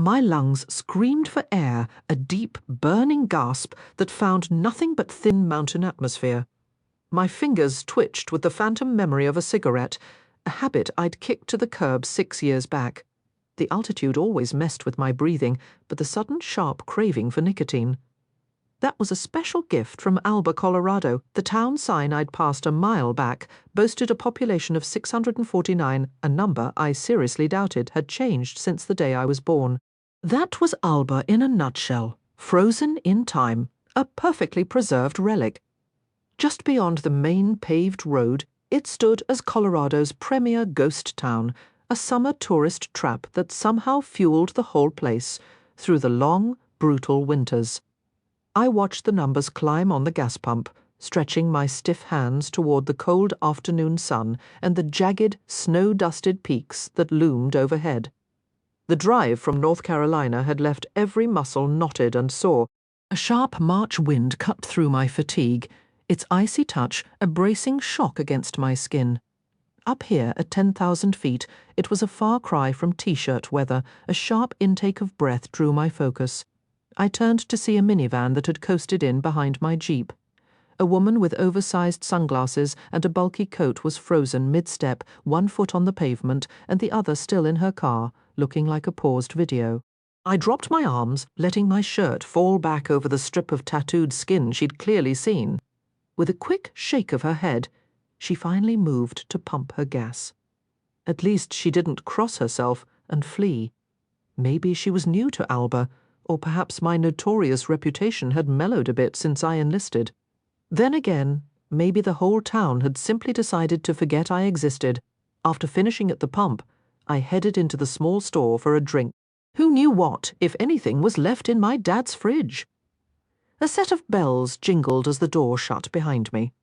My lungs screamed for air, a deep, burning gasp that found nothing but thin mountain atmosphere. My fingers twitched with the phantom memory of a cigarette, a habit I'd kicked to the curb 6 years back. The altitude always messed with my breathing, but the sudden sharp craving for nicotine. That was a special gift from Alba, Colorado. The town sign I'd passed a mile back boasted a population of 649, a number I seriously doubted had changed since the day I was born. That was Alba in a nutshell, frozen in time, a perfectly preserved relic. Just beyond the main paved road, it stood as Colorado's premier ghost town, a summer tourist trap that somehow fueled the whole place through the long, brutal winters. I watched the numbers climb on the gas pump, stretching my stiff hands toward the cold afternoon sun and the jagged, snow-dusted peaks that loomed overhead. The drive from North Carolina had left every muscle knotted and sore. A sharp March wind cut through my fatigue, its icy touch a bracing shock against my skin. Up here at 10,000 feet, it was a far cry from T-shirt weather. A sharp intake of breath drew my focus. I turned to see a minivan that had coasted in behind my Jeep. A woman with oversized sunglasses and a bulky coat was frozen mid-step, one foot on the pavement and the other still in her car, looking like a paused video. I dropped my arms, letting my shirt fall back over the strip of tattooed skin she'd clearly seen. With a quick shake of her head, she finally moved to pump her gas. At least she didn't cross herself and flee. Maybe she was new to Alba, or perhaps my notorious reputation had mellowed a bit since I enlisted. Then again, maybe the whole town had simply decided to forget I existed. After finishing at the pump, I headed into the small store for a drink. Who knew what, if anything, was left in my dad's fridge? A set of bells jingled as the door shut behind me.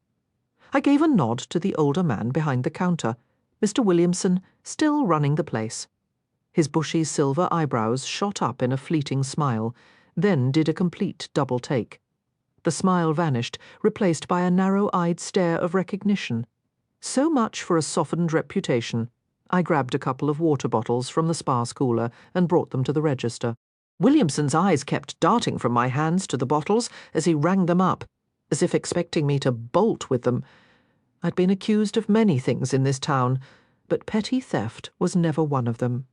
I gave a nod to the older man behind the counter, Mr. Williamson, still running the place. His bushy silver eyebrows shot up in a fleeting smile, then did a complete double take. The smile vanished, replaced by a narrow-eyed stare of recognition. So much for a softened reputation. I grabbed a couple of water bottles from the sparse cooler and brought them to the register. Williamson's eyes kept darting from my hands to the bottles as he rang them up, as if expecting me to bolt with them. I'd been accused of many things in this town, but petty theft was never one of them.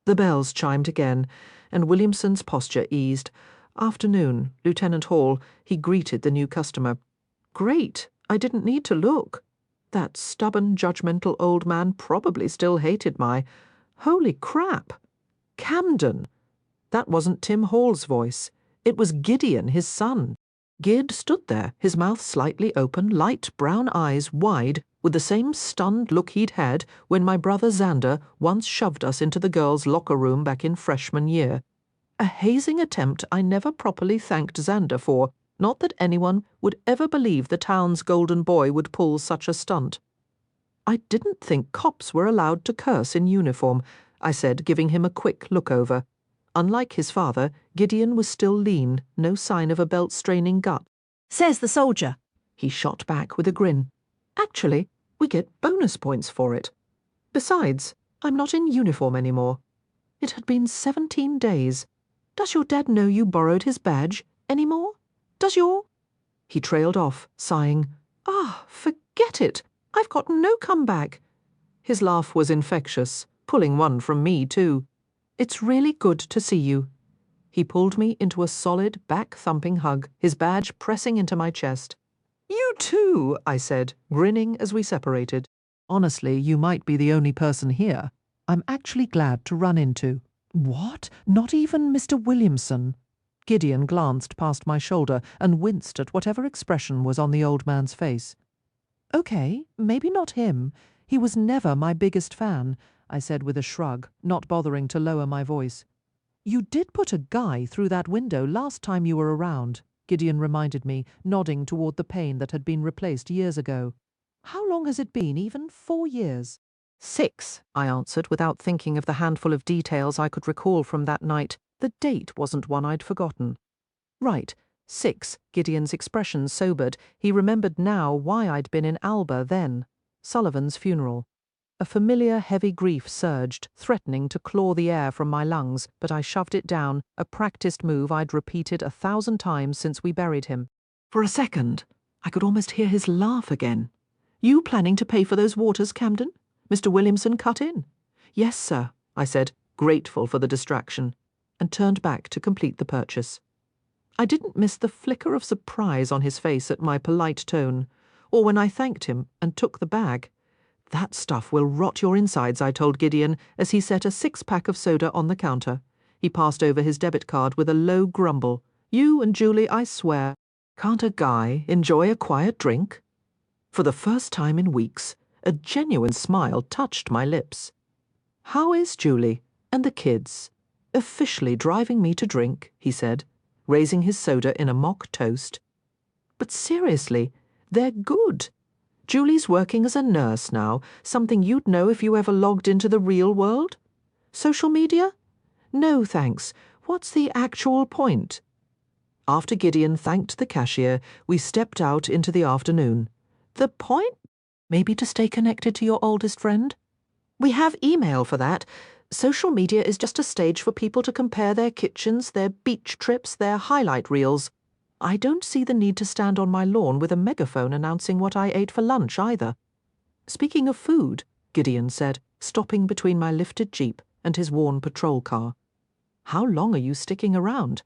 The bells chimed again, and Williamson's posture eased. "Afternoon, Lieutenant Hall," he greeted the new customer. "Great, I didn't need to look." That stubborn, judgmental old man probably still hated my... Holy crap! Camden! That wasn't Tim Hall's voice. It was Gideon, his son. Gid stood there, his mouth slightly open, light brown eyes wide, with the same stunned look he'd had when my brother Xander once shoved us into the girls' locker room back in freshman year. A hazing attempt I never properly thanked Xander for, not that anyone would ever believe the town's golden boy would pull such a stunt. "I didn't think cops were allowed to curse in uniform," I said, giving him a quick look over. Unlike his father, Gideon was still lean, no sign of a belt-straining gut. "Says the soldier," he shot back with a grin. "Actually, we get bonus points for it. Besides, I'm not in uniform anymore." It had been 17 days. "Does your dad know you borrowed his badge anymore? Does your—" He trailed off, sighing. Forget it. I've got no comeback." His laugh was infectious, pulling one from me, too. "It's really good to see you." He pulled me into a solid, back-thumping hug, his badge pressing into my chest. "You too," I said, grinning as we separated. "Honestly, you might be the only person here I'm actually glad to run into." "What? Not even Mr. Williamson?" Gideon glanced past my shoulder and winced at whatever expression was on the old man's face. "Okay, maybe not him. He was never my biggest fan," I said with a shrug, not bothering to lower my voice. "You did put a guy through that window last time you were around," Gideon reminded me, nodding toward the pane that had been replaced years ago. "How long has it been, even 4 years?" 6, I answered without thinking of the handful of details I could recall from that night. The date wasn't one I'd forgotten. Right, 6, Gideon's expression sobered. He remembered now why I'd been in Alba then. Sullivan's funeral. A familiar heavy grief surged, threatening to claw the air from my lungs, but I shoved it down, a practiced move I'd repeated 1,000 times since we buried him. For a second, I could almost hear his laugh again. "You planning to pay for those waters, Camden? Mr. Williamson cut in." "Yes, sir," I said, grateful for the distraction, and turned back to complete the purchase. I didn't miss the flicker of surprise on his face at my polite tone, or when I thanked him and took the bag. "That stuff will rot your insides," I told Gideon as he set a 6-pack of soda on the counter. He passed over his debit card with a low grumble. "You and Julie, I swear. Can't a guy enjoy a quiet drink?" For the first time in weeks, a genuine smile touched my lips. "How is Julie and the kids? Officially driving me to drink," he said, raising his soda in a mock toast. "But seriously, they're good. Julie's working as a nurse now, something you'd know if you ever logged into the real world. Social media? No, thanks. What's the actual point?" After Gideon thanked the cashier, we stepped out into the afternoon. "The point? Maybe to stay connected to your oldest friend? We have email for that. Social media is just a stage for people to compare their kitchens, their beach trips, their highlight reels. I don't see the need to stand on my lawn with a megaphone announcing what I ate for lunch either." "Speaking of food," Gideon said, stopping between my lifted jeep and his worn patrol car. "How long are you sticking around?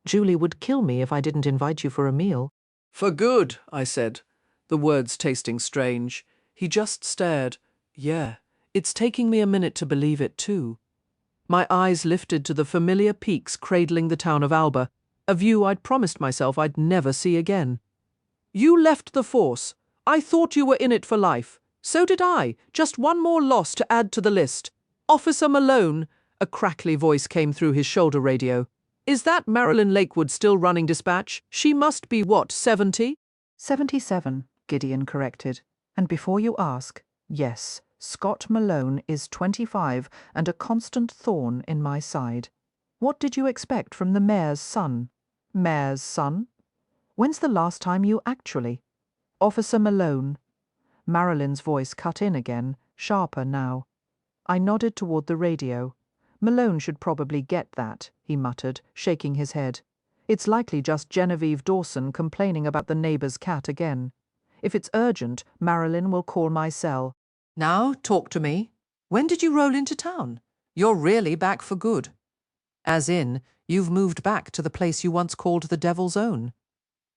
Julie would kill me if I didn't invite you for a meal." "For good," I said, the words tasting strange. He just stared. "Yeah, it's taking me a minute to believe it too." My eyes lifted to the familiar peaks cradling the town of Alba, a view I'd promised myself I'd never see again. "You left the force. I thought you were in it for life. So did I. Just one more loss to add to the list. Officer Malone," a crackly voice came through his shoulder radio. "Is that Marilyn Lakewood still running dispatch? She must be, what, 70? 77, Gideon corrected. "And before you ask, yes, Scott Malone is 25 and a constant thorn in my side. What did you expect from the mayor's son?" "Mayor's son? When's the last time you actually—" "Officer Malone." Marilyn's voice cut in again, sharper now. I nodded toward the radio. "Malone should probably get that," he muttered, shaking his head. "It's likely just Genevieve Dawson complaining about the neighbor's cat again. If it's urgent, Marilyn will call my cell." "Now, talk to me. When did you roll into town? You're really back for good." "As in, you've moved back to the place you once called the Devil's Own."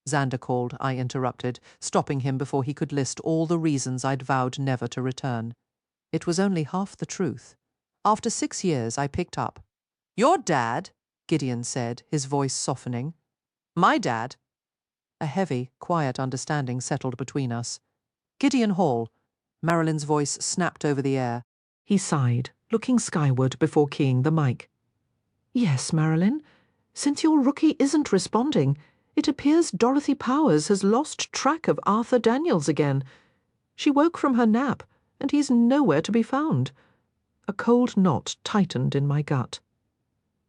Xander called, I interrupted, stopping him before he could list all the reasons I'd vowed never to return. It was only half the truth. After 6 years, I picked up. "Your dad?" Gideon said, his voice softening. "My dad?" A heavy, quiet understanding settled between us. "Gideon Hall." Marilyn's voice snapped over the air. He sighed, looking skyward before keying the mic. "Yes, Marilyn. Since your rookie isn't responding, it appears Dorothy Powers has lost track of Arthur Daniels again. She woke from her nap, and he's nowhere to be found." A cold knot tightened in my gut.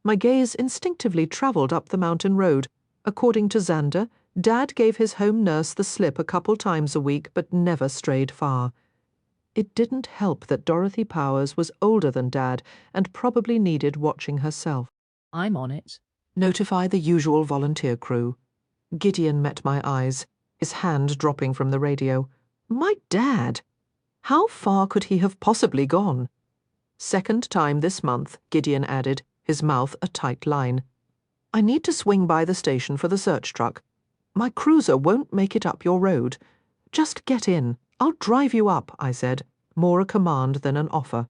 My gaze instinctively travelled up the mountain road. According to Xander, Dad gave his home nurse the slip a couple times a week, but never strayed far. It didn't help that Dorothy Powers was older than Dad and probably needed watching herself. "I'm on it." "Notify the usual volunteer crew." Gideon met my eyes, his hand dropping from the radio. My dad? How far could he have possibly gone? "Second time this month," Gideon added, his mouth a tight line. "I need to swing by the station for the search truck. My cruiser won't make it up your road. Just get in. I'll drive you up," I said, more a command than an offer.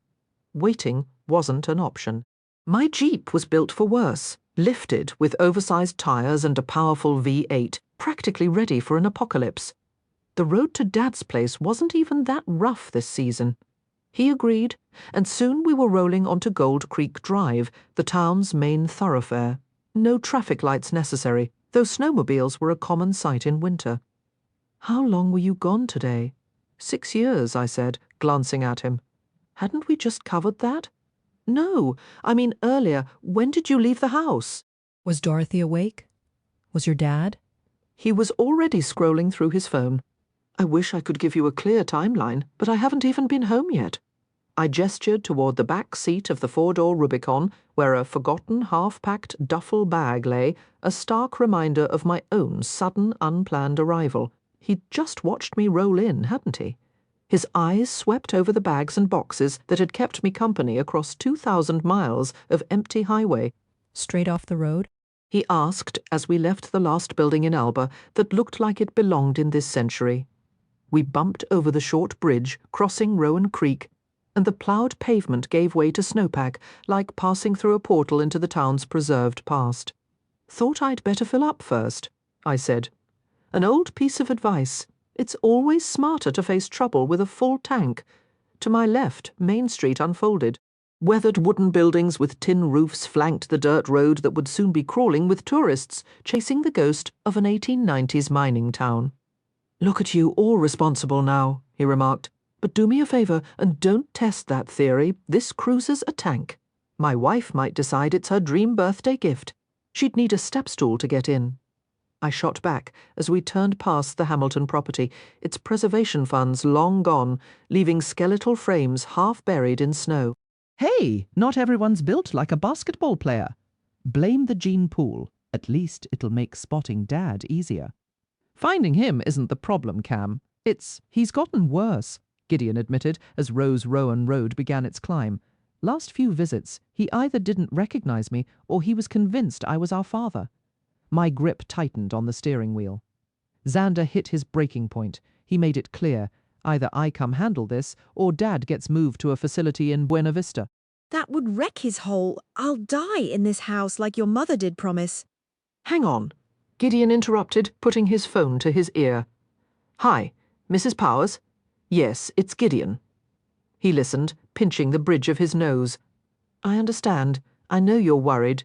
Waiting wasn't an option. My Jeep was built for worse, lifted with oversized tires and a powerful V8, practically ready for an apocalypse. The road to Dad's place wasn't even that rough this season. He agreed, and soon we were rolling onto Gold Creek Drive, the town's main thoroughfare. No traffic lights necessary, though snowmobiles were a common sight in winter. "How long were you gone today?" 6 years, I said, glancing at him. "Hadn't we just covered that?" "No, I mean earlier. When did you leave the house?" "Was Dorothy awake? Was your dad?" He was already scrolling through his phone. "I wish I could give you a clear timeline, but I haven't even been home yet." I gestured toward the back seat of the four-door Rubicon, where a forgotten half-packed duffel bag lay, a stark reminder of my own sudden, unplanned arrival. He'd just watched me roll in, hadn't he? His eyes swept over the bags and boxes that had kept me company across 2,000 miles of empty highway. Straight off the road? He asked as we left the last building in Alba that looked like it belonged in this century. We bumped over the short bridge, crossing Rowan Creek, and the ploughed pavement gave way to snowpack, like passing through a portal into the town's preserved past. "Thought I'd better fill up first," I said. "An old piece of advice. It's always smarter to face trouble with a full tank." To my left, Main Street unfolded. Weathered wooden buildings with tin roofs flanked the dirt road that would soon be crawling with tourists, chasing the ghost of an 1890s mining town. "Look at you, all responsible now," he remarked. "But do me a favor and don't test that theory. This cruiser's a tank. My wife might decide it's her dream birthday gift. She'd need a step stool to get in." I shot back as we turned past the Hamilton property, its preservation funds long gone, leaving skeletal frames half buried in snow. Hey, not everyone's built like a basketball player. Blame the gene pool. At least it'll make spotting Dad easier. Finding him isn't the problem, Cam. He's gotten worse, Gideon admitted as Rose Rowan Road began its climb. Last few visits, he either didn't recognize me or he was convinced I was our father. My grip tightened on the steering wheel. Xander hit his breaking point. He made it clear. Either I come handle this, or Dad gets moved to a facility in Buena Vista. "That would wreck his whole, I'll die in this house like your mother did promise." "Hang on," Gideon interrupted, putting his phone to his ear. "Hi, Mrs. Powers? Yes, it's Gideon." He listened, pinching the bridge of his nose. "I understand. I know you're worried.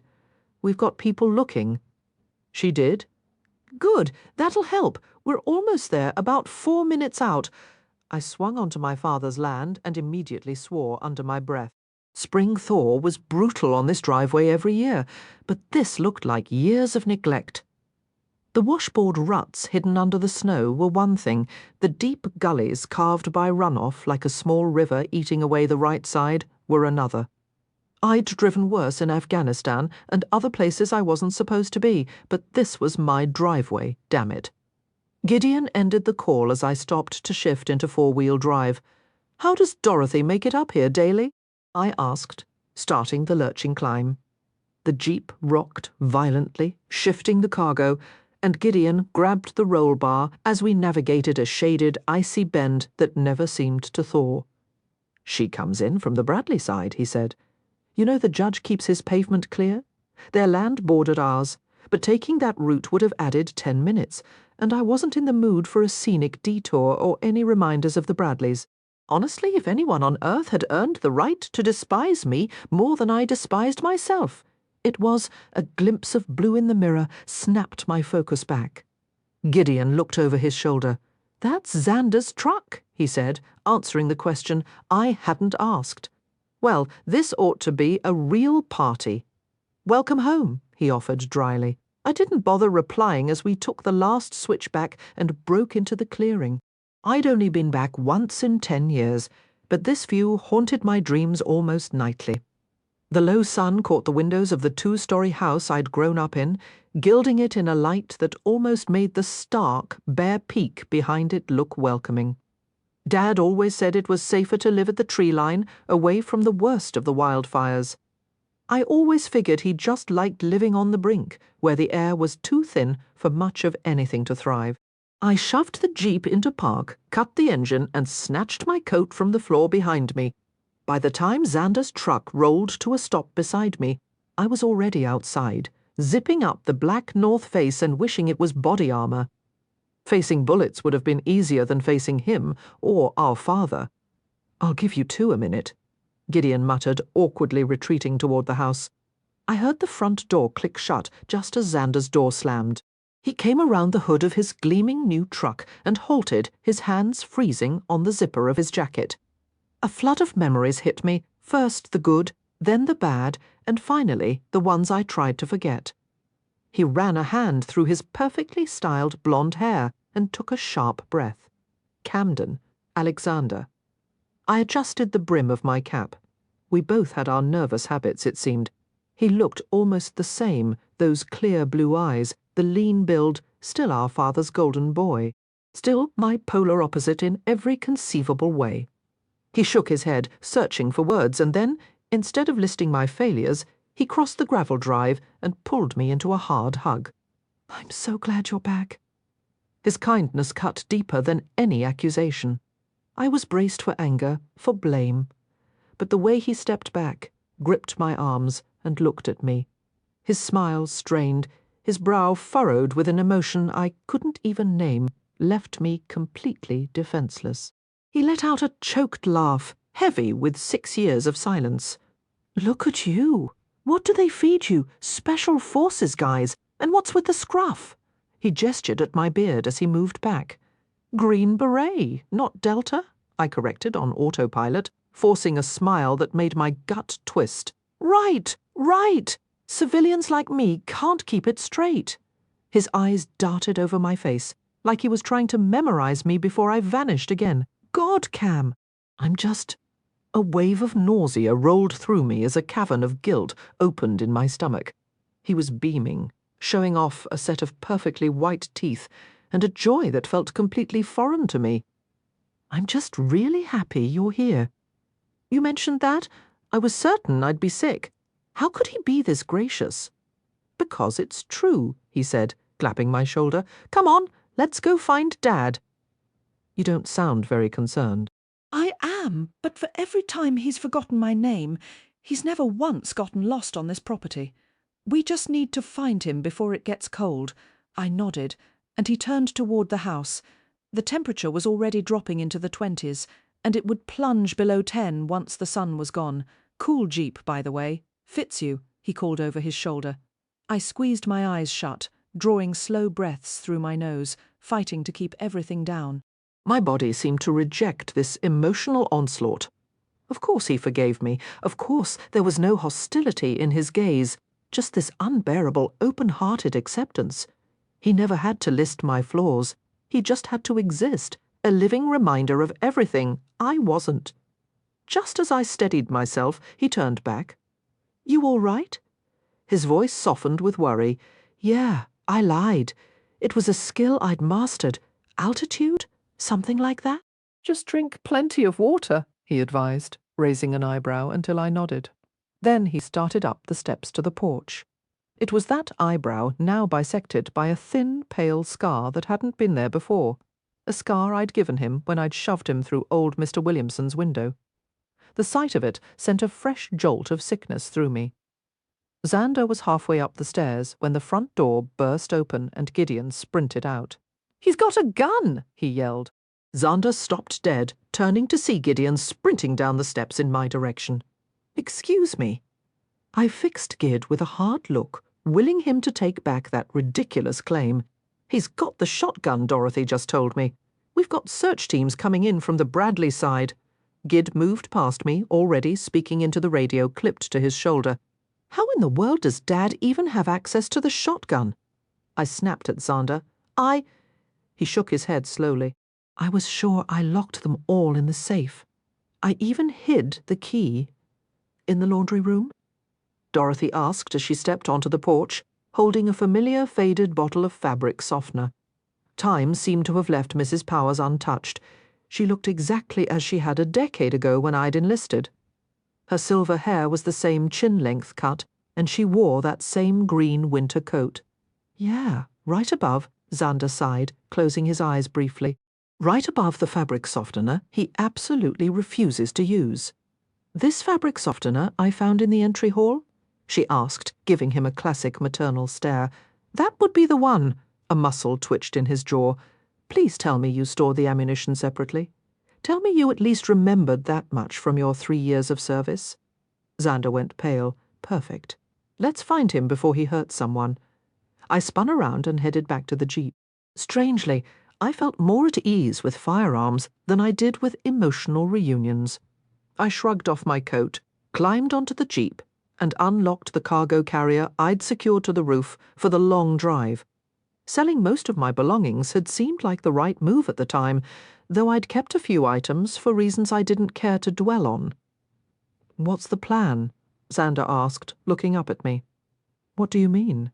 We've got people looking." "She did?" "Good. That'll help. We're almost there, about 4 minutes out." I swung onto my father's land and immediately swore under my breath. Spring thaw was brutal on this driveway every year, but this looked like years of neglect. The washboard ruts hidden under the snow were one thing, the deep gullies carved by runoff like a small river eating away the right side were another. I'd driven worse in Afghanistan and other places I wasn't supposed to be, but this was my driveway, damn it. Gideon ended the call as I stopped to shift into four-wheel drive. "How does Dorothy make it up here daily?" I asked, starting the lurching climb. The Jeep rocked violently, shifting the cargo, and Gideon grabbed the roll bar as we navigated a shaded, icy bend that never seemed to thaw. "She comes in from the Bradley side," he said. "You know the judge keeps his pavement clear? Their land bordered ours, but taking that route would have added 10 minutes, and I wasn't in the mood for a scenic detour or any reminders of the Bradleys. Honestly, if anyone on earth had earned the right to despise me more than I despised myself, it was a glimpse of blue in the mirror snapped my focus back. Gideon looked over his shoulder. "That's Xander's truck," he said, answering the question I hadn't asked. "Well, this ought to be a real party." "Welcome home," he offered dryly. I didn't bother replying as we took the last switchback and broke into the clearing. I'd only been back once in 10 years, but this view haunted my dreams almost nightly. The low sun caught the windows of the 2-story house I'd grown up in, gilding it in a light that almost made the stark, bare peak behind it look welcoming. Dad always said it was safer to live at the tree line, away from the worst of the wildfires. I always figured he just liked living on the brink, where the air was too thin for much of anything to thrive. I shoved the Jeep into park, cut the engine, and snatched my coat from the floor behind me. By the time Xander's truck rolled to a stop beside me, I was already outside, zipping up the black north face and wishing it was body armor. Facing bullets would have been easier than facing him or our father. "I'll give you 2 a minute," Gideon muttered, awkwardly retreating toward the house. I heard the front door click shut just as Xander's door slammed. He came around the hood of his gleaming new truck and halted, his hands freezing on the zipper of his jacket. A flood of memories hit me, first the good, then the bad, and finally the ones I tried to forget. He ran a hand through his perfectly styled blonde hair and took a sharp breath. Camden, Alexander. I adjusted the brim of my cap. We both had our nervous habits, it seemed. He looked almost the same, those clear blue eyes, the lean build, still our father's golden boy. Still my polar opposite in every conceivable way. He shook his head, searching for words, and then, instead of listing my failures, he crossed the gravel drive and pulled me into a hard hug. "I'm so glad you're back." His kindness cut deeper than any accusation. I was braced for anger, for blame. But the way he stepped back, gripped my arms, and looked at me, his smile strained, his brow furrowed with an emotion I couldn't even name, left me completely defenseless. He let out a choked laugh, heavy with 6 years of silence. "Look at you. What do they feed you? Special Forces guys. And what's with the scruff?" He gestured at my beard as he moved back. "Green Beret, not Delta," I corrected on autopilot, forcing a smile that made my gut twist. "Right, right. Civilians like me can't keep it straight." His eyes darted over my face, like he was trying to memorize me before I vanished again. "God, Cam, I'm just—" A wave of nausea rolled through me as a cavern of guilt opened in my stomach. He was beaming, showing off a set of perfectly white teeth and a joy that felt completely foreign to me. "I'm just really happy you're here. You mentioned that? I was certain I'd be sick. How could he be this gracious?" "Because it's true," he said, clapping my shoulder. "Come on, let's go find Dad." "You don't sound very concerned." I am, but for every time he's forgotten my name, he's never once gotten lost on this property. We just need to find him before it gets cold." I nodded, and he turned toward the house. The temperature was already dropping into the 20s, and it would plunge below 10 once the sun was gone. "Cool Jeep, by the way. Fits you," he called over his shoulder. I squeezed my eyes shut, drawing slow breaths through my nose, fighting to keep everything down. My body seemed to reject this emotional onslaught. Of course he forgave me. Of course there was no hostility in his gaze, just this unbearable, open-hearted acceptance. He never had to list my flaws. He just had to exist, a living reminder of everything I wasn't. Just as I steadied myself, he turned back. "You all right?" His voice softened with worry. "Yeah, I lied. It was a skill I'd mastered. Altitude? Something like that?" "Just drink plenty of water," he advised, raising an eyebrow until I nodded. Then he started up the steps to the porch. It was that eyebrow now bisected by a thin, pale scar that hadn't been there before, a scar I'd given him when I'd shoved him through old Mr. Williamson's window. The sight of it sent a fresh jolt of sickness through me. Xander was halfway up the stairs when the front door burst open and Gideon sprinted out. "He's got a gun!" he yelled. Xander stopped dead, turning to see Gideon sprinting down the steps in my direction. "Excuse me." I fixed Gid with a hard look, willing him to take back that ridiculous claim. "He's got the shotgun, Dorothy just told me. We've got search teams coming in from the Bradley side." Gid moved past me, already speaking into the radio clipped to his shoulder. "How in the world does Dad even have access to the shotgun?" I snapped at Xander. He shook his head slowly. "I was sure I locked them all in the safe. I even hid the key." "In the laundry room?" Dorothy asked as she stepped onto the porch, holding a familiar faded bottle of fabric softener. Time seemed to have left Mrs. Powers untouched. She looked exactly as she had a decade ago when I'd enlisted. Her silver hair was the same chin-length cut, and she wore that same green winter coat. "Yeah, right above," Xander sighed, closing his eyes briefly. "Right above the fabric softener he absolutely refuses to use." "This fabric softener I found in the entry hall?" she asked, giving him a classic maternal stare. "That would be the one." A muscle twitched in his jaw. "Please tell me you store the ammunition separately. Tell me you at least remembered that much from your 3 years of service." Xander went pale. "Perfect. Let's find him before he hurts someone." I spun around and headed back to the Jeep. Strangely, I felt more at ease with firearms than I did with emotional reunions. I shrugged off my coat, climbed onto the Jeep, and unlocked the cargo carrier I'd secured to the roof for the long drive. Selling most of my belongings had seemed like the right move at the time, though I'd kept a few items for reasons I didn't care to dwell on. "What's the plan?" Xander asked, looking up at me. "What do you mean?"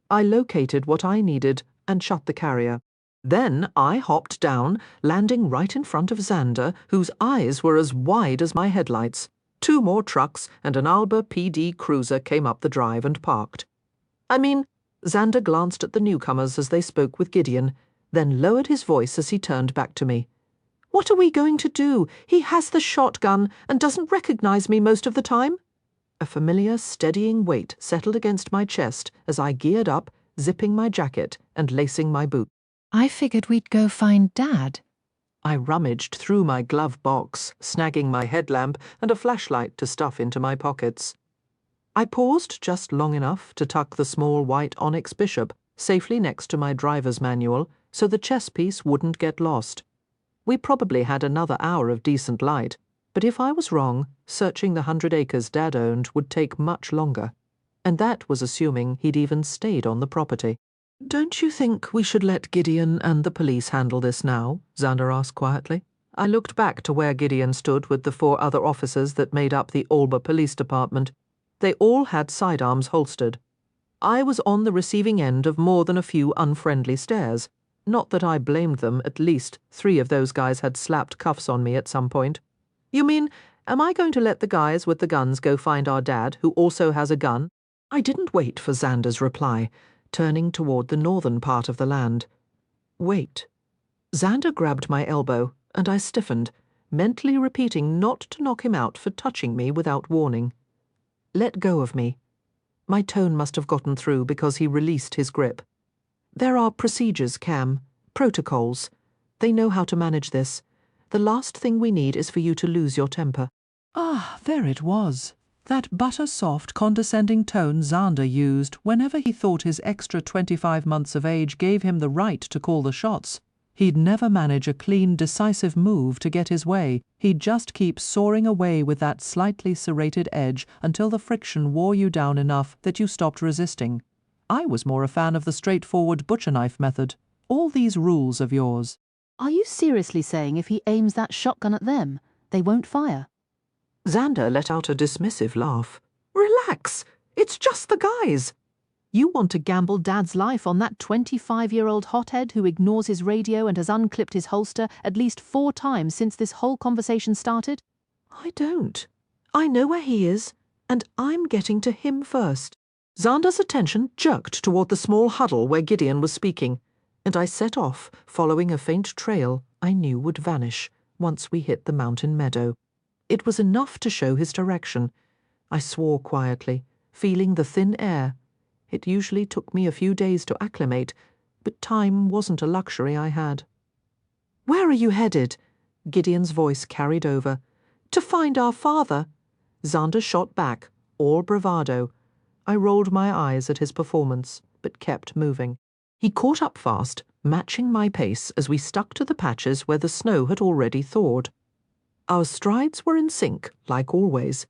I located what I needed and shut the carrier. Then I hopped down, landing right in front of Xander, whose eyes were as wide as my headlights. 2 more trucks and an Alba PD cruiser came up the drive and parked. Xander glanced at the newcomers as they spoke with Gideon, then lowered his voice as he turned back to me. "What are we going to do? He has the shotgun and doesn't recognize me most of the time." A familiar, steadying weight settled against my chest as I geared up, zipping my jacket and lacing my boots. "I figured we'd go find Dad." I rummaged through my glove box, snagging my headlamp and a flashlight to stuff into my pockets. I paused just long enough to tuck the small white onyx bishop safely next to my driver's manual so the chess piece wouldn't get lost. We probably had another hour of decent light, but if I was wrong, searching the 100 acres Dad owned would take much longer. And that was assuming he'd even stayed on the property. "Don't you think we should let Gideon and the police handle this now?" Xander asked quietly. I looked back to where Gideon stood with the 4 other officers that made up the Alba Police Department. They all had sidearms holstered. I was on the receiving end of more than a few unfriendly stares. Not that I blamed them, at least 3 of those guys had slapped cuffs on me at some point. "You mean, am I going to let the guys with the guns go find our dad, who also has a gun?" I didn't wait for Xander's reply, turning toward the northern part of the land. "Wait." Xander grabbed my elbow, and I stiffened, mentally repeating not to knock him out for touching me without warning. "Let go of me." My tone must have gotten through because he released his grip. "There are procedures, Cam. Protocols. They know how to manage this. The last thing we need is for you to lose your temper." Ah, there it was. That butter-soft, condescending tone Xander used whenever he thought his extra 25 months of age gave him the right to call the shots. He'd never manage a clean, decisive move to get his way. He'd just keep soaring away with that slightly serrated edge until the friction wore you down enough that you stopped resisting. I was more a fan of the straightforward butcher knife method. All these rules of yours. "Are you seriously saying if he aims that shotgun at them, they won't fire?" Xander let out a dismissive laugh. "Relax. It's just the guys." "You want to gamble Dad's life on that 25-year-old hothead who ignores his radio and has unclipped his holster at least 4 times since this whole conversation started?" "I don't. I know where he is, and I'm getting to him first." Xander's attention jerked toward the small huddle where Gideon was speaking, and I set off, following a faint trail I knew would vanish once we hit the mountain meadow. It was enough to show his direction. I swore quietly, feeling the thin air. It usually took me a few days to acclimate, but time wasn't a luxury I had. "Where are you headed?" Gideon's voice carried over. "To find our father." Xander shot back, all bravado. I rolled my eyes at his performance, but kept moving. He caught up fast, matching my pace as we stuck to the patches where the snow had already thawed. Our strides were in sync, like always.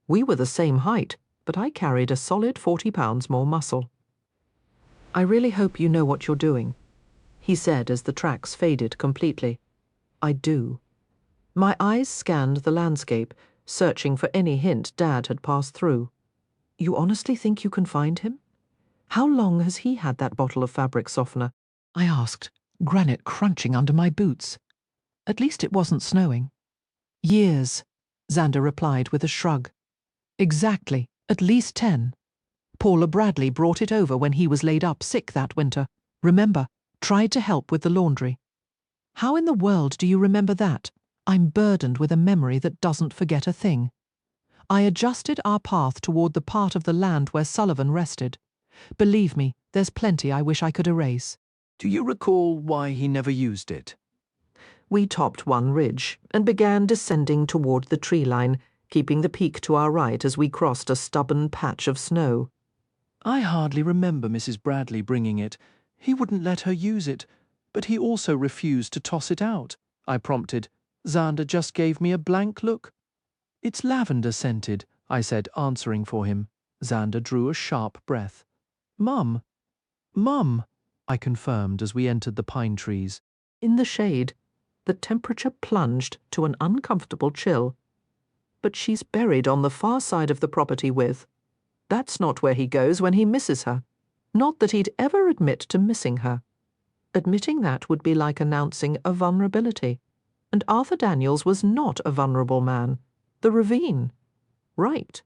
We were the same height, but I carried a solid 40 pounds more muscle. "I really hope you know what you're doing," he said as the tracks faded completely. "I do." My eyes scanned the landscape, searching for any hint Dad had passed through. "You honestly think you can find him? How long has he had that bottle of fabric softener?" I asked, granite crunching under my boots. At least it wasn't snowing. "Years," Xander replied with a shrug. "Exactly, at least 10. Paula Bradley brought it over when he was laid up sick that winter. Remember, tried to help with the laundry. How in the world do you remember that? I'm burdened with a memory that doesn't forget a thing. I adjusted our path toward the part of the land where Sullivan rested. Believe me, there's plenty I wish I could erase. Do you recall why he never used it? We topped one ridge and began descending toward the tree line, keeping the peak to our right as we crossed a stubborn patch of snow. I hardly remember Mrs. Bradley bringing it. He wouldn't let her use it, but he also refused to toss it out. I prompted. Xander just gave me a blank look. "It's lavender scented," I said, answering for him. Xander drew a sharp breath. "Mum! Mum!" I confirmed as we entered the pine trees. In the shade, the temperature plunged to an uncomfortable chill. But she's buried on the far side of the property with. That's not where he goes when he misses her. Not that he'd ever admit to missing her. Admitting that would be like announcing a vulnerability. And Arthur Daniels was not a vulnerable man. The ravine. Right.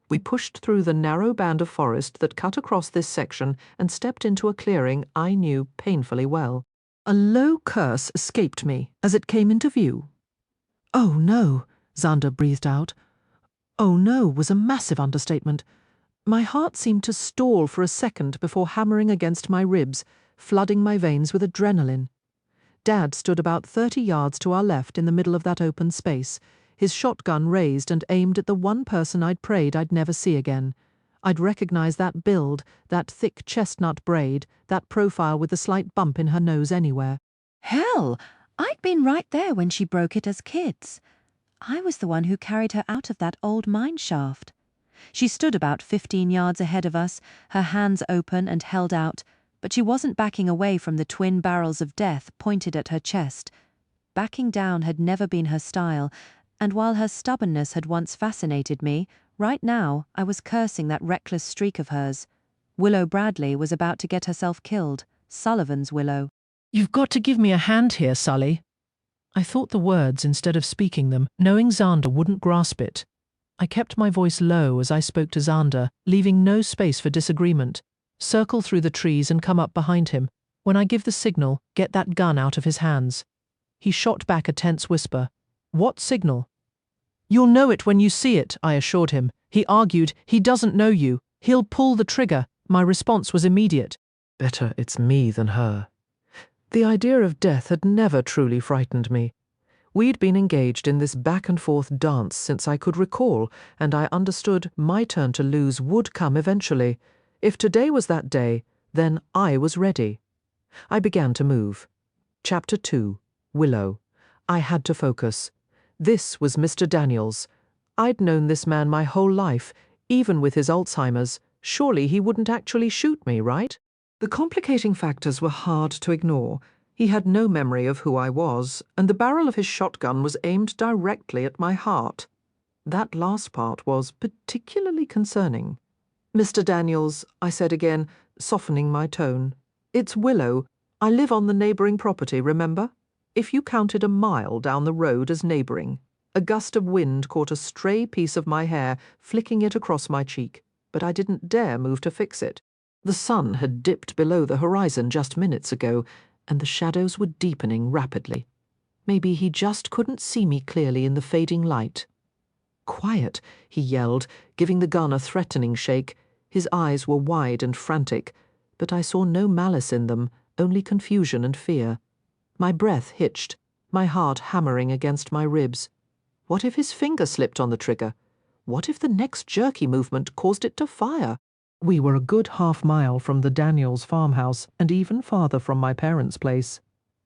We pushed through the narrow band of forest that cut across this section and stepped into a clearing I knew painfully well. A low curse escaped me as it came into view. Oh no, Xander breathed out. Oh no was a massive understatement. My heart seemed to stall for a second before hammering against my ribs, flooding my veins with adrenaline. Dad stood about 30 yards to our left in the middle of that open space, his shotgun raised and aimed at the one person I'd prayed I'd never see again. I'd recognize that build, that thick chestnut braid, that profile with the slight bump in her nose anywhere. Hell, I'd been right there when she broke it as kids. I was the one who carried her out of that old mine shaft. She stood about 15 yards ahead of us, her hands open and held out, but she wasn't backing away from the twin barrels of death pointed at her chest. Backing down had never been her style, and while her stubbornness had once fascinated me, right now I was cursing that reckless streak of hers. Willow Bradley was about to get herself killed, Sullivan's Willow. You've got to give me a hand here, Sully. I thought the words instead of speaking them, knowing Xander wouldn't grasp it. I kept my voice low as I spoke to Xander, leaving no space for disagreement. Circle through the trees and come up behind him. When I give the signal, get that gun out of his hands. He shot back a tense whisper. What signal? You'll know it when you see it, I assured him. He argued, he doesn't know you. He'll pull the trigger. My response was immediate. Better it's me than her. The idea of death had never truly frightened me. We'd been engaged in this back-and-forth dance since I could recall, and I understood my turn to lose would come eventually. If today was that day, then I was ready. I began to move. Chapter 2. Willow. I had to focus. This was Mr. Daniels. I'd known this man my whole life, even with his Alzheimer's. Surely he wouldn't actually shoot me, right? The complicating factors were hard to ignore. He had no memory of who I was, and the barrel of his shotgun was aimed directly at my heart. That last part was particularly concerning. Mr. Daniels, I said again, softening my tone. It's Willow. I live on the neighbouring property, remember? If you counted a mile down the road as neighbouring. A gust of wind caught a stray piece of my hair, flicking it across my cheek, but I didn't dare move to fix it. The sun had dipped below the horizon just minutes ago, and the shadows were deepening rapidly. Maybe he just couldn't see me clearly in the fading light. Quiet, he yelled, giving the gun a threatening shake. His eyes were wide and frantic, but I saw no malice in them, only confusion and fear. My breath hitched, my heart hammering against my ribs. What if his finger slipped on the trigger? What if the next jerky movement caused it to fire? We were a good half-mile from the Daniels farmhouse and even farther from my parents' place.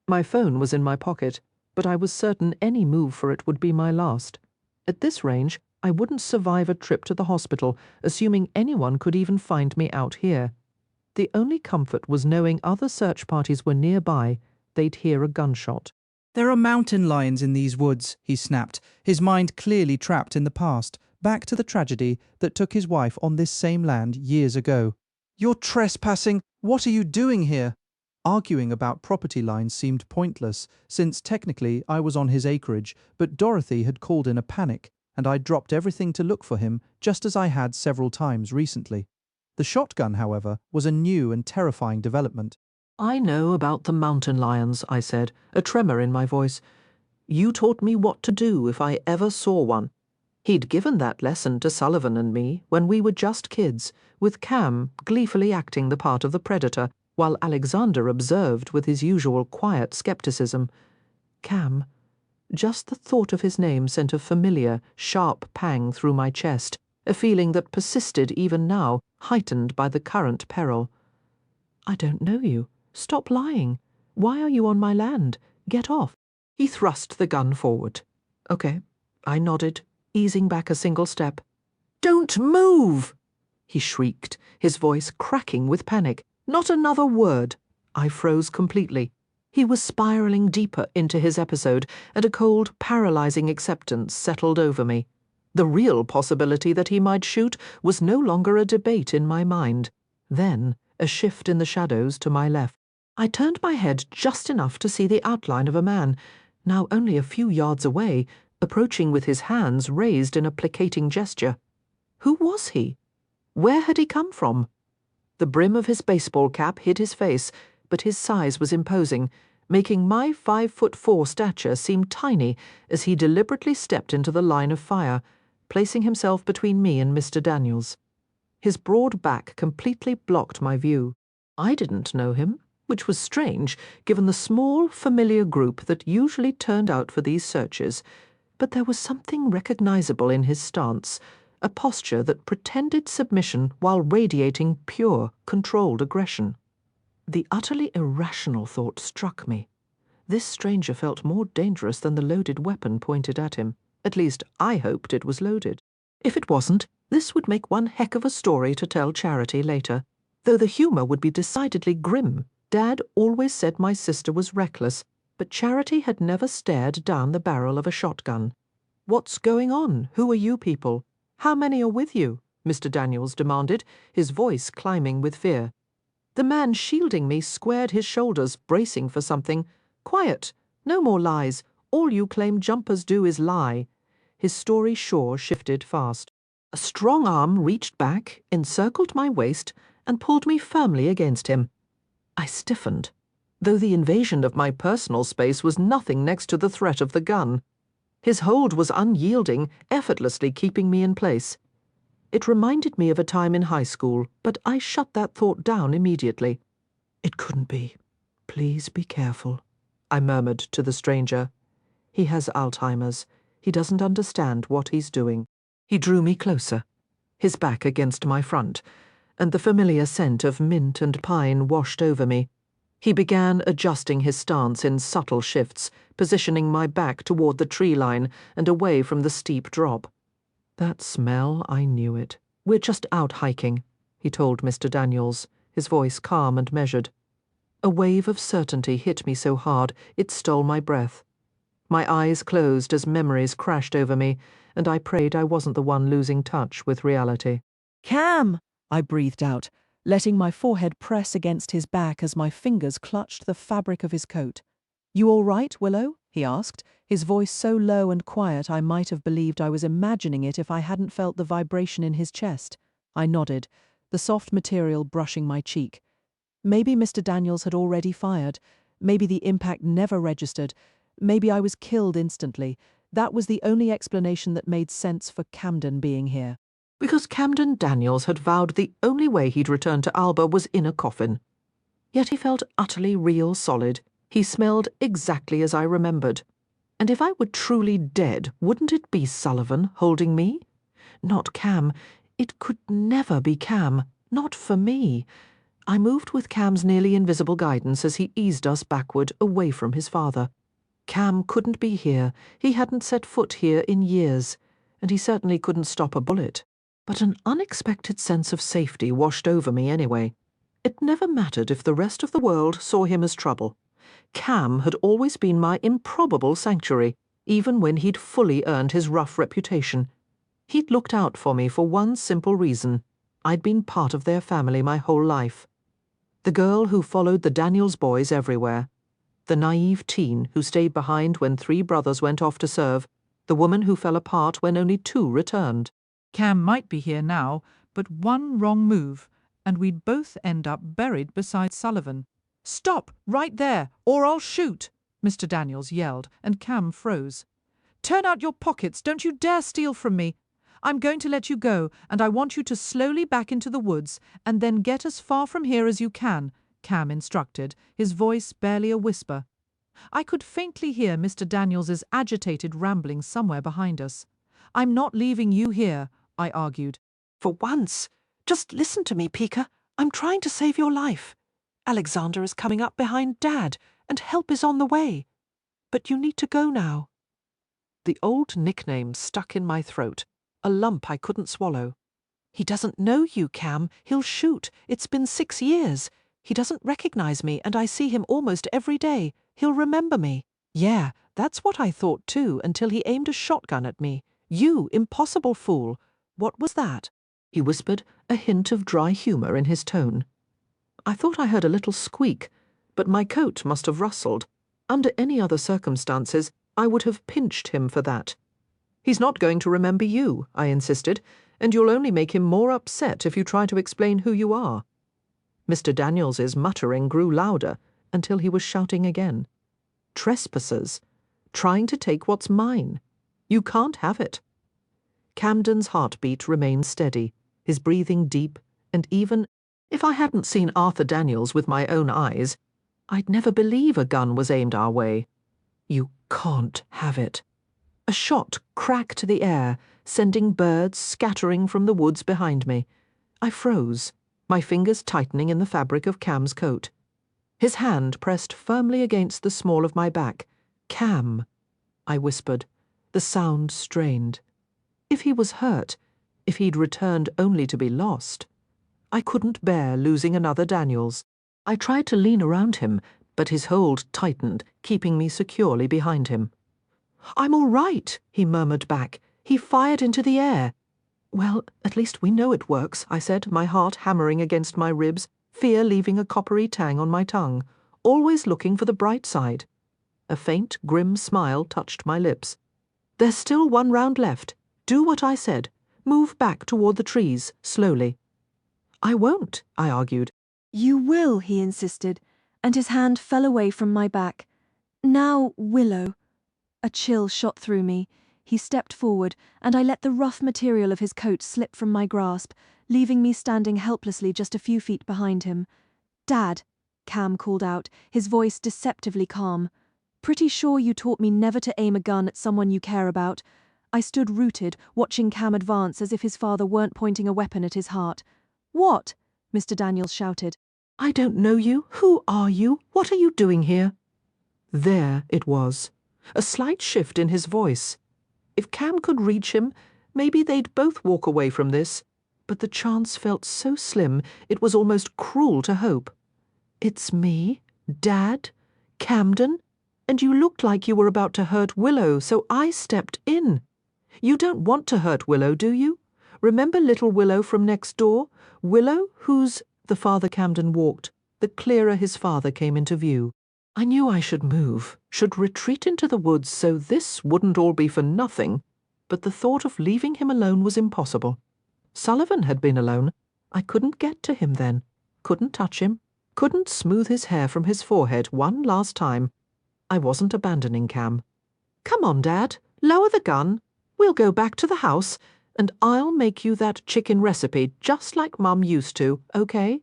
My phone was in my pocket, but I was certain any move for it would be my last. At this range, I wouldn't survive a trip to the hospital, assuming anyone could even find me out here. The only comfort was knowing other search parties were nearby. They'd hear a gunshot. There are mountain lions in these woods, he snapped, his mind clearly trapped in the past, back to the tragedy that took his wife on this same land years ago. You're trespassing! What are you doing here? Arguing about property lines seemed pointless, since technically I was on his acreage, but Dorothy had called in a panic, and I dropped everything to look for him, just as I had several times recently. The shotgun, however, was a new and terrifying development. I know about the mountain lions, I said, a tremor in my voice. You taught me what to do if I ever saw one. He'd given that lesson to Sullivan and me when we were just kids, with Cam gleefully acting the part of the predator, while Alexander observed with his usual quiet skepticism. Cam. Just the thought of his name sent a familiar, sharp pang through my chest, a feeling that persisted even now, heightened by the current peril. I don't know you. Stop lying. Why are you on my land? Get off. He thrust the gun forward. Okay. I nodded, easing back a single step. Don't move! He shrieked, his voice cracking with panic. Not another word. I froze completely. He was spiraling deeper into his episode, and a cold, paralyzing acceptance settled over me. The real possibility that he might shoot was no longer a debate in my mind. Then, a shift in the shadows to my left. I turned my head just enough to see the outline of a man, now only a few yards away, approaching with his hands raised in a placating gesture. Who was he? Where had he come from? The brim of his baseball cap hid his face, but his size was imposing, making my 5'4" stature seem tiny as he deliberately stepped into the line of fire, placing himself between me and Mr. Daniels. His broad back completely blocked my view. I didn't know him, which was strange, given the small, familiar group that usually turned out for these searches, but there was something recognizable in his stance, a posture that pretended submission while radiating pure, controlled aggression. The utterly irrational thought struck me. This stranger felt more dangerous than the loaded weapon pointed at him. At least, I hoped it was loaded. If it wasn't, this would make one heck of a story to tell Charity later, though the humor would be decidedly grim. Dad always said my sister was reckless, but Charity had never stared down the barrel of a shotgun. "What's going on? Who are you people? How many are with you?" Mr. Daniels demanded, his voice climbing with fear. The man shielding me squared his shoulders, bracing for something. "Quiet! No more lies. All you claim jumpers do is lie." His story sure shifted fast. A strong arm reached back, encircled my waist, and pulled me firmly against him. I stiffened, though the invasion of my personal space was nothing next to the threat of the gun. His hold was unyielding, effortlessly keeping me in place. It reminded me of a time in high school, but I shut that thought down immediately. "It couldn't be. Please be careful," I murmured to the stranger. "He has Alzheimer's. He doesn't understand what he's doing." He drew me closer, his back against my front, and the familiar scent of mint and pine washed over me. He began adjusting his stance in subtle shifts, positioning my back toward the tree line and away from the steep drop. "That smell, I knew it. We're just out hiking," he told Mr. Daniels, his voice calm and measured. A wave of certainty hit me so hard it stole my breath. My eyes closed as memories crashed over me, and I prayed I wasn't the one losing touch with reality. "Cam!" I breathed out, letting my forehead press against his back as my fingers clutched the fabric of his coat. "You all right, Willow?" he asked, his voice so low and quiet I might have believed I was imagining it if I hadn't felt the vibration in his chest. I nodded, the soft material brushing my cheek. Maybe Mr. Daniels had already fired. Maybe the impact never registered. Maybe I was killed instantly. That was the only explanation that made sense for Camden being here. Because Camden Daniels had vowed the only way he'd return to Alba was in a coffin. Yet he felt utterly real solid. He smelled exactly as I remembered. And if I were truly dead, wouldn't it be Sullivan holding me? Not Cam. It could never be Cam. Not for me. I moved with Cam's nearly invisible guidance as he eased us backward, away from his father. Cam couldn't be here. He hadn't set foot here in years, and he certainly couldn't stop a bullet. But an unexpected sense of safety washed over me anyway. It never mattered if the rest of the world saw him as trouble. Cam had always been my improbable sanctuary, even when he'd fully earned his rough reputation. He'd looked out for me for one simple reason. I'd been part of their family my whole life. The girl who followed the Daniels boys everywhere. The naive teen who stayed behind when 3 brothers went off to serve. The woman who fell apart when only 2 returned. Cam might be here now, but one wrong move, and we'd both end up buried beside Sullivan. "Stop, right there, or I'll shoot!" Mr. Daniels yelled, and Cam froze. "Turn out your pockets, don't you dare steal from me! I'm going to let you go, and I want you to slowly back into the woods, and then get as far from here as you can," Cam instructed, his voice barely a whisper. I could faintly hear Mr. Daniels's agitated rambling somewhere behind us. "I'm not leaving you here," I argued. "For once, just listen to me, Pika. I'm trying to save your life. Alexander is coming up behind Dad, and help is on the way. But you need to go now." The old nickname stuck in my throat, a lump I couldn't swallow. "He doesn't know you, Cam. He'll shoot. It's been 6 years. He doesn't recognize me, and I see him almost every day. He'll remember me. Yeah, that's what I thought too, until he aimed a shotgun at me. You impossible fool. What was that? He whispered, a hint of dry humour in his tone. I thought I heard a little squeak, but my coat must have rustled. Under any other circumstances, I would have pinched him for that. He's not going to remember you, I insisted, and you'll only make him more upset if you try to explain who you are. Mr. Daniels's muttering grew louder until he was shouting again. Trespassers, trying to take what's mine. You can't have it. Camden's heartbeat remained steady, his breathing deep, and even if I hadn't seen Arthur Daniels with my own eyes, I'd never believe a gun was aimed our way. You can't have it. A shot cracked the air, sending birds scattering from the woods behind me. I froze, my fingers tightening in the fabric of Cam's coat. His hand pressed firmly against the small of my back. Cam, I whispered, the sound strained. If he was hurt, if he'd returned only to be lost. I couldn't bear losing another Daniels. I tried to lean around him, but his hold tightened, keeping me securely behind him. I'm all right, he murmured back. He fired into the air. Well, at least we know it works, I said, my heart hammering against my ribs, fear leaving a coppery tang on my tongue, always looking for the bright side. A faint, grim smile touched my lips. There's still one round left. Do what I said. Move back toward the trees, slowly. I won't, I argued. You will, he insisted, and his hand fell away from my back. Now, Willow. A chill shot through me. He stepped forward, and I let the rough material of his coat slip from my grasp, leaving me standing helplessly just a few feet behind him. Dad, Cam called out, his voice deceptively calm. Pretty sure you taught me never to aim a gun at someone you care about. I stood rooted, watching Cam advance as if his father weren't pointing a weapon at his heart. What? Mr. Daniels shouted. I don't know you. Who are you? What are you doing here? There it was. A slight shift in his voice. If Cam could reach him, maybe they'd both walk away from this. But the chance felt so slim, it was almost cruel to hope. It's me, Dad, Camden, and you looked like you were about to hurt Willow, so I stepped in. You don't want to hurt Willow, do you? Remember little Willow from next door? Willow, who's... The farther Camden walked, the clearer his father came into view. I knew I should move, should retreat into the woods so this wouldn't all be for nothing, but the thought of leaving him alone was impossible. Sullivan had been alone. I couldn't get to him then, couldn't touch him, couldn't smooth his hair from his forehead one last time. I wasn't abandoning Cam. Come on, Dad, lower the gun. We'll go back to the house, and I'll make you that chicken recipe just like Mum used to, okay?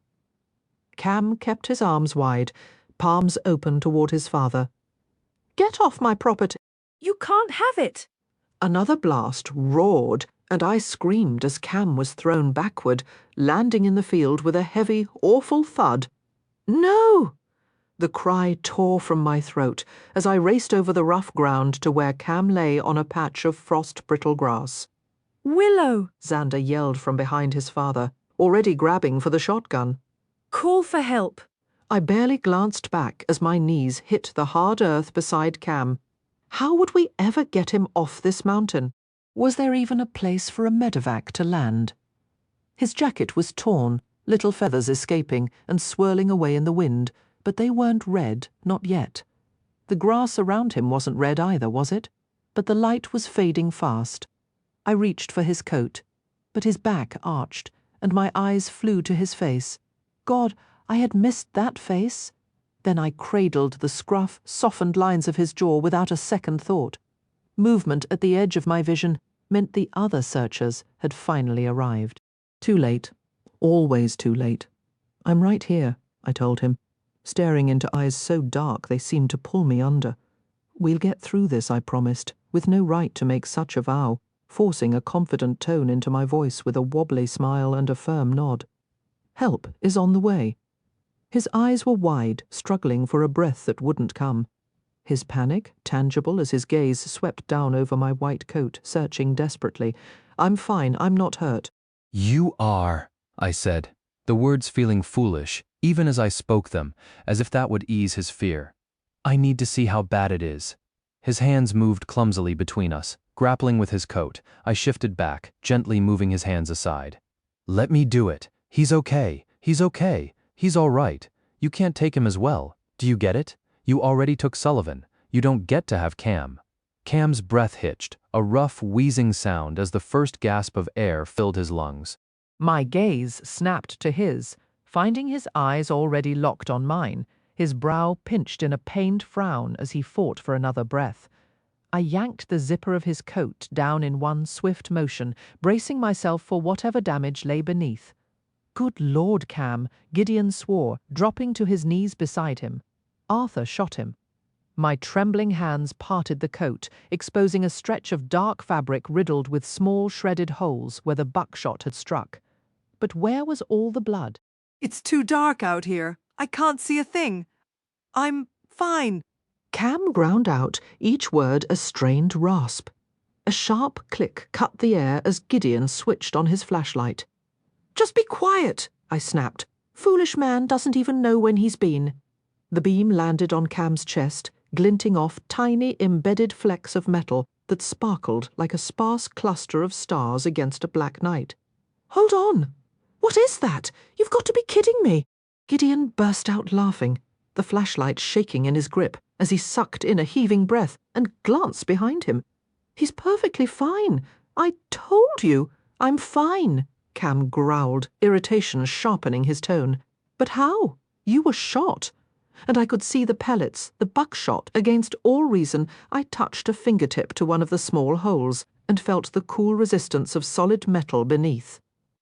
Cam kept his arms wide, palms open toward his father. Get off my property. You can't have it. Another blast roared, and I screamed as Cam was thrown backward, landing in the field with a heavy, awful thud. No! The cry tore from my throat as I raced over the rough ground to where Cam lay on a patch of frost-brittle grass. Willow! Xander yelled from behind his father, already grabbing for the shotgun. Call for help. I barely glanced back as my knees hit the hard earth beside Cam. How would we ever get him off this mountain? Was there even a place for a medevac to land? His jacket was torn, little feathers escaping and swirling away in the wind, but they weren't red, not yet. The grass around him wasn't red either, was it? But the light was fading fast. I reached for his coat, but his back arched, and my eyes flew to his face. God, I had missed that face. Then I cradled the scruff, softened lines of his jaw without a second thought. Movement at the edge of my vision meant the other searchers had finally arrived. Too late. Always too late. I'm right here, I told him, staring into eyes so dark they seemed to pull me under. We'll get through this, I promised, with no right to make such a vow, forcing a confident tone into my voice with a wobbly smile and a firm nod. Help is on the way. His eyes were wide, struggling for a breath that wouldn't come. His panic, tangible as his gaze swept down over my white coat, searching desperately. I'm fine, I'm not hurt. You are, I said, the words feeling foolish, even as I spoke them, as if that would ease his fear. I need to see how bad it is. His hands moved clumsily between us, grappling with his coat. I shifted back, gently moving his hands aside. Let me do it. He's okay. He's okay. He's all right. You can't take him as well. Do you get it? You already took Sullivan. You don't get to have Cam. Cam's breath hitched, a rough, wheezing sound as the first gasp of air filled his lungs. My gaze snapped to his, finding his eyes already locked on mine, his brow pinched in a pained frown as he fought for another breath. I yanked the zipper of his coat down in one swift motion, bracing myself for whatever damage lay beneath. Good Lord, Cam, Gideon swore, dropping to his knees beside him. Arthur shot him. My trembling hands parted the coat, exposing a stretch of dark fabric riddled with small shredded holes where the buckshot had struck. But where was all the blood? It's too dark out here. I can't see a thing. I'm fine. Cam ground out each word a strained rasp. A sharp click cut the air as Gideon switched on his flashlight. "Just be quiet," I snapped. "Foolish man doesn't even know when he's been." The beam landed on Cam's chest, glinting off tiny embedded flecks of metal that sparkled like a sparse cluster of stars against a black night. "Hold on! What is that? You've got to be kidding me!" Gideon burst out laughing, the flashlight shaking in his grip as he sucked in a heaving breath and glanced behind him. "He's perfectly fine. I told you. I'm fine," Cam growled, irritation sharpening his tone. "But how? You were shot." And I could see the pellets, the buckshot. Against all reason, I touched a fingertip to one of the small holes and felt the cool resistance of solid metal beneath.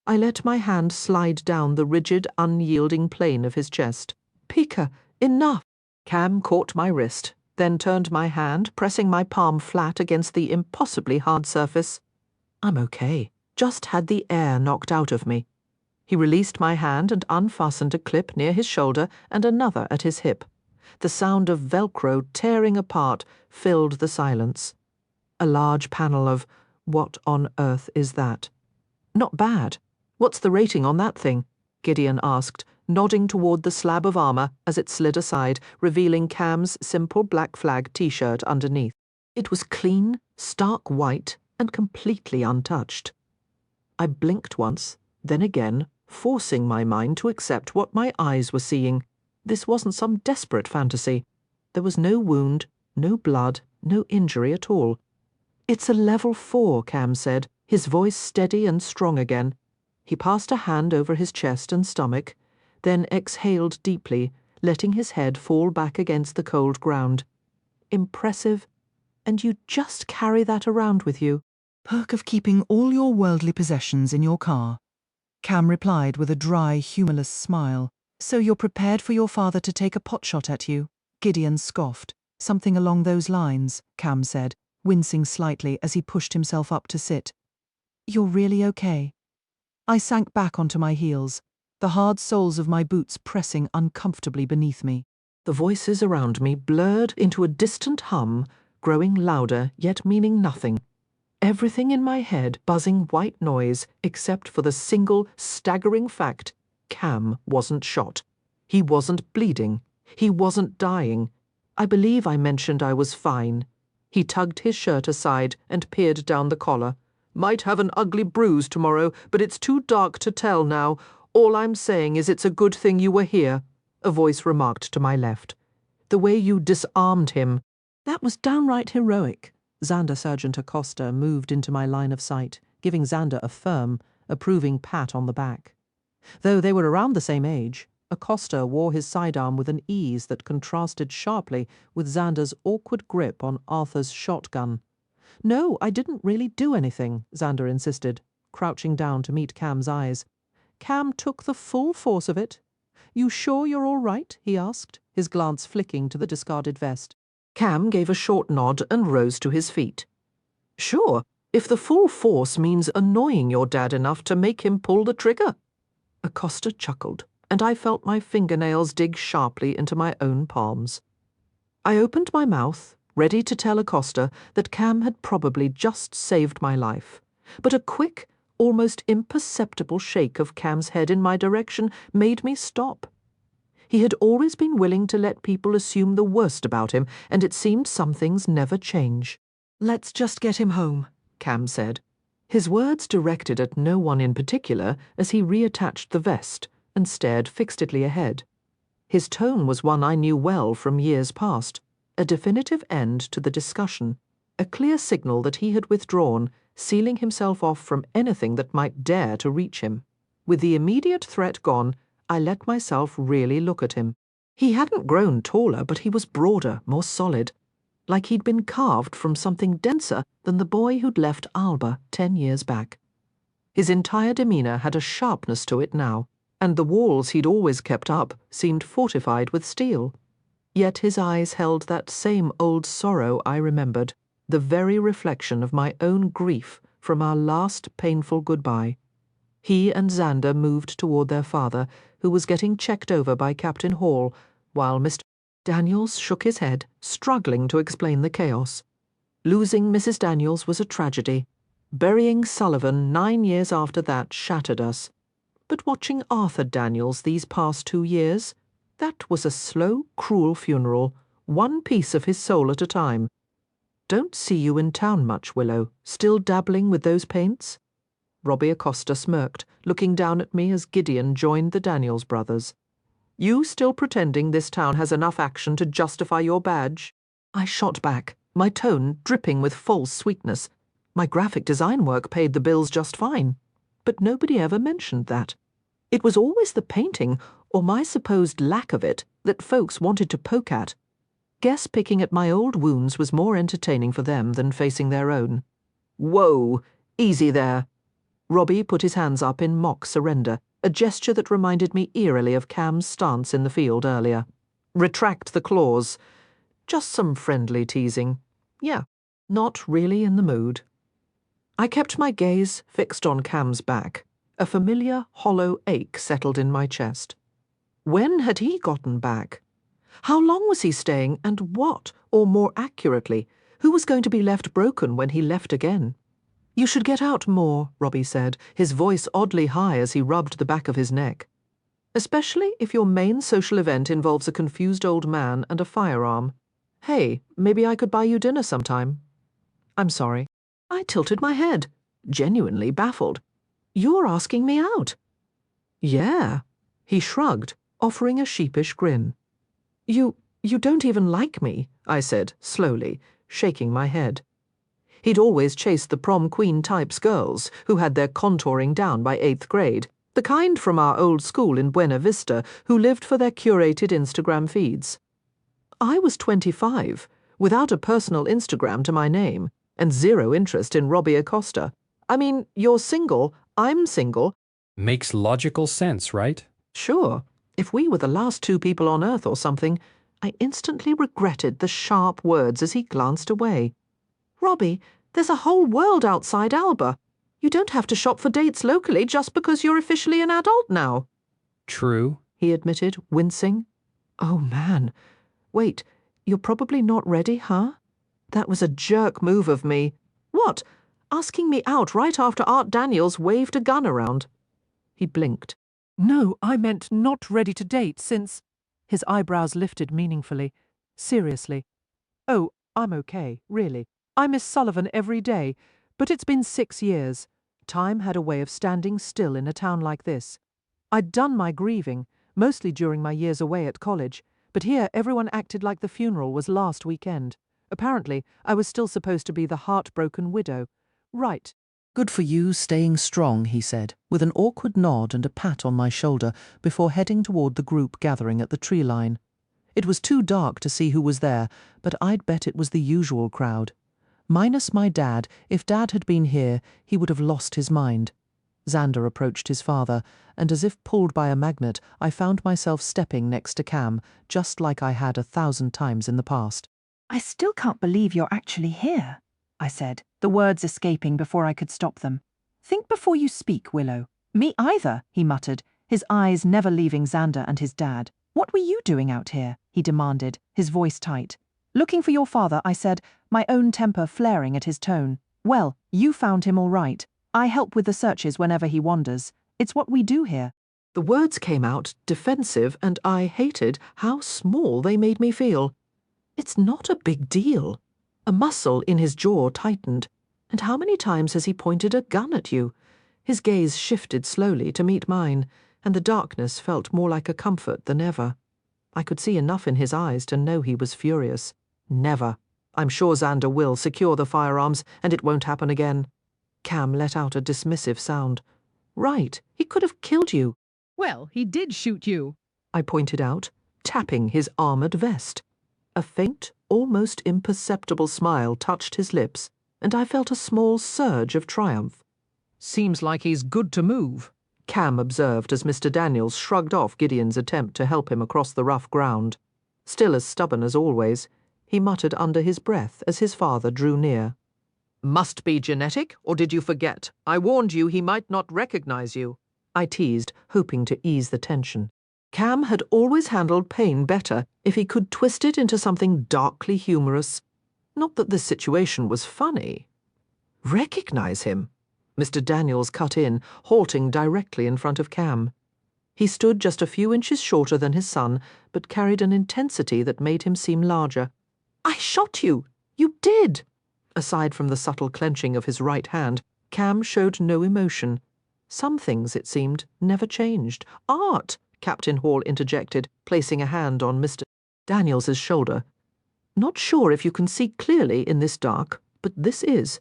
I let my hand slide down the rigid, unyielding plane of his chest. "Pika, enough!" Cam caught my wrist, then turned my hand, pressing my palm flat against the impossibly hard surface. "I'm okay. Just had the air knocked out of me." He released my hand and unfastened a clip near his shoulder and another at his hip. The sound of Velcro tearing apart filled the silence. A large panel of "What on earth is that?" "Not bad. What's the rating on that thing?" Gideon asked, nodding toward the slab of armor as it slid aside, revealing Cam's simple black flag t-shirt underneath. It was clean, stark white, and completely untouched. I blinked once, then again, forcing my mind to accept what my eyes were seeing. This wasn't some desperate fantasy. There was no wound, no blood, no injury at all. "It's a level 4, Cam said, his voice steady and strong again. He passed a hand over his chest and stomach, then exhaled deeply, letting his head fall back against the cold ground. "Impressive. And you just carry that around with you." Perk of keeping all your worldly possessions in your car. Cam replied with a dry, humourless smile. "So you're prepared for your father to take a potshot at you?" Gideon scoffed. "Something along those lines," Cam said, wincing slightly as he pushed himself up to sit. "You're really okay?" I sank back onto my heels, the hard soles of my boots pressing uncomfortably beneath me. The voices around me blurred into a distant hum, growing louder yet meaning nothing. Everything in my head buzzing white noise except for the single, staggering fact: Cam wasn't shot. He wasn't bleeding. He wasn't dying. I believe I mentioned I was fine. He tugged his shirt aside and peered down the collar. "Might have an ugly bruise tomorrow, but it's too dark to tell now. All I'm saying is it's a good thing you were here," a voice remarked to my left. "The way you disarmed him." "That was downright heroic." Xander Sergeant Acosta moved into my line of sight, giving Xander a firm, approving pat on the back. Though they were around the same age, Acosta wore his sidearm with an ease that contrasted sharply with Xander's awkward grip on Arthur's shotgun. "No, I didn't really do anything," Xander insisted, crouching down to meet Cam's eyes. "Cam took the full force of it." "You sure you're all right?" he asked, his glance flicking to the discarded vest. Cam gave a short nod and rose to his feet. "Sure, if the full force means annoying your dad enough to make him pull the trigger." Acosta chuckled, and I felt my fingernails dig sharply into my own palms. I opened my mouth, ready to tell Acosta that Cam had probably just saved my life, but a quick, almost imperceptible shake of Cam's head in my direction made me stop. He had always been willing to let people assume the worst about him, and it seemed some things never change. "Let's just get him home," Cam said. His words directed at no one in particular as he reattached the vest and stared fixedly ahead. His tone was one I knew well from years past, a definitive end to the discussion, a clear signal that he had withdrawn, sealing himself off from anything that might dare to reach him. With the immediate threat gone, I let myself really look at him. He hadn't grown taller, but he was broader, more solid, like he'd been carved from something denser than the boy who'd left Alba 10 years back. His entire demeanour had a sharpness to it now, and the walls he'd always kept up seemed fortified with steel. Yet his eyes held that same old sorrow I remembered, the very reflection of my own grief from our last painful goodbye. He and Xander moved toward their father, who was getting checked over by Captain Hall, while Mr. Daniels shook his head, struggling to explain the chaos. Losing Mrs. Daniels was a tragedy. Burying Sullivan 9 years after that shattered us. But watching Arthur Daniels these past 2 years, that was a slow, cruel funeral, one piece of his soul at a time. Don't see you in town much, Willow. Still dabbling with those paints? Robbie Acosta smirked, looking down at me as Gideon joined the Daniels brothers. You still pretending this town has enough action to justify your badge? I shot back, my tone dripping with false sweetness. My graphic design work paid the bills just fine. But nobody ever mentioned that. It was always the painting, or my supposed lack of it, that folks wanted to poke at. Guess picking at my old wounds was more entertaining for them than facing their own. Whoa! Easy there. Robbie put his hands up in mock surrender, a gesture that reminded me eerily of Cam's stance in the field earlier. Retract the claws. Just some friendly teasing. Yeah, not really in the mood. I kept my gaze fixed on Cam's back. A familiar, hollow ache settled in my chest. When had he gotten back? How long was he staying, and what, or more accurately, who was going to be left broken when he left again? You should get out more, Robbie said, his voice oddly high as he rubbed the back of his neck. Especially if your main social event involves a confused old man and a firearm. Hey, maybe I could buy you dinner sometime. I'm sorry. I tilted my head, genuinely baffled. You're asking me out? Yeah. He shrugged, offering a sheepish grin. You don't even like me, I said, slowly, shaking my head. He'd always chased the prom queen types girls who had their contouring down by 8th grade, the kind from our old school in Buena Vista who lived for their curated Instagram feeds. I was 25, without a personal Instagram to my name, and zero interest in Robbie Acosta. I mean, you're single, I'm single. Makes logical sense, right? Sure. If we were the last 2 people on Earth or something, I instantly regretted the sharp words as he glanced away. Robbie, there's a whole world outside Alba. You don't have to shop for dates locally just because you're officially an adult now. True, He admitted, wincing. Oh, man. Wait, you're probably not ready, huh? That was a jerk move of me. What? Asking me out right after Art Daniels waved a gun around. He blinked. No, I meant not ready to date since... His eyebrows lifted meaningfully. Seriously. Oh, I'm okay, really. I miss Sullivan every day, but it's been 6 years. Time had a way of standing still in a town like this. I'd done my grieving, mostly during my years away at college, but here everyone acted like the funeral was last weekend. Apparently, I was still supposed to be the heartbroken widow. Right. Good for you, staying strong, he said, with an awkward nod and a pat on my shoulder before heading toward the group gathering at the tree line. It was too dark to see who was there, but I'd bet it was the usual crowd. Minus my dad, if Dad had been here, he would have lost his mind. Xander approached his father, and as if pulled by a magnet, I found myself stepping next to Cam, just like I had 1,000 times in the past. I still can't believe you're actually here, I said, the words escaping before I could stop them. Think before you speak, Willow. Me either, he muttered, his eyes never leaving Xander and his dad. What were you doing out here? He demanded, his voice tight. Looking for your father, I said, my own temper flaring at his tone. Well, you found him all right. I help with the searches whenever he wanders. It's what we do here. The words came out defensive, and I hated how small they made me feel. It's not a big deal. A muscle in his jaw tightened. And how many times has he pointed a gun at you? His gaze shifted slowly to meet mine, and the darkness felt more like a comfort than ever. I could see enough in his eyes to know he was furious. Never. I'm sure Xander will secure the firearms, and it won't happen again. Cam let out a dismissive sound. Right, he could have killed you. Well, he did shoot you, I pointed out, tapping his armoured vest. A faint, almost imperceptible smile touched his lips, and I felt a small surge of triumph. Seems like he's good to move, Cam observed as Mr. Daniels shrugged off Gideon's attempt to help him across the rough ground. Still as stubborn as always, he muttered under his breath as his father drew near. Must be genetic, or did you forget? I warned you he might not recognize you. I teased, hoping to ease the tension. Cam had always handled pain better if he could twist it into something darkly humorous. Not that this situation was funny. Recognize him? Mr. Daniels cut in, halting directly in front of Cam. He stood just a few inches shorter than his son, but carried an intensity that made him seem larger. I shot you! You did! Aside from the subtle clenching of his right hand, Cam showed no emotion. Some things, it seemed, never changed. Art, Captain Hall interjected, placing a hand on Mr. Daniels's shoulder. Not sure if you can see clearly in this dark, but this is.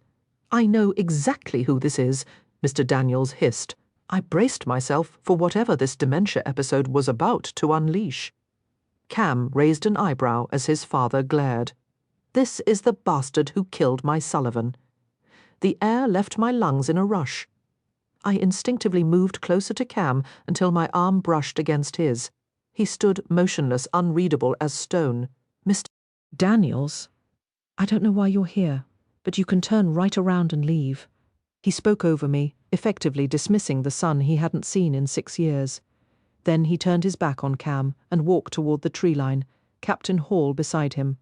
I know exactly who this is, Mr. Daniels hissed. I braced myself for whatever this dementia episode was about to unleash. Cam raised an eyebrow as his father glared. This is the bastard who killed my Sullivan. The air left my lungs in a rush. I instinctively moved closer to Cam until my arm brushed against his. He stood motionless, unreadable as stone. Mr. Daniels, I don't know why you're here, but you can turn right around and leave. He spoke over me, effectively dismissing the son he hadn't seen in 6 years. Then he turned his back on Cam and walked toward the tree line, Captain Hall beside him.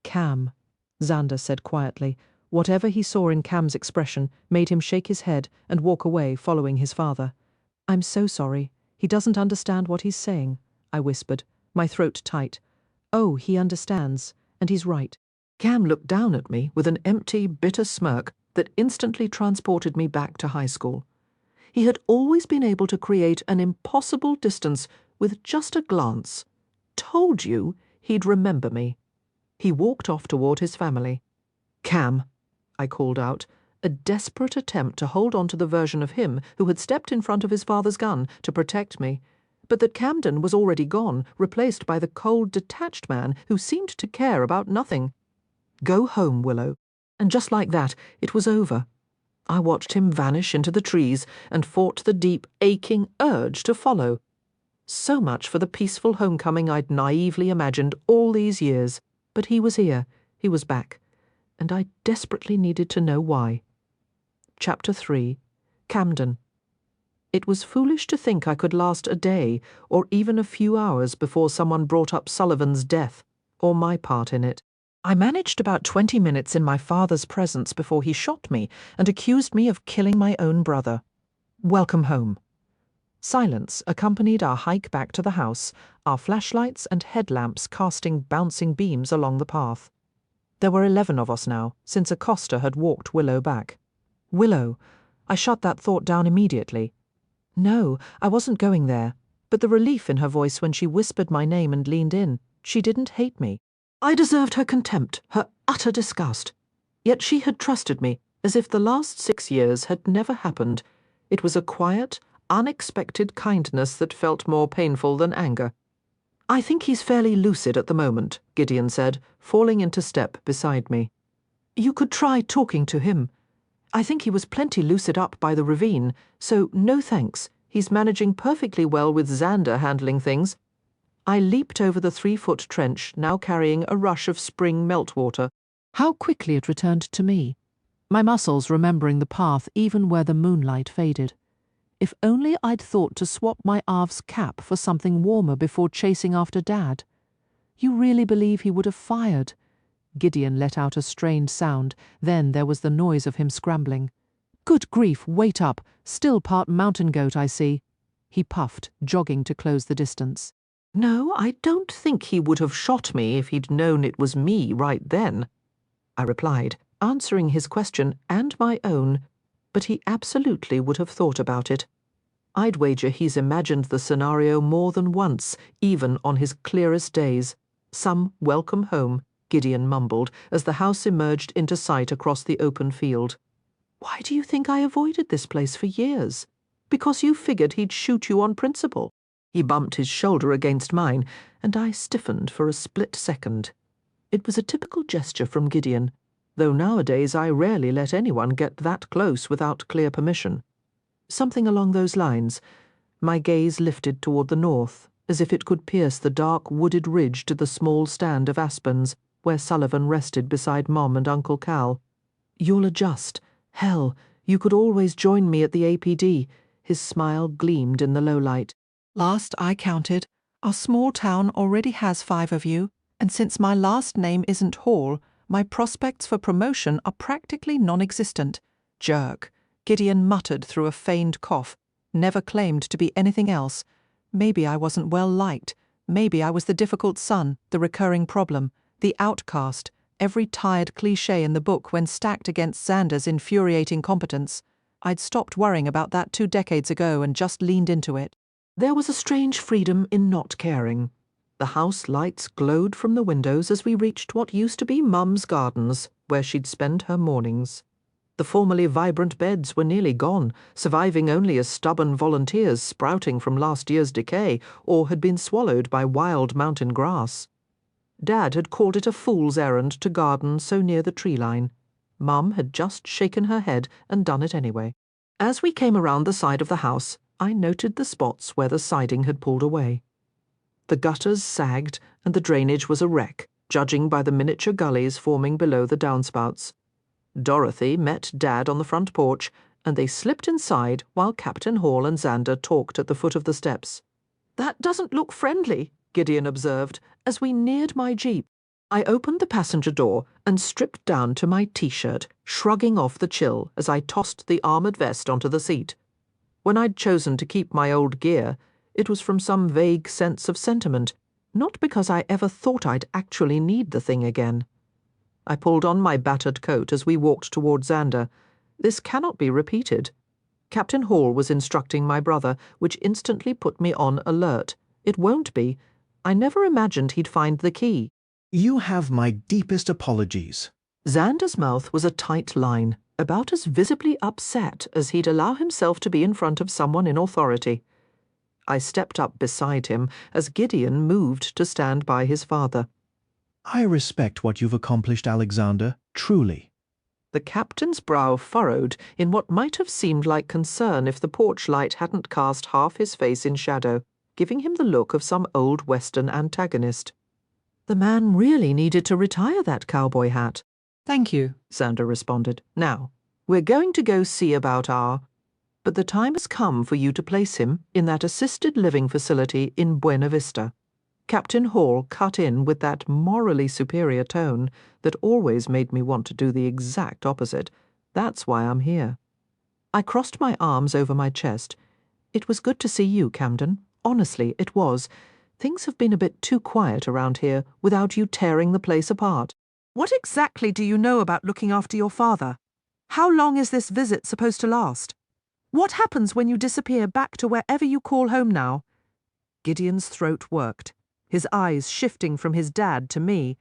Cam, Xander said quietly. Whatever he saw in Cam's expression made him shake his head and walk away, following his father. I'm so sorry. He doesn't understand what he's saying, I whispered, my throat tight. Oh, he understands, and he's right. Cam looked down at me with an empty, bitter smirk that instantly transported me back to high school. He had always been able to create an impossible distance with just a glance. Told you he'd remember me. He walked off toward his family. Cam, I called out, a desperate attempt to hold on to the version of him who had stepped in front of his father's gun to protect me, but that Camden was already gone, replaced by the cold, detached man who seemed to care about nothing. Go home, Willow. And just like that, it was over. I watched him vanish into the trees and fought the deep, aching urge to follow. So much for the peaceful homecoming I'd naively imagined all these years. But he was here, he was back, and I desperately needed to know why. Chapter 3. Camden. It was foolish to think I could last a day or even a few hours before someone brought up Sullivan's death, or my part in it. I managed about 20 minutes in my father's presence before he shot me and accused me of killing my own brother. Welcome home. Silence accompanied our hike back to the house, our flashlights and headlamps casting bouncing beams along the path. There were 11 of us now, since Acosta had walked Willow back. Willow. I shut that thought down immediately. No, I wasn't going there, but the relief in her voice when she whispered my name and leaned in. She didn't hate me. I deserved her contempt, her utter disgust. Yet she had trusted me, as if the last 6 years had never happened. It was a quiet, unexpected kindness that felt more painful than anger. I think he's fairly lucid at the moment, Gideon said, falling into step beside me. You could try talking to him. I think he was plenty lucid up by the ravine, so no thanks. He's managing perfectly well with Xander handling things. I leaped over the 3-foot trench, now carrying a rush of spring meltwater. How quickly it returned to me, my muscles remembering the path even where the moonlight faded. If only I'd thought to swap my Av's cap for something warmer before chasing after Dad. You really believe he would have fired? Gideon let out a strained sound, then there was the noise of him scrambling. Good grief, wait up, still part mountain goat, I see. he puffed, jogging to close the distance. No, I don't think he would have shot me if he'd known it was me right then, I replied, answering his question and my own, but he absolutely would have thought about it. I'd wager he's imagined the scenario more than once, even on his clearest days. Some welcome home, Gideon mumbled as the house emerged into sight across the open field. Why do you think I avoided this place for years? Because you figured he'd shoot you on principle. He bumped his shoulder against mine, and I stiffened for a split second. It was a typical gesture from Gideon, though nowadays I rarely let anyone get that close without clear permission. Something along those lines. My gaze lifted toward the north, as if it could pierce the dark wooded ridge to the small stand of aspens where Sullivan rested beside Mom and Uncle Cal. You'll adjust. Hell, you could always join me at the APD. His smile gleamed in the low light. Last I counted, our small town already has 5 of you, and since my last name isn't Hall, my prospects for promotion are practically non-existent. Jerk. Gideon muttered through a feigned cough. Never claimed to be anything else. Maybe I wasn't well liked. Maybe I was the difficult son, the recurring problem, the outcast, every tired cliché in the book when stacked against Xander's infuriating competence. I'd stopped worrying about that 2 decades ago and just leaned into it. There was a strange freedom in not caring. The house lights glowed from the windows as we reached what used to be Mum's gardens, where she'd spend her mornings. The formerly vibrant beds were nearly gone, surviving only as stubborn volunteers sprouting from last year's decay or had been swallowed by wild mountain grass. Dad had called it a fool's errand to garden so near the tree line. Mum had just shaken her head and done it anyway. As we came around the side of the house, I noted the spots where the siding had pulled away. The gutters sagged and the drainage was a wreck, judging by the miniature gullies forming below the downspouts. Dorothy met Dad on the front porch, and they slipped inside while Captain Hall and Xander talked at the foot of the steps. "That doesn't look friendly," Gideon observed, as we neared my jeep. I opened the passenger door and stripped down to my T-shirt, shrugging off the chill as I tossed the armoured vest onto the seat. When I'd chosen to keep my old gear, it was from some vague sense of sentiment, not because I ever thought I'd actually need the thing again. I pulled on my battered coat as we walked toward Xander. This cannot be repeated. Captain Hall was instructing my brother, which instantly put me on alert. It won't be. I never imagined he'd find the key. You have my deepest apologies. Xander's mouth was a tight line, about as visibly upset as he'd allow himself to be in front of someone in authority. I stepped up beside him as Gideon moved to stand by his father. I respect what you've accomplished, Alexander, truly. The captain's brow furrowed in what might have seemed like concern if the porch light hadn't cast half his face in shadow, giving him the look of some old Western antagonist. The man really needed to retire that cowboy hat. Thank you, Xander responded. Now, we're going to go see about our... But the time has come for you to place him in that assisted living facility in Buena Vista. Captain Hall cut in with that morally superior tone that always made me want to do the exact opposite. That's why I'm here. I crossed my arms over my chest. It was good to see you, Camden. Honestly, it was. Things have been a bit too quiet around here without you tearing the place apart. What exactly do you know about looking after your father? How long is this visit supposed to last? What happens when you disappear back to wherever you call home now? Gideon's throat worked, his eyes shifting from his dad to me,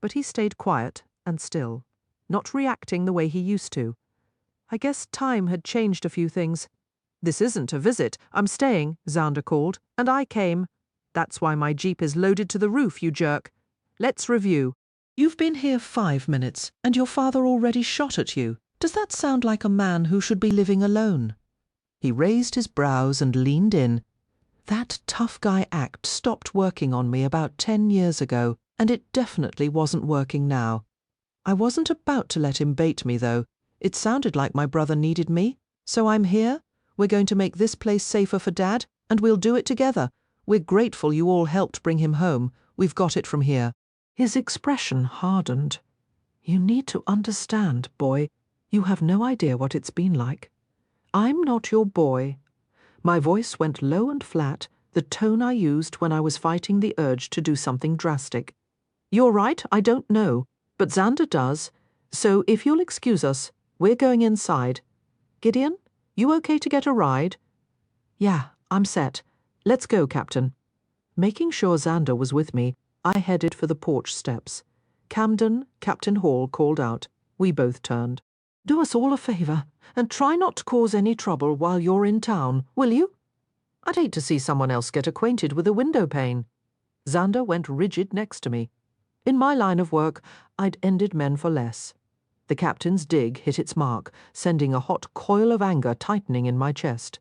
but he stayed quiet and still, not reacting the way he used to. I guess time had changed a few things. "This isn't a visit. I'm staying," Xander called, and I came. "That's why my jeep is loaded to the roof, you jerk. Let's review." "You've been here 5 minutes, and your father already shot at you. Does that sound like a man who should be living alone?" He raised his brows and leaned in. That tough guy act stopped working on me about 10 years ago, and it definitely wasn't working now. I wasn't about to let him bait me, though. It sounded like my brother needed me. So I'm here. We're going to make this place safer for Dad, and we'll do it together. We're grateful you all helped bring him home. We've got it from here. His expression hardened. "You need to understand, boy. You have no idea what it's been like. I'm not your boy. My voice went low and flat, the tone I used when I was fighting the urge to do something drastic. You're right, I don't know, but Xander does, so if you'll excuse us, we're going inside. Gideon, you okay to get a ride? Yeah, I'm set. Let's go, Captain. Making sure Xander was with me, I headed for the porch steps. Camden, Captain Hall called out. We both turned. Do us all a favour, and try not to cause any trouble while you're in town, will you? I'd hate to see someone else get acquainted with a window pane. Xander went rigid next to me. In my line of work, I'd ended men for less. The captain's dig hit its mark, sending a hot coil of anger tightening in my chest.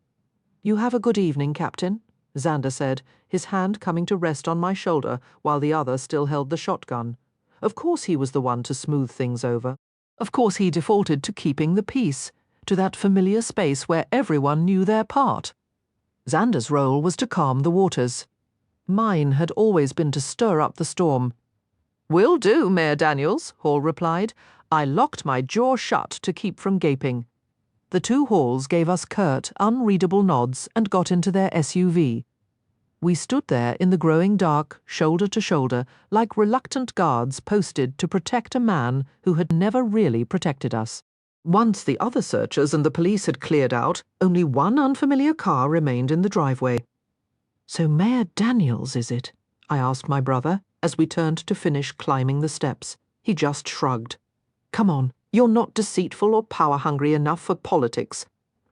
You have a good evening, Captain, Xander said, his hand coming to rest on my shoulder while the other still held the shotgun. Of course he was the one to smooth things over. Of course he defaulted to keeping the peace, to that familiar space where everyone knew their part. Xander's role was to calm the waters. Mine had always been to stir up the storm. Will do, Mayor Daniels, Hall replied. I locked my jaw shut to keep from gaping. The two Halls gave us curt, unreadable nods and got into their SUV. We stood there in the growing dark, shoulder to shoulder, like reluctant guards posted to protect a man who had never really protected us. Once the other searchers and the police had cleared out, only one unfamiliar car remained in the driveway. So Mayor Daniels, is it? I asked my brother, as we turned to finish climbing the steps. He just shrugged. Come on, you're not deceitful or power-hungry enough for politics.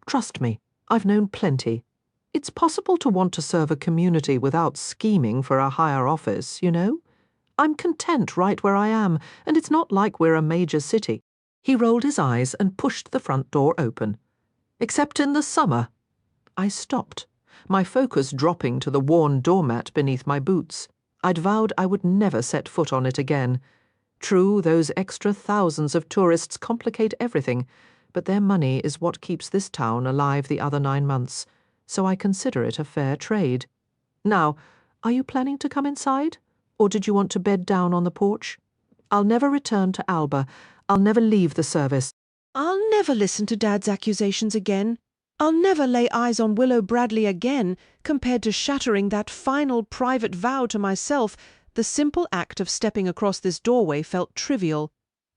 Trust me, I've known plenty. It's possible to want to serve a community without scheming for a higher office, you know? I'm content right where I am, and it's not like we're a major city. He rolled his eyes and pushed the front door open. Except in the summer. I stopped, my focus dropping to the worn doormat beneath my boots. I'd vowed I would never set foot on it again. True, those extra thousands of tourists complicate everything, but their money is what keeps this town alive the other 9 months, so I consider it a fair trade. Now, are you planning to come inside, or did you want to bed down on the porch? I'll never return to Alba. I'll never leave the service. I'll never listen to Dad's accusations again. I'll never lay eyes on Willow Bradley again. Compared to shattering that final private vow to myself, the simple act of stepping across this doorway felt trivial.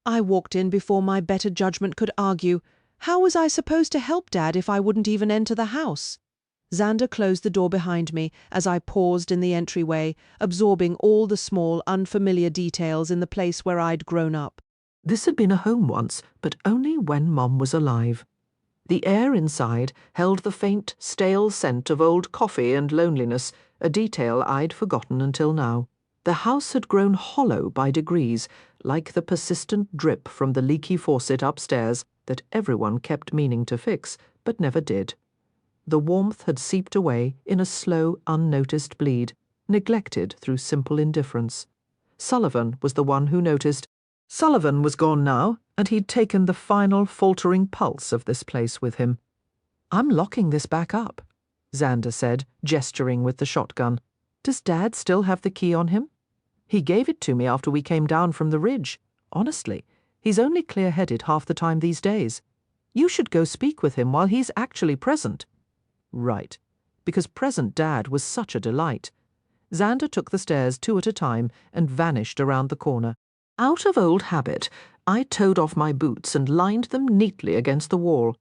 I walked in before my better judgment could argue. How was I supposed to help Dad if I wouldn't even enter the house? Xander closed the door behind me as I paused in the entryway, absorbing all the small, unfamiliar details in the place where I'd grown up. This had been a home once, but only when Mom was alive. The air inside held the faint, stale scent of old coffee and loneliness, a detail I'd forgotten until now. The house had grown hollow by degrees, like the persistent drip from the leaky faucet upstairs that everyone kept meaning to fix, but never did. The warmth had seeped away in a slow, unnoticed bleed, neglected through simple indifference. Sullivan was the one who noticed. Sullivan was gone now, and he'd taken the final faltering pulse of this place with him. I'm locking this back up, Xander said, gesturing with the shotgun. Does Dad still have the key on him? He gave it to me after we came down from the ridge. Honestly, he's only clear-headed half the time these days. You should go speak with him while he's actually present. Right, because present Dad was such a delight. Xander took the stairs 2 at a time and vanished around the corner. Out of old habit, I towed off my boots and lined them neatly against the wall.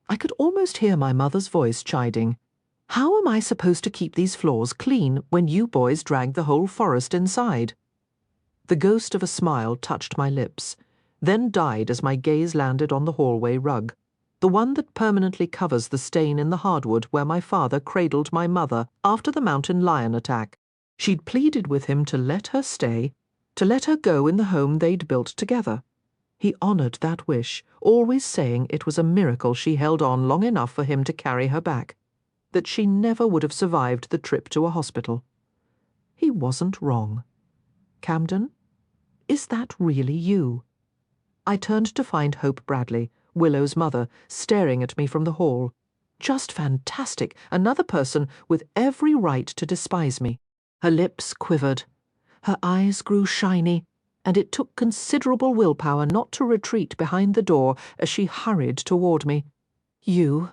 I could almost hear my mother's voice chiding. How am I supposed to keep these floors clean when you boys drag the whole forest inside? The ghost of a smile touched my lips, then died as my gaze landed on the hallway rug, the one that permanently covers the stain in the hardwood where my father cradled my mother after the mountain lion attack. She'd pleaded with him to let her stay, to let her go in the home they'd built together. He honoured that wish, always saying it was a miracle she held on long enough for him to carry her back, that she never would have survived the trip to a hospital. He wasn't wrong. Camden, is that really you? I turned to find Hope Bradley, Willow's mother, staring at me from the hall. Just fantastic, another person with every right to despise me. Her lips quivered. Her eyes grew shiny, and it took considerable willpower not to retreat behind the door as she hurried toward me. You?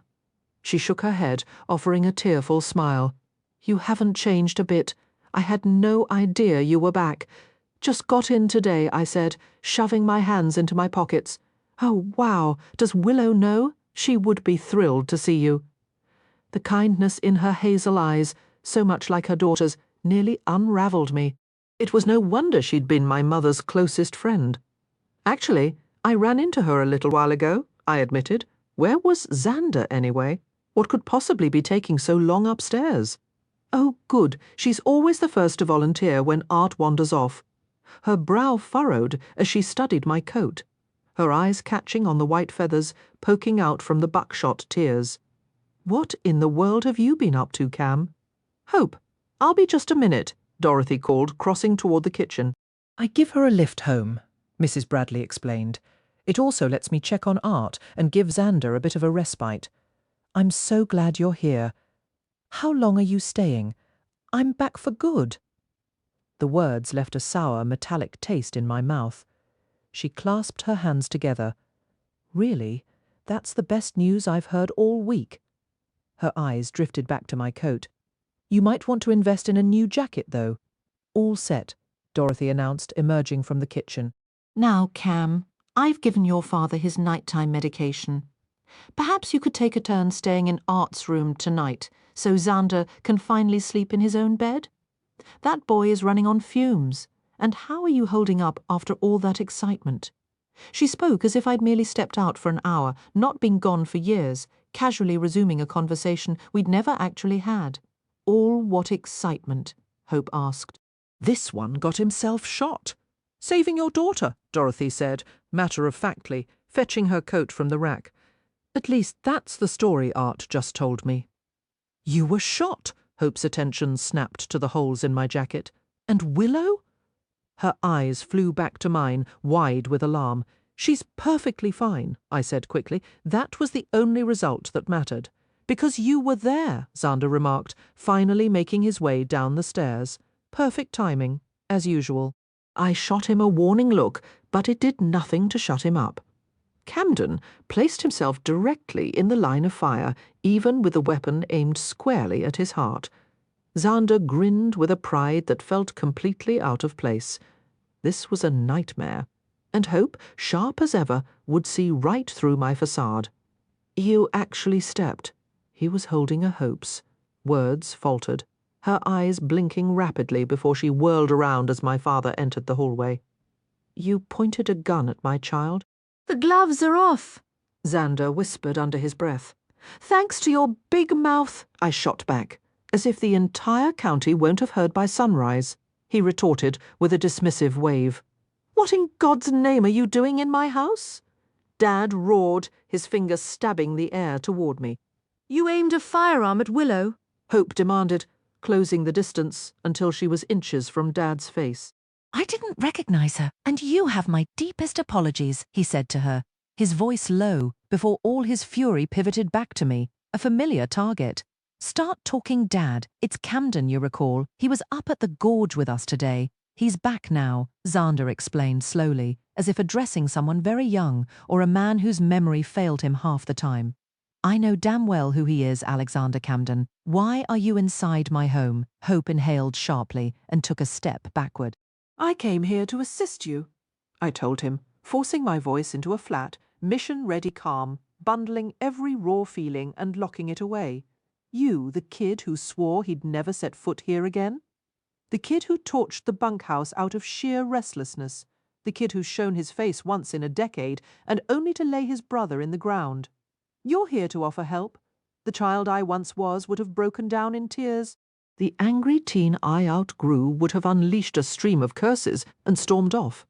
She shook her head, offering a tearful smile. You haven't changed a bit. I had no idea you were back. Just got in today, I said, shoving my hands into my pockets. Oh, wow, does Willow know? She would be thrilled to see you. The kindness in her hazel eyes, so much like her daughter's, nearly unravelled me. It was no wonder she'd been my mother's closest friend. Actually, I ran into her a little while ago, I admitted. Where was Xander, anyway? What could possibly be taking so long upstairs? Oh, good, she's always the first to volunteer when Art wanders off. Her brow furrowed as she studied my coat, her eyes catching on the white feathers poking out from the buckshot tears. What in the world have you been up to, Cam? Hope, I'll be just a minute, Dorothy called, crossing toward the kitchen. I give her a lift home, Mrs. Bradley explained. It also lets me check on Art and give Xander a bit of a respite. I'm so glad you're here. How long are you staying? I'm back for good. The words left a sour, metallic taste in my mouth. She clasped her hands together. Really? That's the best news I've heard all week. Her eyes drifted back to my coat. You might want to invest in a new jacket, though. All set, Dorothy announced, emerging from the kitchen. Now, Cam, I've given your father his nighttime medication. Perhaps you could take a turn staying in Art's room tonight, so Xander can finally sleep in his own bed? That boy is running on fumes, and how are you holding up after all that excitement? She spoke as if I'd merely stepped out for an hour, not been gone for years, casually resuming a conversation we'd never actually had. All what excitement? Hope asked. This one got himself shot. Saving your daughter, Dorothy said, matter-of-factly, fetching her coat from the rack. At least that's the story Art just told me. You were shot, Hope's attention snapped to the holes in my jacket. And Willow? Her eyes flew back to mine, wide with alarm. She's perfectly fine, I said quickly. That was the only result that mattered. Because you were there, Xander remarked, finally making his way down the stairs. Perfect timing, as usual. I shot him a warning look, but it did nothing to shut him up. Camden placed himself directly in the line of fire, even with the weapon aimed squarely at his heart. Xander grinned with a pride that felt completely out of place. This was a nightmare, and Hope, sharp as ever, would see right through my facade. You actually stepped. He was holding her hopes. Words faltered, her eyes blinking rapidly before she whirled around as my father entered the hallway. You pointed a gun at my child? The gloves are off, Xander whispered under his breath. Thanks to your big mouth, I shot back, as if the entire county won't have heard by sunrise. He retorted with a dismissive wave. What in God's name are you doing in my house? Dad roared, his finger stabbing the air toward me. You aimed a firearm at Willow? Hope demanded, closing the distance until she was inches from Dad's face. I didn't recognize her, and you have my deepest apologies, he said to her, his voice low, before all his fury pivoted back to me, a familiar target. Start talking, Dad. It's Camden, you recall. He was up at the gorge with us today. He's back now, Xander explained slowly, as if addressing someone very young or a man whose memory failed him half the time. I know damn well who he is, Alexander Camden. Why are you inside my home? Hope inhaled sharply and took a step backward. I came here to assist you, I told him, forcing my voice into a flat, mission-ready calm, bundling every raw feeling and locking it away. You, the kid who swore he'd never set foot here again? The kid who torched the bunkhouse out of sheer restlessness? The kid who's shown his face once in a decade and only to lay his brother in the ground? You're here to offer help. The child I once was would have broken down in tears. The angry teen I outgrew would have unleashed a stream of curses and stormed off.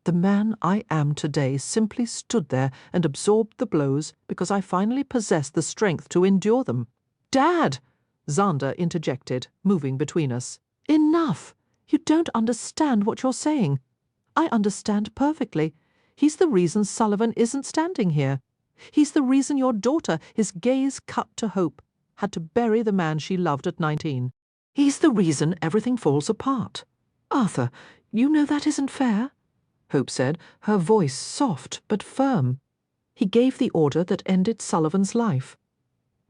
The man I am today simply stood there and absorbed the blows because I finally possessed the strength to endure them. Dad! Xander interjected, moving between us. Enough! You don't understand what you're saying. I understand perfectly. He's the reason Sullivan isn't standing here. He's the reason your daughter, his gaze cut to Hope, had to bury the man she loved at 19. He's the reason everything falls apart. Arthur, you know that isn't fair, Hope said, her voice soft but firm. He gave the order that ended Sullivan's life.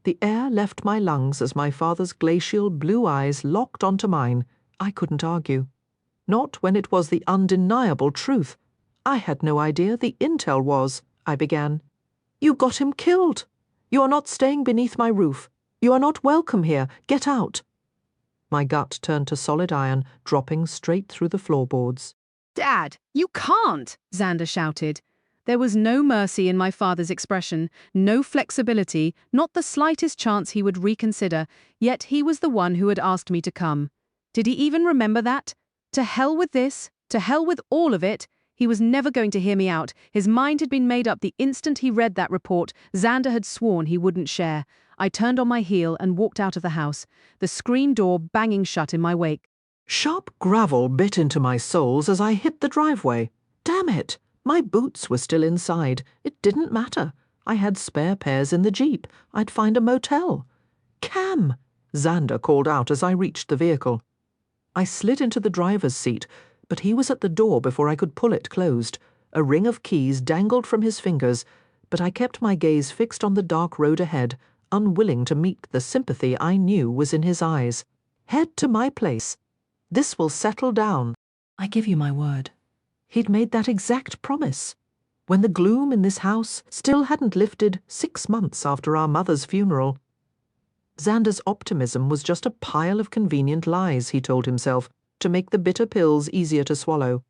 The air left my lungs as my father's glacial blue eyes locked onto mine. I couldn't argue. Not when it was the undeniable truth. I had no idea the intel was, I began. You got him killed. You are not staying beneath my roof. You are not welcome here. Get out. My gut turned to solid iron, dropping straight through the floorboards. Dad, you can't, Xander shouted. There was no mercy in my father's expression, no flexibility, not the slightest chance he would reconsider, yet he was the one who had asked me to come. Did he even remember that? To hell with this, to hell with all of it. He was never going to hear me out. His mind had been made up the instant he read that report Xander had sworn he wouldn't share. I turned on my heel and walked out of the house, the screen door banging shut in my wake. Sharp gravel bit into my soles as I hit the driveway. Damn it! My boots were still inside. It didn't matter. I had spare pairs in the Jeep. I'd find a motel. Cam! Xander called out as I reached the vehicle. I slid into the driver's seat, but he was at the door before I could pull it closed. A ring of keys dangled from his fingers, but I kept my gaze fixed on the dark road ahead, unwilling to meet the sympathy I knew was in his eyes. Head to my place. This will settle down. I give you my word. He'd made that exact promise. When the gloom in this house still hadn't lifted 6 months after our mother's funeral. Xander's optimism was just a pile of convenient lies, he told himself, to make the bitter pills easier to swallow.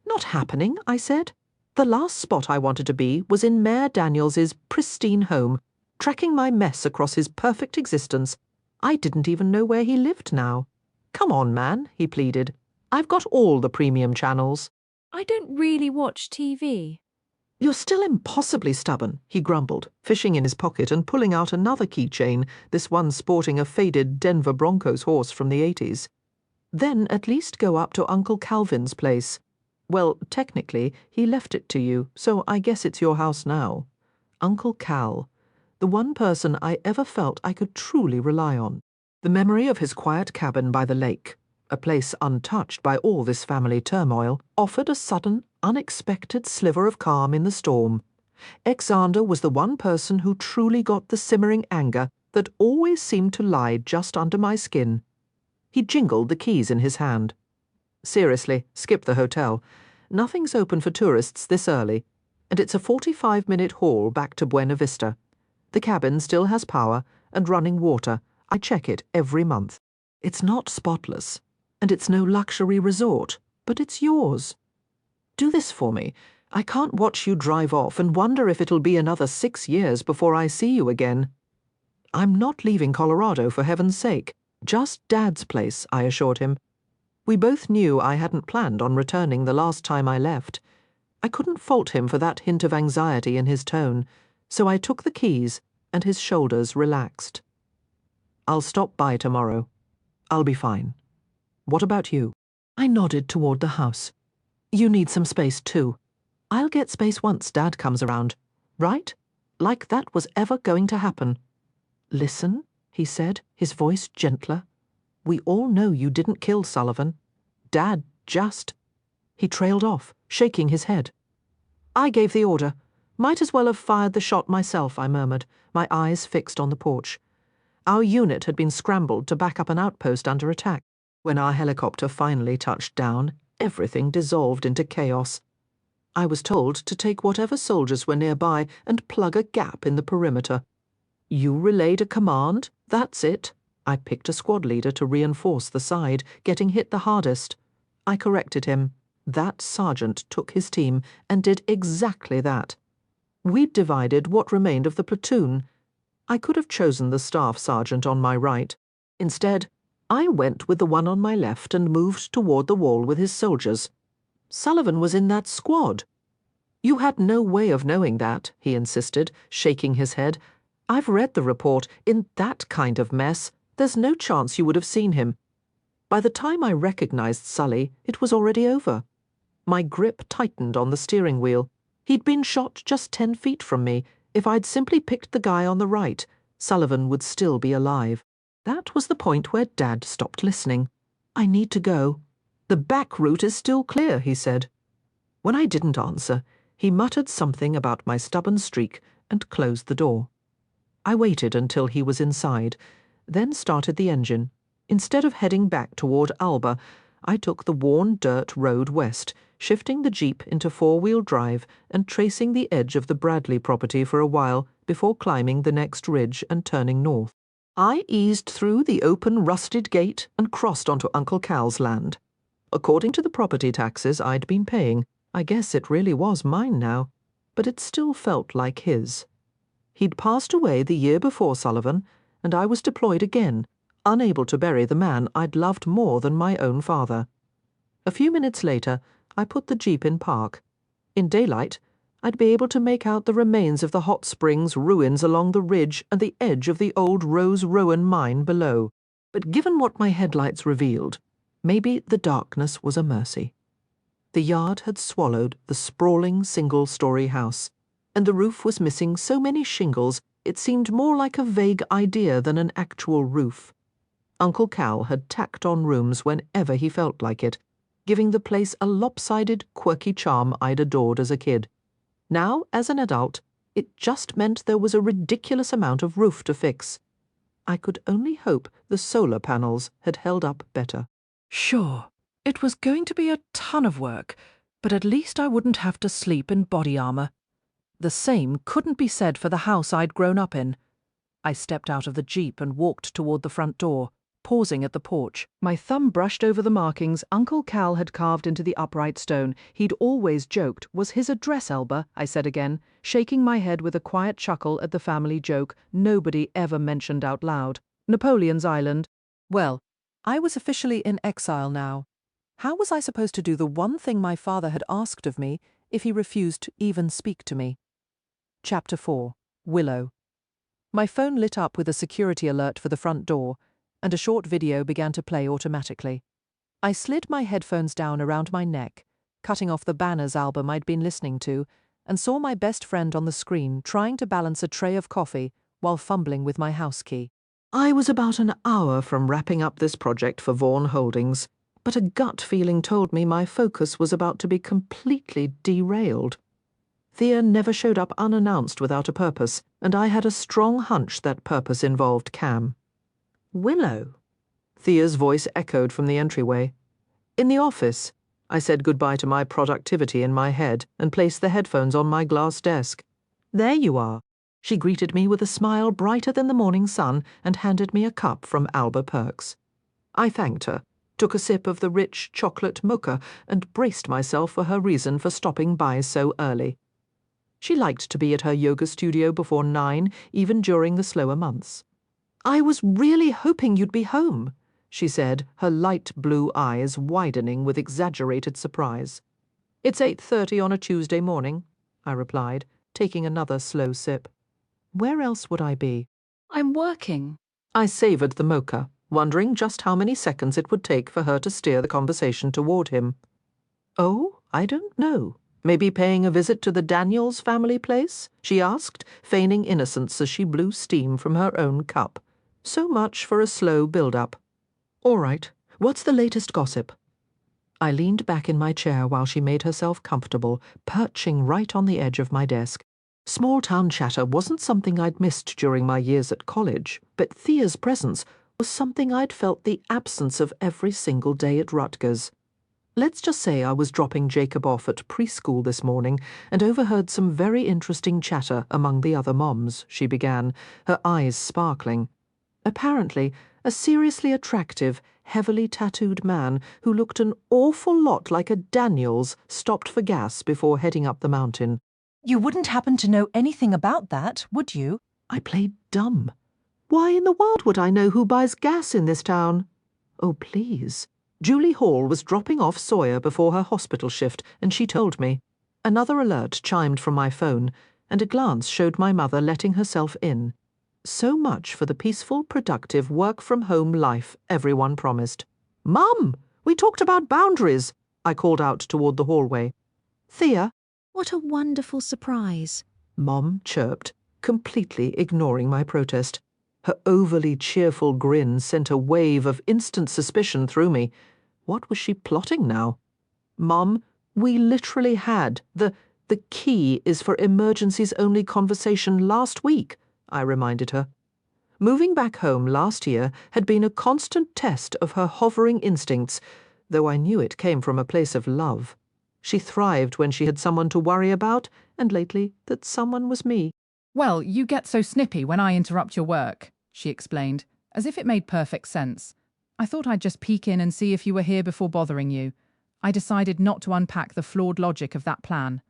Not happening, I said. The last spot I wanted to be was in Mayor Daniels's pristine home, tracking my mess across his perfect existence. I didn't even know where he lived now. Come on, man, he pleaded. I've got all the premium channels. I don't really watch TV. You're still impossibly stubborn, he grumbled, fishing in his pocket and pulling out another keychain, this one sporting a faded Denver Broncos horse from the 80s. Then at least go up to Uncle Calvin's place. Well, technically, he left it to you, so I guess it's your house now. Uncle Cal, the one person I ever felt I could truly rely on. The memory of his quiet cabin by the lake, a place untouched by all this family turmoil, offered a sudden, unexpected sliver of calm in the storm. Xander was the one person who truly got the simmering anger that always seemed to lie just under my skin. He jingled the keys in his hand. Seriously, skip the hotel. Nothing's open for tourists this early, and it's a 45-minute haul back to Buena Vista. The cabin still has power and running water. I check it every month. It's not spotless, and it's no luxury resort, but it's yours. Do this for me. I can't watch you drive off and wonder if it'll be another 6 years before I see you again. I'm not leaving Colorado, for heaven's sake. Just Dad's place, I assured him. We both knew I hadn't planned on returning the last time I left. I couldn't fault him for that hint of anxiety in his tone, so I took the keys, and his shoulders relaxed. I'll stop by tomorrow. I'll be fine. What about you? I nodded toward the house. You need some space, too. I'll get space once Dad comes around, right? Like that was ever going to happen. Listen, he said, his voice gentler. We all know you didn't kill Sullivan. Dad just... He trailed off, shaking his head. I gave the order. Might as well have fired the shot myself, I murmured, my eyes fixed on the porch. Our unit had been scrambled to back up an outpost under attack. When our helicopter finally touched down, everything dissolved into chaos. I was told to take whatever soldiers were nearby and plug a gap in the perimeter. You relayed a command? That's it. I picked a squad leader to reinforce the side, getting hit the hardest. I corrected him. That sergeant took his team and did exactly that. We'd divided what remained of the platoon. I could have chosen the staff sergeant on my right. Instead, I went with the one on my left and moved toward the wall with his soldiers. Sullivan was in that squad. You had no way of knowing that, he insisted, shaking his head. I've read the report. In that kind of mess, there's no chance you would have seen him. By the time I recognized Sully, it was already over. My grip tightened on the steering wheel. He'd been shot just 10 feet from me. If I'd simply picked the guy on the right, Sullivan would still be alive. That was the point where Dad stopped listening. I need to go. The back route is still clear, he said. When I didn't answer, he muttered something about my stubborn streak and closed the door. I waited until he was inside, then started the engine. Instead of heading back toward Alba, I took the worn dirt road west, shifting the Jeep into four-wheel drive and tracing the edge of the Bradley property for a while before climbing the next ridge and turning north. I eased through the open, rusted gate and crossed onto Uncle Cal's land. According to the property taxes I'd been paying, I guess it really was mine now, but it still felt like his. He'd passed away the year before Sullivan, and I was deployed again, unable to bury the man I'd loved more than my own father. A few minutes later, I put the Jeep in park. In daylight, I'd be able to make out the remains of the hot springs ruins along the ridge and the edge of the old Rose Rowan mine below. But given what my headlights revealed, maybe the darkness was a mercy. The yard had swallowed the sprawling single-story house, and the roof was missing so many shingles it seemed more like a vague idea than an actual roof. Uncle Cal had tacked on rooms whenever he felt like it, giving the place a lopsided, quirky charm I'd adored as a kid. Now, as an adult, it just meant there was a ridiculous amount of roof to fix. I could only hope the solar panels had held up better. Sure, it was going to be a ton of work, but at least I wouldn't have to sleep in body armor. The same couldn't be said for the house I'd grown up in. I stepped out of the Jeep and walked toward the front door, pausing at the porch. My thumb brushed over the markings Uncle Cal had carved into the upright stone he'd always joked was his address, Elba, I said again, shaking my head with a quiet chuckle at the family joke nobody ever mentioned out loud. Napoleon's Island. Well, I was officially in exile now. How was I supposed to do the one thing my father had asked of me if he refused to even speak to me? Chapter 4. Willow. My phone lit up with a security alert for the front door, and a short video began to play automatically. I slid my headphones down around my neck, cutting off the Banners album I'd been listening to, and saw my best friend on the screen trying to balance a tray of coffee while fumbling with my house key. I was about an hour from wrapping up this project for Vaughan Holdings, but a gut feeling told me my focus was about to be completely derailed. Thea never showed up unannounced without a purpose, and I had a strong hunch that purpose involved Cam. Willow? Thea's voice echoed from the entryway. In the office. I said goodbye to my productivity in my head and placed the headphones on my glass desk. There you are. She greeted me with a smile brighter than the morning sun and handed me a cup from Alba Perks. I thanked her, took a sip of the rich chocolate mocha, and braced myself for her reason for stopping by so early. She liked to be at her yoga studio before 9, even during the slower months. I was really hoping you'd be home, she said, her light blue eyes widening with exaggerated surprise. It's 8:30 on a Tuesday morning, I replied, taking another slow sip. Where else would I be? I'm working. I savoured the mocha, wondering just how many seconds it would take for her to steer the conversation toward him. Oh, I don't know. Maybe paying a visit to the Daniels family place? She asked, feigning innocence as she blew steam from her own cup. So much for a slow build-up. All right, what's the latest gossip? I leaned back in my chair while she made herself comfortable, perching right on the edge of my desk. Small-town chatter wasn't something I'd missed during my years at college, but Thea's presence was something I'd felt the absence of every single day at Rutgers. Let's just say I was dropping Jacob off at preschool this morning and overheard some very interesting chatter among the other moms, she began, her eyes sparkling. Apparently, a seriously attractive, heavily tattooed man who looked an awful lot like a Daniels stopped for gas before heading up the mountain. You wouldn't happen to know anything about that, would you? I played dumb. Why in the world would I know who buys gas in this town? Oh, please. Julie Hall was dropping off Sawyer before her hospital shift, and she told me. Another alert chimed from my phone, and a glance showed my mother letting herself in. So much for the peaceful, productive work-from-home life everyone promised. Mum, we talked about boundaries, I called out toward the hallway. Thea? What a wonderful surprise. Mom chirped, completely ignoring my protest. Her overly cheerful grin sent a wave of instant suspicion through me. What was she plotting now? Mom, we literally had the key is for emergencies only conversation last week, I reminded her. Moving back home last year had been a constant test of her hovering instincts, though I knew it came from a place of love. She thrived when she had someone to worry about, and lately that someone was me. Well, you get so snippy when I interrupt your work, she explained, as if it made perfect sense. I thought I'd just peek in and see if you were here before bothering you. I decided not to unpack the flawed logic of that plan.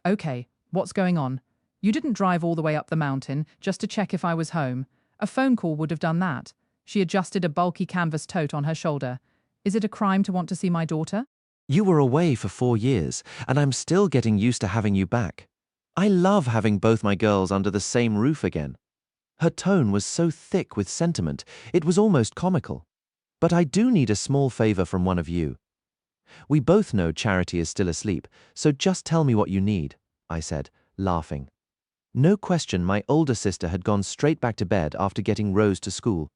Okay, what's going on? You didn't drive all the way up the mountain just to check if I was home. A phone call would have done that. She adjusted a bulky canvas tote on her shoulder. Is it a crime to want to see my daughter? You were away for 4 years, and I'm still getting used to having you back. I love having both my girls under the same roof again. Her tone was so thick with sentiment, it was almost comical. But I do need a small favor from one of you. We both know Charity is still asleep, so just tell me what you need, I said, laughing. No question, my older sister had gone straight back to bed after getting Rose to school.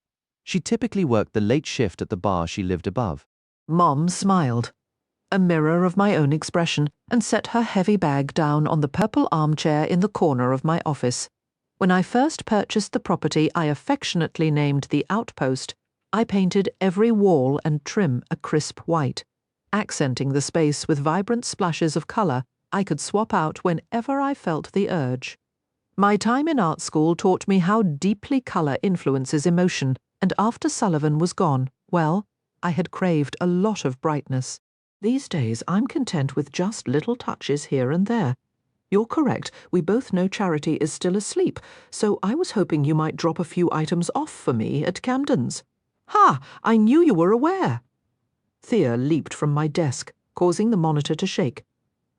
She typically worked the late shift at the bar she lived above. Mom smiled, a mirror of my own expression, and set her heavy bag down on the purple armchair in the corner of my office. When I first purchased the property I affectionately named the Outpost, I painted every wall and trim a crisp white, accenting the space with vibrant splashes of colour I could swap out whenever I felt the urge. My time in art school taught me how deeply colour influences emotion, and after Sullivan was gone, well, I had craved a lot of brightness. These days I'm content with just little touches here and there. You're correct, we both know Charity is still asleep, so I was hoping you might drop a few items off for me at Camden's. Ha! I knew you were aware. Thea leaped from my desk, causing the monitor to shake.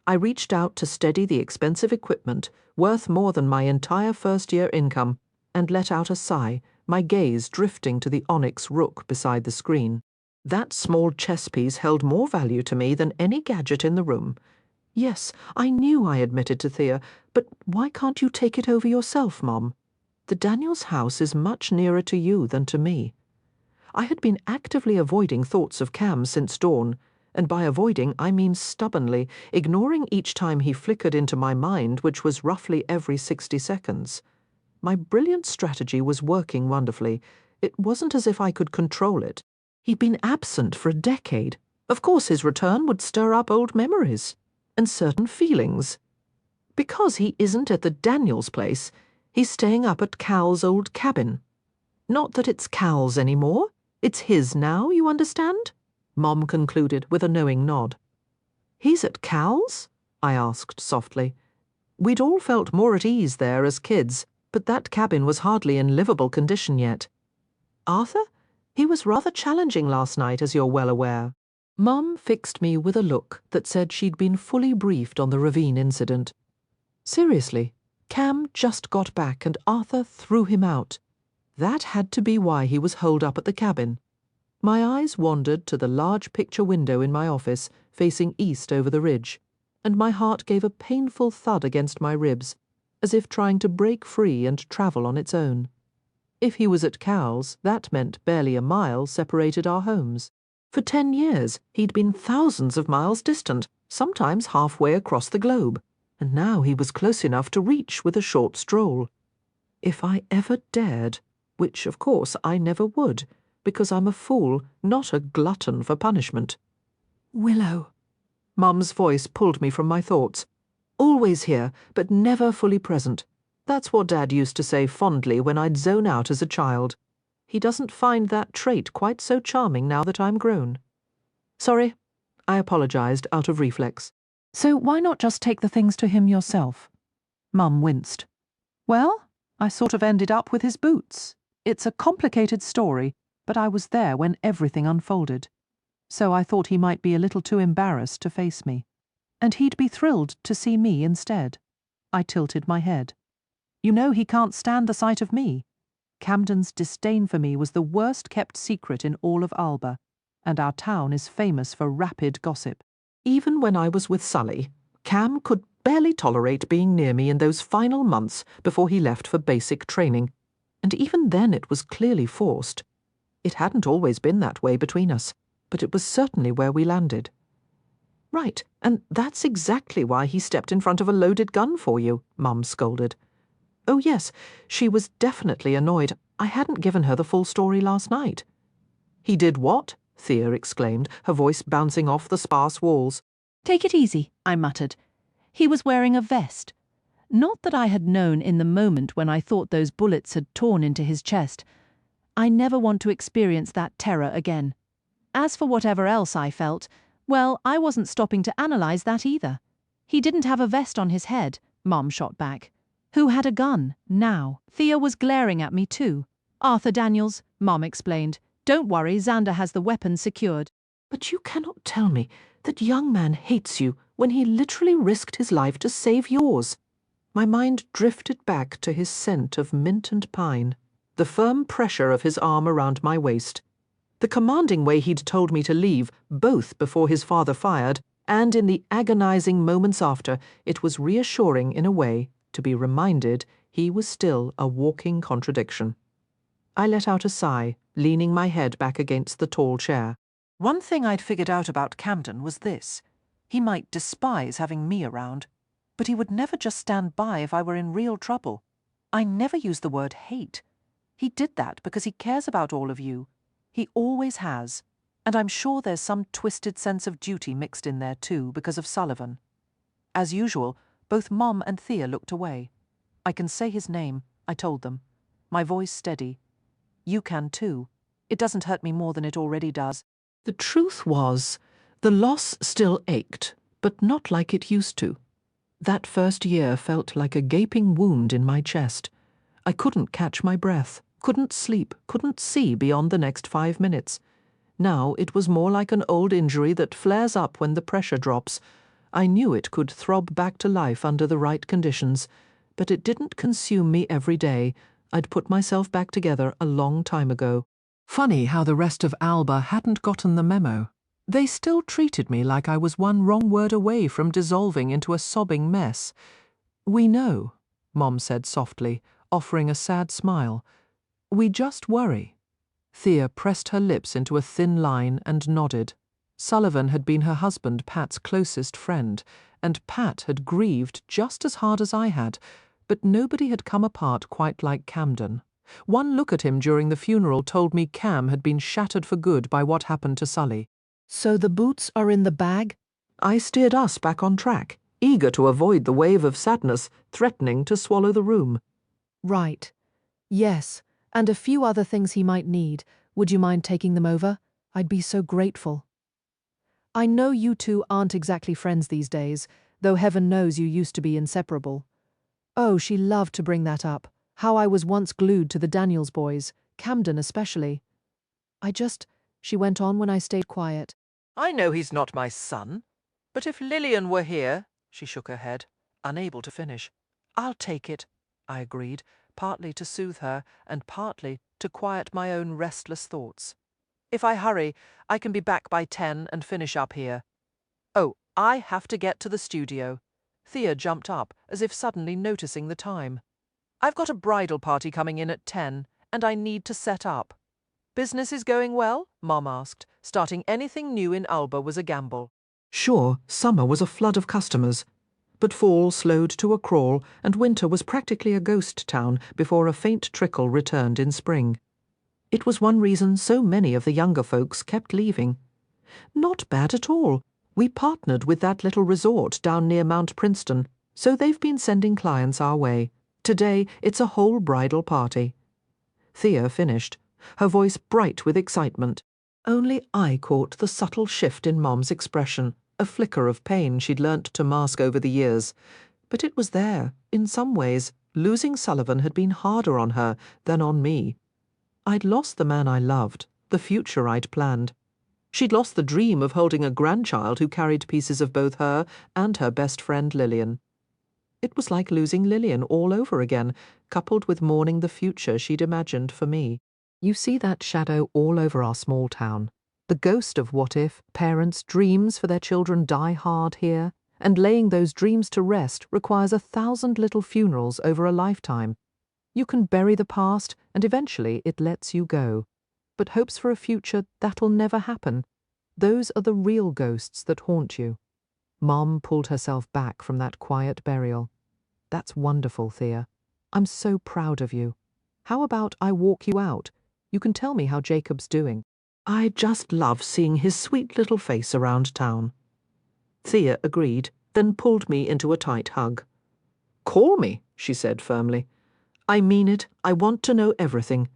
I reached out to steady the expensive equipment, worth more than my entire first-year income, and let out a sigh, my gaze drifting to the onyx rook beside the screen. That small chess piece held more value to me than any gadget in the room. Yes, I knew, I admitted to Thea, but why can't you take it over yourself, Mom? The Daniels house is much nearer to you than to me. I had been actively avoiding thoughts of Cam since dawn, and by avoiding I mean stubbornly, ignoring each time he flickered into my mind, which was roughly every 60 seconds. My brilliant strategy was working wonderfully. It wasn't as if I could control it. He'd been absent for a decade. Of course his return would stir up old memories and certain feelings. Because he isn't at the Daniels place, he's staying up at Cal's old cabin. Not that it's Cal's anymore. It's his now, you understand? Mom concluded with a knowing nod. He's at Cal's? I asked softly. We'd all felt more at ease there as kids, but that cabin was hardly in livable condition yet. Arthur? He was rather challenging last night, as you're well aware. Mum fixed me with a look that said she'd been fully briefed on the ravine incident. Seriously, Cam just got back and Arthur threw him out. That had to be why he was holed up at the cabin. My eyes wandered to the large picture window in my office, facing east over the ridge, and my heart gave a painful thud against my ribs, as if trying to break free and travel on its own. If he was at Cal's, that meant barely a mile separated our homes. For 10 years, he'd been thousands of miles distant, sometimes halfway across the globe, and now he was close enough to reach with a short stroll. If I ever dared, which of course I never would, because I'm a fool, not a glutton for punishment. Willow. Mum's voice pulled me from my thoughts. Always here, but never fully present. That's what Dad used to say fondly when I'd zone out as a child. He doesn't find that trait quite so charming now that I'm grown. Sorry, I apologized out of reflex. So why not just take the things to him yourself? Mum winced. Well, I sort of ended up with his boots. It's a complicated story, but I was there when everything unfolded. So I thought he might be a little too embarrassed to face me. And he'd be thrilled to see me instead. I tilted my head. You know he can't stand the sight of me. Camden's disdain for me was the worst-kept secret in all of Alba, and our town is famous for rapid gossip. Even when I was with Sully, Cam could barely tolerate being near me in those final months before he left for basic training, and even then it was clearly forced. It hadn't always been that way between us, but it was certainly where we landed. Right, and that's exactly why he stepped in front of a loaded gun for you, Mum scolded. Oh yes, she was definitely annoyed. I hadn't given her the full story last night. He did what? Thea exclaimed, her voice bouncing off the sparse walls. Take it easy, I muttered. He was wearing a vest. Not that I had known in the moment when I thought those bullets had torn into his chest. I never want to experience that terror again. As for whatever else I felt, well, I wasn't stopping to analyse that either. He didn't have a vest on his head, Mom shot back. Who had a gun, now? Thea was glaring at me too. Arthur Daniels, Mom explained. Don't worry, Xander has the weapon secured. But you cannot tell me that young man hates you when he literally risked his life to save yours. My mind drifted back to his scent of mint and pine, the firm pressure of his arm around my waist, the commanding way he'd told me to leave, both before his father fired, and in the agonizing moments after. It was reassuring in a way to be reminded he was still a walking contradiction. I let out a sigh, leaning my head back against the tall chair. One thing I'd figured out about Camden was this. He might despise having me around, but he would never just stand by if I were in real trouble. I never use the word hate. He did that because he cares about all of you. He always has. And I'm sure there's some twisted sense of duty mixed in there too because of Sullivan. As usual, both Mom and Thea looked away. I can say his name, I told them, my voice steady. You can too. It doesn't hurt me more than it already does. The truth was, the loss still ached, but not like it used to. That first year felt like a gaping wound in my chest. I couldn't catch my breath, couldn't sleep, couldn't see beyond the next 5 minutes. Now it was more like an old injury that flares up when the pressure drops. I knew it could throb back to life under the right conditions, but it didn't consume me every day. I'd put myself back together a long time ago. Funny how the rest of Alba hadn't gotten the memo. They still treated me like I was one wrong word away from dissolving into a sobbing mess. We know, Mom said softly, offering a sad smile. We just worry. Thea pressed her lips into a thin line and nodded. Sullivan had been her husband Pat's closest friend, and Pat had grieved just as hard as I had, but nobody had come apart quite like Camden. One look at him during the funeral told me Cam had been shattered for good by what happened to Sully. So the boots are in the bag? I steered us back on track, eager to avoid the wave of sadness threatening to swallow the room. Right. Yes, and a few other things he might need. Would you mind taking them over? I'd be so grateful. I know you two aren't exactly friends these days, though heaven knows you used to be inseparable. Oh, she loved to bring that up. How I was once glued to the Daniels boys, Camden especially. She went on when I stayed quiet. I know he's not my son, but if Lillian were here, she shook her head, unable to finish. I'll take it, I agreed, partly to soothe her and partly to quiet my own restless thoughts. If I hurry, I can be back by 10 and finish up here. Oh, I have to get to the studio. Thea jumped up, as if suddenly noticing the time. I've got a bridal party coming in at 10, and I need to set up. Business is going well? Mom asked. Starting anything new in Alba was a gamble. Sure, summer was a flood of customers, but fall slowed to a crawl and winter was practically a ghost town before a faint trickle returned in spring. It was one reason so many of the younger folks kept leaving. Not bad at all. We partnered with that little resort down near Mount Princeton, so they've been sending clients our way. Today it's a whole bridal party. Thea finished, her voice bright with excitement. Only I caught the subtle shift in Mom's expression, a flicker of pain she'd learnt to mask over the years. But it was there, in some ways. Losing Sullivan had been harder on her than on me. I'd lost the man I loved, the future I'd planned. She'd lost the dream of holding a grandchild who carried pieces of both her and her best friend Lillian. It was like losing Lillian all over again, coupled with mourning the future she'd imagined for me. You see that shadow all over our small town. The ghost of what if parents' dreams for their children die hard here, and laying those dreams to rest requires 1,000 little funerals over a lifetime. You can bury the past, and eventually it lets you go. But hopes for a future, that'll never happen. Those are the real ghosts that haunt you. Mom pulled herself back from that quiet burial. That's wonderful, Thea. I'm so proud of you. How about I walk you out? You can tell me how Jacob's doing. I just love seeing his sweet little face around town. Thea agreed, then pulled me into a tight hug. Call me, she said firmly. I mean it. I want to know everything.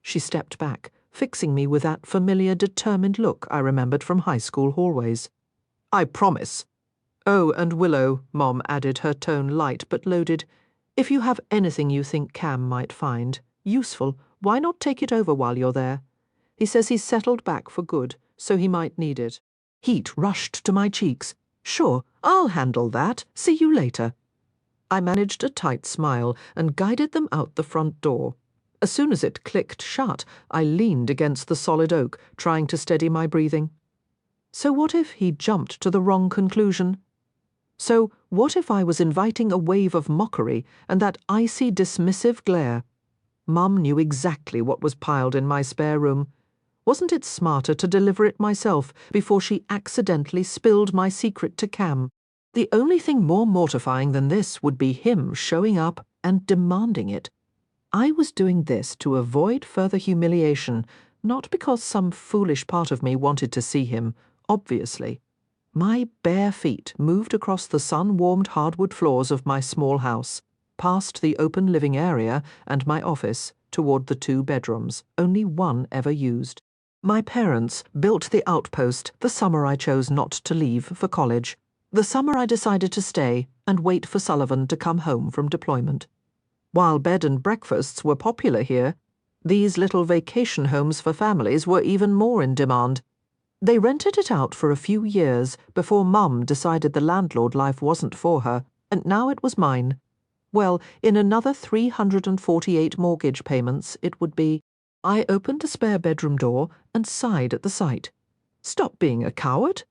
She stepped back, fixing me with that familiar, determined look I remembered from high school hallways. I promise. Oh, and Willow, Mom added, her tone light but loaded. If you have anything you think Cam might find useful, why not take it over while you're there? He says he's settled back for good, so he might need it. Heat rushed to my cheeks. Sure, I'll handle that. See you later. I managed a tight smile and guided them out the front door. As soon as it clicked shut, I leaned against the solid oak, trying to steady my breathing. So what if he jumped to the wrong conclusion? So what if I was inviting a wave of mockery and that icy, dismissive glare? Mum knew exactly what was piled in my spare room. Wasn't it smarter to deliver it myself before she accidentally spilled my secret to Cam? The only thing more mortifying than this would be him showing up and demanding it. I was doing this to avoid further humiliation, not because some foolish part of me wanted to see him, obviously. My bare feet moved across the sun-warmed hardwood floors of my small house, past the open living area and my office, toward the 2 bedrooms, only one ever used. My parents built the outpost the summer I chose not to leave for college, the summer I decided to stay and wait for Sullivan to come home from deployment. While bed and breakfasts were popular here, these little vacation homes for families were even more in demand. They rented it out for a few years before Mum decided the landlord life wasn't for her, and now it was mine. Well, in another 348 mortgage payments it would be. I opened the spare bedroom door and sighed at the sight. Stop being a coward,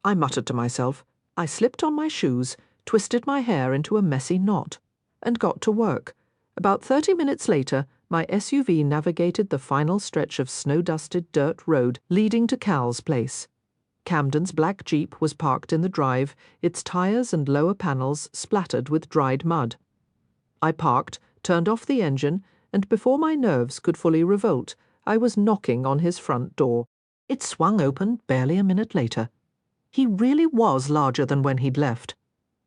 I muttered to myself. I slipped on my shoes, twisted my hair into a messy knot, and got to work. About 30 minutes later, my SUV navigated the final stretch of snow-dusted dirt road leading to Cal's place. Camden's black Jeep was parked in the drive, its tires and lower panels splattered with dried mud. I parked, turned off the engine, and before my nerves could fully revolt, I was knocking on his front door. It swung open barely a minute later. He really was larger than when he'd left.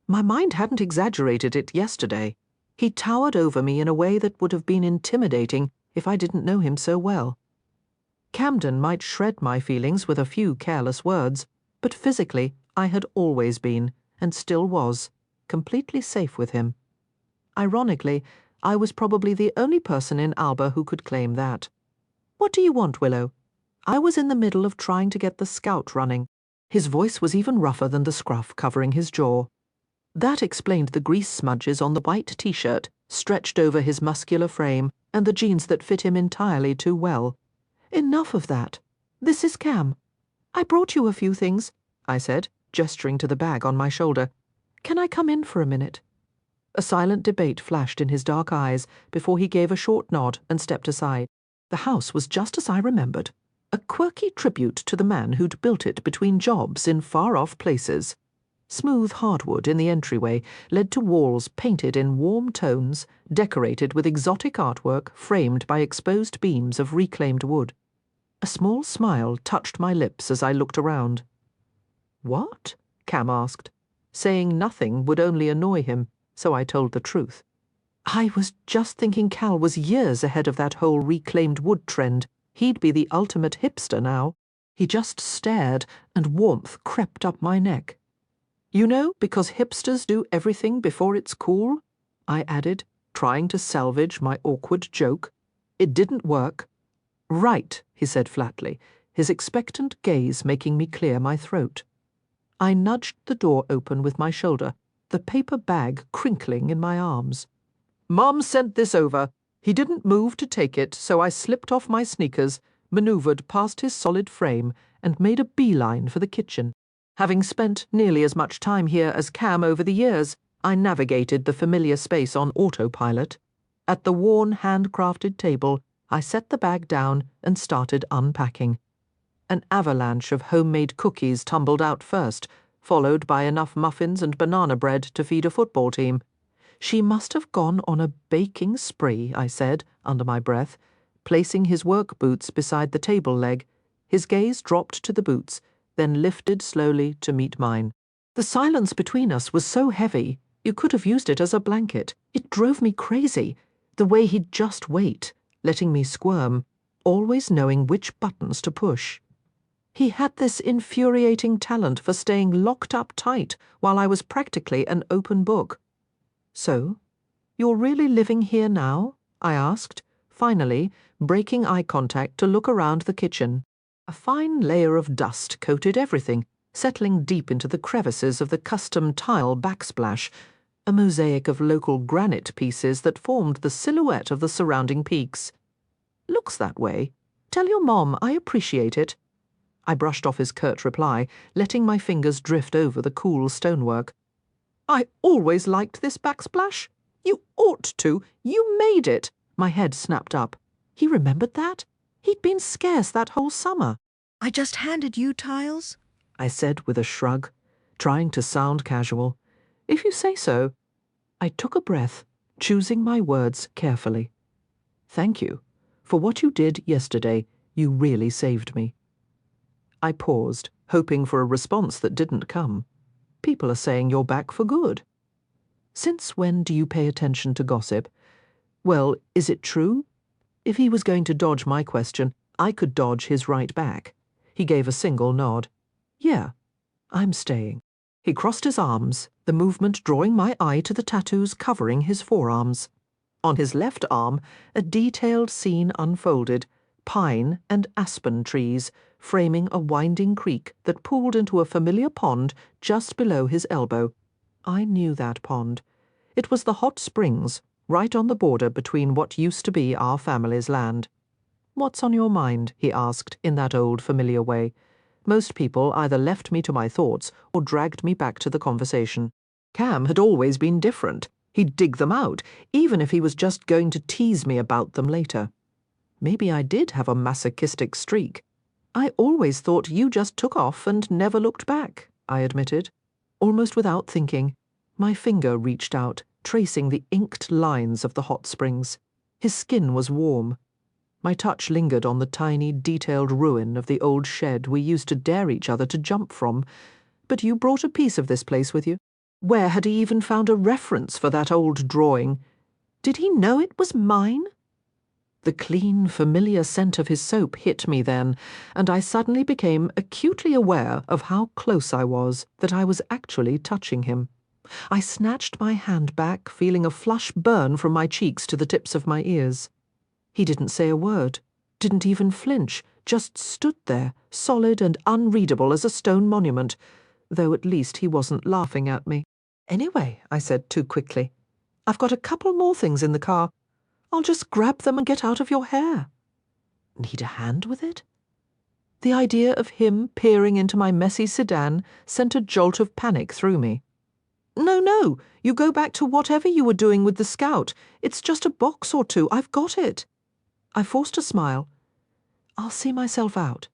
My mind hadn't exaggerated it yesterday. He towered over me in a way that would have been intimidating if I didn't know him so well. Camden might shred my feelings with a few careless words, but physically I had always been, and still was, completely safe with him. Ironically, I was probably the only person in Alba who could claim that. What do you want, Willow? I was in the middle of trying to get the scout running. His voice was even rougher than the scruff covering his jaw. That explained the grease smudges on the white t-shirt stretched over his muscular frame and the jeans that fit him entirely too well. Enough of that. This is Cam. I brought you a few things, I said, gesturing to the bag on my shoulder. Can I come in for a minute? A silent debate flashed in his dark eyes before he gave a short nod and stepped aside. The house was just as I remembered, a quirky tribute to the man who'd built it between jobs in far-off places. Smooth hardwood in the entryway led to walls painted in warm tones, decorated with exotic artwork framed by exposed beams of reclaimed wood. A small smile touched my lips as I looked around. What? Cam asked. Saying nothing would only annoy him, so I told the truth. I was just thinking Cal was years ahead of that whole reclaimed wood trend. He'd be the ultimate hipster now. He just stared, and warmth crept up my neck. You know, because hipsters do everything before it's cool, I added, trying to salvage my awkward joke. It didn't work. Right, he said flatly, his expectant gaze making me clear my throat. I nudged the door open with my shoulder, the paper bag crinkling in my arms. Mom sent this over. He didn't move to take it, so I slipped off my sneakers, maneuvered past his solid frame, and made a beeline for the kitchen. Having spent nearly as much time here as Cam over the years, I navigated the familiar space on autopilot. At the worn, handcrafted table, I set the bag down and started unpacking. An avalanche of homemade cookies tumbled out first, followed by enough muffins and banana bread to feed a football team. She must have gone on a baking spree, I said, under my breath, placing his work boots beside the table leg. His gaze dropped to the boots, then lifted slowly to meet mine. The silence between us was so heavy, you could have used it as a blanket. It drove me crazy, the way he'd just wait, letting me squirm, always knowing which buttons to push. He had this infuriating talent for staying locked up tight while I was practically an open book. "So, you're really living here now?" I asked, finally breaking eye contact to look around the kitchen. A fine layer of dust coated everything, settling deep into the crevices of the custom tile backsplash, a mosaic of local granite pieces that formed the silhouette of the surrounding peaks. "Looks that way. Tell your mom I appreciate it." I brushed off his curt reply, letting my fingers drift over the cool stonework. "I always liked this backsplash. You ought to. You made it." My head snapped up. He remembered that? He'd been scarce that whole summer. I just handed you tiles. I said with a shrug, trying to sound casual. "If you say so." I took a breath, choosing my words carefully. "Thank you. For what you did yesterday, you really saved me." I paused, hoping for a response that didn't come. People are saying you're back for good. "Since when do you pay attention to gossip? Well, is it true?" If he was going to dodge my question, I could dodge his right back. He gave a single nod. "Yeah, I'm staying." He crossed his arms, the movement drawing my eye to the tattoos covering his forearms. On his left arm, a detailed scene unfolded, pine and aspen trees framing a winding creek that pooled into a familiar pond just below his elbow. I knew that pond. It was the hot springs, right on the border between what used to be our family's land. "What's on your mind?" he asked in that old familiar way. Most people either left me to my thoughts or dragged me back to the conversation. Cam had always been different. He'd dig them out, even if he was just going to tease me about them later. Maybe I did have a masochistic streak. "I always thought you just took off and never looked back," I admitted. Almost without thinking, my finger reached out, tracing the inked lines of the hot springs. His skin was warm. My touch lingered on the tiny, detailed ruin of the old shed we used to dare each other to jump from. "But you brought a piece of this place with you? Where had he even found a reference for that old drawing? Did he know it was mine?" The clean, familiar scent of his soap hit me then, and I suddenly became acutely aware of how close I was, that I was actually touching him. I snatched my hand back, feeling a flush burn from my cheeks to the tips of my ears. He didn't say a word, didn't even flinch, just stood there, solid and unreadable as a stone monument, though at least he wasn't laughing at me. "Anyway," I said too quickly, "I've got a couple more things in the car. I'll just grab them and get out of your hair." Need a hand with it? The idea of him peering into my messy sedan sent a jolt of panic through me. No, you go back to whatever you were doing with the Scout. It's just a box or two. I've got it." I forced a smile. "I'll see myself out."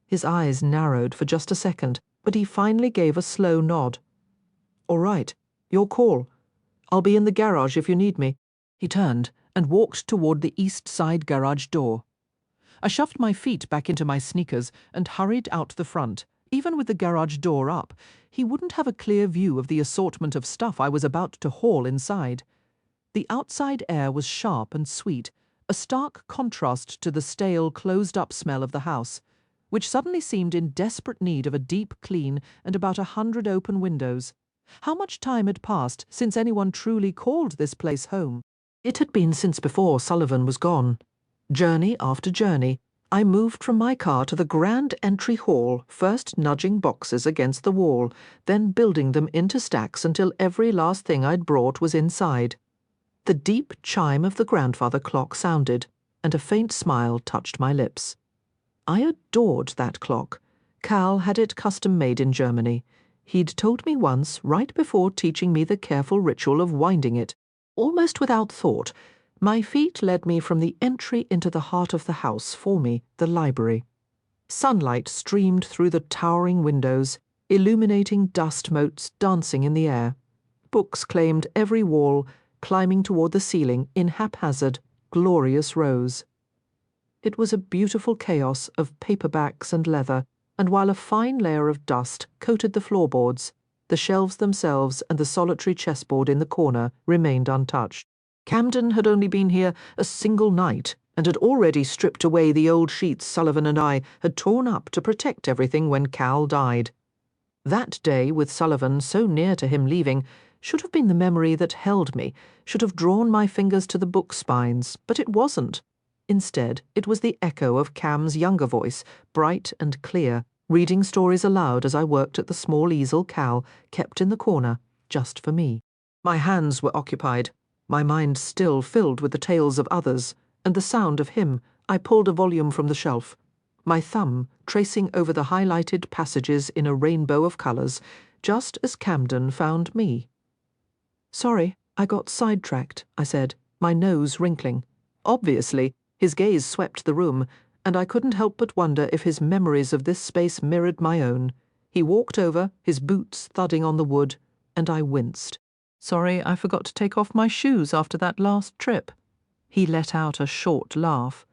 His eyes narrowed for just a second, but he finally gave a slow nod. "All right, your call. I'll be in the garage if you need me." He turned and walked toward the east side garage door. I shoved my feet back into my sneakers and hurried out the front. Even with the garage door up, he wouldn't have a clear view of the assortment of stuff I was about to haul inside. The outside air was sharp and sweet, a stark contrast to the stale, closed-up smell of the house, which suddenly seemed in desperate need of a deep clean and about 100 open windows. How much time had passed since anyone truly called this place home? It had been since before Sullivan was gone. Journey after journey, I moved from my car to the grand entry hall, first nudging boxes against the wall, then building them into stacks until every last thing I'd brought was inside. The deep chime of the grandfather clock sounded, and a faint smile touched my lips. I adored that clock. Cal had it custom-made in Germany. He'd told me once, right before teaching me the careful ritual of winding it. Almost without thought, my feet led me from the entry into the heart of the house, for me, the library. Sunlight streamed through the towering windows, illuminating dust motes dancing in the air. Books claimed every wall, climbing toward the ceiling in haphazard, glorious rows. It was a beautiful chaos of paperbacks and leather, and while a fine layer of dust coated the floorboards, the shelves themselves and the solitary chessboard in the corner remained untouched. Camden had only been here a single night, and had already stripped away the old sheets Sullivan and I had torn up to protect everything when Cal died. That day, with Sullivan so near to him leaving, should have been the memory that held me, should have drawn my fingers to the book spines, but it wasn't. Instead, it was the echo of Cam's younger voice, bright and clear, reading stories aloud as I worked at the small easel Cal kept in the corner, just for me. My hands were occupied, my mind still filled with the tales of others, and the sound of him. I pulled a volume from the shelf, my thumb tracing over the highlighted passages in a rainbow of colours, just as Camden found me. "Sorry, I got sidetracked," I said, my nose wrinkling. Obviously, his gaze swept the room, and I couldn't help but wonder if his memories of this space mirrored my own. He walked over, his boots thudding on the wood, and I winced. "Sorry, I forgot to take off my shoes after that last trip." He let out a short laugh.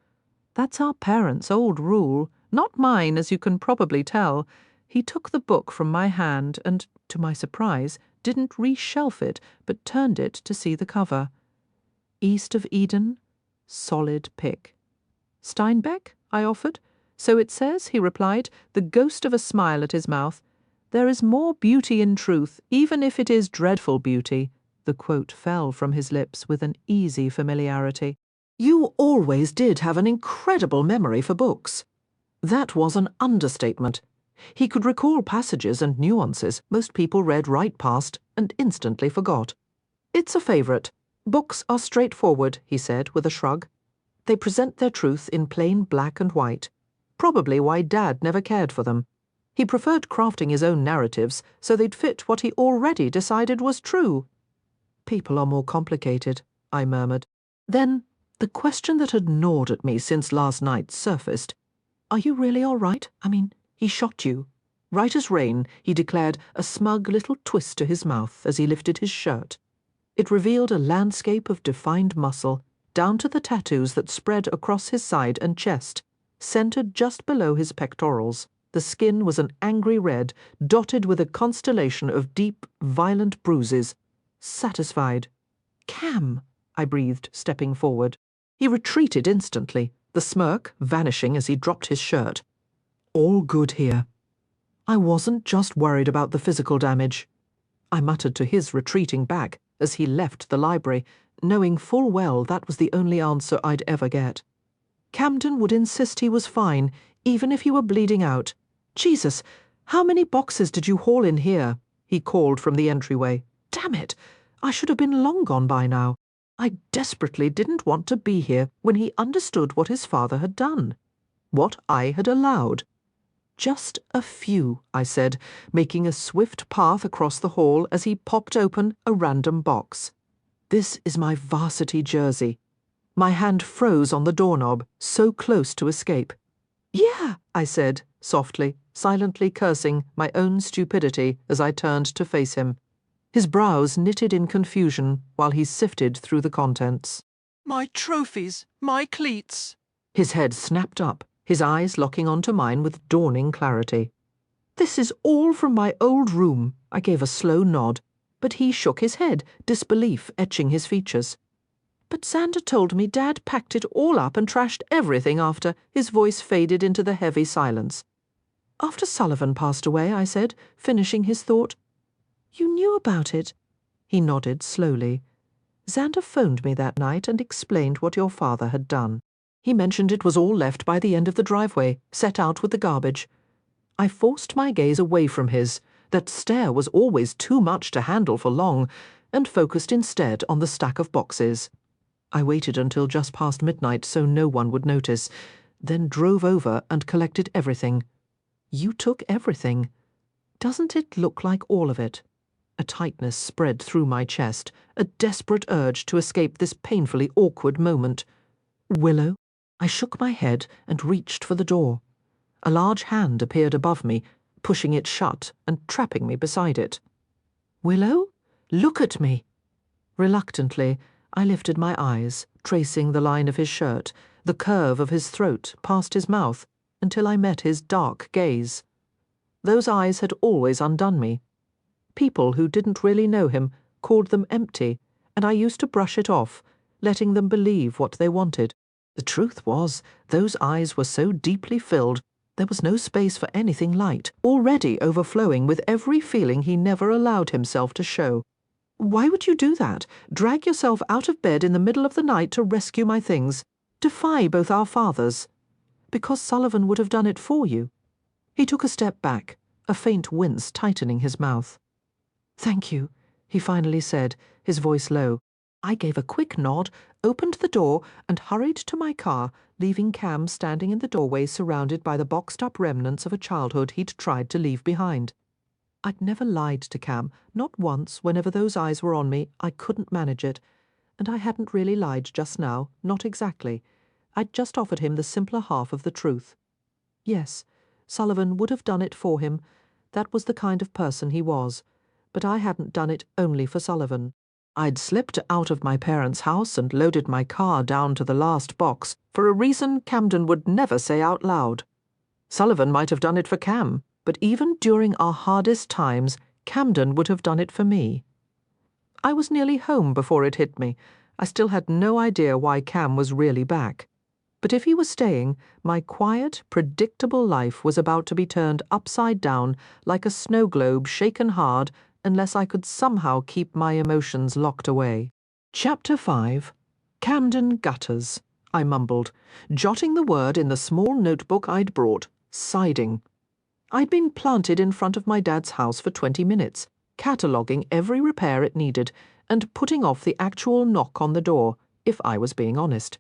"That's our parents' old rule, not mine, as you can probably tell." He took the book from my hand and, to my surprise, didn't reshelf it, but turned it to see the cover. "East of Eden, solid pick." "Steinbeck?" I offered. "So it says," he replied, the ghost of a smile at his mouth. "There is more beauty in truth, even if it is dreadful beauty." The quote fell from his lips with an easy familiarity. "You always did have an incredible memory for books." That was an understatement. He could recall passages and nuances most people read right past and instantly forgot. "It's a favourite. Books are straightforward," he said with a shrug. "They present their truth in plain black and white. Probably why Dad never cared for them. He preferred crafting his own narratives so they'd fit what he already decided was true." "People are more complicated," I murmured. Then the question that had gnawed at me since last night surfaced. "Are you really all right? I mean, he shot you." Right as rain, he declared, a smug little twist to his mouth as he lifted his shirt. It revealed a landscape of defined muscle, down to the tattoos that spread across his side and chest, centered just below his pectorals. The skin was an angry red, dotted with a constellation of deep, violent bruises. Satisfied. "Cam," I breathed, stepping forward. He retreated instantly, the smirk vanishing as he dropped his shirt. "All good here. I wasn't just worried about the physical damage," I muttered to his retreating back as he left the library, knowing full well that was the only answer I'd ever get. Camden would insist he was fine, even if he were bleeding out. "Jesus, how many boxes did you haul in here?" he called from the entryway. Damn it! I should have been long gone by now. I desperately didn't want to be here when he understood what his father had done. What I had allowed. "Just a few," I said, making a swift path across the hall as he popped open a random box. "This is my varsity jersey." My hand froze on the doorknob, so close to escape. "Yeah," I said, softly, silently cursing my own stupidity as I turned to face him. His brows knitted in confusion while he sifted through the contents. "My trophies! My cleats!" His head snapped up, his eyes locking onto mine with dawning clarity. "This is all from my old room," I gave a slow nod, but he shook his head, disbelief etching his features. "But Xander told me Dad packed it all up and trashed everything after." His voice faded into the heavy silence. "After Sullivan passed away," I said, finishing his thought. "You knew about it?" He nodded slowly. "Xander phoned me that night and explained what your father had done. He mentioned it was all left by the end of the driveway, set out with the garbage." I forced my gaze away from his. That stare was always too much to handle for long, and focused instead on the stack of boxes. I waited until just past midnight so no one would notice, then drove over and collected everything. You took everything. Doesn't it look like all of it? A tightness spread through my chest, a desperate urge to escape this painfully awkward moment. "Willow?" I shook my head and reached for the door. A large hand appeared above me, pushing it shut and trapping me beside it. "Willow?" Look at me. Reluctantly, I lifted my eyes, tracing the line of his shirt, the curve of his throat past his mouth, until I met his dark gaze. Those eyes had always undone me. People who didn't really know him called them empty, and I used to brush it off, letting them believe what they wanted. The truth was, those eyes were so deeply filled, there was no space for anything light, already overflowing with every feeling he never allowed himself to show. Why would you do that? Drag yourself out of bed in the middle of the night to rescue my things? Defy both our fathers? Because Sullivan would have done it for you. He took a step back, a faint wince tightening his mouth. Thank you, he finally said, his voice low. I gave a quick nod, opened the door, and hurried to my car, leaving Cam standing in the doorway surrounded by the boxed-up remnants of a childhood he'd tried to leave behind. I'd never lied to Cam, not once. Whenever those eyes were on me, I couldn't manage it. And I hadn't really lied just now, not exactly. I'd just offered him the simpler half of the truth. Yes, Sullivan would have done it for him. That was the kind of person he was. But I hadn't done it only for Sullivan. I'd slipped out of my parents' house and loaded my car down to the last box for a reason Camden would never say out loud. Sullivan might have done it for Cam, but even during our hardest times, Camden would have done it for me. I was nearly home before it hit me. I still had no idea why Cam was really back. But if he was staying, my quiet, predictable life was about to be turned upside down like a snow globe shaken hard unless I could somehow keep my emotions locked away. Chapter 5. Camden Gutters, I mumbled, jotting the word in the small notebook I'd brought, siding. I'd been planted in front of my dad's house for 20 minutes, cataloguing every repair it needed and putting off the actual knock on the door, if I was being honest.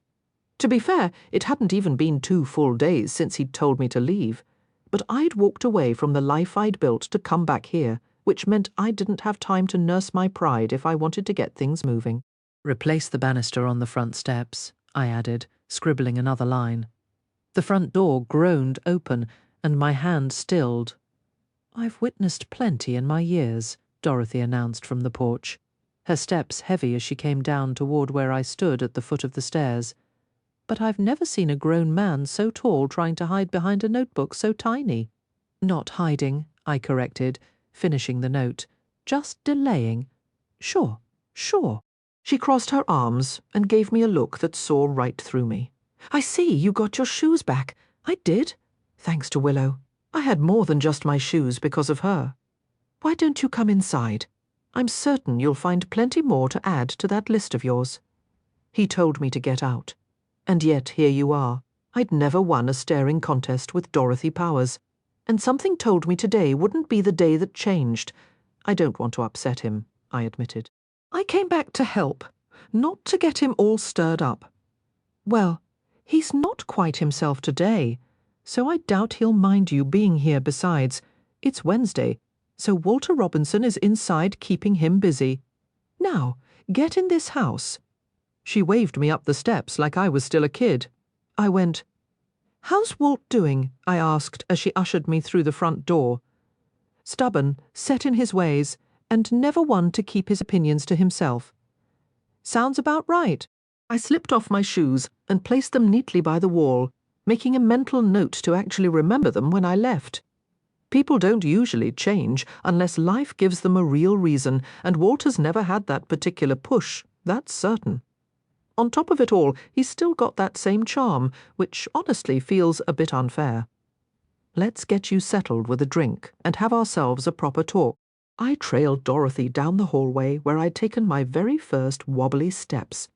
To be fair, it hadn't even been 2 full days since he'd told me to leave, but I'd walked away from the life I'd built to come back here, which meant I didn't have time to nurse my pride if I wanted to get things moving. Replace the banister on the front steps, I added, scribbling another line. The front door groaned open, and my hand stilled. I've witnessed plenty in my years, Dorothy announced from the porch, her steps heavy as she came down toward where I stood at the foot of the stairs. But I've never seen a grown man so tall trying to hide behind a notebook so tiny. Not hiding, I corrected, finishing the note. Just delaying. Sure. She crossed her arms and gave me a look that saw right through me. I see you got your shoes back. I did. Thanks to Willow. I had more than just my shoes because of her. Why don't you come inside? I'm certain you'll find plenty more to add to that list of yours. He told me to get out. And yet here you are. I'd never won a staring contest with Dorothy Powers. And something told me today wouldn't be the day that changed. I don't want to upset him, I admitted. I came back to help, not to get him all stirred up. Well, he's not quite himself today, so I doubt he'll mind you being here besides. It's Wednesday, so Walter Robinson is inside keeping him busy. Now, get in this house. She waved me up the steps like I was still a kid. I went, How's Walt doing? I asked as she ushered me through the front door. Stubborn, set in his ways, and never one to keep his opinions to himself. Sounds about right. I slipped off my shoes and placed them neatly by the wall, making a mental note to actually remember them when I left. People don't usually change unless life gives them a real reason, and Walter's never had that particular push, that's certain. On top of it all, he's still got that same charm, which honestly feels a bit unfair. Let's get you settled with a drink and have ourselves a proper talk. I trailed Dorothy down the hallway where I'd taken my very first wobbly steps,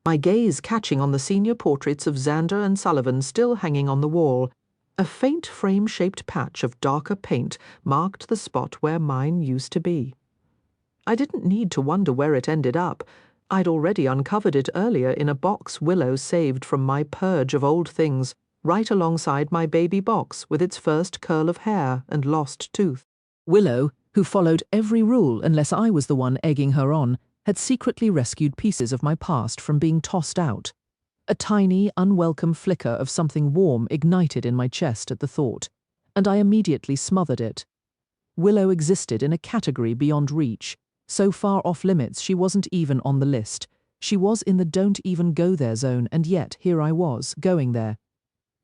my gaze catching on the senior portraits of Xander and Sullivan still hanging on the wall. A faint frame-shaped patch of darker paint marked the spot where mine used to be. I didn't need to wonder where it ended up. I'd already uncovered it earlier in a box Willow saved from my purge of old things, right alongside my baby box with its first curl of hair and lost tooth. Willow, who followed every rule unless I was the one egging her on, had secretly rescued pieces of my past from being tossed out. A tiny, unwelcome flicker of something warm ignited in my chest at the thought, and I immediately smothered it. Willow existed in a category beyond reach, So far off limits she wasn't even on the list. She was in the don't even go there zone, and yet here I was, going there.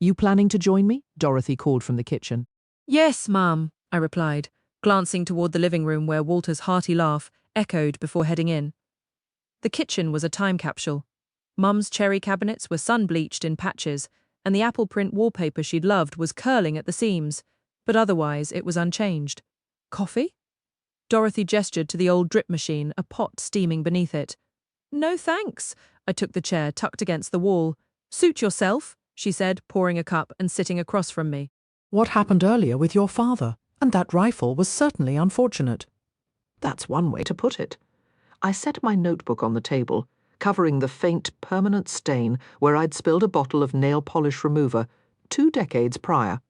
You planning to join me? Dorothy called from the kitchen. Yes, Mum, I replied, glancing toward the living room where Walter's hearty laugh echoed before heading in. The kitchen was a time capsule. Mum's cherry cabinets were sun-bleached in patches, and the apple print wallpaper she'd loved was curling at the seams, but otherwise it was unchanged. Coffee? Dorothy gestured to the old drip machine, a pot steaming beneath it. No thanks. I took the chair tucked against the wall. Suit yourself, she said, pouring a cup and sitting across from me. What happened earlier with your father? And that rifle was certainly unfortunate. That's one way to put it. I set my notebook on the table, covering the faint, permanent stain where I'd spilled a bottle of nail polish remover 2 decades prior.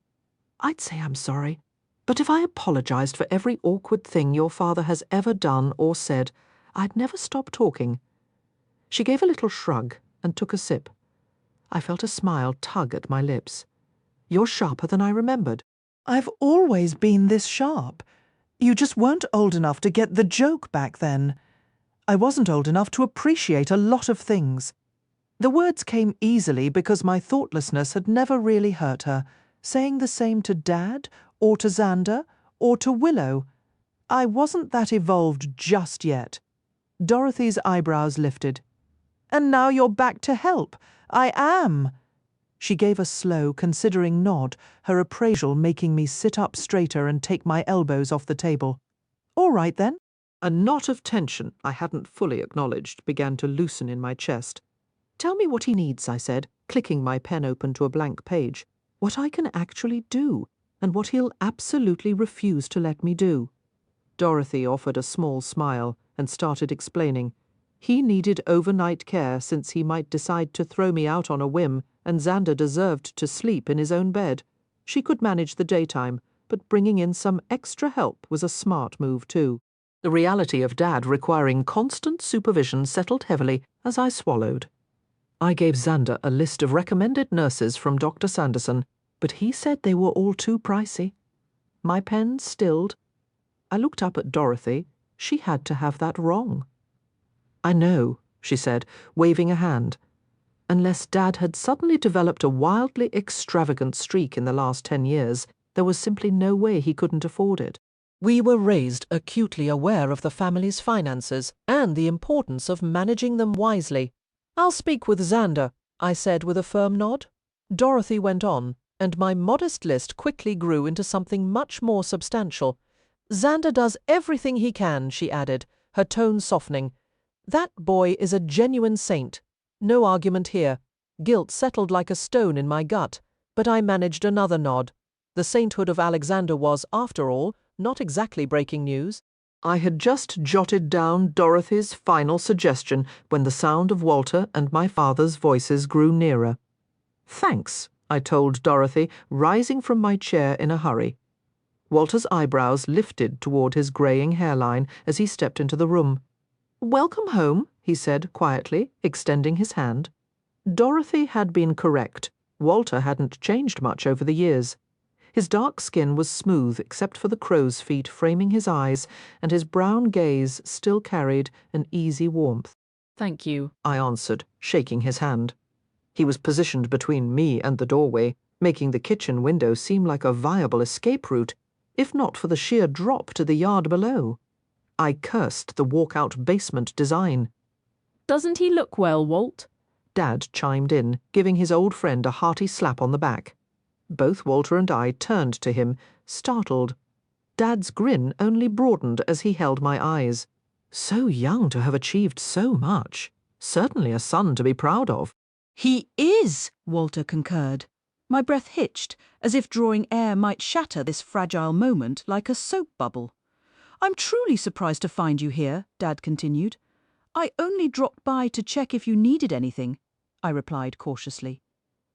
I'd say I'm sorry, but if I apologized for every awkward thing your father has ever done or said, I'd never stop talking. She gave a little shrug and took a sip. I felt a smile tug at my lips. You're sharper than I remembered. I've always been this sharp. You just weren't old enough to get the joke back then. I wasn't old enough to appreciate a lot of things. The words came easily because my thoughtlessness had never really hurt her, saying the same to Dad, or to Xander, or to Willow. I wasn't that evolved just yet. Dorothy's eyebrows lifted. And now you're back to help. I am. She gave a slow, considering nod, her appraisal making me sit up straighter and take my elbows off the table. All right, then. A knot of tension I hadn't fully acknowledged began to loosen in my chest. Tell me what he needs, I said, clicking my pen open to a blank page. What I can actually do, and what he'll absolutely refuse to let me do. Dorothy offered a small smile and started explaining. He needed overnight care since he might decide to throw me out on a whim, and Xander deserved to sleep in his own bed. She could manage the daytime, but bringing in some extra help was a smart move too. The reality of Dad requiring constant supervision settled heavily as I swallowed. I gave Xander a list of recommended nurses from Dr. Sanderson, but he said they were all too pricey. My pen stilled. I looked up at Dorothy. She had to have that wrong. I know, she said, waving a hand. Unless Dad had suddenly developed a wildly extravagant streak in the last 10 years, there was simply no way he couldn't afford it. We were raised acutely aware of the family's finances and the importance of managing them wisely. I'll speak with Xander, I said with a firm nod. Dorothy went on, and my modest list quickly grew into something much more substantial. Xander does everything he can, she added, her tone softening. That boy is a genuine saint. No argument here. Guilt settled like a stone in my gut, but I managed another nod. The sainthood of Alexander was, after all, not exactly breaking news. I had just jotted down Dorothy's final suggestion when the sound of Walter and my father's voices grew nearer. Thanks, I told Dorothy, rising from my chair in a hurry. Walter's eyebrows lifted toward his greying hairline as he stepped into the room. Welcome home, he said quietly, extending his hand. Dorothy had been correct. Walter hadn't changed much over the years. His dark skin was smooth except for the crow's feet framing his eyes, and his brown gaze still carried an easy warmth. Thank you, I answered, shaking his hand. He was positioned between me and the doorway, making the kitchen window seem like a viable escape route, if not for the sheer drop to the yard below. I cursed the walkout basement design. Doesn't he look well, Walt? Dad chimed in, giving his old friend a hearty slap on the back. Both Walter and I turned to him, startled. Dad's grin only broadened as he held my eyes. So young to have achieved so much. Certainly a son to be proud of. He is, Walter concurred. My breath hitched, as if drawing air might shatter this fragile moment like a soap bubble. I'm truly surprised to find you here, Dad continued. I only dropped by to check if you needed anything, I replied cautiously.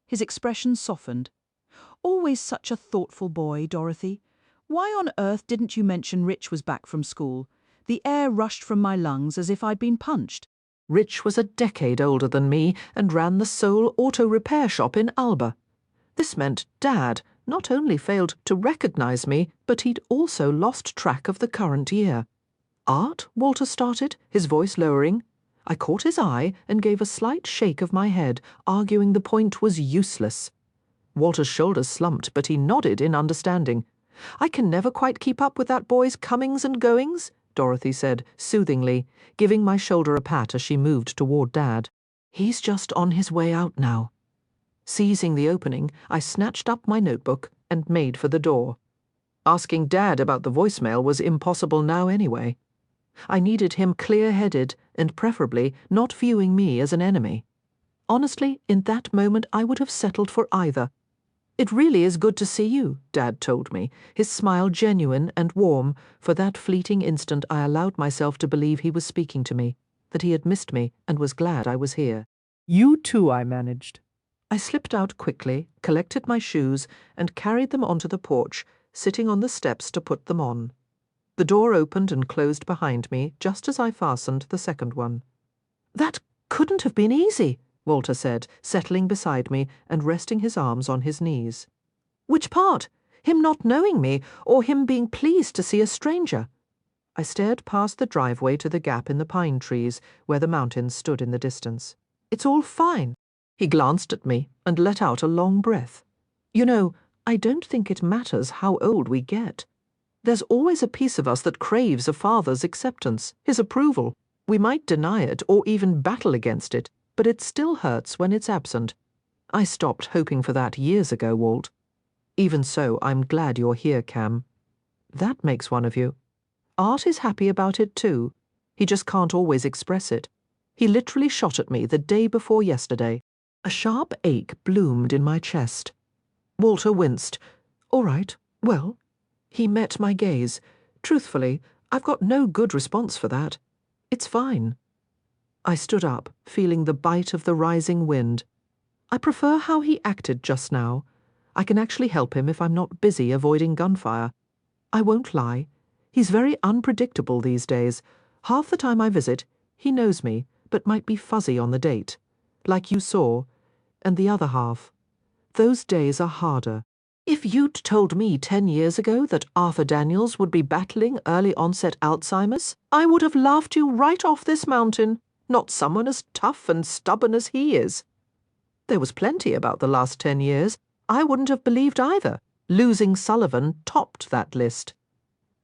His expression softened. Always such a thoughtful boy, Dorothy. Why on earth didn't you mention Rich was back from school? The air rushed from my lungs as if I'd been punched. Rich was a decade older than me and ran the sole auto repair shop in Alba. This meant Dad not only failed to recognize me, but he'd also lost track of the current year. Art? Walter started, his voice lowering. I caught his eye and gave a slight shake of my head, arguing the point was useless. Walter's shoulders slumped, but he nodded in understanding. I can never quite keep up with that boy's comings and goings, Dorothy said, soothingly, giving my shoulder a pat as she moved toward Dad. He's just on his way out now. Seizing the opening, I snatched up my notebook and made for the door. Asking Dad about the voicemail was impossible now anyway. I needed him clear-headed and preferably not viewing me as an enemy. Honestly, in that moment I would have settled for either. It really is good to see you, Dad told me, his smile genuine and warm. For that fleeting instant I allowed myself to believe he was speaking to me, that he had missed me and was glad I was here. You too, I managed. I slipped out quickly, collected my shoes, and carried them onto the porch, sitting on the steps to put them on. The door opened and closed behind me just as I fastened the second one. That couldn't have been easy, Walter said, settling beside me and resting his arms on his knees. Which part? Him not knowing me, or him being pleased to see a stranger? I stared past the driveway to the gap in the pine trees, where the mountains stood in the distance. It's all fine. He glanced at me and let out a long breath. You know, I don't think it matters how old we get. There's always a piece of us that craves a father's acceptance, his approval. We might deny it or even battle against it, but it still hurts when it's absent. I stopped hoping for that years ago, Walt. Even so, I'm glad you're here, Cam. That makes one of you. Art is happy about it too. He just can't always express it. He literally shot at me the day before yesterday. A sharp ache bloomed in my chest. Walter winced. All right, well. He met my gaze. Truthfully, I've got no good response for that. It's fine. I stood up, feeling the bite of the rising wind. I prefer how he acted just now. I can actually help him if I'm not busy avoiding gunfire. I won't lie. He's very unpredictable these days. Half the time I visit, he knows me, but might be fuzzy on the date, like you saw, and the other half. Those days are harder. If you'd told me 10 years ago that Arthur Daniels would be battling early-onset Alzheimer's, I would have laughed you right off this mountain, not someone as tough and stubborn as he is. There was plenty about the last 10 years. I wouldn't have believed either. Losing Sullivan topped that list.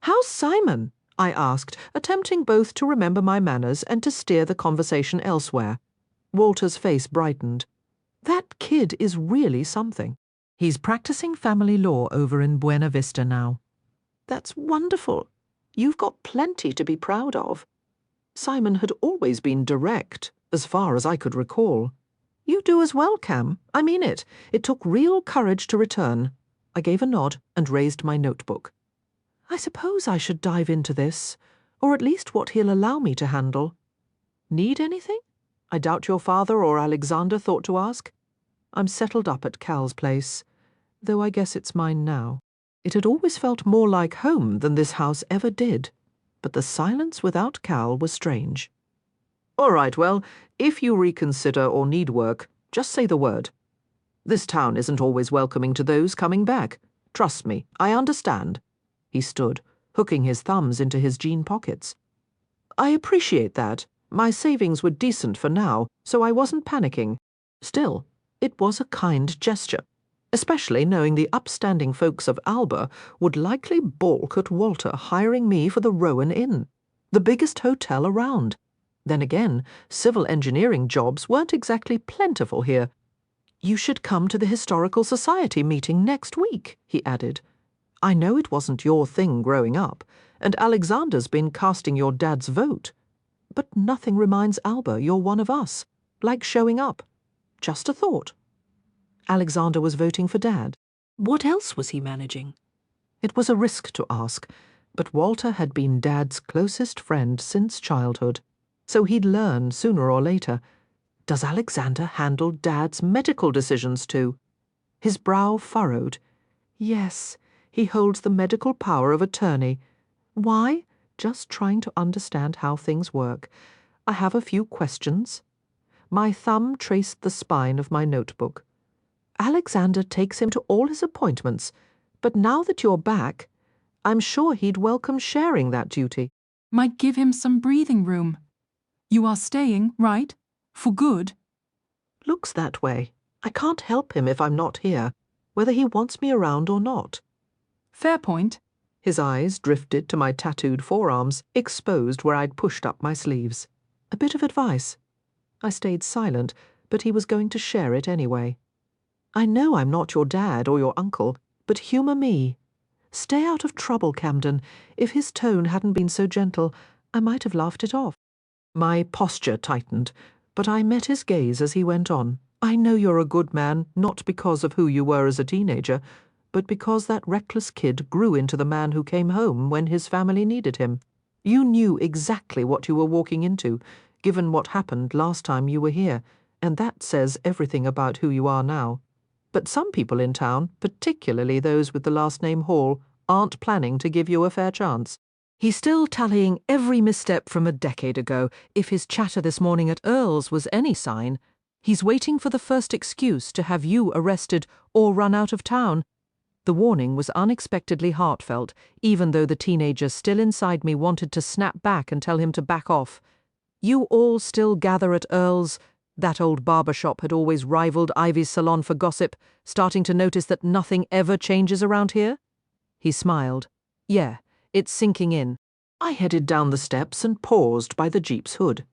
How's Simon? I asked, attempting both to remember my manners and to steer the conversation elsewhere. Walter's face brightened. That kid is really something. He's practicing family law over in Buena Vista now. That's wonderful. You've got plenty to be proud of. Simon had always been direct, as far as I could recall. You do as well, Cam. I mean it. It took real courage to return. I gave a nod and raised my notebook. I suppose I should dive into this, or at least what he'll allow me to handle. Need anything? I doubt your father or Alexander thought to ask. I'm settled up at Cal's place, though I guess it's mine now. It had always felt more like home than this house ever did, but the silence without Cal was strange. All right, well, if you reconsider or need work, just say the word. This town isn't always welcoming to those coming back. Trust me, I understand. He stood, hooking his thumbs into his jean pockets. I appreciate that. My savings were decent for now, so I wasn't panicking. Still, it was a kind gesture, especially knowing the upstanding folks of Alba would likely balk at Walter hiring me for the Rowan Inn, the biggest hotel around. Then again, civil engineering jobs weren't exactly plentiful here. You should come to the Historical Society meeting next week, he added. I know it wasn't your thing growing up, and Alexander's been casting your dad's vote. But nothing reminds Alba you're one of us, like showing up. Just a thought. Alexander was voting for Dad. What else was he managing? It was a risk to ask, but Walter had been Dad's closest friend since childhood, so he'd learn sooner or later. Does Alexander handle Dad's medical decisions too? His brow furrowed. Yes, he holds the medical power of attorney. Why? Just trying to understand how things work. I have a few questions. My thumb traced the spine of my notebook. Alexander takes him to all his appointments, but now that you're back, I'm sure he'd welcome sharing that duty. might give him some breathing room. You are staying, right? For good? Looks that way. I can't help him if I'm not here, whether he wants me around or not. Fair point. His eyes drifted to my tattooed forearms, exposed where I'd pushed up my sleeves. A bit of advice. I stayed silent, but he was going to share it anyway. I know I'm not your dad or your uncle, but humour me. Stay out of trouble, Camden. If his tone hadn't been so gentle, I might have laughed it off. My posture tightened, but I met his gaze as he went on. I know you're a good man, not because of who you were as a teenager, but because that reckless kid grew into the man who came home when his family needed him. You knew exactly what you were walking into, given what happened last time you were here, and that says everything about who you are now. But some people in town, particularly those with the last name Hall, aren't planning to give you a fair chance. He's still tallying every misstep from a decade ago. If his chatter this morning at Earl's was any sign, he's waiting for the first excuse to have you arrested or run out of town. The warning was unexpectedly heartfelt, even though the teenager still inside me wanted to snap back and tell him to back off. You all still gather at Earl's. That old barber shop had always rivaled Ivy's salon for gossip, starting to notice that nothing ever changes around here? He smiled. Yeah, it's sinking in. I headed down the steps and paused by the Jeep's hood.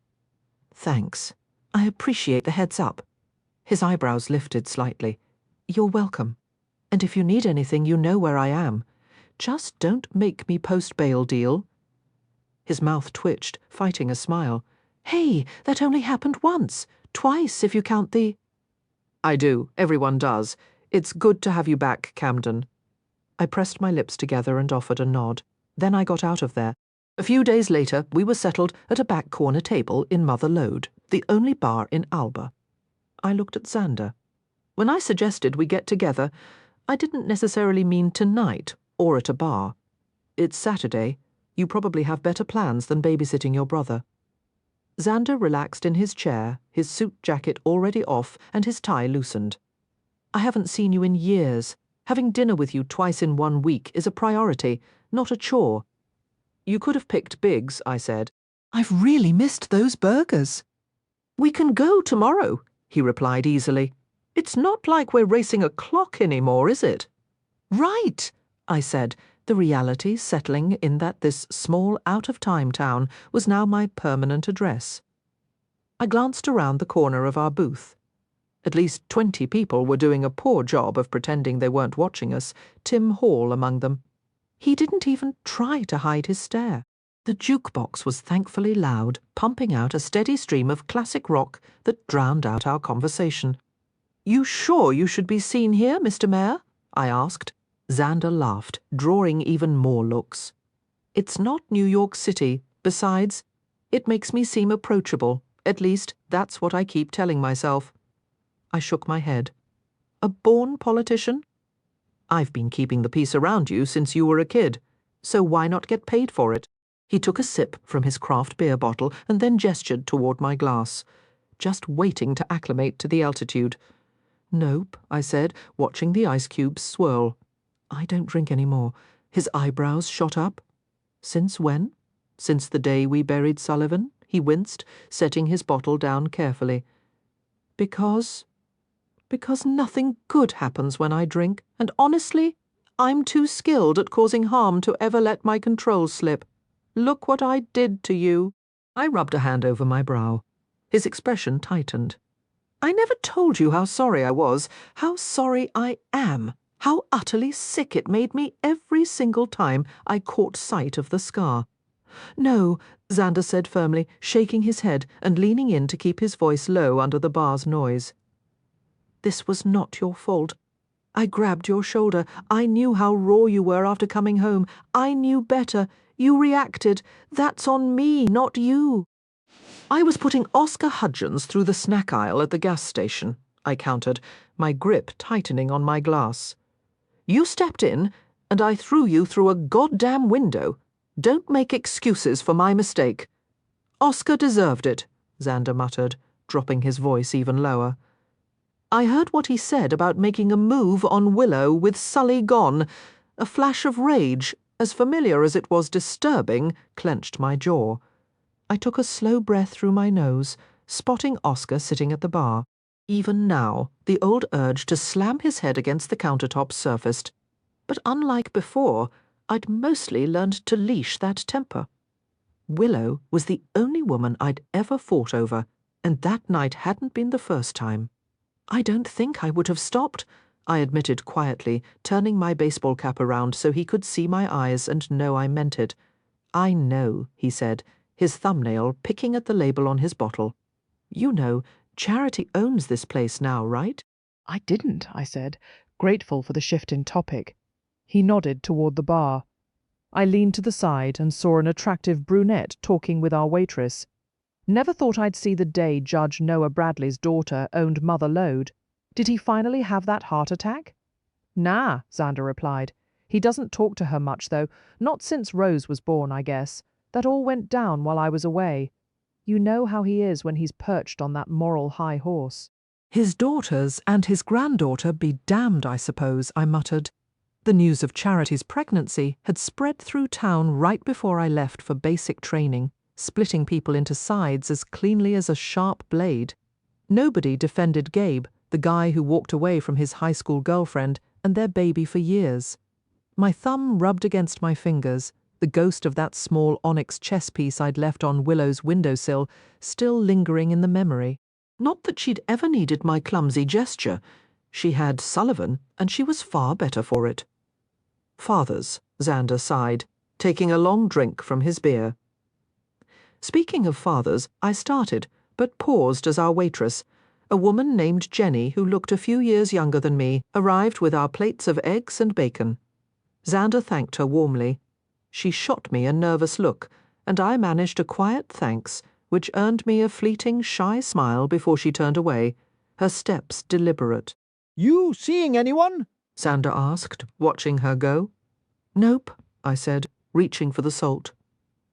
Thanks. I appreciate the heads up. His eyebrows lifted slightly. You're welcome. And if you need anything, you know where I am. Just don't make me post-bail deal. His mouth twitched, fighting a smile. Hey, that only happened once. Twice, if you count the... I do. Everyone does. It's good to have you back, Camden. I pressed my lips together and offered a nod. Then I got out of there. A few days later, we were settled at a back corner table in Mother Lode, the only bar in Alba. I looked at Xander. When I suggested we get together, I didn't necessarily mean tonight or at a bar. It's Saturday. You probably have better plans than babysitting your brother. Xander relaxed in his chair, his suit jacket already off and his tie loosened. I haven't seen you in years. Having dinner with you twice in 1 week is a priority, not a chore. You could have picked Biggs, I said. I've really missed those burgers. We can go tomorrow, he replied easily. It's not like we're racing a clock anymore, is it? Right, I said, the reality settling in that this small out-of-time town was now my permanent address. I glanced around the corner of our booth. At least 20 people were doing a poor job of pretending they weren't watching us, Tim Hall among them. He didn't even try to hide his stare. The jukebox was thankfully loud, pumping out a steady stream of classic rock that drowned out our conversation. You sure you should be seen here, Mr. Mayor? I asked. Xander laughed, drawing even more looks. It's not New York City. Besides, it makes me seem approachable. At least, that's what I keep telling myself. I shook my head. A born politician? I've been keeping the peace around you since you were a kid, so why not get paid for it? He took a sip from his craft beer bottle and then gestured toward my glass, just waiting to acclimate to the altitude. Nope, I said, watching the ice cubes swirl. I don't drink any more. His eyebrows shot up. Since when? Since the day we buried Sullivan? He winced, setting his bottle down carefully. Because nothing good happens when I drink, and honestly, I'm too skilled at causing harm to ever let my control slip. Look what I did to you. I rubbed a hand over my brow. His expression tightened. I never told you how sorry I was, how sorry I am, how utterly sick it made me every single time I caught sight of the scar. No, Xander said firmly, shaking his head and leaning in to keep his voice low under the bar's noise. This was not your fault. I grabbed your shoulder. I knew how raw you were after coming home. I knew better. You reacted. That's on me, not you. I was putting Oscar Hudgens through the snack aisle at the gas station, I countered, my grip tightening on my glass. You stepped in, and I threw you through a goddamn window. Don't make excuses for my mistake. Oscar deserved it, Xander muttered, dropping his voice even lower. I heard what he said about making a move on Willow with Sully gone. A flash of rage, as familiar as it was disturbing, clenched my jaw. I took a slow breath through my nose, spotting Oscar sitting at the bar. Even now, the old urge to slam his head against the countertop surfaced. But unlike before, I'd mostly learned to leash that temper. Willow was the only woman I'd ever fought over, and that night hadn't been the first time. I don't think I would have stopped, I admitted quietly, turning my baseball cap around so he could see my eyes and know I meant it. I know, he said, his thumbnail picking at the label on his bottle. You know, Charity owns this place now, right? I didn't, I said, grateful for the shift in topic. He nodded toward the bar. I leaned to the side and saw an attractive brunette talking with our waitress. Never thought I'd see the day Judge Noah Bradley's daughter owned Mother Lode. Did he finally have that heart attack? Nah, Xander replied. He doesn't talk to her much, though. Not since Rose was born, I guess. That all went down while I was away. You know how he is when he's perched on that moral high horse. His daughters and his granddaughter be damned, I suppose, I muttered. The news of Charity's pregnancy had spread through town right before I left for basic training, splitting people into sides as cleanly as a sharp blade. Nobody defended Gabe, the guy who walked away from his high school girlfriend and their baby for years. My thumb rubbed against my fingers, the ghost of that small onyx chess piece I'd left on Willow's windowsill still lingering in the memory. Not that she'd ever needed my clumsy gesture. She had Sullivan, and she was far better for it. Fathers, Xander sighed, taking a long drink from his beer. Speaking of fathers, I started, but paused as our waitress, a woman named Jenny who looked a few years younger than me, arrived with our plates of eggs and bacon. Xander thanked her warmly. She shot me a nervous look, and I managed a quiet thanks, which earned me a fleeting, shy smile before she turned away, her steps deliberate. "You seeing anyone?" Xander asked, watching her go. "Nope," I said, reaching for the salt.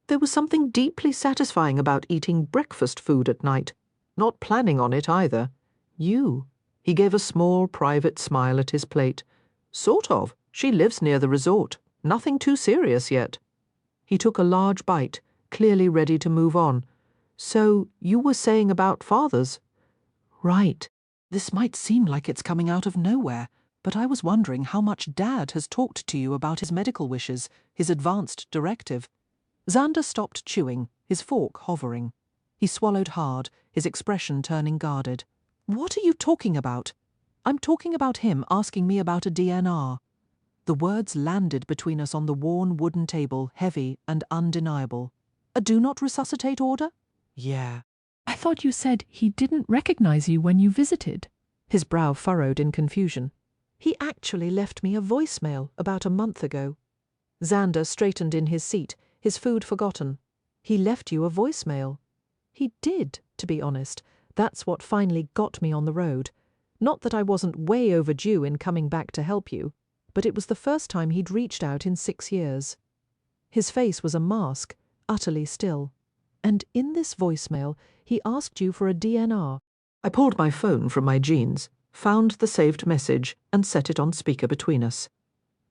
There was something deeply satisfying about eating breakfast food at night. Not planning on it either. You. He gave a small, private smile at his plate. Sort of. She lives near the resort. Nothing too serious yet. He took a large bite, clearly ready to move on. So, you were saying about fathers? Right. This might seem like it's coming out of nowhere, but I was wondering how much Dad has talked to you about his medical wishes, his advanced directive. Xander stopped chewing, his fork hovering. He swallowed hard, his expression turning guarded. What are you talking about? I'm talking about him asking me about a DNR. The words landed between us on the worn wooden table, heavy and undeniable. A do not resuscitate order? Yeah. I thought you said he didn't recognize you when you visited. His brow furrowed in confusion. He actually left me a voicemail about a month ago. Xander straightened in his seat, his food forgotten. He left you a voicemail. He did, to be honest. That's what finally got me on the road. Not that I wasn't way overdue in coming back to help you, but it was the first time he'd reached out in 6 years. His face was a mask, utterly still. And in this voicemail, he asked you for a DNR. I pulled my phone from my jeans, found the saved message, and set it on speaker between us.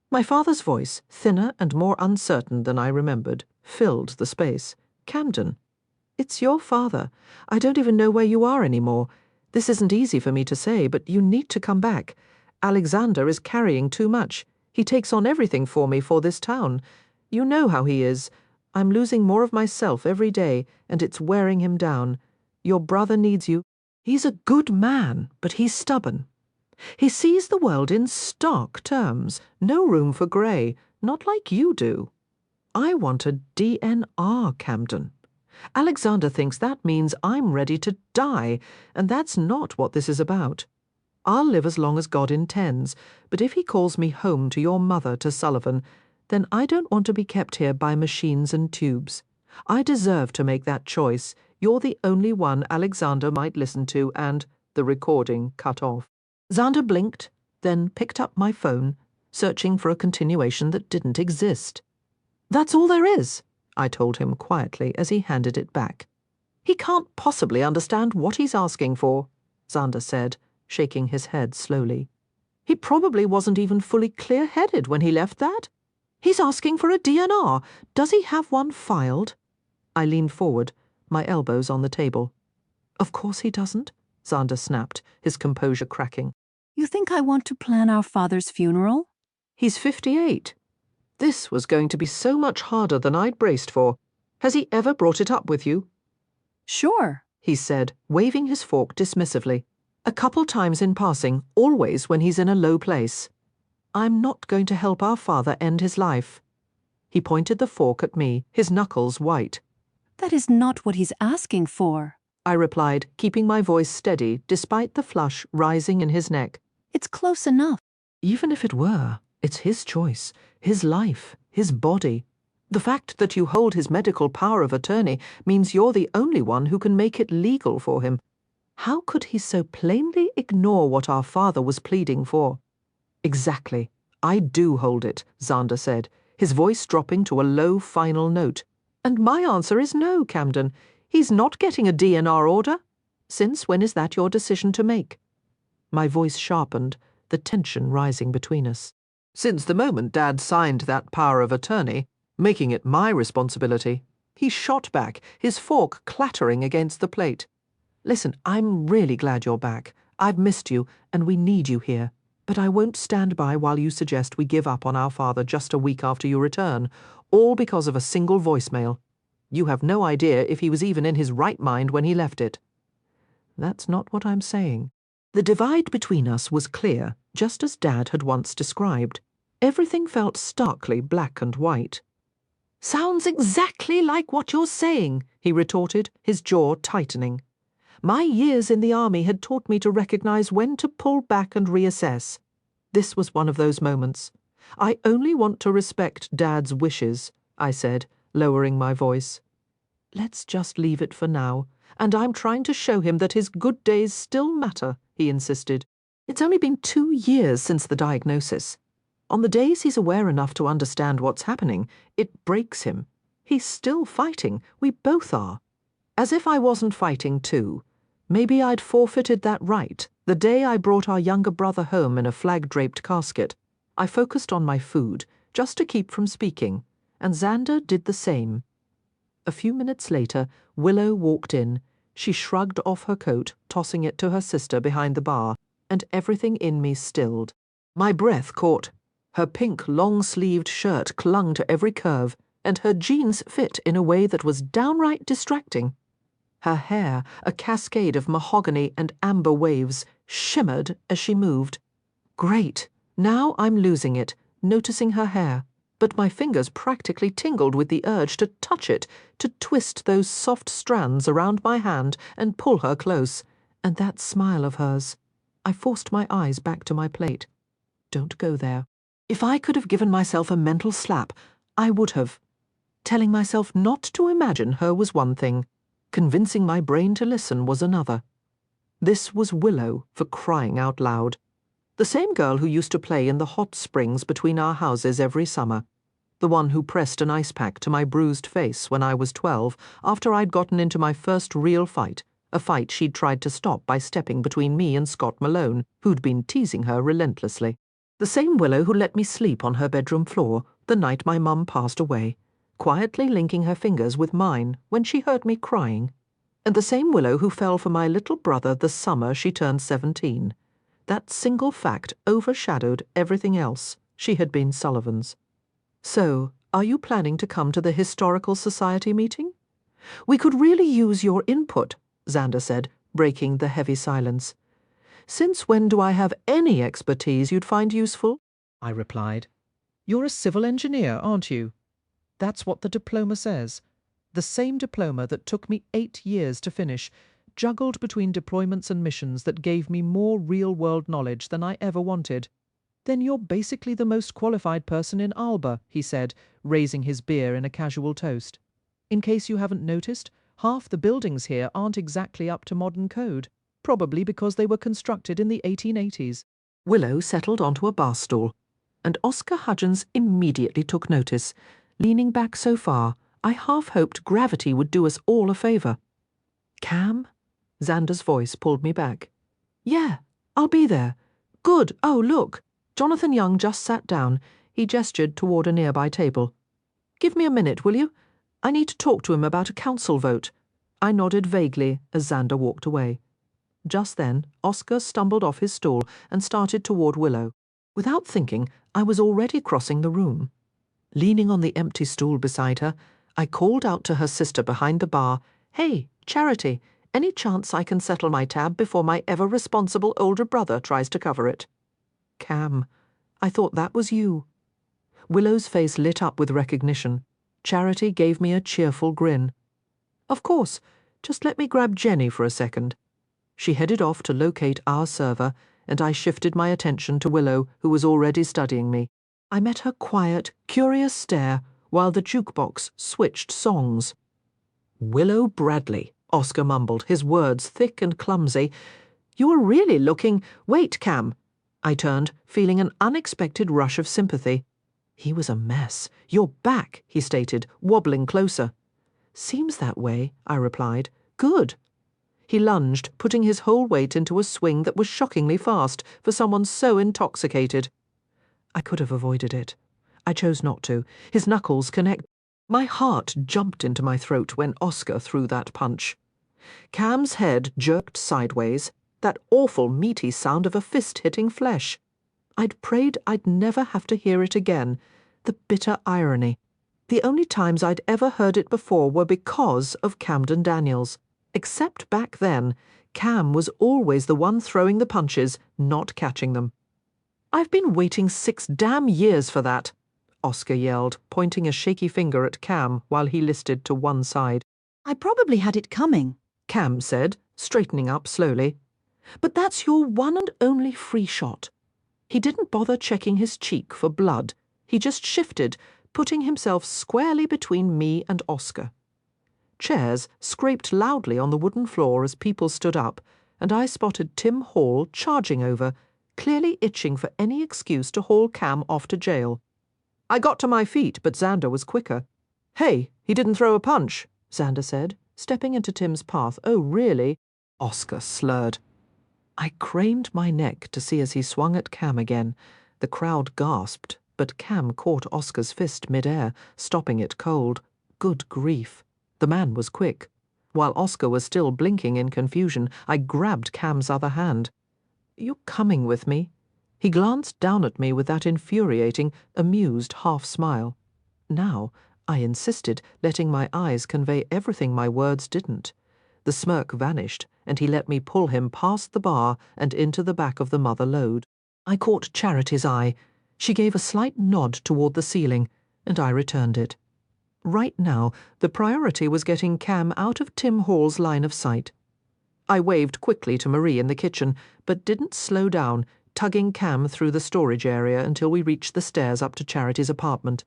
My father's voice, thinner and more uncertain than I remembered, filled the space. Camden. It's your father. I don't even know where you are anymore. This isn't easy for me to say, but you need to come back. Alexander is carrying too much. He takes on everything for me for this town. You know how he is. I'm losing more of myself every day, and it's wearing him down. Your brother needs you. He's a good man, but he's stubborn. He sees the world in stark terms, no room for grey, not like you do. I want a DNR, Camden. Alexander thinks that means I'm ready to die, and that's not what this is about. I'll live as long as God intends, but if he calls me home to your mother, to Sullivan, then I don't want to be kept here by machines and tubes. I deserve to make that choice. You're the only one Alexander might listen to, and the recording cut off. Xander blinked, then picked up my phone, searching for a continuation that didn't exist. That's all there is, I told him quietly as he handed it back. He can't possibly understand what he's asking for, Xander said, shaking his head slowly. He probably wasn't even fully clear-headed when he left that. He's asking for a DNR. Does he have one filed? I leaned forward, my elbows on the table. Of course he doesn't, Xander snapped, his composure cracking. You think I want to plan our father's funeral? He's 58. This was going to be so much harder than I'd braced for. Has he ever brought it up with you? Sure, he said, waving his fork dismissively. A couple times in passing, always when he's in a low place. I'm not going to help our father end his life. He pointed the fork at me, his knuckles white. That is not what he's asking for, I replied, keeping my voice steady despite the flush rising in his neck. It's close enough. Even if it were, it's his choice, his life, his body. The fact that you hold his medical power of attorney means you're the only one who can make it legal for him. How could he so plainly ignore what our father was pleading for? Exactly. I do hold it, Xander said, his voice dropping to a low final note. And my answer is no, Camden. He's not getting a DNR order. Since when is that your decision to make? My voice sharpened, the tension rising between us. Since the moment Dad signed that power of attorney, making it my responsibility. He shot back, his fork clattering against the plate. Listen, I'm really glad you're back. I've missed you, and we need you here. But I won't stand by while you suggest we give up on our father just a week after you return, all because of a single voicemail. You have no idea if he was even in his right mind when he left it. That's not what I'm saying. The divide between us was clear, just as Dad had once described. Everything felt starkly black and white. Sounds exactly like what you're saying, he retorted, his jaw tightening. My years in the army had taught me to recognize when to pull back and reassess. This was one of those moments. I only want to respect Dad's wishes, I said, lowering my voice. Let's just leave it for now, and I'm trying to show him that his good days still matter, he insisted. It's only been 2 years since the diagnosis. On the days he's aware enough to understand what's happening, it breaks him. He's still fighting. We both are. As if I wasn't fighting too. Maybe I'd forfeited that right the day I brought our younger brother home in a flag-draped casket. I focused on my food, just to keep from speaking, and Xander did the same. A few minutes later, Willow walked in. She shrugged off her coat, tossing it to her sister behind the bar, and everything in me stilled. My breath caught. Her pink, long-sleeved shirt clung to every curve, and her jeans fit in a way that was downright distracting. Her hair, a cascade of mahogany and amber waves, shimmered as she moved. Great! Now I'm losing it, noticing her hair, but my fingers practically tingled with the urge to touch it, to twist those soft strands around my hand and pull her close. And that smile of hers. I forced my eyes back to my plate. Don't go there. If I could have given myself a mental slap, I would have. Telling myself not to imagine her was one thing. Convincing my brain to listen was another. This was Willow, for crying out loud. The same girl who used to play in the hot springs between our houses every summer. The one who pressed an ice pack to my bruised face when I was 12, after I'd gotten into my first real fight, a fight she'd tried to stop by stepping between me and Scott Malone, who'd been teasing her relentlessly. The same Willow who let me sleep on her bedroom floor the night my mum passed away, quietly linking her fingers with mine when she heard me crying. And the same Willow who fell for my little brother the summer she turned 17. That single fact overshadowed everything else. She had been Sullivan's. So, are you planning to come to the Historical Society meeting? We could really use your input, Xander said, breaking the heavy silence. Since when do I have any expertise you'd find useful? I replied. You're a civil engineer, aren't you? That's what the diploma says. The same diploma that took me 8 years to finish, juggled between deployments and missions that gave me more real-world knowledge than I ever wanted. Then you're basically the most qualified person in Alba, he said, raising his beer in a casual toast. In case you haven't noticed, half the buildings here aren't exactly up to modern code, probably because they were constructed in the 1880s. Willow settled onto a bar stool, and Oscar Hudgens immediately took notice. Leaning back so far, I half hoped gravity would do us all a favour. Cam? Xander's voice pulled me back. Yeah, I'll be there. Good. Oh, look. Jonathan Young just sat down. He gestured toward a nearby table. "Give me a minute, will you? I need to talk to him about a council vote." I nodded vaguely as Xander walked away. Just then, Oscar stumbled off his stool and started toward Willow. Without thinking, I was already crossing the room. Leaning on the empty stool beside her, I called out to her sister behind the bar, "Hey, Charity, any chance I can settle my tab before my ever-responsible older brother tries to cover it?" "Cam, I thought that was you." Willow's face lit up with recognition. Charity gave me a cheerful grin. "Of course, just let me grab Jenny for a second." She headed off to locate our server, and I shifted my attention to Willow, who was already studying me. I met her quiet, curious stare while the jukebox switched songs. "Willow Bradley," Oscar mumbled, his words thick and clumsy. "You are really looking—" "Wait, Cam." I turned, feeling an unexpected rush of sympathy. He was a mess. "You're back," he stated, wobbling closer. "Seems that way," I replied. "Good." He lunged, putting his whole weight into a swing that was shockingly fast for someone so intoxicated. I could have avoided it. I chose not to. His knuckles connected. My heart jumped into my throat when Oscar threw that punch. Cam's head jerked sideways, that awful meaty sound of a fist hitting flesh. I'd prayed I'd never have to hear it again. The bitter irony. The only times I'd ever heard it before were because of Camden Daniels. Except back then, Cam was always the one throwing the punches, not catching them. "I've been waiting 6 damn years for that," Oscar yelled, pointing a shaky finger at Cam while he listed to one side. "I probably had it coming," Cam said, straightening up slowly. "But that's your one and only free shot." He didn't bother checking his cheek for blood. He just shifted, putting himself squarely between me and Oscar. Chairs scraped loudly on the wooden floor as people stood up, and I spotted Tim Hall charging over, clearly itching for any excuse to haul Cam off to jail. I got to my feet, but Xander was quicker. "Hey, he didn't throw a punch," Xander said, stepping into Tim's path. "Oh, really?" Oscar slurred. I craned my neck to see as he swung at Cam again. The crowd gasped, but Cam caught Oscar's fist mid-air, stopping it cold. Good grief. The man was quick. While Oscar was still blinking in confusion, I grabbed Cam's other hand. "You're coming with me?" He glanced down at me with that infuriating, amused half-smile. Now, I insisted, letting my eyes convey everything my words didn't. The smirk vanished, and he let me pull him past the bar and into the back of the mother lode. I caught Charity's eye. She gave a slight nod toward the ceiling, and I returned it. Right now, the priority was getting Cam out of Tim Hall's line of sight. I waved quickly to Marie in the kitchen, but didn't slow down, tugging Cam through the storage area until we reached the stairs up to Charity's apartment.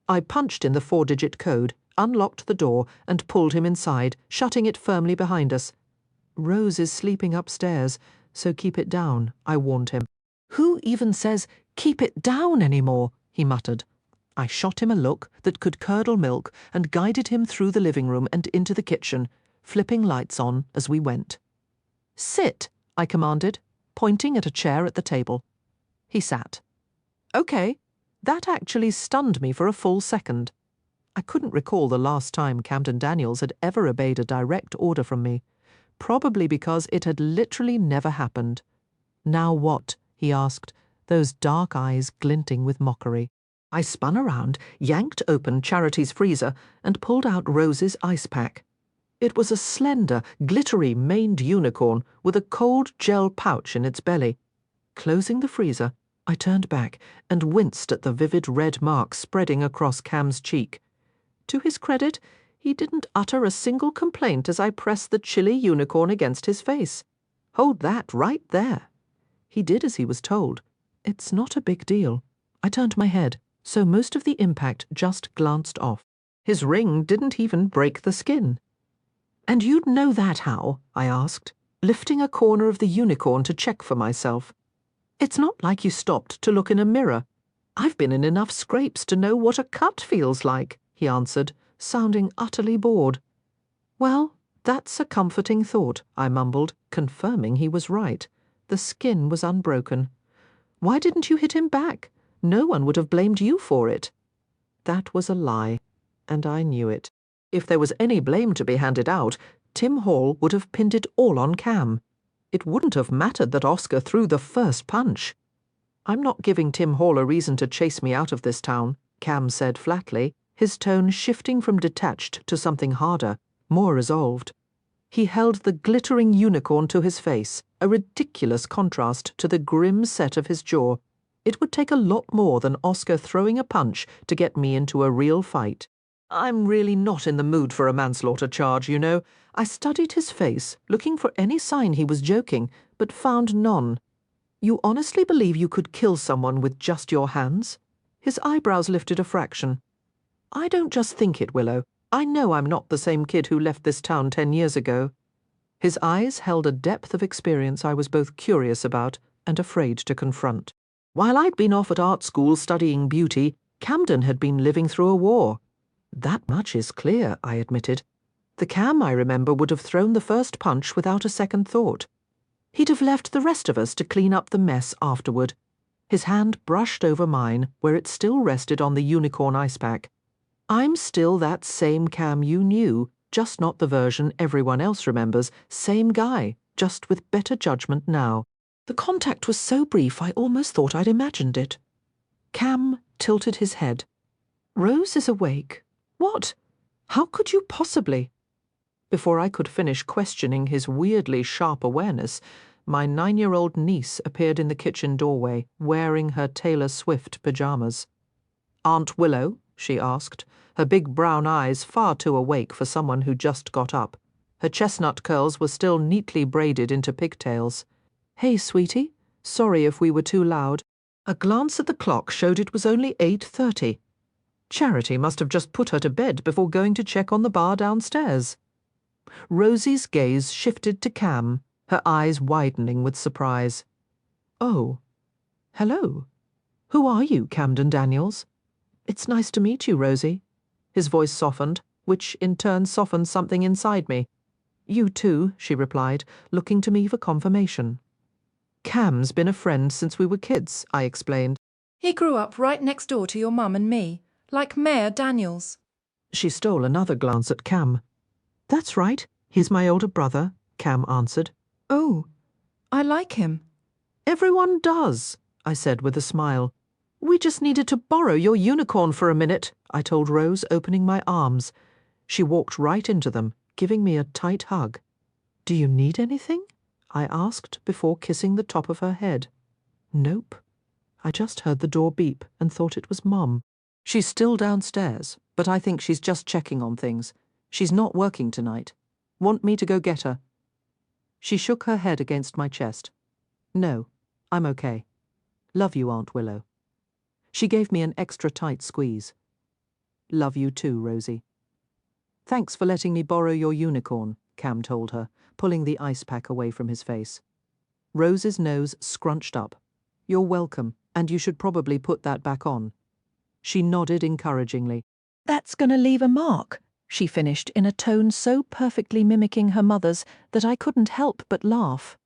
I punched in the 4-digit code, unlocked the door, and pulled him inside, shutting it firmly behind us. "Rose is sleeping upstairs, so keep it down," I warned him. "Who even says, 'keep it down' anymore?" he muttered. I shot him a look that could curdle milk and guided him through the living room and into the kitchen, flipping lights on as we went. "Sit," I commanded, pointing at a chair at the table. He sat. "Okay." That actually stunned me for a full second. I couldn't recall the last time Camden Daniels had ever obeyed a direct order from me, probably because it had literally never happened. "Now what?" he asked, those dark eyes glinting with mockery. I spun around, yanked open Charity's freezer, and pulled out Rose's ice pack. It was a slender, glittery maned unicorn with a cold gel pouch in its belly. Closing the freezer, I turned back and winced at the vivid red mark spreading across Cam's cheek. To his credit, he didn't utter a single complaint as I pressed the chilly unicorn against his face. "Hold that right there." He did as he was told. It's not a big deal. I turned my head, so most of the impact just glanced off. His ring didn't even break the skin. "And you'd know that how?" I asked, lifting a corner of the unicorn to check for myself. "It's not like you stopped to look in a mirror. I've been in enough scrapes to know what a cut feels like," he answered, sounding utterly bored. "Well, that's a comforting thought," I mumbled, confirming he was right. The skin was unbroken. "Why didn't you hit him back? No one would have blamed you for it. That was a lie, and I knew it. If there was any blame to be handed out, Tim Hall would have pinned it all on Cam. It wouldn't have mattered that Oscar threw the first punch. I'm not giving Tim Hall a reason to chase me out of this town, Cam said flatly, his tone shifting from detached to something harder, more resolved. He held the glittering unicorn to his face, a ridiculous contrast to the grim set of his jaw. It would take a lot more than Oscar throwing a punch to get me into a real fight. I'm really not in the mood for a manslaughter charge, you know. I studied his face, looking for any sign he was joking, but found none. You honestly believe you could kill someone with just your hands? His eyebrows lifted a fraction. I don't just think it, Willow. I know I'm not the same kid who left this town 10 years ago. His eyes held a depth of experience I was both curious about and afraid to confront. While I'd been off at art school studying beauty, Camden had been living through a war. That much is clear, I admitted. The Cam I remember would have thrown the first punch without a second thought. He'd have left the rest of us to clean up the mess afterward. His hand brushed over mine, where it still rested on the unicorn ice pack. I'm still that same Cam you knew, just not the version everyone else remembers. Same guy, just with better judgment now. The contact was so brief I almost thought I'd imagined it. Cam tilted his head. Rose is awake. What? How could you possibly? Before I could finish questioning his weirdly sharp awareness, my 9-year-old niece appeared in the kitchen doorway, wearing her Taylor Swift pajamas. Aunt Willow? She asked, her big brown eyes far too awake for someone who just got up. Her chestnut curls were still neatly braided into pigtails. Hey, sweetie. Sorry if we were too loud. A glance at the clock showed it was only 8:30. Charity must have just put her to bed before going to check on the bar downstairs. Rosie's gaze shifted to Cam, her eyes widening with surprise. Oh. Hello. Who are you, Camden Daniels? It's nice to meet you, Rosie. His voice softened, which in turn softened something inside me. You too, she replied, looking to me for confirmation. Cam's been a friend since we were kids, I explained. He grew up right next door to your mum and me, like Mayor Daniels. She stole another glance at Cam. That's right, he's my older brother, Cam answered. Oh, I like him. Everyone does, I said with a smile. We just needed to borrow your unicorn for a minute, I told Rose, opening my arms. She walked right into them, giving me a tight hug. Do you need anything? I asked before kissing the top of her head. Nope. I just heard the door beep and thought it was Mum. She's still downstairs, but I think she's just checking on things. She's not working tonight. Want me to go get her? She shook her head against my chest. No, I'm okay. Love you, Aunt Willow. She gave me an extra tight squeeze. Love you too, Rosie. Thanks for letting me borrow your unicorn, Cam told her, pulling the ice pack away from his face. Rose's nose scrunched up. You're welcome, and you should probably put that back on. She nodded encouragingly. That's going to leave a mark, she finished in a tone so perfectly mimicking her mother's that I couldn't help but laugh.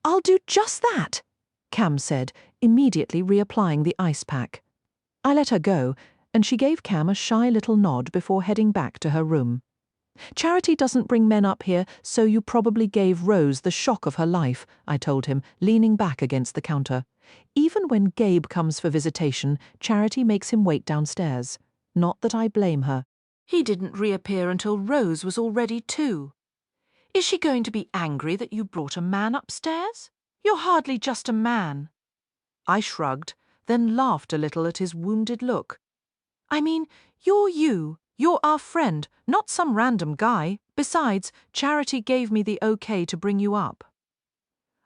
I'll do just that, Cam said, immediately reapplying the ice pack. I let her go, and she gave Cam a shy little nod before heading back to her room. Charity doesn't bring men up here, so you probably gave Rose the shock of her life, I told him, leaning back against the counter. Even when Gabe comes for visitation, Charity makes him wait downstairs. Not that I blame her. He didn't reappear until Rose was all ready too. Is she going to be angry that you brought a man upstairs? You're hardly just a man. I shrugged, then laughed a little at his wounded look. I mean, you're you. You're our friend, not some random guy. Besides, Charity gave me the okay to bring you up.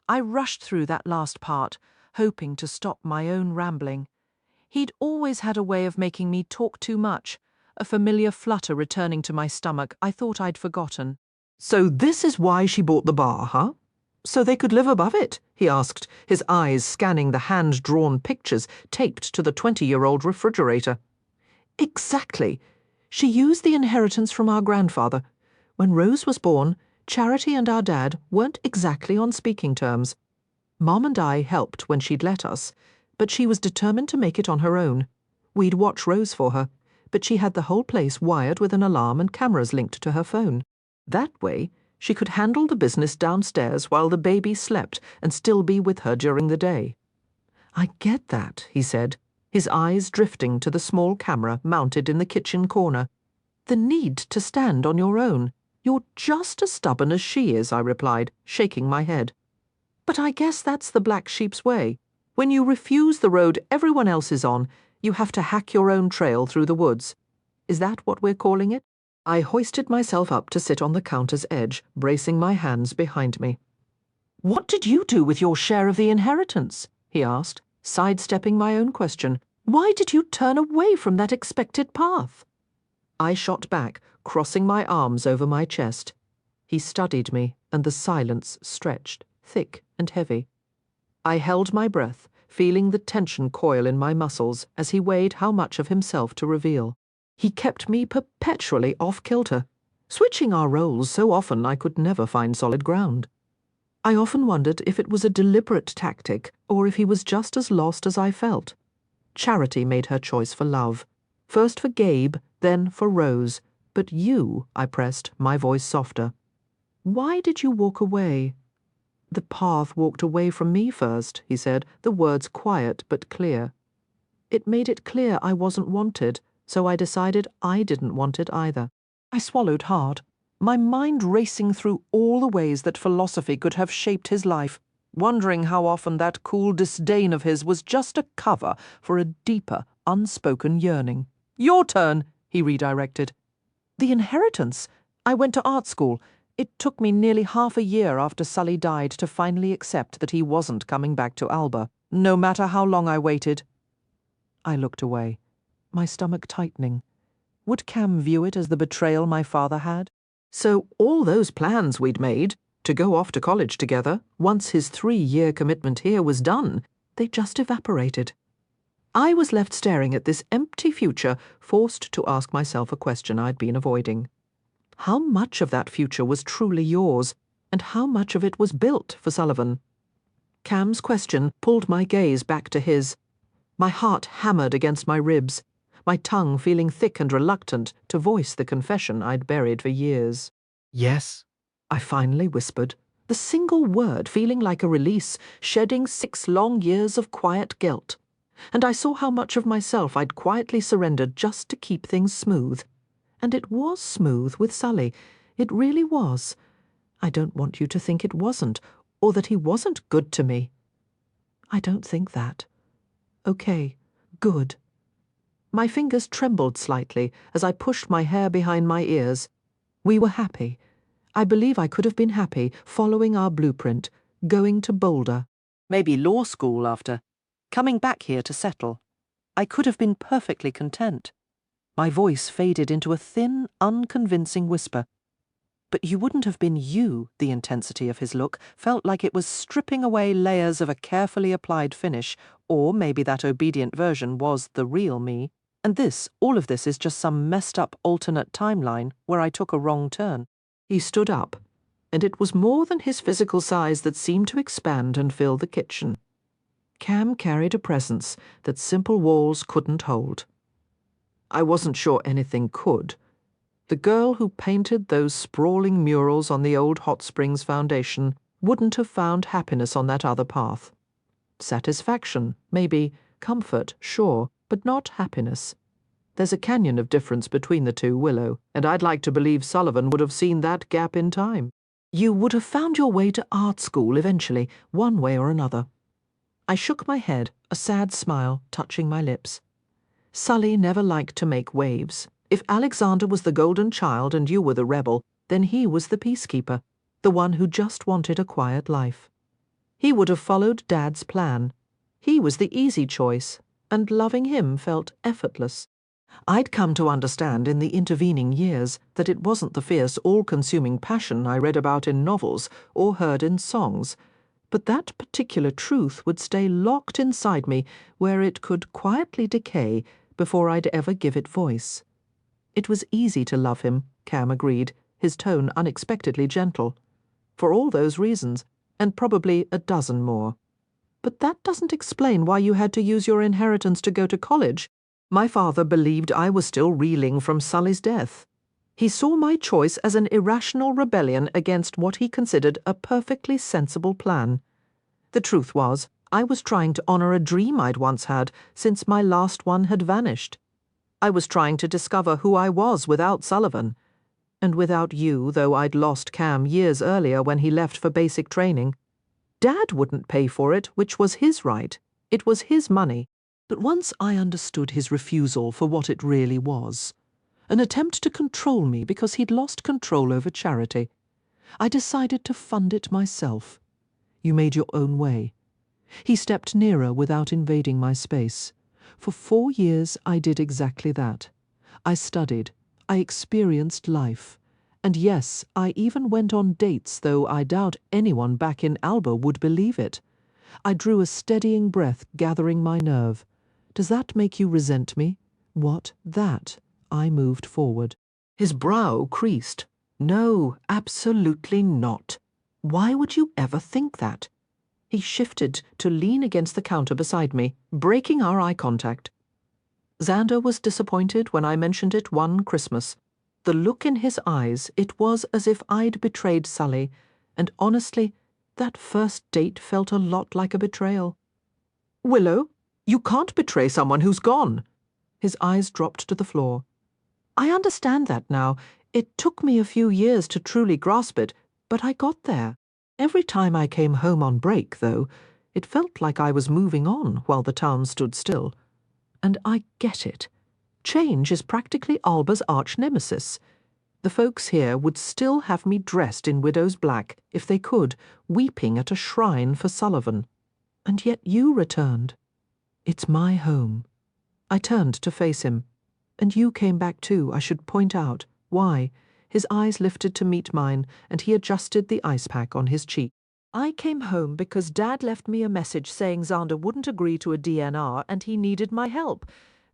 I rushed through that last part, hoping to stop my own rambling. He'd always had a way of making me talk too much, a familiar flutter returning to my stomach I thought I'd forgotten. So this is why she bought the bar, huh? So they could live above it, he asked, his eyes scanning the hand-drawn pictures taped to the 20-year-old refrigerator. Exactly. She used the inheritance from our grandfather. When Rose was born, Charity and our dad weren't exactly on speaking terms. Mom and I helped when she'd let us, but she was determined to make it on her own. We'd watch Rose for her, but she had the whole place wired with an alarm and cameras linked to her phone. That way, she could handle the business downstairs while the baby slept and still be with her during the day. "I get that," he said, his eyes drifting to the small camera mounted in the kitchen corner. "The need to stand on your own. You're just as stubborn as she is," I replied, shaking my head. "But I guess that's the black sheep's way. When you refuse the road everyone else is on, you have to hack your own trail through the woods. Is that what we're calling it?" I hoisted myself up to sit on the counter's edge, bracing my hands behind me. "What did you do with your share of the inheritance?" he asked, sidestepping my own question. "Why did you turn away from that expected path?" I shot back, crossing my arms over my chest. He studied me, and the silence stretched, thick and heavy. I held my breath, feeling the tension coil in my muscles as he weighed how much of himself to reveal. He kept me perpetually off-kilter, switching our roles so often I could never find solid ground. I often wondered if it was a deliberate tactic or if he was just as lost as I felt. Charity made her choice for love. First for Gabe, then for Rose. "But you," I pressed, my voice softer. "Why did you walk away?" "The path walked away from me first," he said, the words quiet but clear. "It made it clear I wasn't wanted, so I decided I didn't want it either." I swallowed hard, my mind racing through all the ways that philosophy could have shaped his life, wondering how often that cool disdain of his was just a cover for a deeper, unspoken yearning. "Your turn," he redirected. "The inheritance. I went to art school. It took me nearly half a year after Sully died to finally accept that he wasn't coming back to Alba, no matter how long I waited." I looked away, my stomach tightening. Would Cam view it as the betrayal my father had? So all those plans we'd made, to go off to college together, once his 3-year commitment here was done, they just evaporated. I was left staring at this empty future, forced to ask myself a question I'd been avoiding. How much of that future was truly yours, and how much of it was built for Sullivan? Cam's question pulled my gaze back to his. My heart hammered against my ribs, my tongue feeling thick and reluctant to voice the confession I'd buried for years. "Yes?" I finally whispered, the single word feeling like a release, shedding 6 long years of quiet guilt. And I saw how much of myself I'd quietly surrendered just to keep things smooth. And it was smooth with Sully. It really was. I don't want you to think it wasn't, or that he wasn't good to me. I don't think that. Okay, good. My fingers trembled slightly as I pushed my hair behind my ears. We were happy. I believe I could have been happy, following our blueprint, going to Boulder. Maybe law school after. Coming back here to settle. I could have been perfectly content. My voice faded into a thin, unconvincing whisper. But you wouldn't have been you, the intensity of his look felt like it was stripping away layers of a carefully applied finish, or maybe that obedient version was the real me. And all of this is just some messed up alternate timeline where I took a wrong turn. He stood up, and it was more than his physical size that seemed to expand and fill the kitchen. Cam carried a presence that simple walls couldn't hold. I wasn't sure anything could. The girl who painted those sprawling murals on the old Hot Springs foundation wouldn't have found happiness on that other path. Satisfaction, maybe, comfort, sure, but not happiness. There's a canyon of difference between the two, Willow, and I'd like to believe Sullivan would have seen that gap in time. You would have found your way to art school eventually, one way or another. I shook my head, a sad smile touching my lips. Sully never liked to make waves. If Alexander was the golden child and you were the rebel, then he was the peacekeeper, the one who just wanted a quiet life. He would have followed Dad's plan. He was the easy choice, and loving him felt effortless. I'd come to understand in the intervening years that it wasn't the fierce, all-consuming passion I read about in novels or heard in songs, but that particular truth would stay locked inside me where it could quietly decay before I'd ever give it voice. It was easy to love him, Cam agreed, his tone unexpectedly gentle. For all those reasons, and probably a dozen more. But that doesn't explain why you had to use your inheritance to go to college. My father believed I was still reeling from Sully's death. He saw my choice as an irrational rebellion against what he considered a perfectly sensible plan. The truth was, I was trying to honour a dream I'd once had, since my last one had vanished. I was trying to discover who I was without Sullivan. And without you, though I'd lost Cam years earlier when he left for basic training. Dad wouldn't pay for it, which was his right. It was his money. But once I understood his refusal for what it really was, an attempt to control me because he'd lost control over charity, I decided to fund it myself. You made your own way. He stepped nearer without invading my space. For 4 years I did exactly that. I studied, I experienced life. And yes, I even went on dates, though I doubt anyone back in Alba would believe it. I drew a steadying breath, gathering my nerve. Does that make you resent me? What, that? I moved forward. His brow creased. No, absolutely not. Why would you ever think that? He shifted to lean against the counter beside me, breaking our eye contact. Xander was disappointed when I mentioned it one Christmas. The look in his eyes, it was as if I'd betrayed Sully, and honestly, that first date felt a lot like a betrayal. Willow, you can't betray someone who's gone. His eyes dropped to the floor. I understand that now. It took me a few years to truly grasp it, but I got there. Every time I came home on break, though, it felt like I was moving on while the town stood still. And I get it. Change is practically Alba's arch-nemesis. The folks here would still have me dressed in widow's black, if they could, weeping at a shrine for Sullivan. And yet you returned. It's my home. I turned to face him. And you came back too, I should point out. Why? His eyes lifted to meet mine, and he adjusted the ice pack on his cheek. I came home because Dad left me a message saying Xander wouldn't agree to a DNR and he needed my help.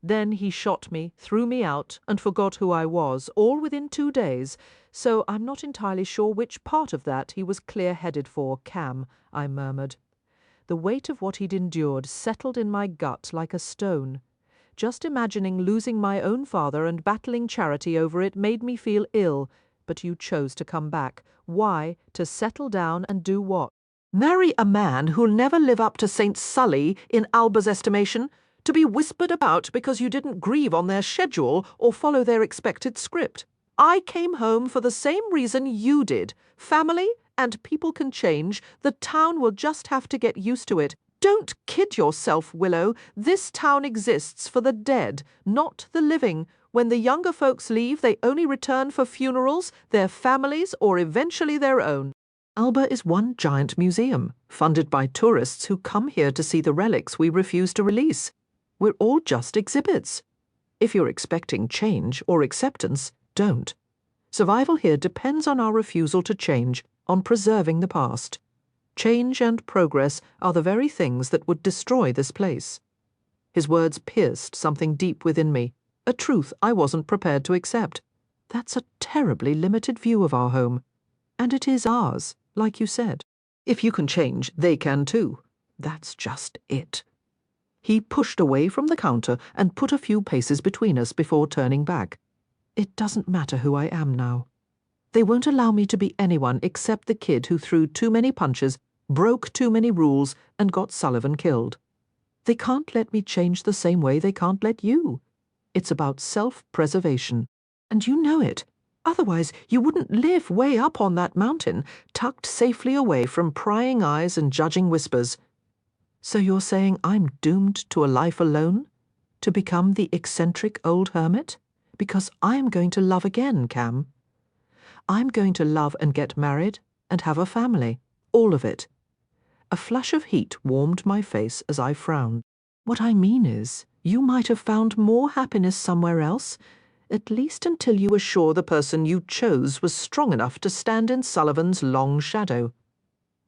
Then he shot me, threw me out, and forgot who I was, all within 2 days. So I'm not entirely sure which part of that he was clear-headed for, Cam, I murmured. The weight of what he'd endured settled in my gut like a stone. Just imagining losing my own father and battling charity over it made me feel ill. But you chose to come back. Why? To settle down and do what? Marry a man who'll never live up to St. Sully in Alba's estimation? To be whispered about because you didn't grieve on their schedule or follow their expected script. I came home for the same reason you did. Family, and people can change. The town will just have to get used to it. Don't kid yourself, Willow. This town exists for the dead, not the living. When the younger folks leave, they only return for funerals, their families, or eventually their own. Alba is one giant museum, funded by tourists who come here to see the relics we refuse to release. We're all just exhibits. If you're expecting change or acceptance, don't. Survival here depends on our refusal to change, on preserving the past. Change and progress are the very things that would destroy this place. His words pierced something deep within me, a truth I wasn't prepared to accept. That's a terribly limited view of our home. And it is ours, like you said. If you can change, they can too. That's just it. He pushed away from the counter and put a few paces between us before turning back. It doesn't matter who I am now. They won't allow me to be anyone except the kid who threw too many punches, broke too many rules, and got Sullivan killed. They can't let me change the same way they can't let you. It's about self-preservation. And you know it. Otherwise, you wouldn't live way up on that mountain, tucked safely away from prying eyes and judging whispers. So you're saying I'm doomed to a life alone? To become the eccentric old hermit? Because I'm going to love again, Cam. I'm going to love and get married and have a family. All of it. A flush of heat warmed my face as I frowned. What I mean is, you might have found more happiness somewhere else, at least until you were sure the person you chose was strong enough to stand in Sullivan's long shadow.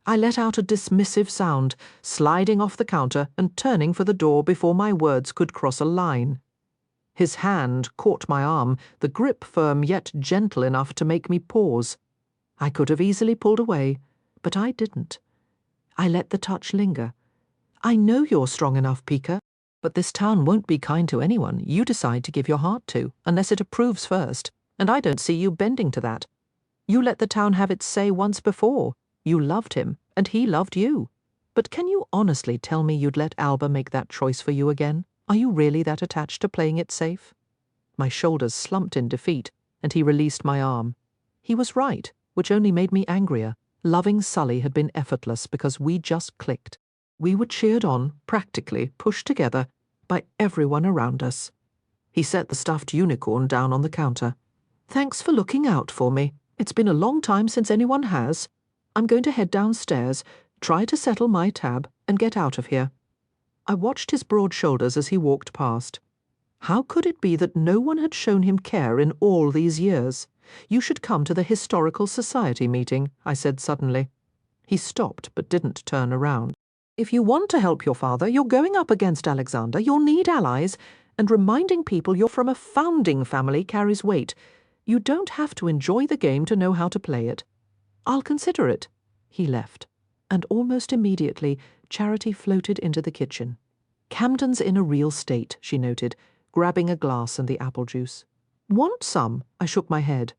I let out a dismissive sound, sliding off the counter and turning for the door before my words could cross a line. His hand caught my arm, the grip firm yet gentle enough to make me pause. I could have easily pulled away, but I didn't. I let the touch linger. I know you're strong enough, Pika, but this town won't be kind to anyone you decide to give your heart to, unless it approves first, and I don't see you bending to that. You let the town have its say once before. You loved him, and he loved you. But can you honestly tell me you'd let Alba make that choice for you again? Are you really that attached to playing it safe? My shoulders slumped in defeat, and he released my arm. He was right, which only made me angrier. Loving Sully had been effortless because we just clicked. We were cheered on, practically pushed together, by everyone around us. He set the stuffed unicorn down on the counter. Thanks for looking out for me. It's been a long time since anyone has. I'm going to head downstairs, try to settle my tab, and get out of here. I watched his broad shoulders as he walked past. How could it be that no one had shown him care in all these years? You should come to the Historical Society meeting, I said suddenly. He stopped but didn't turn around. If you want to help your father, you're going up against Alexander. You'll need allies, and reminding people you're from a founding family carries weight. You don't have to enjoy the game to know how to play it. I'll consider it. He left, and almost immediately Charity floated into the kitchen. Camden's in a real state, she noted, grabbing a glass and the apple juice. Want some? I shook my head.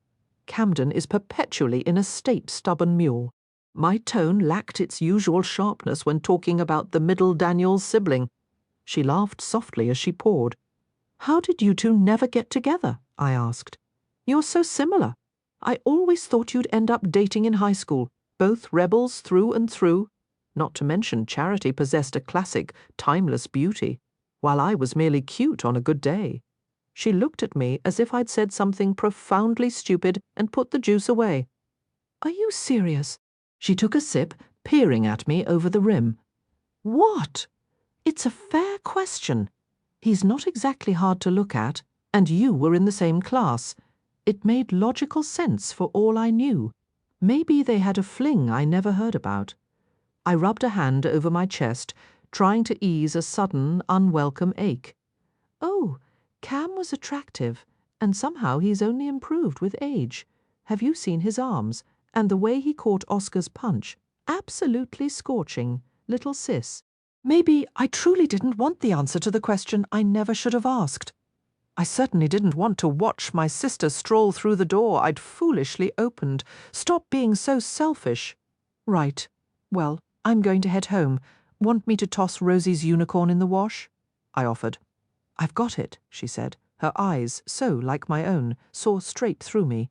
Camden is perpetually in a state, stubborn mule. My tone lacked its usual sharpness when talking about the middle Daniel's sibling. She laughed softly as she poured. How did you two never get together? I asked. You're so similar. I always thought you'd end up dating in high school, both rebels through and through. Not to mention Charity possessed a classic, timeless beauty, while I was merely cute on a good day. She looked at me as if I'd said something profoundly stupid and put the juice away. Are you serious? She took a sip, peering at me over the rim. What? It's a fair question. He's not exactly hard to look at, and you were in the same class. It made logical sense for all I knew. Maybe they had a fling I never heard about. I rubbed a hand over my chest, trying to ease a sudden, unwelcome ache. Oh, Cam was attractive, and somehow he's only improved with age. Have you seen his arms? And the way he caught Oscar's punch? Absolutely scorching, little sis. Maybe I truly didn't want the answer to the question I never should have asked. I certainly didn't want to watch my sister stroll through the door I'd foolishly opened. Stop being so selfish. Right. Well, I'm going to head home. Want me to toss Rosie's unicorn in the wash? I offered. I've got it, she said. Her eyes, so like my own, saw straight through me.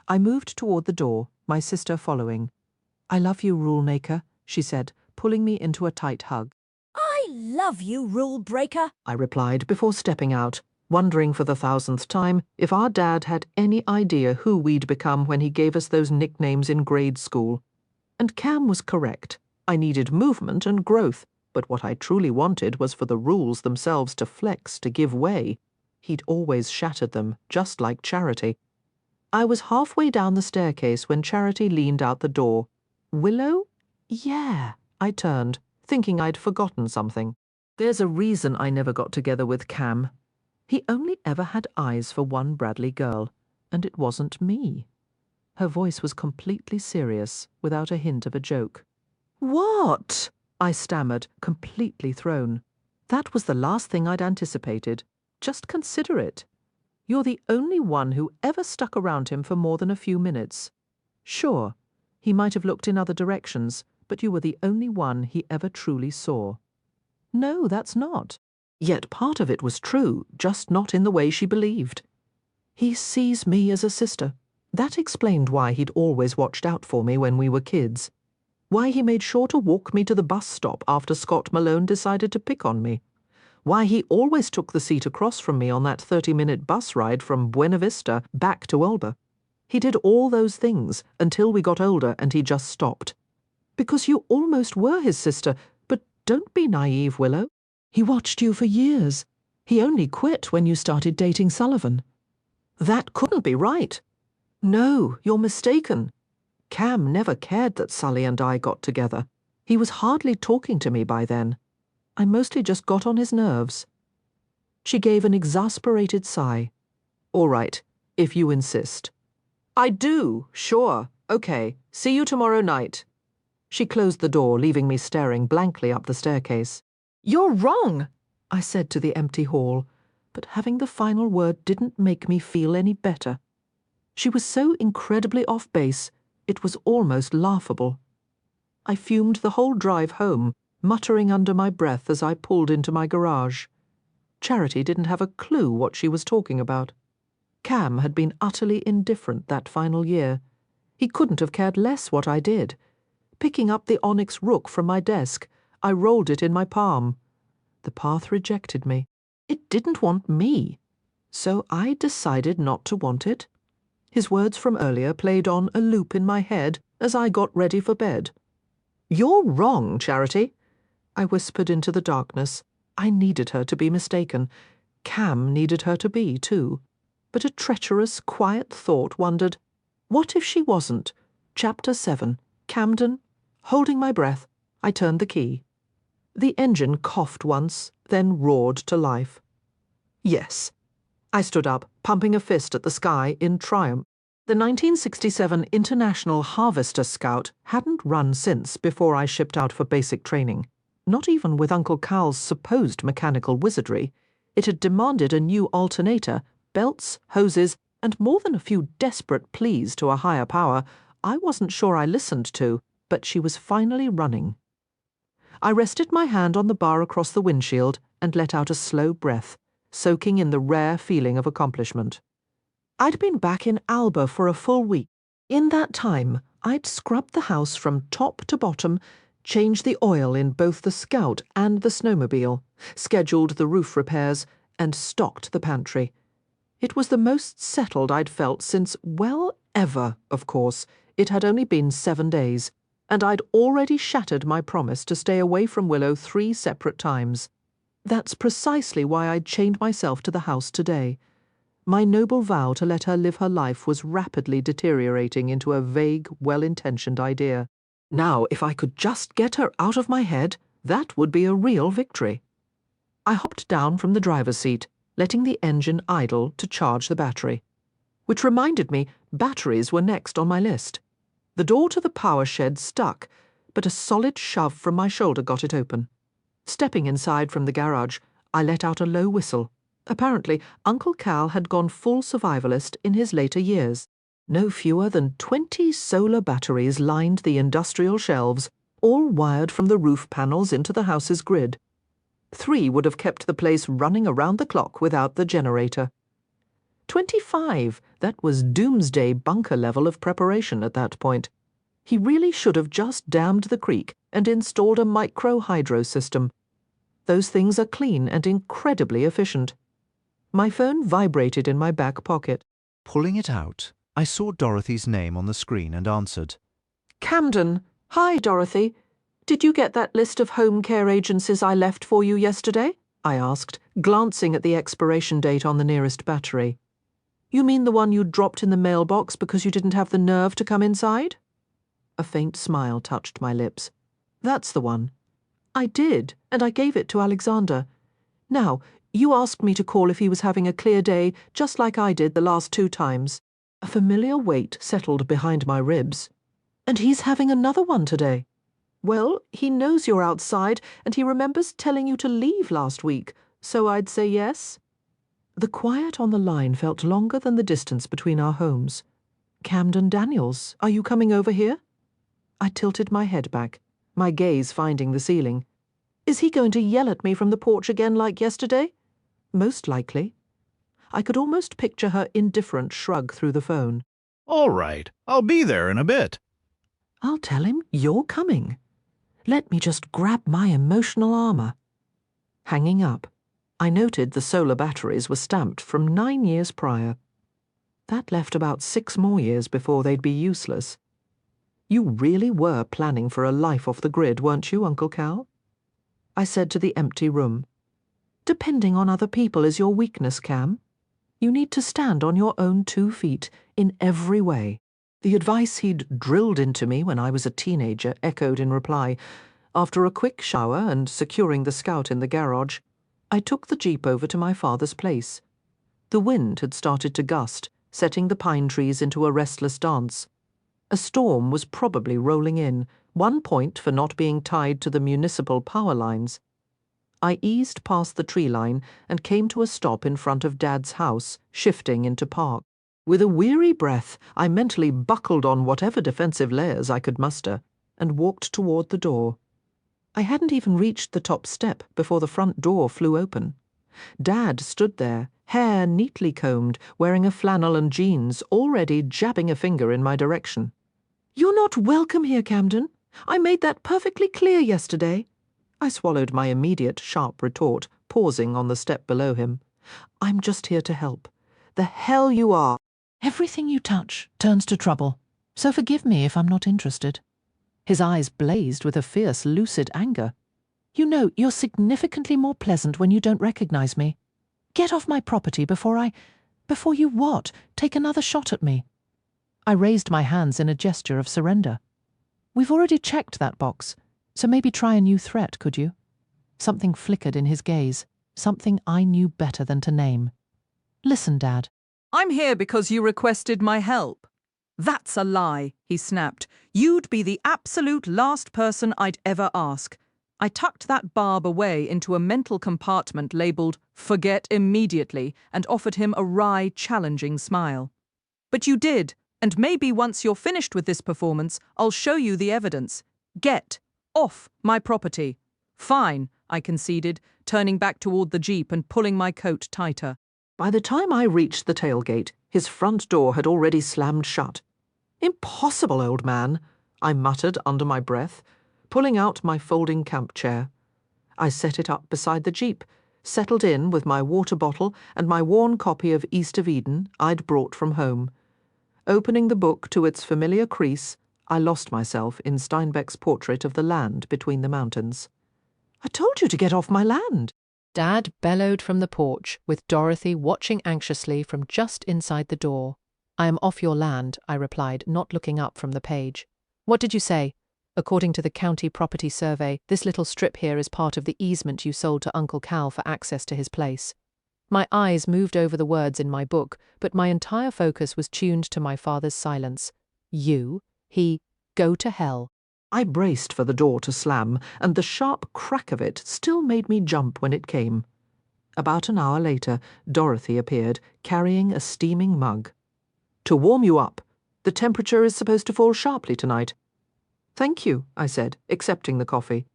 I moved toward the door, my sister following. I love you, rule maker, she said, pulling me into a tight hug. I love you, rule breaker, I replied before stepping out, wondering for the 1000th time if our dad had any idea who we'd become when he gave us those nicknames in grade school. And Cam was correct. I needed movement and growth, but what I truly wanted was for the rules themselves to flex, to give way. He'd always shattered them, just like Charity. I was halfway down the staircase when Charity leaned out the door. Willow? Yeah, I turned, thinking I'd forgotten something. There's a reason I never got together with Cam. He only ever had eyes for one Bradley girl, and it wasn't me. Her voice was completely serious, without a hint of a joke. What? I stammered, completely thrown. That was the last thing I'd anticipated. Just consider it. You're the only one who ever stuck around him for more than a few minutes. Sure, he might have looked in other directions, but you were the only one he ever truly saw. No, that's not. Yet part of it was true, just not in the way she believed. He sees me as a sister. That explained why he'd always watched out for me when we were kids. Why he made sure to walk me to the bus stop after Scott Malone decided to pick on me. Why he always took the seat across from me on that 30-minute bus ride from Buena Vista back to Elba. He did all those things until we got older and he just stopped. Because you almost were his sister, but don't be naive, Willow. He watched you for years. He only quit when you started dating Sullivan. That couldn't be right. No, you're mistaken. Cam never cared that Sully and I got together. He was hardly talking to me by then. I mostly just got on his nerves. She gave an exasperated sigh. All right, if you insist. I do, sure. Okay, see you tomorrow night. She closed the door, leaving me staring blankly up the staircase. "You're wrong," I said to the empty hall, but having the final word didn't make me feel any better. She was so incredibly off base, it was almost laughable. I fumed the whole drive home, muttering under my breath as I pulled into my garage. Charity didn't have a clue what she was talking about. Cam had been utterly indifferent that final year. He couldn't have cared less what I did. Picking up the onyx rook from my desk, I rolled it in my palm. The path rejected me. It didn't want me. So I decided not to want it. His words from earlier played on a loop in my head as I got ready for bed. "You're wrong, Charity," I whispered into the darkness. I needed her to be mistaken. Cam needed her to be, too. But a treacherous, quiet thought wondered, what if she wasn't? Chapter 7. Camden. Holding my breath, I turned the key. The engine coughed once, then roared to life. Yes. I stood up, pumping a fist at the sky in triumph. The 1967 International Harvester Scout hadn't run since before I shipped out for basic training. Not even with Uncle Cal's supposed mechanical wizardry. It had demanded a new alternator, belts, hoses, and more than a few desperate pleas to a higher power I wasn't sure I listened to, but she was finally running. I rested my hand on the bar across the windshield and let out a slow breath, soaking in the rare feeling of accomplishment. I'd been back in Alba for a full week. In that time, I'd scrubbed the house from top to bottom, changed the oil in both the Scout and the snowmobile, scheduled the roof repairs, and stocked the pantry. It was the most settled I'd felt since, well, ever, of course. It had only been 7 days, and I'd already shattered my promise to stay away from Willow 3 separate times. That's precisely why I'd chained myself to the house today. My noble vow to let her live her life was rapidly deteriorating into a vague, well-intentioned idea. Now, if I could just get her out of my head, that would be a real victory. I hopped down from the driver's seat, letting the engine idle to charge the battery. Which reminded me, batteries were next on my list. The door to the power shed stuck, but a solid shove from my shoulder got it open. Stepping inside from the garage, I let out a low whistle. Apparently, Uncle Cal had gone full survivalist in his later years. No fewer than 20 solar batteries lined the industrial shelves, all wired from the roof panels into the house's grid. 3 would have kept the place running around the clock without the generator. 25, that was doomsday bunker level of preparation at that point. He really should have just dammed the creek and installed a micro-hydro system. Those things are clean and incredibly efficient. My phone vibrated in my back pocket. Pulling it out, I saw Dorothy's name on the screen and answered. Camden. Hi, Dorothy. Did you get that list of home care agencies I left for you yesterday? I asked, glancing at the expiration date on the nearest battery. You mean the one you dropped in the mailbox because you didn't have the nerve to come inside? A faint smile touched my lips. That's the one. I did, and I gave it to Alexander. Now, you asked me to call if he was having a clear day, just like I did the last 2 times. A familiar weight settled behind my ribs. And he's having another one today. Well, he knows you're outside, and he remembers telling you to leave last week, so I'd say yes. The quiet on the line felt longer than the distance between our homes. Camden Daniels, are you coming over here? I tilted my head back, my gaze finding the ceiling. Is he going to yell at me from the porch again like yesterday? Most likely. I could almost picture her indifferent shrug through the phone. All right, I'll be there in a bit. I'll tell him you're coming. Let me just grab my emotional armor. Hanging up, I noted the solar batteries were stamped from 9 years prior. That left about 6 more years before they'd be useless. You really were planning for a life off the grid, weren't you, Uncle Cal? I said to the empty room. Depending on other people is your weakness, Cam. You need to stand on your own 2 feet in every way. The advice he'd drilled into me when I was a teenager echoed in reply. After a quick shower and securing the Scout in the garage, I took the Jeep over to my father's place. The wind had started to gust, setting the pine trees into a restless dance. A storm was probably rolling in, 1 point for not being tied to the municipal power lines. I eased past the tree line and came to a stop in front of Dad's house, shifting into park. With a weary breath, I mentally buckled on whatever defensive layers I could muster and walked toward the door. I hadn't even reached the top step before the front door flew open. Dad stood there, hair neatly combed, wearing a flannel and jeans, already jabbing a finger in my direction. "You're not welcome here, Camden. I made that perfectly clear yesterday." I swallowed my immediate sharp retort, pausing on the step below him. "I'm just here to help." "The hell you are!" "Everything you touch turns to trouble, so forgive me if I'm not interested." His eyes blazed with a fierce, lucid anger. "You know, you're significantly more pleasant when you don't recognize me. Get off my property before you what? Take another shot at me." I raised my hands in a gesture of surrender. "We've already checked that box, so maybe try a new threat, could you?" Something flickered in his gaze, something I knew better than to name. "Listen, Dad." "I'm here because you requested my help." "That's a lie," he snapped. "You'd be the absolute last person I'd ever ask." I tucked that barb away into a mental compartment labelled "Forget Immediately" and offered him a wry, challenging smile. "But you did, and maybe once you're finished with this performance, I'll show you the evidence. Get off my property." "Fine," I conceded, turning back toward the Jeep and pulling my coat tighter. By the time I reached the tailgate, his front door had already slammed shut. "Impossible, old man," I muttered under my breath, pulling out my folding camp chair. I set it up beside the Jeep, settled in with my water bottle and my worn copy of East of Eden I'd brought from home. Opening the book to its familiar crease, I lost myself in Steinbeck's portrait of the land between the mountains. "I told you to get off my land." Dad bellowed from the porch, with Dorothy watching anxiously from just inside the door. "I am off your land," I replied, not looking up from the page. "What did you say?" "According to the county property survey, this little strip here is part of the easement you sold to Uncle Cal for access to his place." My eyes moved over the words in my book, but my entire focus was tuned to my father's silence. Go to hell." I braced for the door to slam, and the sharp crack of it still made me jump when it came. About an hour later, Dorothy appeared, carrying a steaming mug. "To warm you up. The temperature is supposed to fall sharply tonight." "Thank you," I said, accepting the coffee.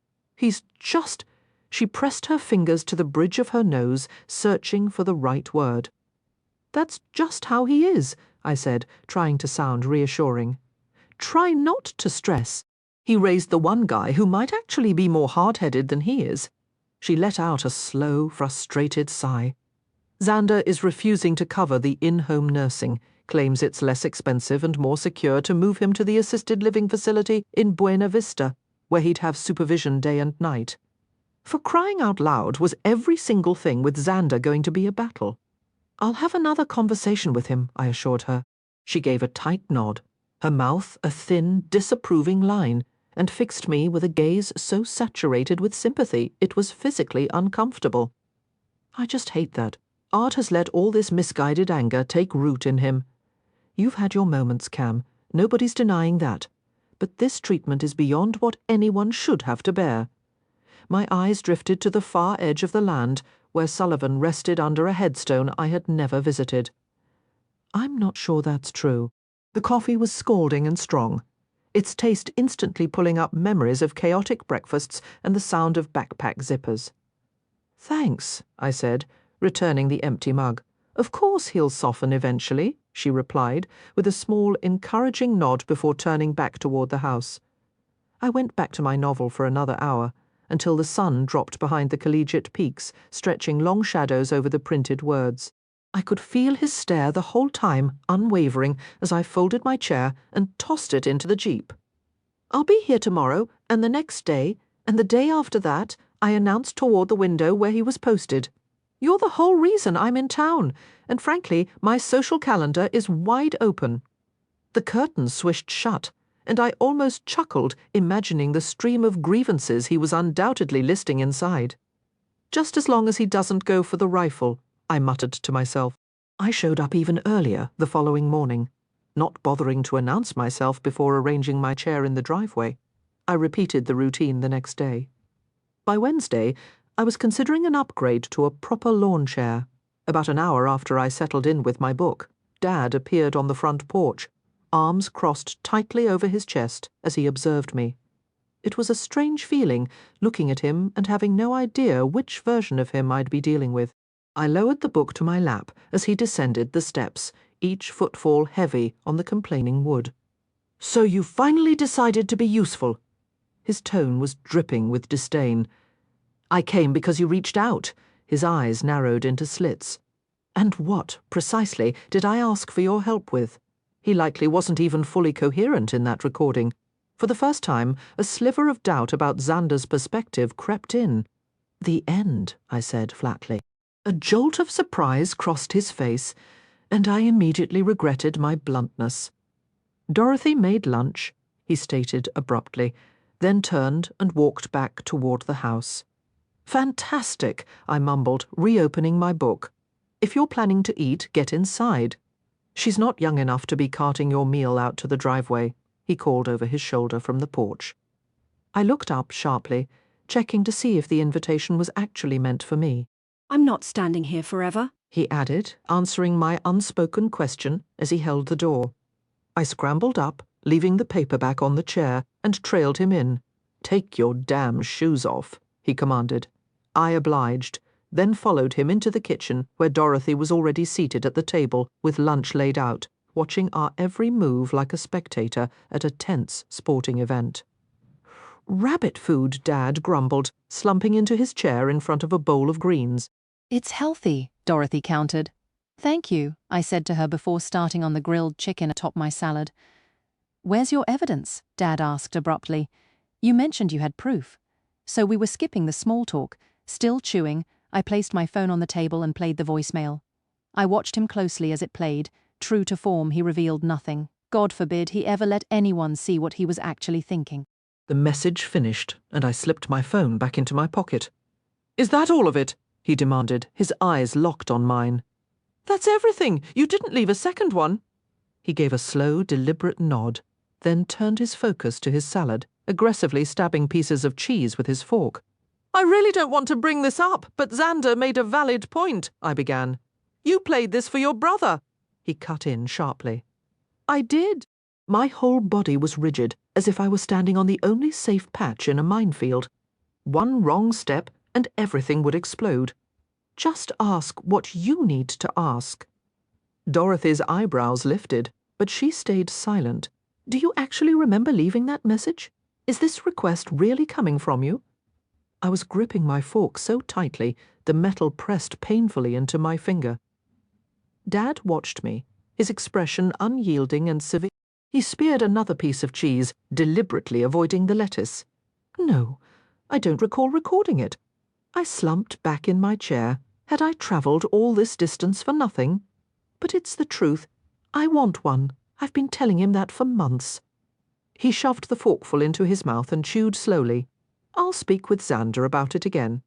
She pressed her fingers to the bridge of her nose, searching for the right word. "That's just how he is," I said, trying to sound reassuring. "Try not to stress. He raised the one guy who might actually be more hard-headed than he is." She let out a slow, frustrated sigh. "Xander is refusing to cover the in-home nursing, claims it's less expensive and more secure to move him to the assisted living facility in Buena Vista, where he'd have supervision day and night. For crying out loud, was every single thing with Xander going to be a battle? "I'll have another conversation with him," I assured her. She gave a tight nod, her mouth a thin, disapproving line, and fixed me with a gaze so saturated with sympathy it was physically uncomfortable. I just hate that. Art has let all this misguided anger take root in him. You've had your moments, Cam. Nobody's denying that. But this treatment is beyond what anyone should have to bear. My eyes drifted to the far edge of the land, where Sullivan rested under a headstone I had never visited. I'm not sure that's true. The coffee was scalding and strong, its taste instantly pulling up memories of chaotic breakfasts and the sound of backpack zippers. "Thanks," I said, returning the empty mug. "Of course he'll soften eventually," she replied, with a small, encouraging nod before turning back toward the house. I went back to my novel for another hour, until the sun dropped behind the collegiate peaks, stretching long shadows over the printed words. I could feel his stare the whole time, unwavering, as I folded my chair and tossed it into the Jeep. "I'll be here tomorrow, and the next day, and the day after that," I announced toward the window where he was posted. "You're the whole reason I'm in town, and frankly, my social calendar is wide open." The curtains swished shut, and I almost chuckled, imagining the stream of grievances he was undoubtedly listing inside. "Just as long as he doesn't go for the rifle," I muttered to myself. I showed up even earlier the following morning. not bothering to announce myself before arranging my chair in the driveway. I repeated the routine the next day. By Wednesday, I was considering an upgrade to a proper lawn chair. About an hour after I settled in with my book, Dad appeared on the front porch, arms crossed tightly over his chest as he observed me. It was a strange feeling, looking at him and having no idea which version of him I'd be dealing with. I lowered the book to my lap as he descended the steps, each footfall heavy on the complaining wood. "So you finally decided to be useful?" His tone was dripping with disdain. "I came because you reached out." His eyes narrowed into slits. "And what, precisely, did I ask for your help with?" He likely wasn't even fully coherent in that recording. For the first time, a sliver of doubt about Xander's perspective crept in. "The end," I said flatly. A jolt of surprise crossed his face, and I immediately regretted my bluntness. "Dorothy made lunch," he stated abruptly, then turned and walked back toward the house. "Fantastic," I mumbled, reopening my book. "If you're planning to eat, get inside." "She's not young enough to be carting your meal out to the driveway," he called over his shoulder from the porch. I looked up sharply, checking to see if the invitation was actually meant for me. "I'm not standing here forever," he added, answering my unspoken question as he held the door. I scrambled up, leaving the paperback on the chair, and trailed him in. "Take your damn shoes off," he commanded. I obliged, then followed him into the kitchen where Dorothy was already seated at the table with lunch laid out, watching our every move like a spectator at a tense sporting event. "Rabbit food," Dad grumbled, slumping into his chair in front of a bowl of greens. "It's healthy," Dorothy countered. "Thank you," I said to her before starting on the grilled chicken atop my salad. "Where's your evidence?" Dad asked abruptly. "You mentioned you had proof." So we were skipping the small talk. Still chewing, I placed my phone on the table and played the voicemail. I watched him closely as it played. True to form, he revealed nothing. God forbid he ever let anyone see what he was actually thinking. The message finished, and I slipped my phone back into my pocket. "Is that all of it?" he demanded, his eyes locked on mine. "That's everything. You didn't leave a second one." He gave a slow, deliberate nod, then turned his focus to his salad, aggressively stabbing pieces of cheese with his fork. "I really don't want to bring this up, but Xander made a valid point," I began. "You played this for your brother." He cut in sharply. "I did." My whole body was rigid, as if I were standing on the only safe patch in a minefield. One wrong step, and everything would explode. "Just ask what you need to ask." Dorothy's eyebrows lifted, but she stayed silent. "Do you actually remember leaving that message? Is this request really coming from you?" I was gripping my fork so tightly, the metal pressed painfully into my finger. Dad watched me, his expression unyielding and severe. He speared another piece of cheese, deliberately avoiding the lettuce. "No, I don't recall recording it." I slumped back in my chair. Had I travelled all this distance for nothing? But it's the truth. I want one. I've been telling him that for months. He shoved the forkful into his mouth and chewed slowly. "I'll speak with Xander about it again."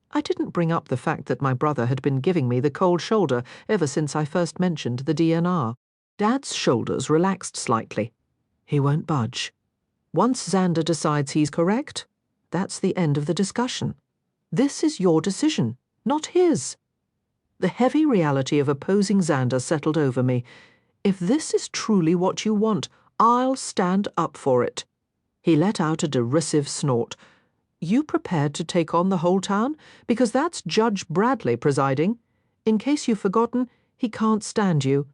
I didn't bring up the fact that my brother had been giving me the cold shoulder ever since I first mentioned the DNR. Dad's shoulders relaxed slightly. He won't budge. Once Xander decides he's correct, that's the end of the discussion. This is your decision, not his. The heavy reality of opposing Xander settled over me. If this is truly what you want, I'll stand up for it. He let out a derisive snort. "You prepared to take on the whole town? Because that's Judge Bradley presiding. In case you've forgotten, he can't stand you.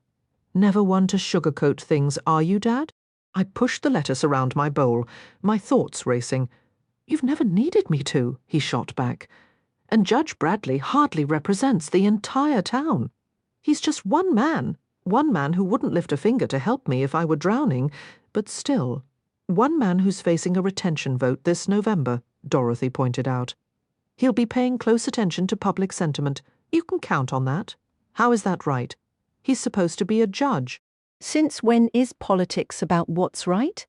Never one to sugarcoat things, are you, Dad?" I pushed the lettuce around my bowl, my thoughts racing. "You've never needed me to," he shot back. "And Judge Bradley hardly represents the entire town. He's just one man who wouldn't lift a finger to help me if I were drowning, but still, one man who's facing a retention vote this November," Dorothy pointed out. "He'll be paying close attention to public sentiment. You can count on that. How is that right? He's supposed to be a judge." "Since when is politics about what's right?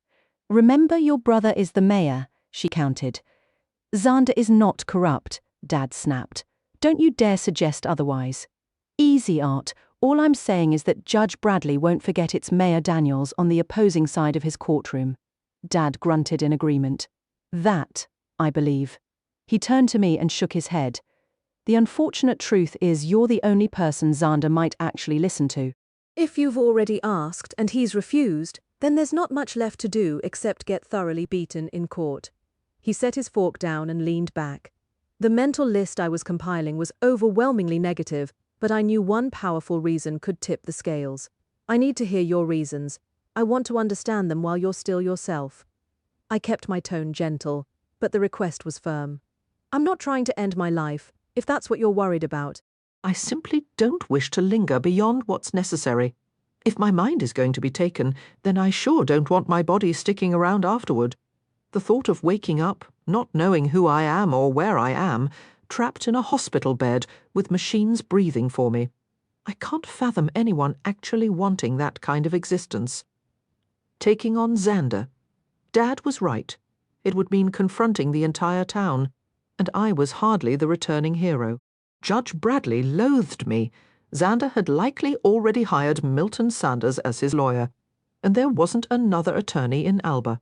Remember your brother is the mayor," she countered. "Xander is not corrupt," Dad snapped. "Don't you dare suggest otherwise. Easy, Art. All I'm saying is that Judge Bradley won't forget it's Mayor Daniels on the opposing side of his courtroom. Dad grunted in agreement. That, I believe. He turned to me and shook his head. The unfortunate truth is you're the only person Xander might actually listen to. If you've already asked and he's refused, then there's not much left to do except get thoroughly beaten in court. He set his fork down and leaned back. The mental list I was compiling was overwhelmingly negative, but I knew one powerful reason could tip the scales. I need to hear your reasons. I want to understand them while you're still yourself. I kept my tone gentle, but the request was firm. I'm not trying to end my life, if that's what you're worried about. I simply don't wish to linger beyond what's necessary. If my mind is going to be taken, then I sure don't want my body sticking around afterward. The thought of waking up, not knowing who I am or where I am, trapped in a hospital bed with machines breathing for me. I can't fathom anyone actually wanting that kind of existence. Taking on Xander. Dad was right. It would mean confronting the entire town, and I was hardly the returning hero. Judge Bradley loathed me. Xander had likely already hired Milton Sanders as his lawyer, and there wasn't another attorney in Alba.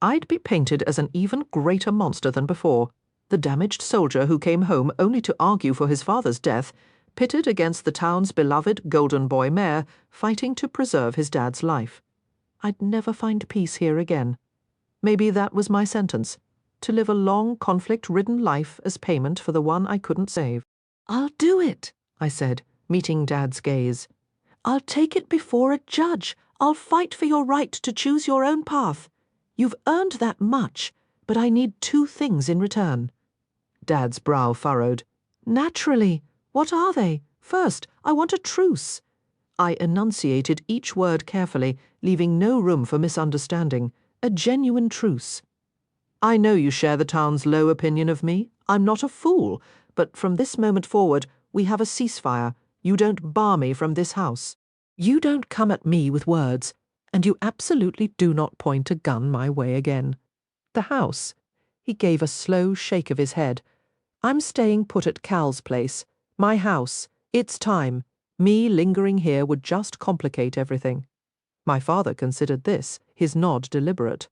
I'd be painted as an even greater monster than before, the damaged soldier who came home only to argue for his father's death, pitted against the town's beloved golden boy mayor, fighting to preserve his dad's life. I'd never find peace here again. Maybe that was my sentence, to live a long, conflict-ridden life as payment for the one I couldn't save. "I'll do it," I said, meeting Dad's gaze. "I'll take it before a judge. I'll fight for your right to choose your own path. You've earned that much, but I need two things in return." Dad's brow furrowed. "Naturally. What are they? First, I want a truce." I enunciated each word carefully, leaving no room for misunderstanding. A genuine truce. "I know you share the town's low opinion of me. I'm not a fool. But from this moment forward, we have a ceasefire. You don't bar me from this house. You don't come at me with words, and you absolutely do not point a gun my way again. The house." He gave a slow shake of his head. "I'm staying put at Cal's place. My house. It's time. Me lingering here would just complicate everything." My father considered this, his nod deliberate.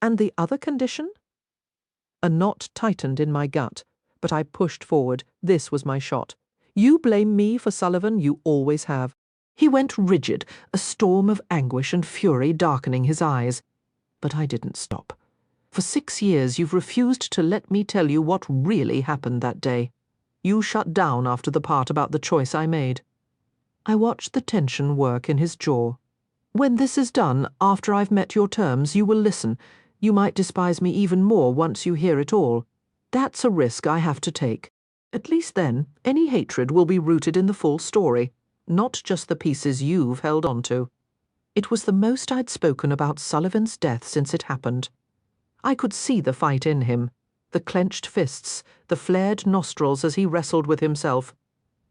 "And the other condition?" A knot tightened in my gut, but I pushed forward. This was my shot. "You blame me for Sullivan, you always have." He went rigid, a storm of anguish and fury darkening his eyes. But I didn't stop. "For 6 years you've refused to let me tell you what really happened that day. You shut down after the part about the choice I made." I watched the tension work in his jaw. "When this is done, after I've met your terms, you will listen. You might despise me even more once you hear it all. That's a risk I have to take. At least then, any hatred will be rooted in the full story, not just the pieces you've held on to." It was the most I'd spoken about Sullivan's death since it happened. I could see the fight in him, the clenched fists, the flared nostrils as he wrestled with himself.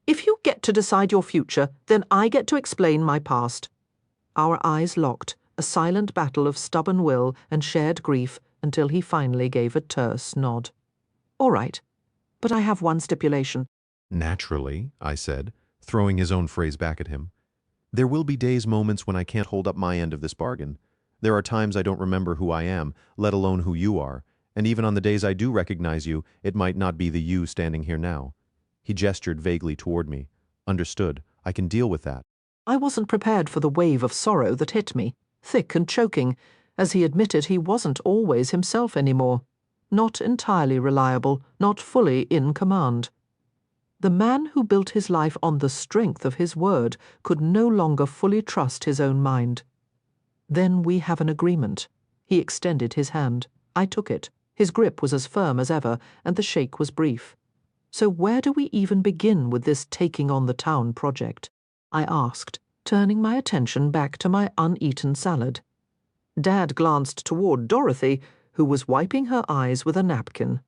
"If you get to decide your future, then I get to explain my past." Our eyes locked, a silent battle of stubborn will and shared grief, until he finally gave a terse nod. "All right, but I have one stipulation." "Naturally," I said, throwing his own phrase back at him. "There will be days, moments when I can't hold up my end of this bargain. There are times I don't remember who I am, let alone who you are, and even on the days I do recognize you, it might not be the you standing here now." He gestured vaguely toward me. "Understood. I can deal with that." I wasn't prepared for the wave of sorrow that hit me, thick and choking, as he admitted he wasn't always himself anymore. Not entirely reliable, not fully in command. The man who built his life on the strength of his word could no longer fully trust his own mind. "Then we have an agreement." He extended his hand. I took it. His grip was as firm as ever, and the shake was brief. "So where do we even begin with this taking on the town project?" I asked, turning my attention back to my uneaten salad. Dad glanced toward Dorothy, who was wiping her eyes with a napkin.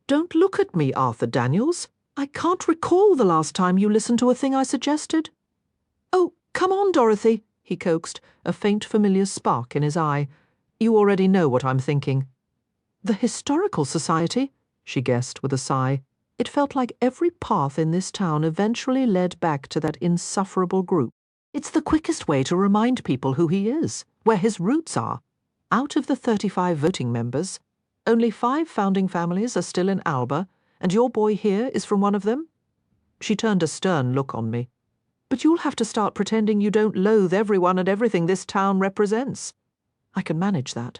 "Don't look at me, Arthur Daniels. I can't recall the last time you listened to a thing I suggested." "Oh, come on, Dorothy," he coaxed, a faint familiar spark in his eye. "You already know what I'm thinking." "The Historical Society," she guessed with a sigh. It felt like every path in this town eventually led back to that insufferable group. It's the quickest way to remind people who he is, where his roots are. Out of the 35 voting members, only 5 founding families are still in Alba, and your boy here is from one of them? She turned a stern look on me. But you'll have to start pretending you don't loathe everyone and everything this town represents. I can manage that.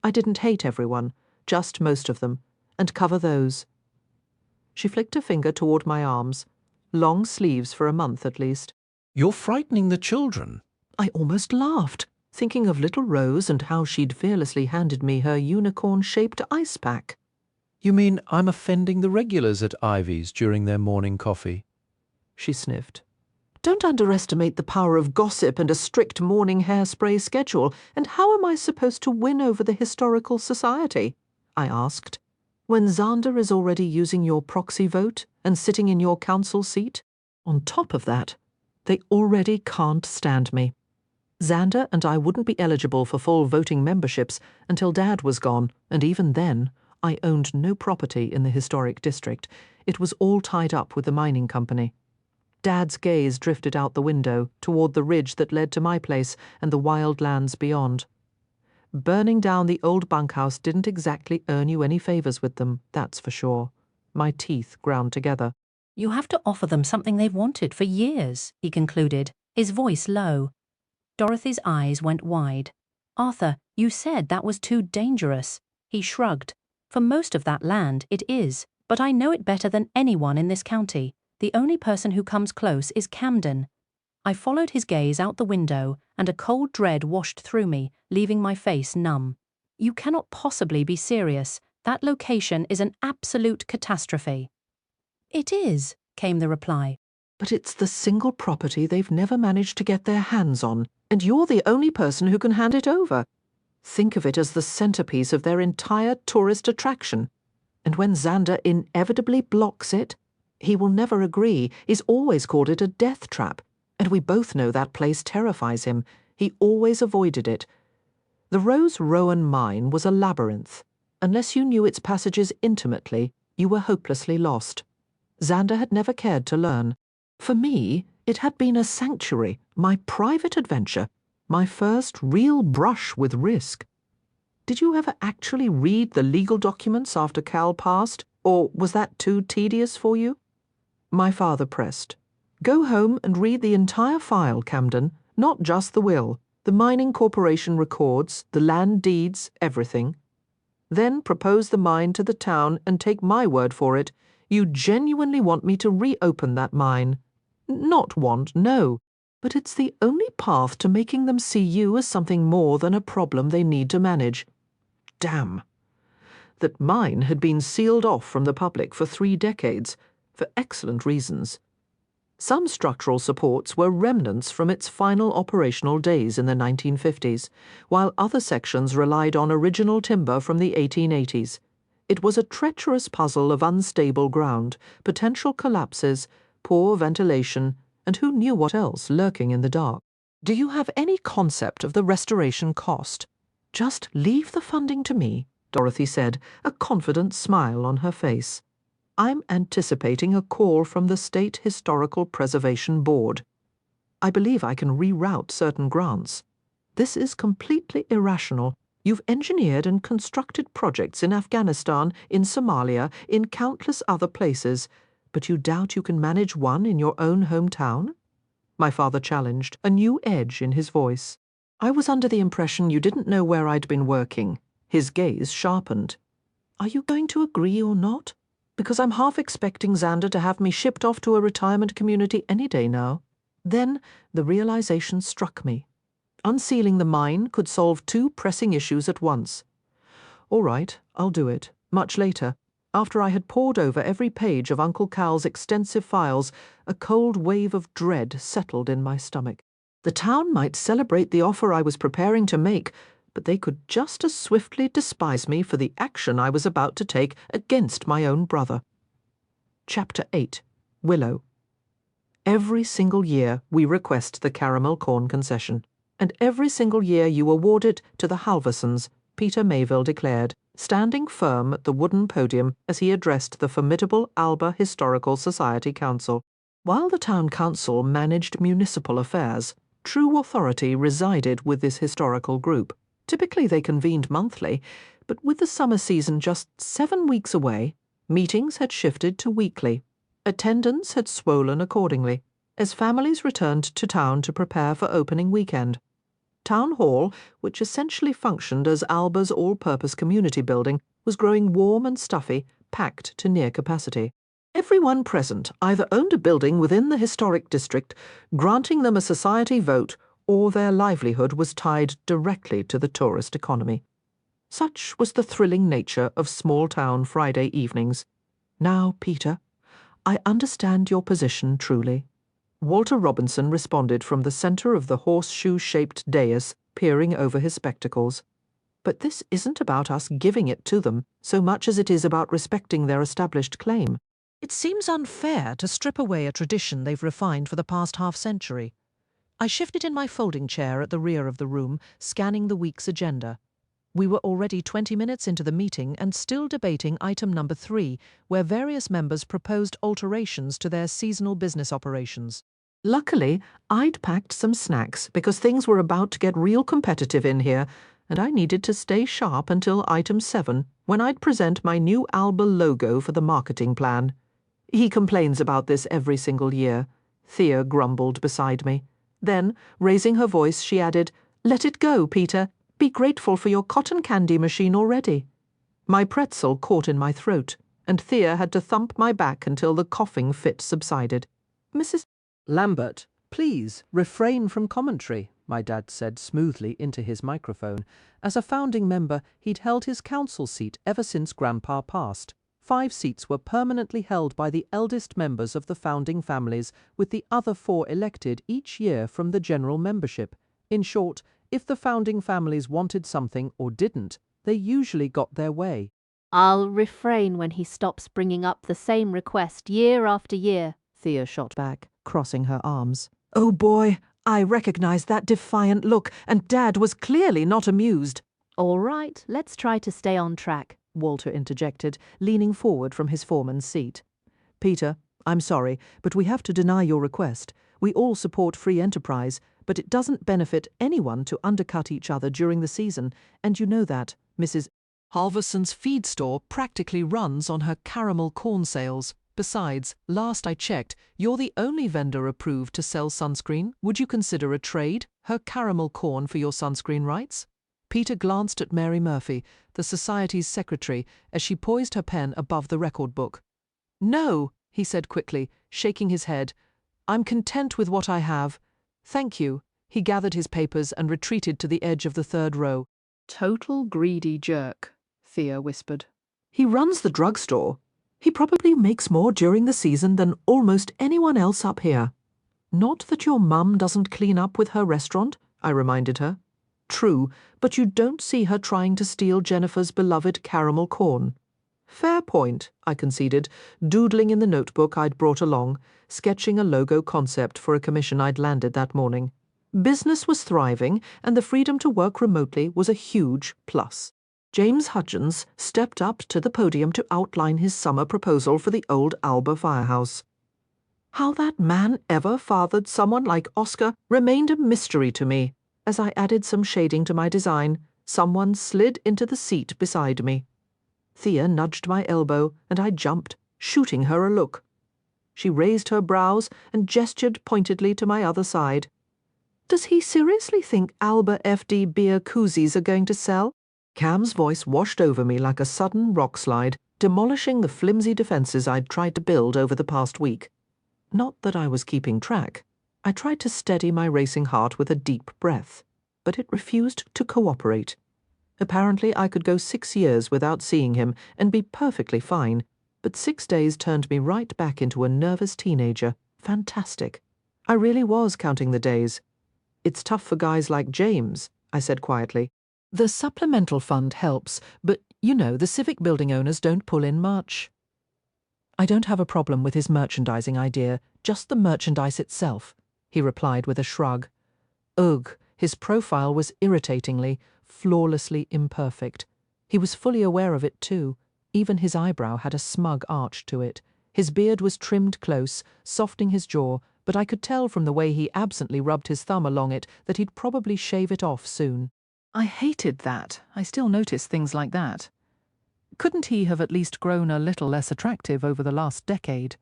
I didn't hate everyone, just most of them, and cover those. She flicked a finger toward my arms. Long sleeves for a month at least. You're frightening the children. I almost laughed, thinking of little Rose and how she'd fearlessly handed me her unicorn-shaped ice pack. You mean I'm offending the regulars at Ivy's during their morning coffee? She sniffed. Don't underestimate the power of gossip and a strict morning hairspray schedule, and how am I supposed to win over the Historical Society? I asked. When Xander is already using your proxy vote and sitting in your council seat? On top of that, they already can't stand me. Xander and I wouldn't be eligible for full voting memberships until Dad was gone, and even then, I owned no property in the historic district. It was all tied up with the mining company. Dad's gaze drifted out the window toward the ridge that led to my place and the wild lands beyond. Burning down the old bunkhouse didn't exactly earn you any favours with them, that's for sure. My teeth ground together. You have to offer them something they've wanted for years, he concluded, his voice low. Dorothy's eyes went wide. Arthur, you said that was too dangerous. He shrugged. For most of that land, it is, but I know it better than anyone in this county. The only person who comes close is Camden. I followed his gaze out the window, and a cold dread washed through me, leaving my face numb. You cannot possibly be serious. That location is an absolute catastrophe. It is, came the reply. But it's the single property they've never managed to get their hands on, and you're the only person who can hand it over. Think of it as the centerpiece of their entire tourist attraction. And when Xander inevitably blocks it, he will never agree. He's always called it a death trap, and we both know that place terrifies him. He always avoided it. The Rose Rowan mine was a labyrinth. Unless you knew its passages intimately, you were hopelessly lost. Xander had never cared to learn. For me, it had been a sanctuary, my private adventure, my first real brush with risk. Did you ever actually read the legal documents after Cal passed, or was that too tedious for you? My father pressed. Go home and read the entire file, Camden, not just the will, the mining corporation records, the land deeds, everything. Then propose the mine to the town and take my word for it. You genuinely want me to reopen that mine. Not want, no. But it's the only path to making them see you as something more than a problem they need to manage. Damn. That mine had been sealed off from the public for 3 decades, for excellent reasons. Some structural supports were remnants from its final operational days in the 1950s, while other sections relied on original timber from the 1880s. It was a treacherous puzzle of unstable ground, potential collapses, poor ventilation, and who knew what else lurking in the dark. Do you have any concept of the restoration cost? Just leave the funding to me, Dorothy said, a confident smile on her face. I'm anticipating a call from the State Historical Preservation Board. I believe I can reroute certain grants. This is completely irrational. You've engineered and constructed projects in Afghanistan, in Somalia, in countless other places, but you doubt you can manage one in your own hometown? My father challenged, a new edge in his voice. I was under the impression you didn't know where I'd been working. His gaze sharpened. Are you going to agree or not? Because I'm half expecting Xander to have me shipped off to a retirement community any day now. Then the realization struck me. Unsealing the mine could solve 2 pressing issues at once. All right, I'll do it. Much later. After I had pored over every page of Uncle Cal's extensive files, a cold wave of dread settled in my stomach. The town might celebrate the offer I was preparing to make, but they could just as swiftly despise me for the action I was about to take against my own brother. Chapter 8. Willow. Every single year we request the caramel corn concession, and every single year you award it to the Halversons, Peter Mayville declared, standing firm at the wooden podium as he addressed the formidable Alba Historical Society Council. While the town council managed municipal affairs, true authority resided with this historical group. Typically they convened monthly, but with the summer season just 7 weeks away, meetings had shifted to weekly. Attendance had swollen accordingly, as families returned to town to prepare for opening weekend. Town Hall, which essentially functioned as Alba's all-purpose community building, was growing warm and stuffy, packed to near capacity. Everyone present either owned a building within the historic district, granting them a society vote, or their livelihood was tied directly to the tourist economy. Such was the thrilling nature of small-town Friday evenings. Now, Peter, I understand your position truly. Walter Robinson responded from the centre of the horseshoe-shaped dais, peering over his spectacles. But this isn't about us giving it to them, so much as it is about respecting their established claim. It seems unfair to strip away a tradition they've refined for the past half-century. I shifted in my folding chair at the rear of the room, scanning the week's agenda. We were already 20 minutes into the meeting and still debating item number 3, where various members proposed alterations to their seasonal business operations. Luckily, I'd packed some snacks because things were about to get real competitive in here, and I needed to stay sharp until item 7, when I'd present my new Alba logo for the marketing plan. He complains about this every single year. Thea grumbled beside me. Then, raising her voice, she added, "Let it go, Peter. Be grateful for your cotton candy machine already." My pretzel caught in my throat, and Thea had to thump my back until the coughing fit subsided. "Mrs. Lambert, please refrain from commentary," my dad said smoothly into his microphone. As a founding member, he'd held his council seat ever since Grandpa passed. 5 seats were permanently held by the eldest members of the founding families, with the other 4 elected each year from the general membership. In short, if the founding families wanted something or didn't, they usually got their way. "I'll refrain when he stops bringing up the same request year after year," Thea shot back, crossing her arms. Oh boy, I recognized that defiant look, and Dad was clearly not amused. "All right, let's try to stay on track," Walter interjected, leaning forward from his foreman's seat. "Peter, I'm sorry, but we have to deny your request. We all support free enterprise, but it doesn't benefit anyone to undercut each other during the season, and you know that, Mrs. Halverson's feed store practically runs on her caramel corn sales. Besides, last I checked, you're the only vendor approved to sell sunscreen. Would you consider a trade? Her caramel corn for your sunscreen rights?" Peter glanced at Mary Murphy, the Society's secretary, as she poised her pen above the record book. "No," he said quickly, shaking his head. "I'm content with what I have. Thank you." He gathered his papers and retreated to the edge of the 3rd row. Total greedy jerk, Thea whispered. "He runs the drugstore. He probably makes more during the season than almost anyone else up here." "Not that your mum doesn't clean up with her restaurant," I reminded her. "True, but you don't see her trying to steal Jennifer's beloved caramel corn." "Fair point," I conceded, doodling in the notebook I'd brought along, sketching a logo concept for a commission I'd landed that morning. Business was thriving, and the freedom to work remotely was a huge plus. James Hudgens stepped up to the podium to outline his summer proposal for the old Alba firehouse. How that man ever fathered someone like Oscar remained a mystery to me. As I added some shading to my design, someone slid into the seat beside me. Thea nudged my elbow, and I jumped, shooting her a look. She raised her brows and gestured pointedly to my other side. "Does he seriously think Alba FD beer koozies are going to sell?" Cam's voice washed over me like a sudden rock slide, demolishing the flimsy defences I'd tried to build over the past week. Not that I was keeping track. I tried to steady my racing heart with a deep breath, but it refused to cooperate. Apparently I could go 6 years without seeing him and be perfectly fine, but 6 days turned me right back into a nervous teenager. Fantastic. I really was counting the days. "It's tough for guys like James," I said quietly. "The supplemental fund helps, but, you know, the civic building owners don't pull in much." "I don't have a problem with his merchandising idea, just the merchandise itself," he replied with a shrug. Ugh, his profile was irritatingly, flawlessly imperfect. He was fully aware of it too. Even his eyebrow had a smug arch to it. His beard was trimmed close, softening his jaw, but I could tell from the way he absently rubbed his thumb along it that he'd probably shave it off soon. I hated that. I still notice things like that. Couldn't he have at least grown a little less attractive over the last decade?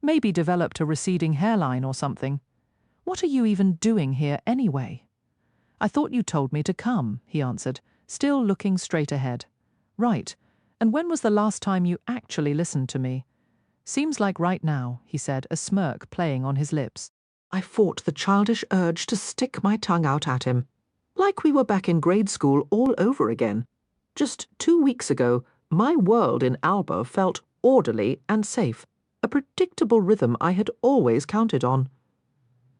Maybe developed a receding hairline or something. What are you even doing here anyway? I thought you told me to come, he answered, still looking straight ahead. Right. And when was the last time you actually listened to me? Seems like right now, he said, a smirk playing on his lips. I fought the childish urge to stick my tongue out at him. Like we were back in grade school all over again. Just 2 weeks ago, my world in Alba felt orderly and safe, a predictable rhythm I had always counted on.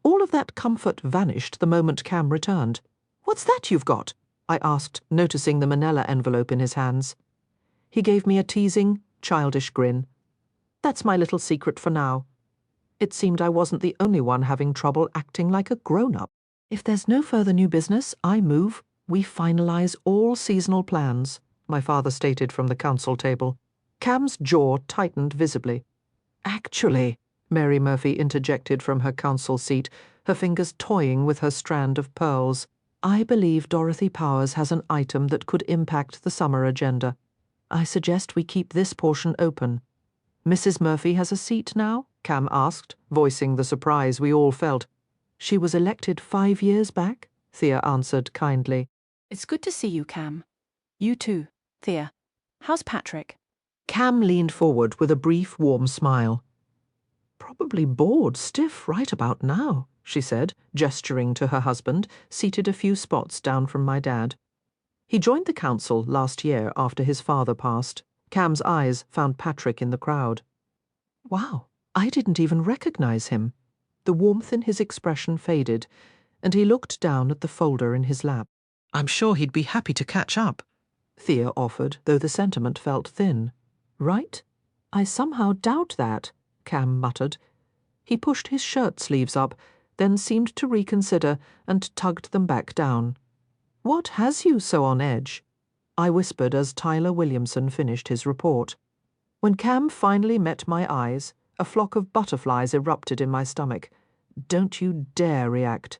All of that comfort vanished the moment Cam returned. "What's that you've got?" I asked, noticing the manila envelope in his hands. He gave me a teasing, childish grin. "That's my little secret for now." It seemed I wasn't the only one having trouble acting like a grown-up. "If there's no further new business, I move. We finalize all seasonal plans," my father stated from the council table. Cam's jaw tightened visibly. "Actually," Mary Murphy interjected from her council seat, her fingers toying with her strand of pearls, "I believe Dorothy Powers has an item that could impact the summer agenda. I suggest we keep this portion open." "Mrs. Murphy has a seat now?" Cam asked, voicing the surprise we all felt. "She was elected 5 years back," Thea answered kindly. It's good to see you, Cam. You too, Thea. How's Patrick? Cam leaned forward with a brief, warm smile. "Probably bored stiff right about now," she said, gesturing to her husband, seated a few spots down from my dad. He joined the council last year after his father passed. Cam's eyes found Patrick in the crowd. Wow, I didn't even recognize him. The warmth in his expression faded, and he looked down at the folder in his lap. "I'm sure he'd be happy to catch up," Thea offered, though the sentiment felt thin. "Right? I somehow doubt that," Cam muttered. He pushed his shirt sleeves up, then seemed to reconsider and tugged them back down. "What has you so on edge?" I whispered as Tyler Williamson finished his report. When Cam finally met my eyes, a flock of butterflies erupted in my stomach. Don't you dare react.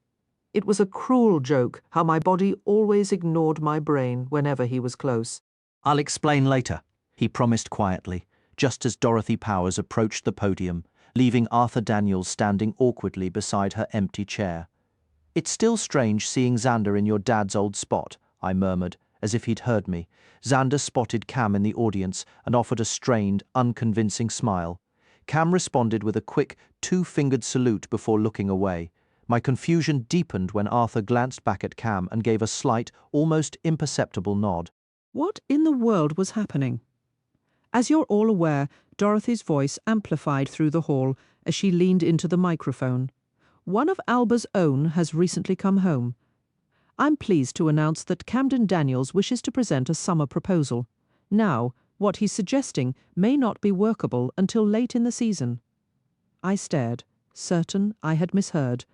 It was a cruel joke how my body always ignored my brain whenever he was close. "I'll explain later," he promised quietly, just as Dorothy Powers approached the podium, leaving Arthur Daniels standing awkwardly beside her empty chair. "It's still strange seeing Xander in your dad's old spot," I murmured, as if he'd heard me. Xander spotted Cam in the audience and offered a strained, unconvincing smile. Cam responded with a quick, two-fingered salute before looking away. My confusion deepened when Arthur glanced back at Cam and gave a slight, almost imperceptible nod. What in the world was happening? As you're all aware, Dorothy's voice amplified through the hall as she leaned into the microphone. One of Alba's own has recently come home. I'm pleased to announce that Camden Daniels wishes to present a summer proposal. Now, what he's suggesting may not be workable until late in the season. I stared, certain I had misheard.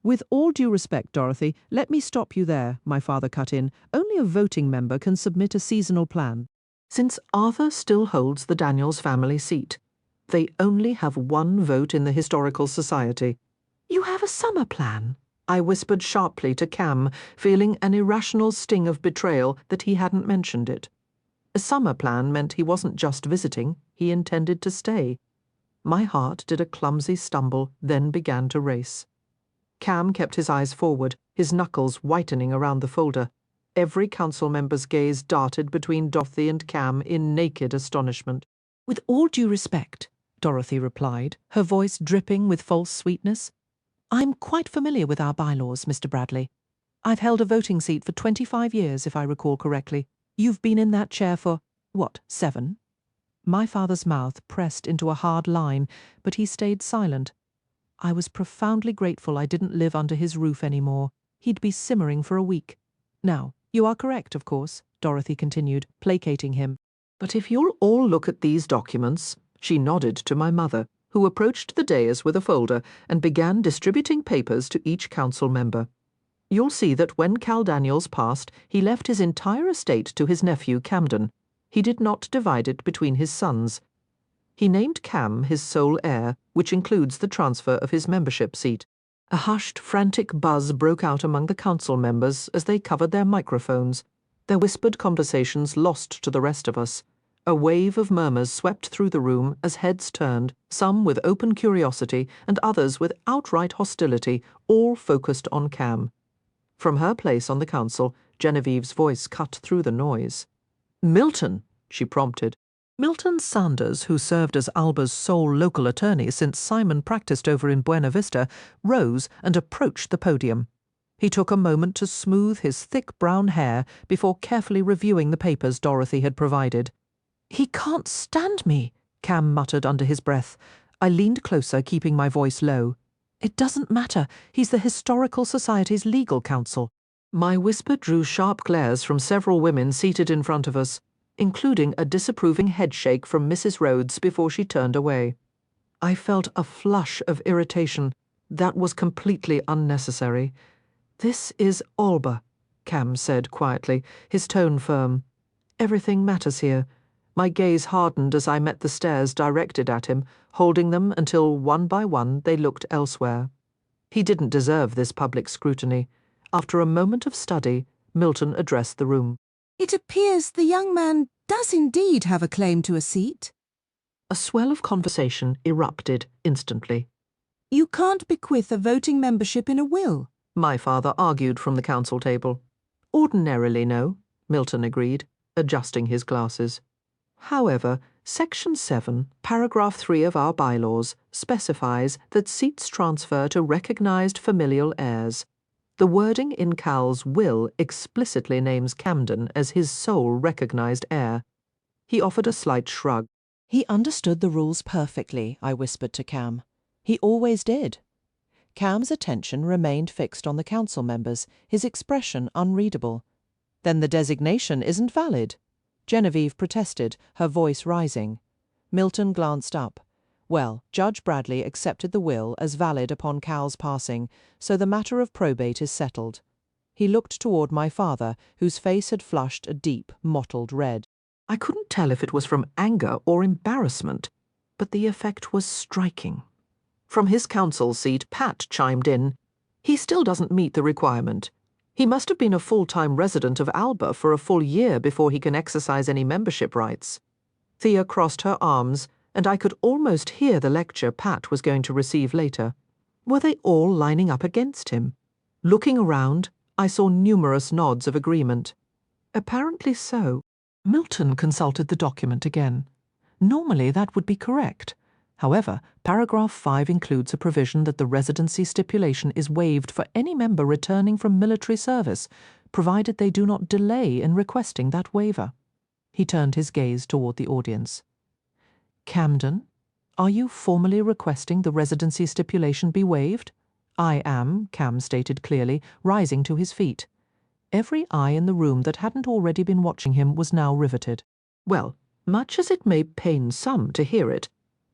"With all due respect, Dorothy, let me stop you there," my father cut in. "Only a voting member can submit a seasonal plan." Since Arthur still holds the Daniels family seat, they only have one vote in the Historical Society. "You have a summer plan?" I whispered sharply to Cam, feeling an irrational sting of betrayal that he hadn't mentioned it. A summer plan meant he wasn't just visiting, he intended to stay. My heart did a clumsy stumble, then began to race. Cam kept his eyes forward, his knuckles whitening around the folder. Every council member's gaze darted between Dorothy and Cam in naked astonishment. "With all due respect," Dorothy replied, her voice dripping with false sweetness, "I'm quite familiar with our bylaws, Mr. Bradley. I've held a voting seat for 25 years, if I recall correctly. You've been in that chair for, 7? My father's mouth pressed into a hard line, but he stayed silent. I was profoundly grateful I didn't live under his roof anymore. He'd be simmering for a week. "Now, you are correct, of course," Dorothy continued, placating him. "But if you'll all look at these documents," she nodded to my mother, who approached the dais with a folder and began distributing papers to each council member. You'll see that when Cal Daniels passed, he left his entire estate to his nephew Camden. He did not divide it between his sons. He named Cam his sole heir, which includes the transfer of his membership seat. A hushed, frantic buzz broke out among the council members as they covered their microphones, their whispered conversations lost to the rest of us. A wave of murmurs swept through the room as heads turned, some with open curiosity and others with outright hostility, all focused on Cam. From her place on the council, Genevieve's voice cut through the noise. "Milton," she prompted. Milton Sanders, who served as Alba's sole local attorney since Simon practiced over in Buena Vista, rose and approached the podium. He took a moment to smooth his thick brown hair before carefully reviewing the papers Dorothy had provided. "He can't stand me," Cam muttered under his breath. I leaned closer, keeping my voice low. "It doesn't matter. He's the Historical Society's legal counsel." My whisper drew sharp glares from several women seated in front of us, including a disapproving headshake from Mrs. Rhodes before she turned away. I felt a flush of irritation. That was completely unnecessary. "This is Alba," Cam said quietly, his tone firm. "Everything matters here." My gaze hardened as I met the stares directed at him, holding them until one by one they looked elsewhere. He didn't deserve this public scrutiny. After a moment of study, Milton addressed the room. "It appears the young man does indeed have a claim to a seat." A swell of conversation erupted instantly. "You can't bequeath a voting membership in a will," my father argued from the council table. "Ordinarily, no," Milton agreed, adjusting his glasses. "However, Section 7, Paragraph 3 of our bylaws specifies that seats transfer to recognized familial heirs. The wording in Cal's will explicitly names Camden as his sole recognized heir." He offered a slight shrug. "He understood the rules perfectly," I whispered to Cam. "He always did." Cam's attention remained fixed on the council members, his expression unreadable. "Then the designation isn't valid." Genevieve protested, her voice rising. Milton glanced up. Well, Judge Bradley accepted the will as valid upon Cal's passing, so the matter of probate is settled. He looked toward my father, whose face had flushed a deep, mottled red. I couldn't tell if it was from anger or embarrassment, but the effect was striking. From his council seat, Pat chimed in. "He still doesn't meet the requirement. He must have been a full-time resident of Alba for a full year before he can exercise any membership rights." Thea crossed her arms, and I could almost hear the lecture Pat was going to receive later. Were they all lining up against him? Looking around, I saw numerous nods of agreement. Apparently so. Milton consulted the document again. Normally that would be correct. However, Paragraph 5 includes a provision that the residency stipulation is waived for any member returning from military service, provided they do not delay in requesting that waiver. He turned his gaze toward the audience. "Camden, are you formally requesting the residency stipulation be waived?" "I am," Cam stated clearly, rising to his feet. Every eye in the room that hadn't already been watching him was now riveted. "Well, much as it may pain some to hear it,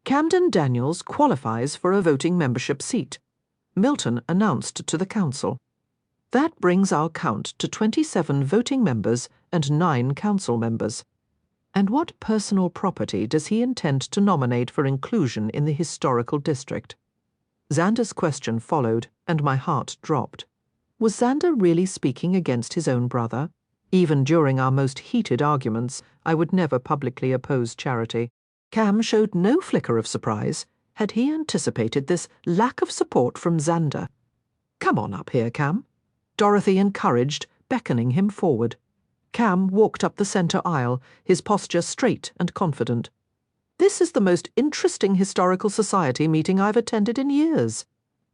Camden Daniels qualifies for a voting membership seat," Milton announced to the council. "That brings our count to 27 voting members and 9 council members. And what personal property does he intend to nominate for inclusion in the historical district?" Xander's question followed, and my heart dropped. Was Xander really speaking against his own brother? Even during our most heated arguments, I would never publicly oppose charity. Cam showed no flicker of surprise. Had he anticipated this lack of support from Xander? "Come on up here, Cam," Dorothy encouraged, beckoning him forward. Cam walked up the center aisle, his posture straight and confident. "This is the most interesting historical society meeting I've attended in years,"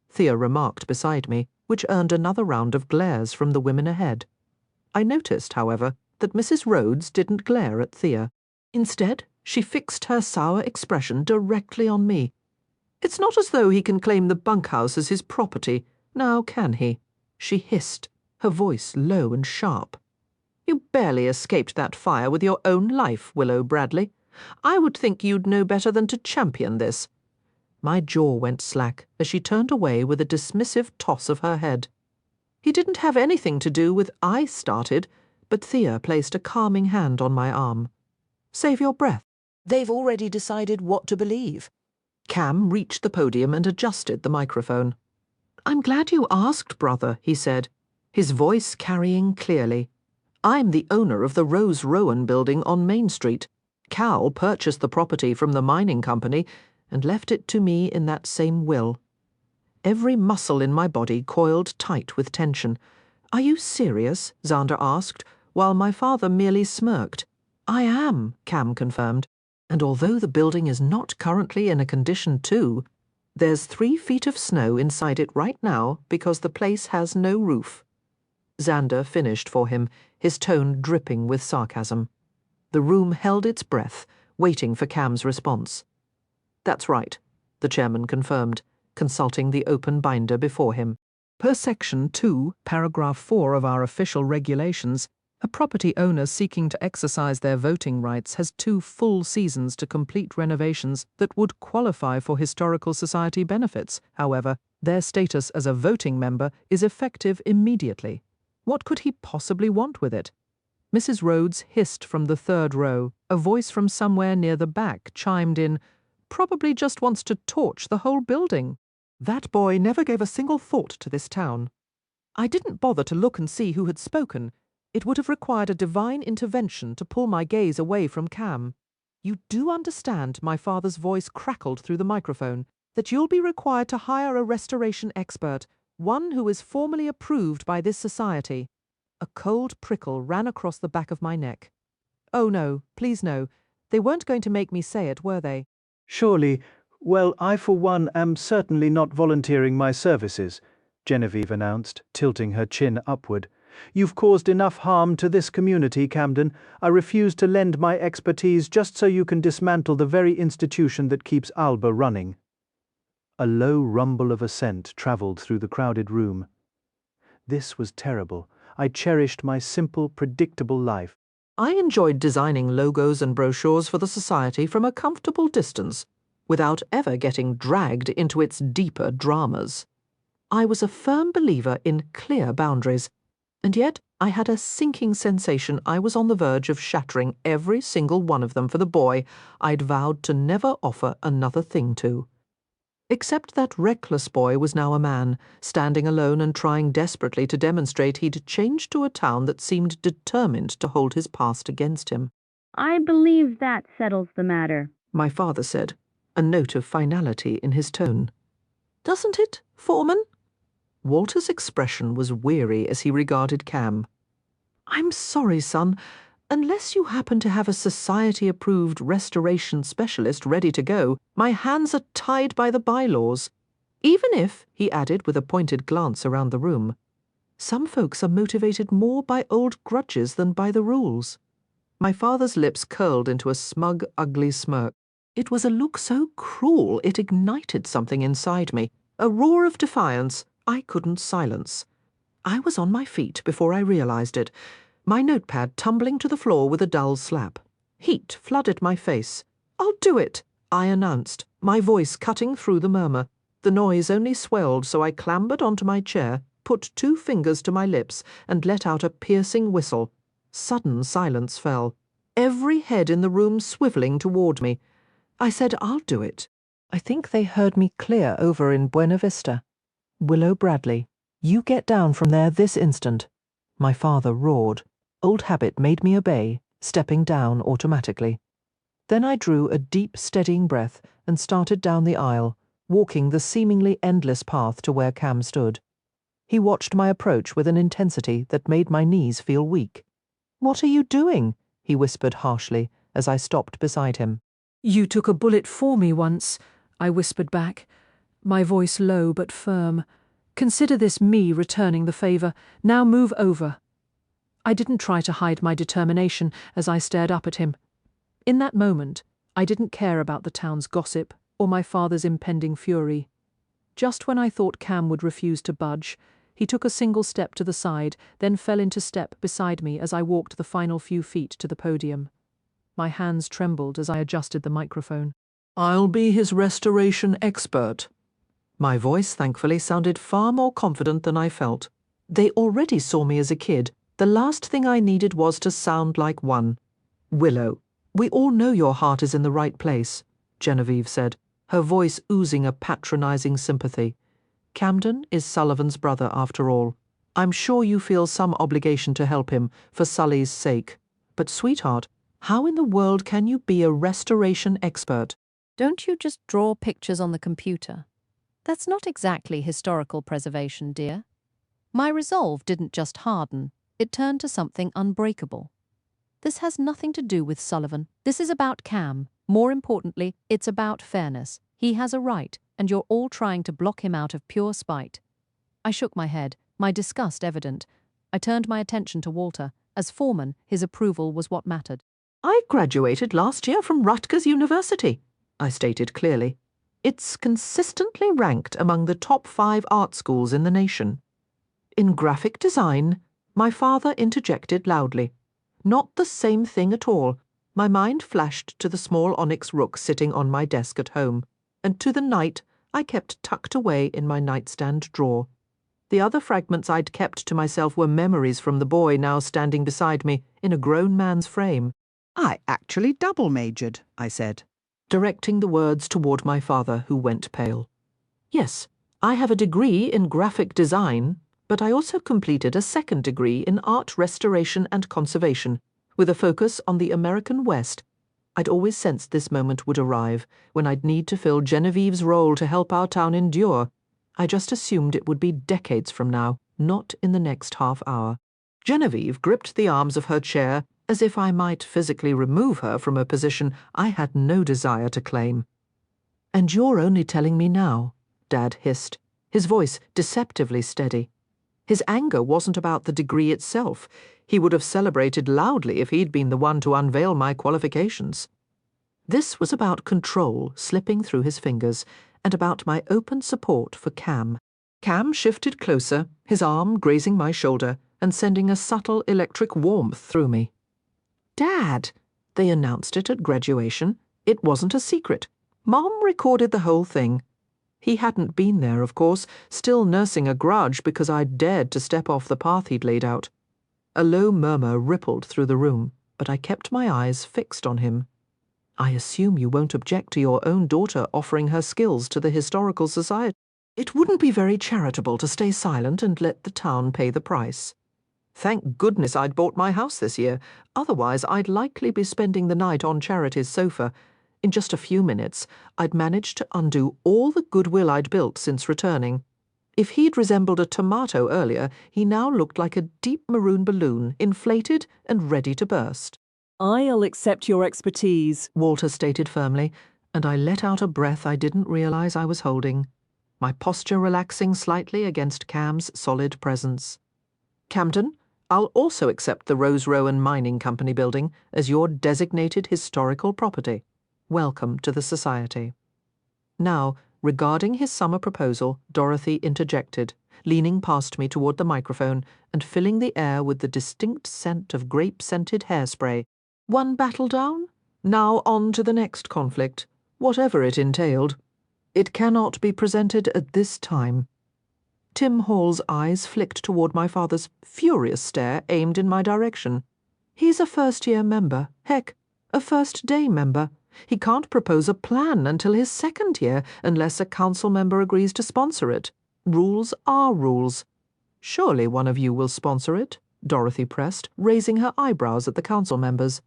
Thea remarked beside me, which earned another round of glares from the women ahead. I noticed, however, that Mrs. Rhodes didn't glare at Thea. Instead, she fixed her sour expression directly on me. "It's not as though he can claim the bunkhouse as his property, now can he?" she hissed, her voice low and sharp. "You barely escaped that fire with your own life, Willow Bradley. I would think you'd know better than to champion this." My jaw went slack as she turned away with a dismissive toss of her head. He didn't have anything to do with I started, but Thea placed a calming hand on my arm. Save your breath. They've already decided what to believe. Cam reached the podium and adjusted the microphone. I'm glad you asked, brother, he said, his voice carrying clearly. I'm the owner of the Rose Rowan building on Main Street. Cal purchased the property from the mining company and left it to me in that same will. Every muscle in my body coiled tight with tension. Are you serious? Xander asked, while my father merely smirked. I am, Cam confirmed, and although the building is not currently in a condition 2, there's 3 feet of snow inside it right now because the place has no roof. Xander finished for him, his tone dripping with sarcasm. The room held its breath, waiting for Cam's response. That's right, the chairman confirmed, consulting the open binder before him. Per Section 2, Paragraph 4 of our official regulations, a property owner seeking to exercise their voting rights has 2 full seasons to complete renovations that would qualify for Historical Society benefits. However, their status as a voting member is effective immediately. What could he possibly want with it? Mrs. Rhodes hissed from the 3rd row. A voice from somewhere near the back chimed in, "Probably just wants to torch the whole building." That boy never gave a single thought to this town. I didn't bother to look and see who had spoken. It would have required a divine intervention to pull my gaze away from Cam. You do understand, my father's voice crackled through the microphone, that you'll be required to hire a restoration expert, one who is formally approved by this society. A cold prickle ran across the back of my neck. Oh no, please no. They weren't going to make me say it, were they? Surely, well, I for one am certainly not volunteering my services, Genevieve announced, tilting her chin upward. You've caused enough harm to this community, Camden. I refuse to lend my expertise just so you can dismantle the very institution that keeps Alba running. A low rumble of assent travelled through the crowded room. This was terrible. I cherished my simple, predictable life. I enjoyed designing logos and brochures for the society from a comfortable distance, without ever getting dragged into its deeper dramas. I was a firm believer in clear boundaries, and yet I had a sinking sensation I was on the verge of shattering every single one of them for the boy I'd vowed to never offer another thing to. Except that reckless boy was now a man, standing alone and trying desperately to demonstrate he'd changed to a town that seemed determined to hold his past against him. I believe that settles the matter, my father said, a note of finality in his tone. Doesn't it, Foreman? Walter's expression was weary as he regarded Cam. I'm sorry, son. Unless you happen to have a society-approved restoration specialist ready to go, my hands are tied by the bylaws. Even if, he added with a pointed glance around the room, some folks are motivated more by old grudges than by the rules. My father's lips curled into a smug, ugly smirk. It was a look so cruel it ignited something inside me, a roar of defiance I couldn't silence. I was on my feet before I realized it, my notepad tumbling to the floor with a dull slap. Heat flooded my face. I'll do it, I announced, my voice cutting through the murmur. The noise only swelled, so I clambered onto my chair, put 2 fingers to my lips, and let out a piercing whistle. Sudden silence fell, every head in the room swivelling toward me. I said, I'll do it. I think they heard me clear over in Buena Vista. Willow Bradley, you get down from there this instant. My father roared. Old habit made me obey, stepping down automatically. Then I drew a deep, steadying breath and started down the aisle, walking the seemingly endless path to where Cam stood. He watched my approach with an intensity that made my knees feel weak. What are you doing? He whispered harshly as I stopped beside him. You took a bullet for me once, I whispered back, my voice low but firm. Consider this me returning the favour. Now move over. I didn't try to hide my determination as I stared up at him. In that moment, I didn't care about the town's gossip or my father's impending fury. Just when I thought Cam would refuse to budge, he took a single step to the side, then fell into step beside me as I walked the final few feet to the podium. My hands trembled as I adjusted the microphone. I'll be his restoration expert. My voice, thankfully, sounded far more confident than I felt. They already saw me as a kid. The last thing I needed was to sound like one. Willow, we all know your heart is in the right place, Genevieve said, her voice oozing a patronizing sympathy. Camden is Sullivan's brother, after all. I'm sure you feel some obligation to help him, for Sully's sake. But, sweetheart, how in the world can you be a restoration expert? Don't you just draw pictures on the computer? That's not exactly historical preservation, dear. My resolve didn't just harden, it turned to something unbreakable. This has nothing to do with Sullivan. This is about Cam. More importantly, it's about fairness. He has a right, and you're all trying to block him out of pure spite. I shook my head, my disgust evident. I turned my attention to Walter. As foreman, his approval was what mattered. I graduated last year from Rutgers University, I stated clearly. It's consistently ranked among the top 5 art schools in the nation. In graphic design, my father interjected loudly. Not the same thing at all. My mind flashed to the small onyx rook sitting on my desk at home, and to the knight I kept tucked away in my nightstand drawer. The other fragments I'd kept to myself were memories from the boy now standing beside me in a grown man's frame. I actually double majored, I said, directing the words toward my father, who went pale. Yes, I have a degree in graphic design, but I also completed a second degree in art restoration and conservation, with a focus on the American West. I'd always sensed this moment would arrive, when I'd need to fill Genevieve's role to help our town endure. I just assumed it would be decades from now, not in the next half hour. Genevieve gripped the arms of her chair as if I might physically remove her from a position I had no desire to claim. "And you're only telling me now," Dad hissed, his voice deceptively steady. His anger wasn't about the degree itself. He would have celebrated loudly if he'd been the one to unveil my qualifications. This was about control slipping through his fingers, and about my open support for Cam. Cam shifted closer, his arm grazing my shoulder and sending a subtle electric warmth through me. "Dad," they announced it at graduation. It wasn't a secret. Mom recorded the whole thing. He hadn't been there, of course, still nursing a grudge because I'd dared to step off the path he'd laid out. A low murmur rippled through the room, but I kept my eyes fixed on him. "I assume you won't object to your own daughter offering her skills to the Historical Society. It wouldn't be very charitable to stay silent and let the town pay the price. Thank goodness I'd bought my house this year, otherwise I'd likely be spending the night on Charity's sofa. In just a few minutes, I'd managed to undo all the goodwill I'd built since returning. If he'd resembled a tomato earlier, he now looked like a deep maroon balloon, inflated and ready to burst. "I'll accept your expertise," Walter stated firmly, and I let out a breath I didn't realize I was holding, my posture relaxing slightly against Cam's solid presence. "Camden, I'll also accept the Rose Rowan Mining Company building as your designated historical property. Welcome to the Society." Now, regarding his summer proposal, Dorothy interjected, leaning past me toward the microphone and filling the air with the distinct scent of grape-scented hairspray. One battle down? Now on to the next conflict, whatever it entailed. It cannot be presented at this time. Tim Hall's eyes flicked toward my father's furious stare aimed in my direction. He's a first-year member, heck, a first-day member. He can't propose a plan until his second year unless a council member agrees to sponsor it. Rules are rules. "Surely one of you will sponsor it," Dorothy pressed, raising her eyebrows at the council members.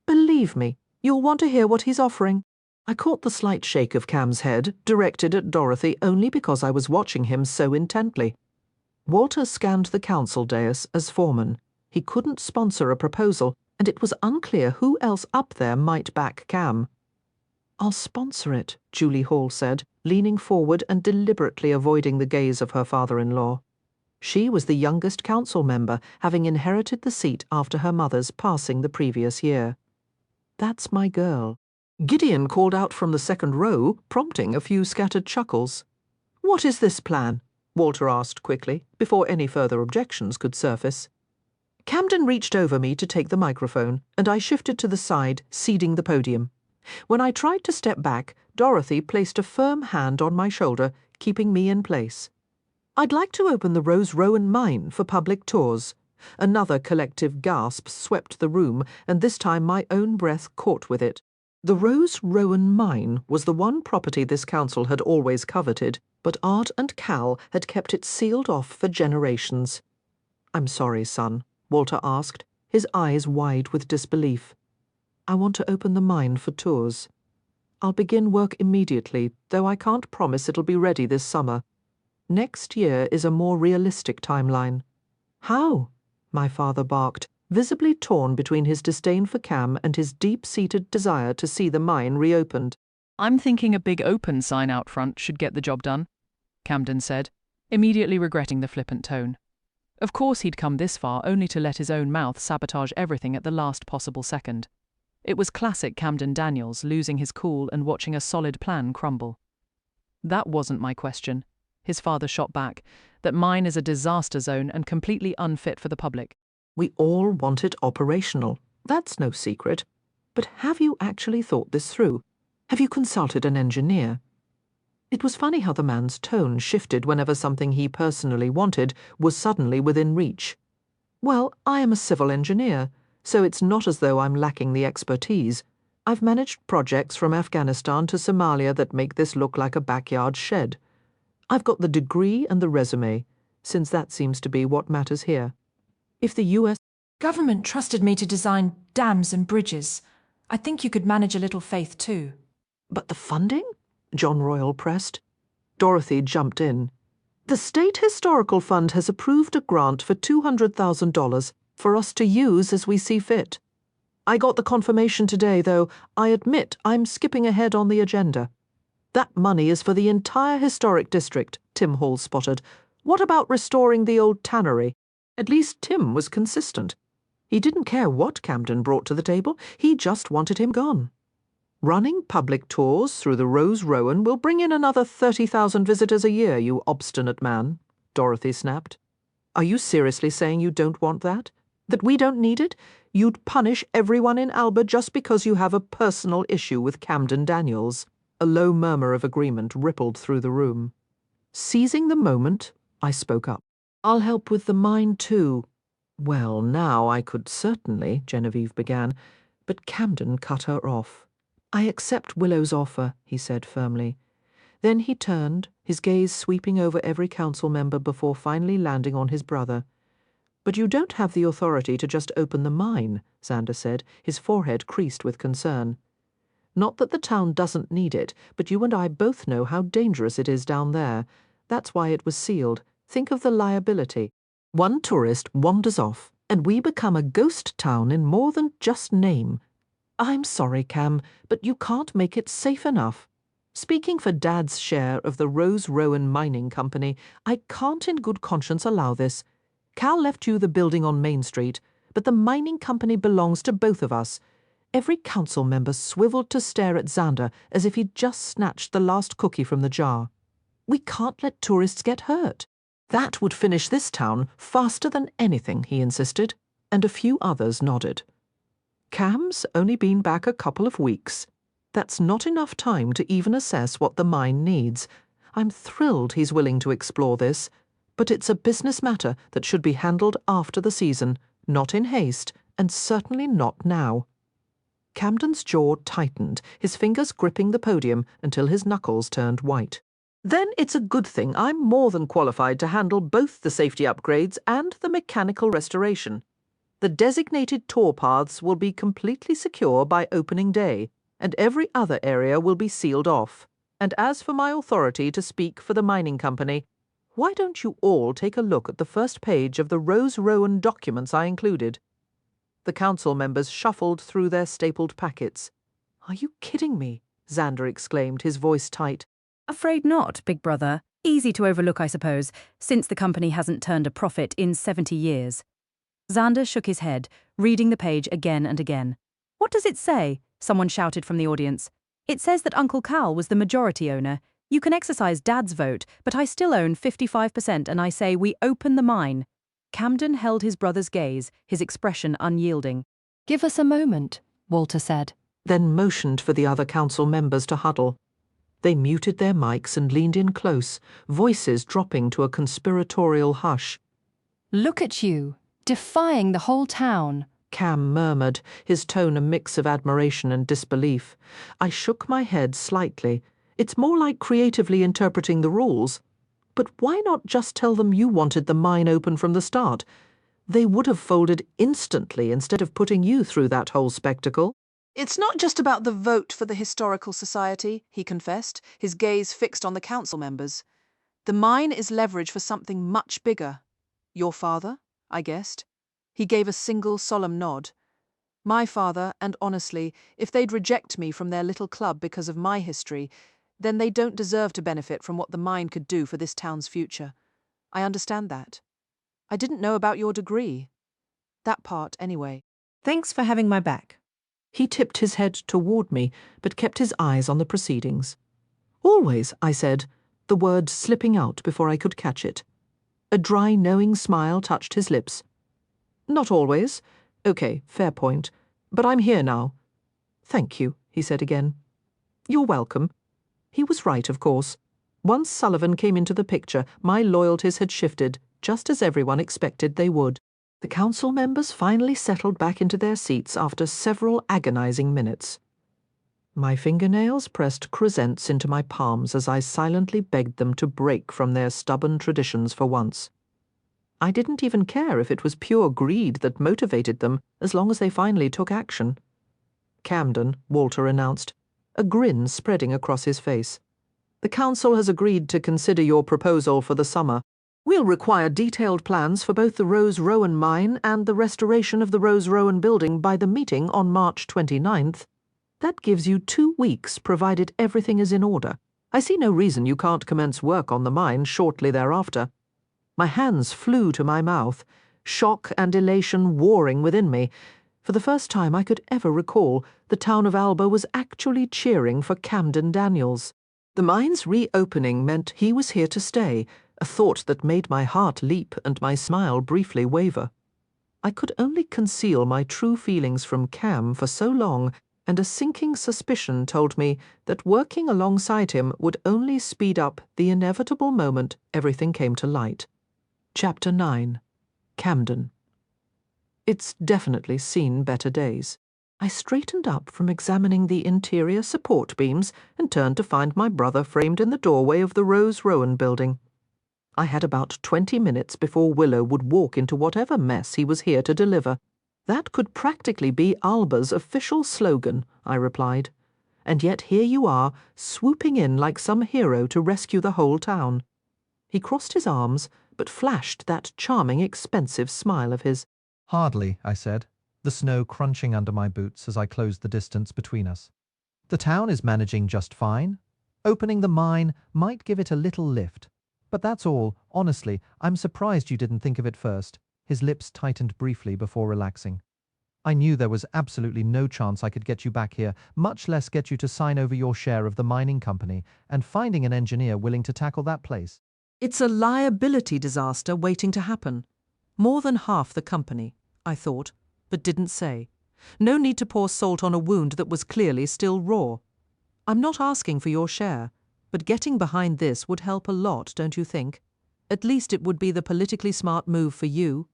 "Believe me, you'll want to hear what he's offering." I caught the slight shake of Cam's head, directed at Dorothy only because I was watching him so intently. Walter scanned the council dais as foreman. He couldn't sponsor a proposal, and it was unclear who else up there might back Cam. "I'll sponsor it," Julie Hall said, leaning forward and deliberately avoiding the gaze of her father-in-law. She was the youngest council member, having inherited the seat after her mother's passing the previous year. "That's my girl." Gideon called out from the second row, prompting a few scattered chuckles. "What is this plan?" Walter asked quickly, before any further objections could surface. Camden reached over me to take the microphone, and I shifted to the side, ceding the podium. When I tried to step back, Dorothy placed a firm hand on my shoulder, keeping me in place. I'd like to open the Rose Rowan mine for public tours. Another collective gasp swept the room, and this time my own breath caught with it. The Rose Rowan mine was the one property this council had always coveted, but Art and Cal had kept it sealed off for generations. "I'm sorry, son," Walter asked, his eyes wide with disbelief. "I want to open the mine for tours. I'll begin work immediately, though I can't promise it'll be ready this summer. Next year is a more realistic timeline." "How?" my father barked, visibly torn between his disdain for Cam and his deep-seated desire to see the mine reopened. "I'm thinking a big open sign out front should get the job done," Camden said, immediately regretting the flippant tone. Of course he'd come this far only to let his own mouth sabotage everything at the last possible second. It was classic Camden Daniels, losing his cool and watching a solid plan crumble. "That wasn't my question," his father shot back. "That mine is a disaster zone and completely unfit for the public." "We all want it operational. That's no secret. But have you actually thought this through? Have you consulted an engineer?" It was funny how the man's tone shifted whenever something he personally wanted was suddenly within reach. "Well, I am a civil engineer, so it's not as though I'm lacking the expertise. I've managed projects from Afghanistan to Somalia that make this look like a backyard shed. I've got the degree and the resume, since that seems to be what matters here. If the U.S. government trusted me to design dams and bridges, I think you could manage a little faith too." "But the funding?" John Royal pressed. Dorothy jumped in. "The State Historical Fund has approved a grant for $200,000 for us to use as we see fit. I got the confirmation today, though I admit I'm skipping ahead on the agenda. That money is for the entire historic district," Tim Hall spotted. "What about restoring the old tannery?" At least Tim was consistent. He didn't care what Camden brought to the table, he just wanted him gone. "Running public tours through the Rose Rowan will bring in another 30,000 visitors a year, you obstinate man," Dorothy snapped. "Are you seriously saying you don't want that? That we don't need it? You'd punish everyone in Alba just because you have a personal issue with Camden Daniels." A low murmur of agreement rippled through the room. Seizing the moment, I spoke up. "I'll help with the mine too." "Well, now I could certainly," Genevieve began, but Camden cut her off. "I accept Willow's offer," he said firmly. Then he turned, his gaze sweeping over every council member before finally landing on his brother. "But you don't have the authority to just open the mine," Xander said, his forehead creased with concern. "Not that the town doesn't need it, but you and I both know how dangerous it is down there. That's why it was sealed. Think of the liability. One tourist wanders off, and we become a ghost town in more than just name. I'm sorry, Cam, but you can't make it safe enough. Speaking for Dad's share of the Rose Rowan Mining Company, I can't in good conscience allow this. Cal left you the building on Main Street, but the mining company belongs to both of us." Every council member swiveled to stare at Xander as if he'd just snatched the last cookie from the jar. "We can't let tourists get hurt. That would finish this town faster than anything," he insisted, and a few others nodded. "Cam's only been back a couple of weeks. That's not enough time to even assess what the mine needs. I'm thrilled he's willing to explore this, but it's a business matter that should be handled after the season, not in haste, and certainly not now." Camden's jaw tightened, his fingers gripping the podium until his knuckles turned white. "Then it's a good thing I'm more than qualified to handle both the safety upgrades and the mechanical restoration. The designated tour paths will be completely secure by opening day, and every other area will be sealed off. And as for my authority to speak for the mining company, why don't you all take a look at the first page of the Rose Rowan documents I included?" The council members shuffled through their stapled packets. "Are you kidding me?" Xander exclaimed, his voice tight. "Afraid not, big brother. Easy to overlook, I suppose, since the company hasn't turned a profit in 70 years. Xander shook his head, reading the page again and again. "What does it say?" someone shouted from the audience. "It says that Uncle Cal was the majority owner. You can exercise Dad's vote, but I still own 55% and I say we open the mine." Camden held his brother's gaze, his expression unyielding. "Give us a moment," Walter said. Then motioned for the other council members to huddle. They muted their mics and leaned in close, voices dropping to a conspiratorial hush. "Look at you, defying the whole town," Cam murmured, his tone a mix of admiration and disbelief. I shook my head slightly. It's more like creatively interpreting the rules. But why not just tell them you wanted the mine open from the start? They would have folded instantly instead of putting you through that whole spectacle. "It's not just about the vote for the Historical Society," he confessed, his gaze fixed on the council members. "The mine is leverage for something much bigger. Your father, I guessed." He gave a single solemn nod. "My father, and honestly, if they'd reject me from their little club because of my history, then they don't deserve to benefit from what the mine could do for this town's future. I understand that. I didn't know about your degree. That part, anyway." Thanks for having my back. He tipped his head toward me, but kept his eyes on the proceedings. "Always," I said, the word slipping out before I could catch it. A dry, knowing smile touched his lips. "Not always. Okay, fair point. But I'm here now." "Thank you," he said again. "You're welcome." He was right, of course. Once Sullivan came into the picture, my loyalties had shifted, just as everyone expected they would. The council members finally settled back into their seats after several agonizing minutes. My fingernails pressed crescents into my palms as I silently begged them to break from their stubborn traditions for once. I didn't even care if it was pure greed that motivated them, as long as they finally took action. "Camden," Walter announced, a grin spreading across his face. "The council has agreed to consider your proposal for the summer. We'll require detailed plans for both the Rose Rowan mine and the restoration of the Rose Rowan building by the meeting on March 29th. That gives you 2 weeks, provided everything is in order. I see no reason you can't commence work on the mine shortly thereafter." My hands flew to my mouth, shock and elation warring within me. For the first time I could ever recall, the town of Alba was actually cheering for Camden Daniels. The mine's reopening meant he was here to stay, a thought that made my heart leap and my smile briefly waver. I could only conceal my true feelings from Cam for so long, and a sinking suspicion told me that working alongside him would only speed up the inevitable moment everything came to light. Chapter 9. Camden. It's definitely seen better days. I straightened up from examining the interior support beams and turned to find my brother framed in the doorway of the Rose Rowan building. I had about 20 minutes before Willow would walk into whatever mess he was here to deliver. That could practically be Alba's official slogan, I replied. And yet here you are, swooping in like some hero to rescue the whole town. He crossed his arms, but flashed that charming, expensive smile of his. "Hardly," I said, the snow crunching under my boots as I closed the distance between us. "The town is managing just fine. Opening the mine might give it a little lift. But that's all. Honestly, I'm surprised you didn't think of it first." His lips tightened briefly before relaxing. "I knew there was absolutely no chance I could get you back here, much less get you to sign over your share of the mining company, and finding an engineer willing to tackle that place." It's a liability disaster waiting to happen. More than half the company, I thought, but didn't say. No need to pour salt on a wound that was clearly still raw. I'm not asking for your share, but getting behind this would help a lot, don't you think? At least it would be the politically smart move for you.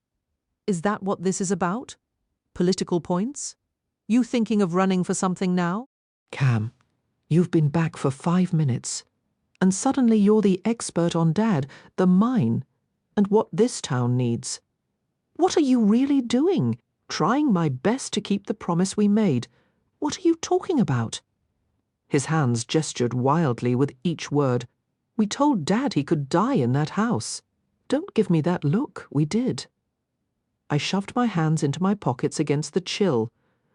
Is that what this is about? Political points? You thinking of running for something now? Cam, you've been back for 5 minutes. And suddenly you're the expert on Dad, the mine, and what this town needs. What are you really doing? Trying my best to keep the promise we made. What are you talking about? His hands gestured wildly with each word. We told Dad he could die in that house. Don't give me that look, we did. I shoved my hands into my pockets against the chill.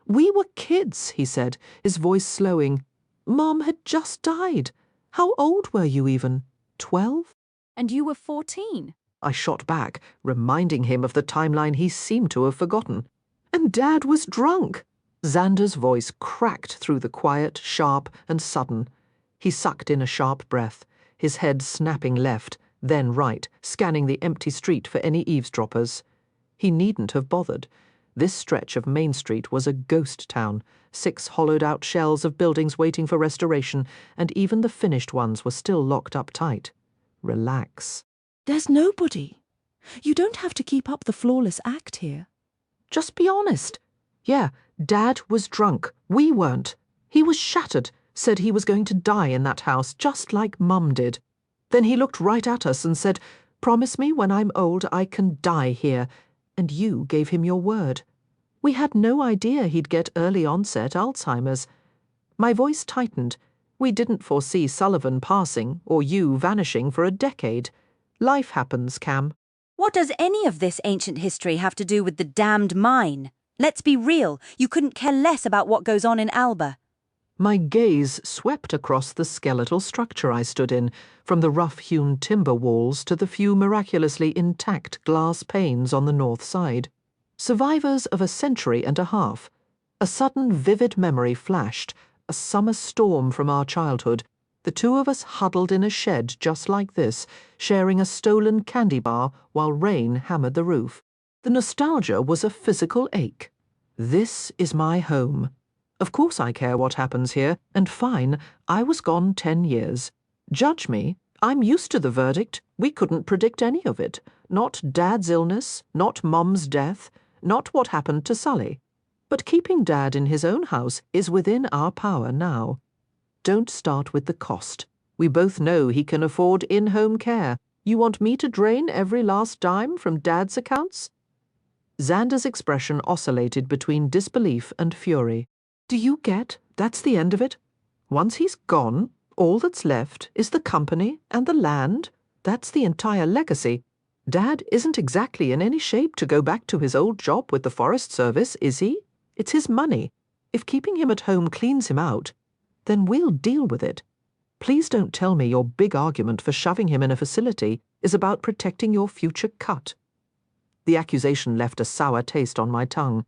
We were kids, he said, his voice slowing. Mom had just died. How old were you even? 12? And you were 14. I shot back, reminding him of the timeline he seemed to have forgotten. And Dad was drunk. Xander's voice cracked through the quiet, sharp, and sudden. He sucked in a sharp breath, his head snapping left, then right, scanning the empty street for any eavesdroppers. He needn't have bothered. This stretch of Main Street was a ghost town, 6 hollowed-out shells of buildings waiting for restoration, and even the finished ones were still locked up tight. Relax. There's nobody. You don't have to keep up the flawless act here. Just be honest. Yeah, Dad was drunk. We weren't. He was shattered, said he was going to die in that house, just like Mum did. Then he looked right at us and said, "Promise me when I'm old I can die here." And you gave him your word. We had no idea he'd get early onset Alzheimer's. My voice tightened. We didn't foresee Sullivan passing or you vanishing for a decade. Life happens, Cam. What does any of this ancient history have to do with the damned mine? Let's be real, you couldn't care less about what goes on in Alba. My gaze swept across the skeletal structure I stood in, from the rough-hewn timber walls to the few miraculously intact glass panes on the north side. Survivors of a century and a half. A sudden vivid memory flashed, a summer storm from our childhood, the two of us huddled in a shed just like this, sharing a stolen candy bar while rain hammered the roof. The nostalgia was a physical ache. This is my home. Of course I care what happens here, and fine, I was gone 10 years. Judge me, I'm used to the verdict. We couldn't predict any of it. Not Dad's illness, not Mum's death, not what happened to Sully. But keeping Dad in his own house is within our power now. Don't start with the cost. We both know he can afford in-home care. You want me to drain every last dime from Dad's accounts? Xander's expression oscillated between disbelief and fury. Do you get? That's the end of it. Once he's gone, all that's left is the company and the land. That's the entire legacy. Dad isn't exactly in any shape to go back to his old job with the Forest Service, is he? It's his money. If keeping him at home cleans him out, then we'll deal with it. Please don't tell me your big argument for shoving him in a facility is about protecting your future cut. The accusation left a sour taste on my tongue.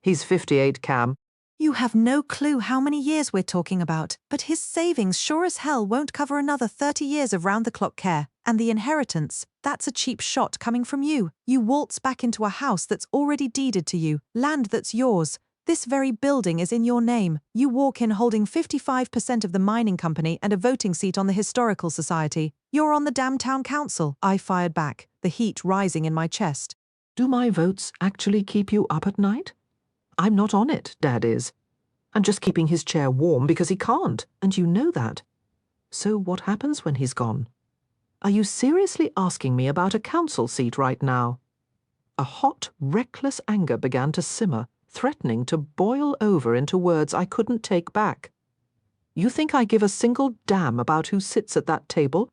He's 58, Cam. You have no clue how many years we're talking about, but his savings sure as hell won't cover another 30 years of round-the-clock care. And the inheritance, that's a cheap shot coming from you. You waltz back into a house that's already deeded to you, land that's yours. This very building is in your name. You walk in holding 55% of the mining company and a voting seat on the Historical Society. You're on the damn town council. I fired back, the heat rising in my chest. Do my votes actually keep you up at night? I'm not on it, Dad is. I'm just keeping his chair warm because he can't, and you know that. So what happens when he's gone? Are you seriously asking me about a council seat right now? A hot, reckless anger began to simmer, threatening to boil over into words I couldn't take back. You think I give a single damn about who sits at that table?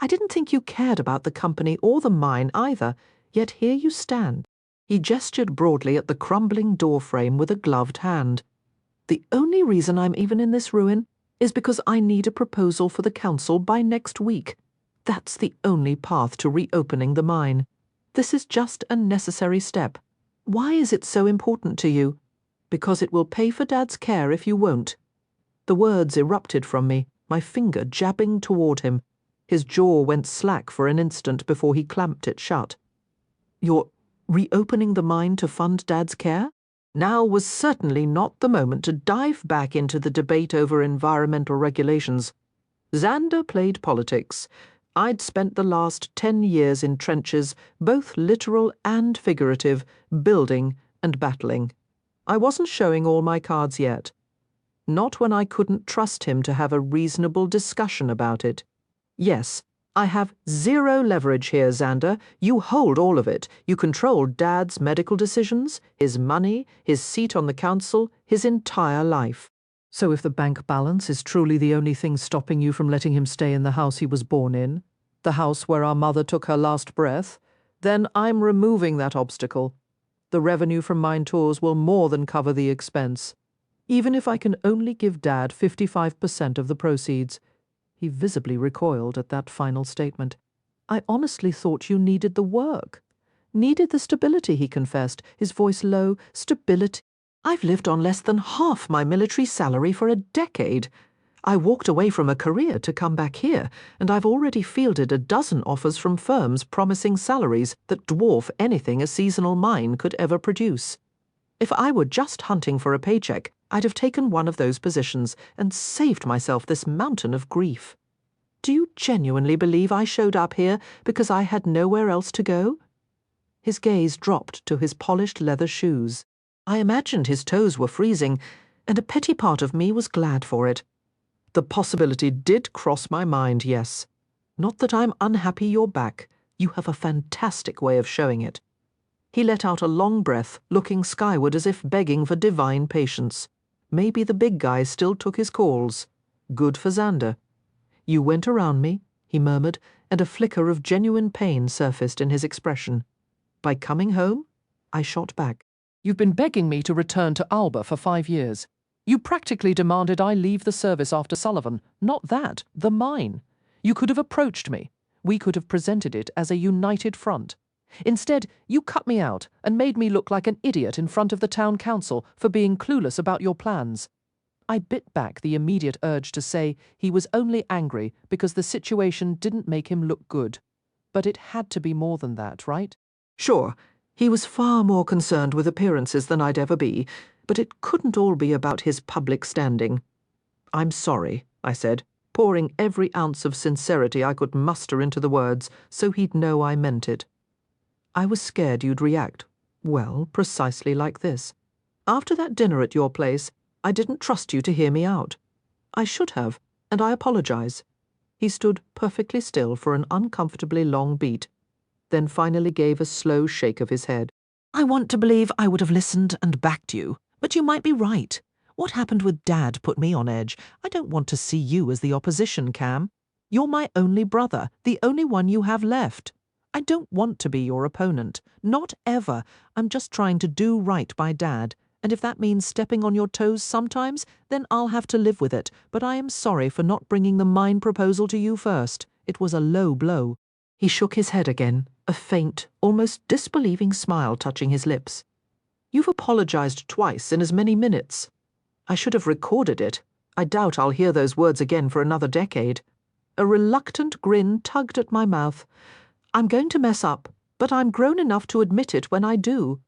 I didn't think you cared about the company or the mine either, yet here you stand. He gestured broadly at the crumbling doorframe with a gloved hand. The only reason I'm even in this ruin is because I need a proposal for the council by next week. That's the only path to reopening the mine. This is just a necessary step. Why is it so important to you? Because it will pay for Dad's care if you won't. The words erupted from me, my finger jabbing toward him. His jaw went slack for an instant before he clamped it shut. You're reopening the mine to fund Dad's care? Now was certainly not the moment to dive back into the debate over environmental regulations. Xander played politics. I'd spent the last 10 years in trenches, both literal and figurative, building and battling. I wasn't showing all my cards yet. Not when I couldn't trust him to have a reasonable discussion about it. Yes, I have zero leverage here, Xander. You hold all of it. You control Dad's medical decisions, his money, his seat on the council, his entire life. So if the bank balance is truly the only thing stopping you from letting him stay in the house he was born in, the house where our mother took her last breath, then I'm removing that obstacle. The revenue from mine tours will more than cover the expense. Even if I can only give Dad 55% of the proceeds. He visibly recoiled at that final statement. I honestly thought you needed the work. Needed the stability, he confessed, his voice low. Stability. I've lived on less than half my military salary for a decade. I walked away from a career to come back here, and I've already fielded a dozen offers from firms promising salaries that dwarf anything a seasonal mine could ever produce. If I were just hunting for a paycheck, I'd have taken one of those positions and saved myself this mountain of grief. Do you genuinely believe I showed up here because I had nowhere else to go? His gaze dropped to his polished leather shoes. I imagined his toes were freezing, and a petty part of me was glad for it. The possibility did cross my mind, yes. Not that I'm unhappy you're back. You have a fantastic way of showing it. He let out a long breath, looking skyward as if begging for divine patience. Maybe the big guy still took his calls. Good for Xander. You went around me, he murmured, and a flicker of genuine pain surfaced in his expression. By coming home, I shot back. You've been begging me to return to Alba for 5 years. You practically demanded I leave the service after Sullivan. Not that, the mine. You could have approached me. We could have presented it as a united front. Instead, you cut me out and made me look like an idiot in front of the town council for being clueless about your plans. I bit back the immediate urge to say he was only angry because the situation didn't make him look good. But it had to be more than that, right? Sure, he was far more concerned with appearances than I'd ever be, but it couldn't all be about his public standing. I'm sorry, I said, pouring every ounce of sincerity I could muster into the words so he'd know I meant it. I was scared you'd react, well, precisely like this. After that dinner at your place, I didn't trust you to hear me out. I should have, and I apologize. He stood perfectly still for an uncomfortably long beat, then finally gave a slow shake of his head. I want to believe I would have listened and backed you, but you might be right. What happened with Dad put me on edge. I don't want to see you as the opposition, Cam. You're my only brother, the only one you have left. I don't want to be your opponent. Not ever. I'm just trying to do right by Dad. And if that means stepping on your toes sometimes, then I'll have to live with it. But I am sorry for not bringing the mine proposal to you first. It was a low blow. He shook his head again, a faint, almost disbelieving smile touching his lips. You've apologized twice in as many minutes. I should have recorded it. I doubt I'll hear those words again for another decade. A reluctant grin tugged at my mouth. I'm going to mess up, but I'm grown enough to admit it when I do.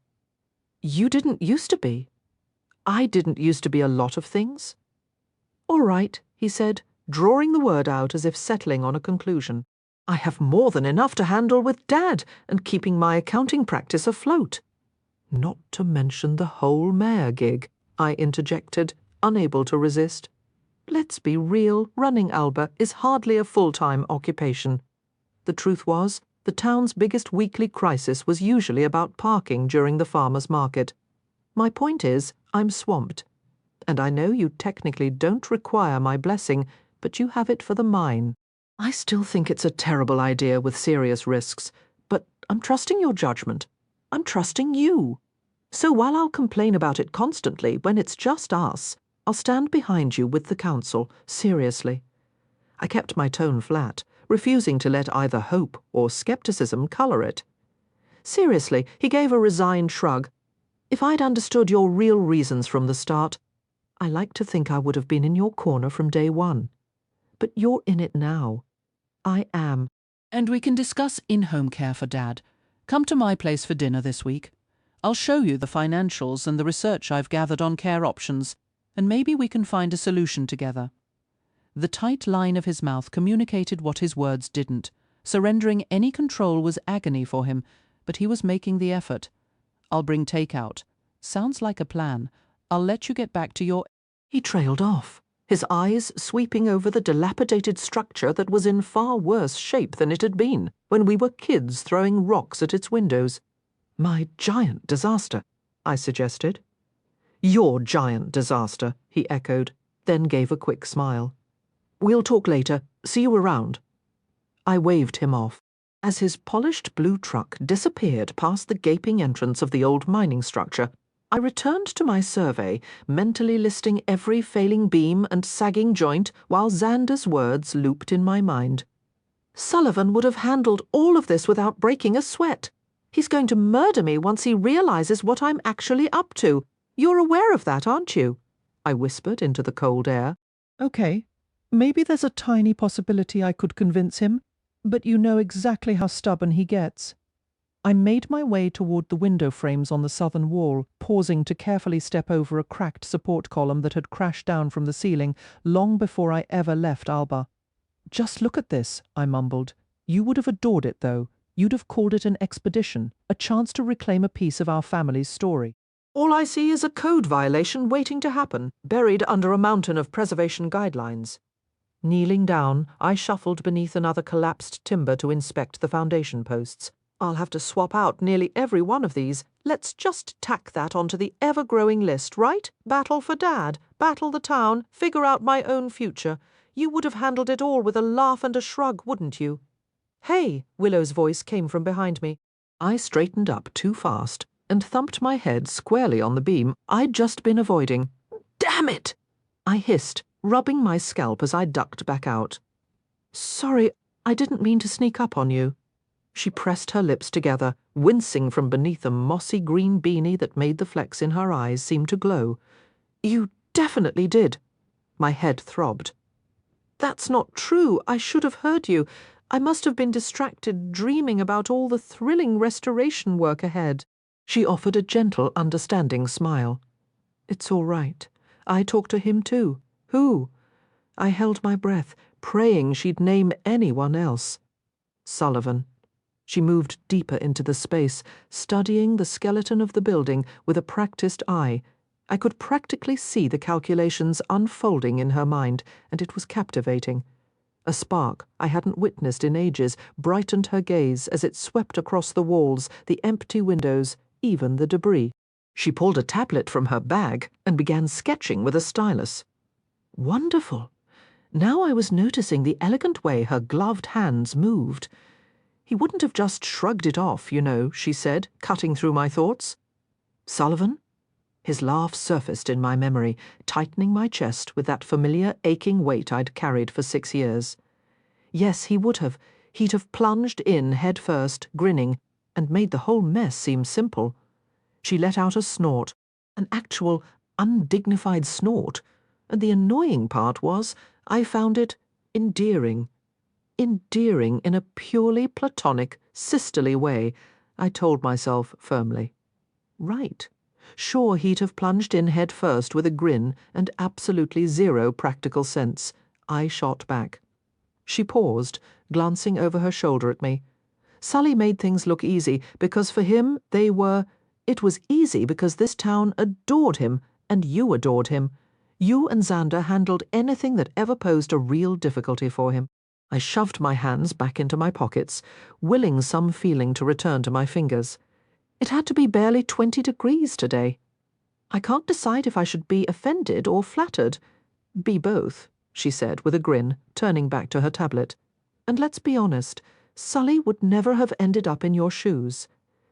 You didn't used to be. I didn't used to be a lot of things. All right, he said, drawing the word out as if settling on a conclusion. I have more than enough to handle with Dad and keeping my accounting practice afloat. Not to mention the whole mayor gig, I interjected, unable to resist. Let's be real, running Alba is hardly a full-time occupation. The truth was, the town's biggest weekly crisis was usually about parking during the farmers' market. My point is, I'm swamped. And I know you technically don't require my blessing, but you have it for the mine. I still think it's a terrible idea with serious risks, but I'm trusting your judgment. I'm trusting you. So while I'll complain about it constantly when it's just us, I'll stand behind you with the council, seriously. I kept my tone flat, refusing to let either hope or skepticism colour it. Seriously, he gave a resigned shrug. If I'd understood your real reasons from the start, I like to think I would have been in your corner from day one. But you're in it now. I am. And we can discuss in-home care for Dad. Come to my place for dinner this week. I'll show you the financials and the research I've gathered on care options, and maybe we can find a solution together. The tight line of his mouth communicated what his words didn't. Surrendering any control was agony for him, but he was making the effort. I'll bring takeout. Sounds like a plan. I'll let you get back to your... He trailed off, his eyes sweeping over the dilapidated structure that was in far worse shape than it had been when we were kids throwing rocks at its windows. My giant disaster, I suggested. Your giant disaster, he echoed, then gave a quick smile. We'll talk later. See you around. I waved him off. As his polished blue truck disappeared past the gaping entrance of the old mining structure, I returned to my survey, mentally listing every failing beam and sagging joint while Xander's words looped in my mind. Sullivan would have handled all of this without breaking a sweat. He's going to murder me once he realizes what I'm actually up to. You're aware of that, aren't you? I whispered into the cold air. Okay, maybe there's a tiny possibility I could convince him, but you know exactly how stubborn he gets. I made my way toward the window frames on the southern wall, pausing to carefully step over a cracked support column that had crashed down from the ceiling long before I ever left Alba. "Just look at this," I mumbled. "You would have adored it, though. You'd have called it an expedition, a chance to reclaim a piece of our family's story." All I see is a code violation waiting to happen, buried under a mountain of preservation guidelines. Kneeling down, I shuffled beneath another collapsed timber to inspect the foundation posts. I'll have to swap out nearly every one of these. Let's just tack that onto the ever-growing list, right? Battle for Dad, battle the town, figure out my own future. You would have handled it all with a laugh and a shrug, wouldn't you? "Hey!" Willow's voice came from behind me. I straightened up too fast and thumped my head squarely on the beam I'd just been avoiding. "Damn it!" I hissed, rubbing my scalp as I ducked back out. "Sorry, I didn't mean to sneak up on you." She pressed her lips together, wincing from beneath a mossy green beanie that made the flecks in her eyes seem to glow. "You definitely did." My head throbbed. "That's not true. I should have heard you. I must have been distracted dreaming about all the thrilling restoration work ahead." She offered a gentle, understanding smile. "It's all right. I talked to him too." "Who?" I held my breath, praying she'd name anyone else. "Sullivan." She moved deeper into the space, studying the skeleton of the building with a practiced eye. I could practically see the calculations unfolding in her mind, and it was captivating. A spark I hadn't witnessed in ages brightened her gaze as it swept across the walls, the empty windows, even the debris. She pulled a tablet from her bag and began sketching with a stylus. Wonderful! Now I was noticing the elegant way her gloved hands moved. "He wouldn't have just shrugged it off, you know," she said, cutting through my thoughts. "Sullivan?" His laugh surfaced in my memory, tightening my chest with that familiar aching weight I'd carried for 6 years. Yes, he would have. He'd have plunged in head first, grinning, and made the whole mess seem simple. She let out a snort, an actual, undignified snort, and the annoying part was I found it endearing. Endearing in a purely platonic, sisterly way, I told myself firmly. Right. Sure, he'd have plunged in head first with a grin and absolutely zero practical sense. I shot back. She paused, glancing over her shoulder at me. Sully made things look easy because for him they were... It was easy because this town adored him, and you adored him. You and Xander handled anything that ever posed a real difficulty for him. I shoved my hands back into my pockets, willing some feeling to return to my fingers. It had to be barely 20 degrees today. I can't decide if I should be offended or flattered. "Be both," she said with a grin, turning back to her tablet. "And let's be honest, Sully would never have ended up in your shoes,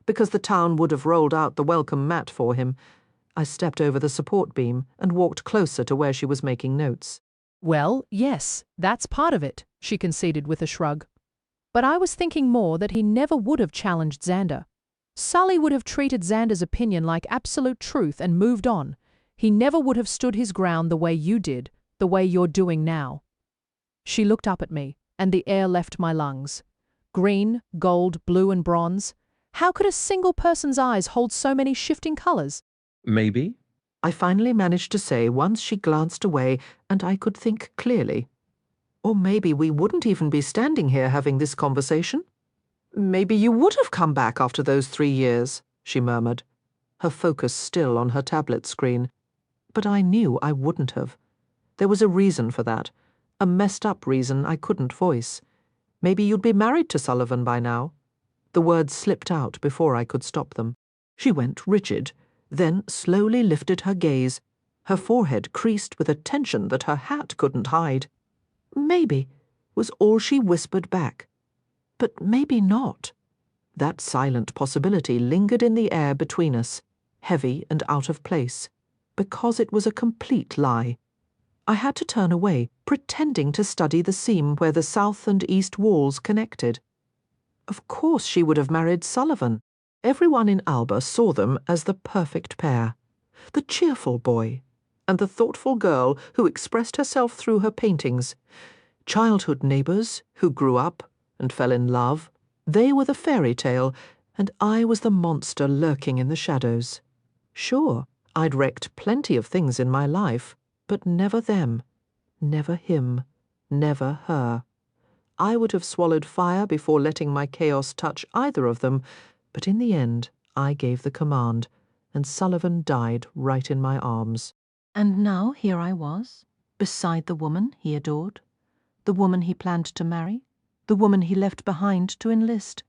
because the town would have rolled out the welcome mat for him." I stepped over the support beam and walked closer to where she was making notes. "Well, yes, that's part of it," she conceded with a shrug. "But I was thinking more that he never would have challenged Xander. Sully would have treated Xander's opinion like absolute truth and moved on. He never would have stood his ground the way you did, the way you're doing now." She looked up at me, and the air left my lungs. Green, gold, blue, and bronze. How could a single person's eyes hold so many shifting colors? "Maybe," I finally managed to say once she glanced away and I could think clearly. "Or maybe we wouldn't even be standing here having this conversation. Maybe you would have come back after those 3 years," she murmured, her focus still on her tablet screen. But I knew I wouldn't have. There was a reason for that, a messed-up reason I couldn't voice. "Maybe you'd be married to Sullivan by now." The words slipped out before I could stop them. She went rigid, then slowly lifted her gaze, her forehead creased with a tension that her hat couldn't hide. "Maybe," was all she whispered back. But maybe not. That silent possibility lingered in the air between us, heavy and out of place, because it was a complete lie. I had to turn away, pretending to study the seam where the south and east walls connected. Of course she would have married Sullivan. Everyone in Alba saw them as the perfect pair. The cheerful boy and the thoughtful girl who expressed herself through her paintings. Childhood neighbors who grew up and fell in love. They were the fairy tale, And I was the monster lurking in the shadows. Sure, I'd wrecked plenty of things in my life, but never them, never him, never her. I would have swallowed fire before letting my chaos touch either of them, but in the end I gave the command, and Sullivan died right in my arms. And now here I was, beside the woman he adored, the woman he planned to marry, the woman he left behind to enlist.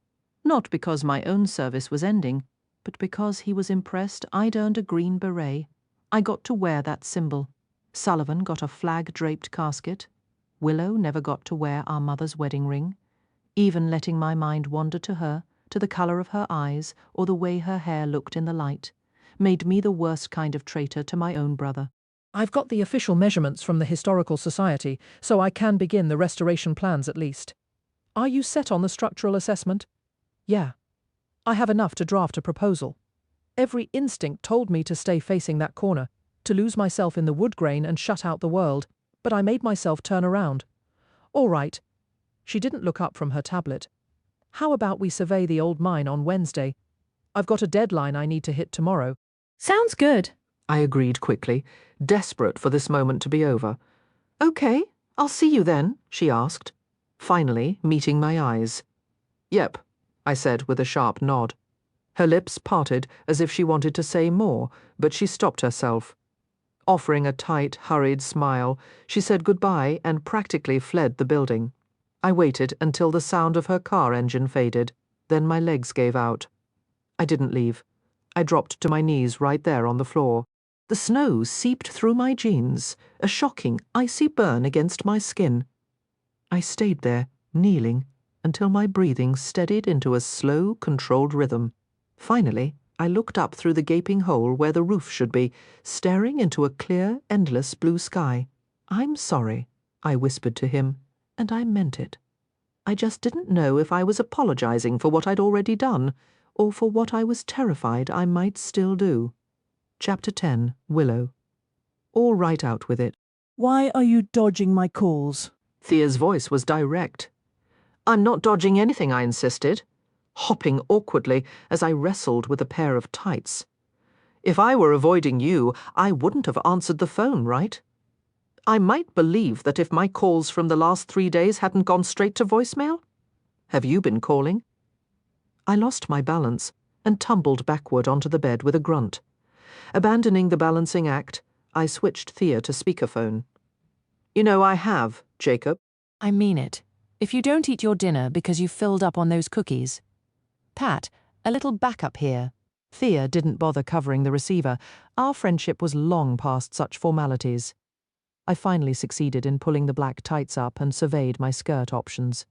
Not because my own service was ending, but because he was impressed I'd earned a green beret. I got to wear that symbol. Sullivan got a flag-draped casket. Willow never got to wear our mother's wedding ring, even letting my mind wander to her, to the colour of her eyes or the way her hair looked in the light, made me the worst kind of traitor to my own brother. I've got the official measurements from the Historical Society, so I can begin the restoration plans at least. Are you set on the structural assessment? Yeah. I have enough to draft a proposal. Every instinct told me to stay facing that corner, to lose myself in the wood grain and shut out the world, but I made myself turn around. All right. She didn't look up from her tablet. How about we survey the old mine on Wednesday? I've got a deadline I need to hit tomorrow. Sounds good. I agreed quickly, desperate for this moment to be over. Okay, I'll see you then, she asked, finally meeting my eyes. Yep, I said with a sharp nod. Her lips parted as if she wanted to say more, but she stopped herself. Offering a tight, hurried smile, she said goodbye and practically fled the building. I waited until the sound of her car engine faded, then my legs gave out. I didn't leave. I dropped to my knees right there on the floor. The snow seeped through my jeans, a shocking, icy burn against my skin. I stayed there, kneeling, until my breathing steadied into a slow, controlled rhythm. Finally, I looked up through the gaping hole where the roof should be, staring into a clear, endless blue sky. I'm sorry, I whispered to him, and I meant it. I just didn't know if I was apologizing for what I'd already done, or for what I was terrified I might still do. Chapter 10, Willow. All right out with it. Why are you dodging my calls? Thea's voice was direct. I'm not dodging anything, I insisted, hopping awkwardly as I wrestled with a pair of tights. If I were avoiding you, I wouldn't have answered the phone, right? I might believe that if my calls from the last 3 days hadn't gone straight to voicemail. Have you been calling? I lost my balance and tumbled backward onto the bed with a grunt. Abandoning the balancing act, I switched Thea to speakerphone. You know I have, Jacob. I mean it. If you don't eat your dinner because you filled up on those cookies. Pat, a little backup here. Thea didn't bother covering the receiver. Our friendship was long past such formalities. I finally succeeded in pulling the black tights up and surveyed my skirt options.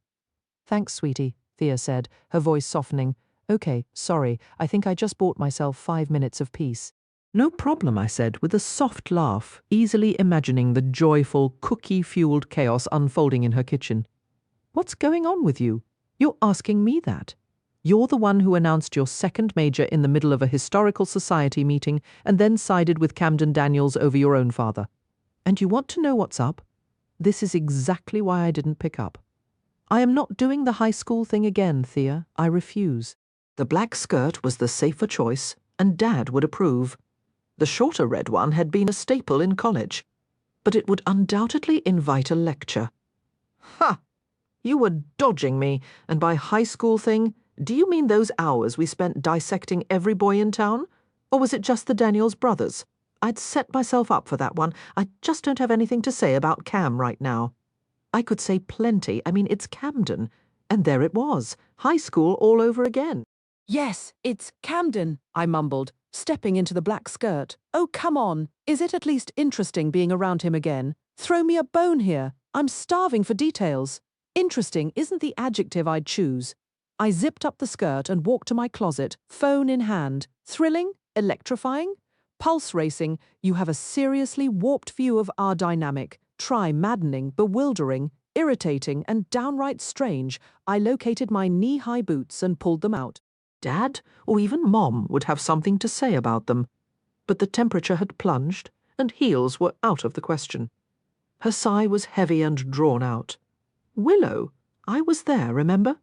Thanks, sweetie, Thea said, her voice softening. Okay, sorry, I think I just bought myself 5 minutes of peace. No problem, I said, with a soft laugh, easily imagining the joyful, cookie-fueled chaos unfolding in her kitchen. What's going on with you? You're asking me that. You're the one who announced your second major in the middle of a historical society meeting and then sided with Camden Daniels over your own father. And you want to know what's up? This is exactly why I didn't pick up. I am not doing the high school thing again, Thea. I refuse. The black skirt was the safer choice, and Dad would approve. The shorter red one had been a staple in college, but it would undoubtedly invite a lecture. Ha! You were dodging me, and by high school thing, do you mean those hours we spent dissecting every boy in town? Or was it just the Daniels brothers? I'd set myself up for that one. I just don't have anything to say about Cam right now. I could say plenty. I mean, it's Camden. And there it was. High school all over again. Yes, it's Camden, I mumbled, stepping into the black skirt. Oh, come on. Is it at least interesting being around him again? Throw me a bone here. I'm starving for details. Interesting isn't the adjective I'd choose. I zipped up the skirt and walked to my closet, phone in hand. Thrilling? Electrifying? Pulse racing, you have a seriously warped view of our dynamic. Try maddening, bewildering, irritating, and downright strange. I located my knee-high boots and pulled them out. Dad, or even Mom, would have something to say about them. But the temperature had plunged, and heels were out of the question. Her sigh was heavy and drawn out. Willow, I was there, remember?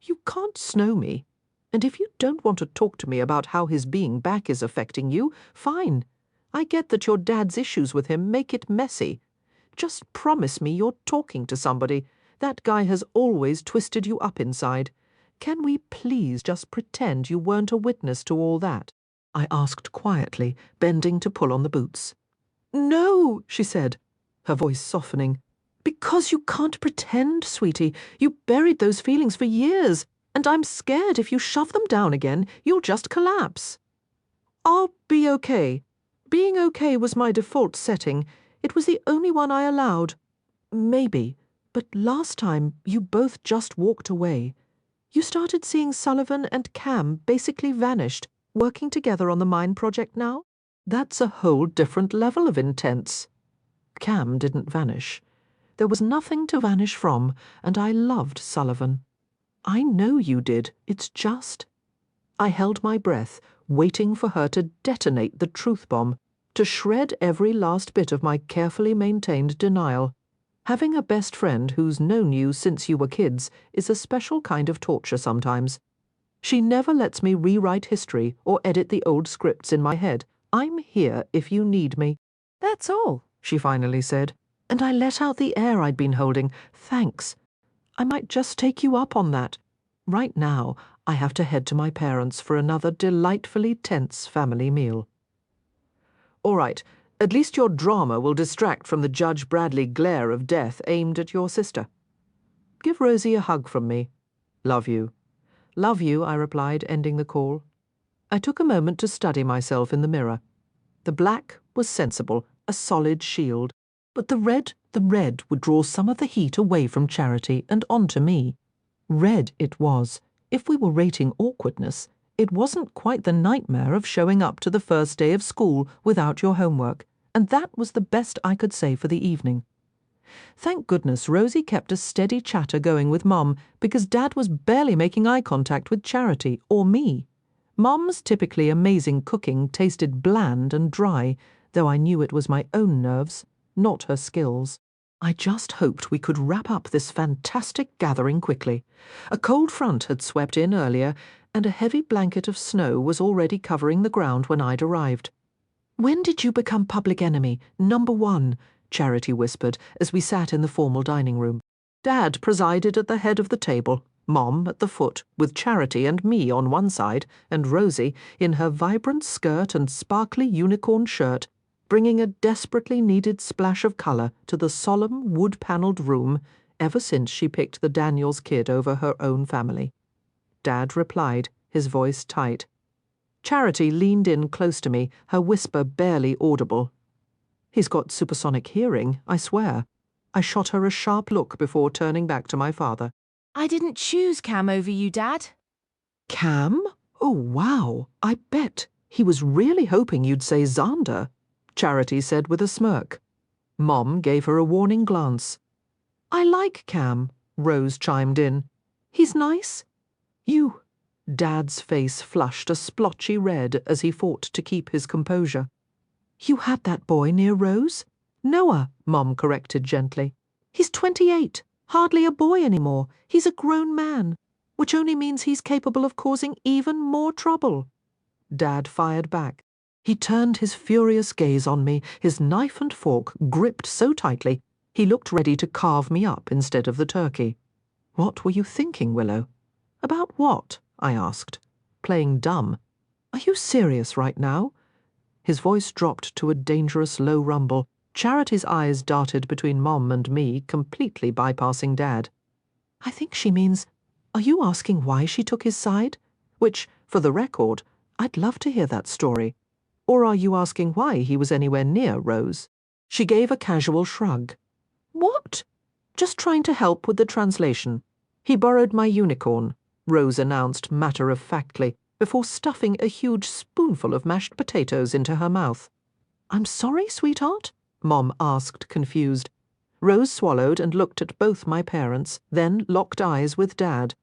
You can't snow me. And if you don't want to talk to me about how his being back is affecting you, fine. I get that your dad's issues with him make it messy. Just promise me you're talking to somebody. That guy has always twisted you up inside. Can we please just pretend you weren't a witness to all that? I asked quietly, bending to pull on the boots. No, she said, her voice softening. Because you can't pretend, sweetie. You buried those feelings for years, and I'm scared if you shove them down again, you'll just collapse. I'll be okay. Being okay was my default setting. It was the only one I allowed. Maybe. But last time, you both just walked away. You started seeing Sullivan and Cam basically vanished, working together on the mine project now? That's a whole different level of intense. Cam didn't vanish. There was nothing to vanish from, and I loved Sullivan. I know you did, it's just... I held my breath, waiting for her to detonate the truth bomb, to shred every last bit of my carefully maintained denial. Having a best friend who's known you since you were kids is a special kind of torture sometimes. She never lets me rewrite history or edit the old scripts in my head. I'm here if you need me. That's all, she finally said, and I let out the air I'd been holding. Thanks. I might just take you up on that. Right now, I have to head to my parents for another delightfully tense family meal. All right, at least your drama will distract from the Judge Bradley glare of death aimed at your sister. Give Rosie a hug from me. Love you. Love you, I replied, ending the call. I took a moment to study myself in the mirror. The black was sensible, a solid shield. But the red would draw some of the heat away from Charity and onto me. Red it was. If we were rating awkwardness, it wasn't quite the nightmare of showing up to the first day of school without your homework, and that was the best I could say for the evening. Thank goodness Rosie kept a steady chatter going with Mum, because Dad was barely making eye contact with Charity or me. Mum's typically amazing cooking tasted bland and dry, though I knew it was my own nerves, not her skills. I just hoped we could wrap up this fantastic gathering quickly. A cold front had swept in earlier, and a heavy blanket of snow was already covering the ground when I'd arrived. When did you become public enemy, #1? Charity whispered as we sat in the formal dining room. Dad presided at the head of the table, Mom at the foot, with Charity and me on one side, and Rosie, in her vibrant skirt and sparkly unicorn shirt, bringing a desperately needed splash of colour to the solemn wood-panelled room ever since she picked the Daniels kid over her own family. Dad replied, his voice tight. Charity leaned in close to me, her whisper barely audible. He's got supersonic hearing, I swear. I shot her a sharp look before turning back to my father. I didn't choose Cam over you, Dad. Cam? Oh, wow. I bet. He was really hoping you'd say Xander, Charity said with a smirk. Mom gave her a warning glance. I like Cam, Rose chimed in. He's nice. You... Dad's face flushed a splotchy red as he fought to keep his composure. You had that boy near Rose? Noah, Mom corrected gently. He's 28, hardly a boy anymore. He's a grown man, which only means he's capable of causing even more trouble. Dad fired back. He turned his furious gaze on me, his knife and fork gripped so tightly he looked ready to carve me up instead of the turkey. What were you thinking, Willow? About what? I asked, playing dumb. Are you serious right now? His voice dropped to a dangerous low rumble. Charity's eyes darted between Mom and me, completely bypassing Dad. I think she means, are you asking why she took his side? Which, for the record, I'd love to hear that story. Or are you asking why he was anywhere near Rose? She gave a casual shrug. What? Just trying to help with the translation. He borrowed my unicorn, Rose announced matter-of-factly, before stuffing a huge spoonful of mashed potatoes into her mouth. I'm sorry, sweetheart? Mom asked, confused. Rose swallowed and looked at both my parents, then locked eyes with Dad.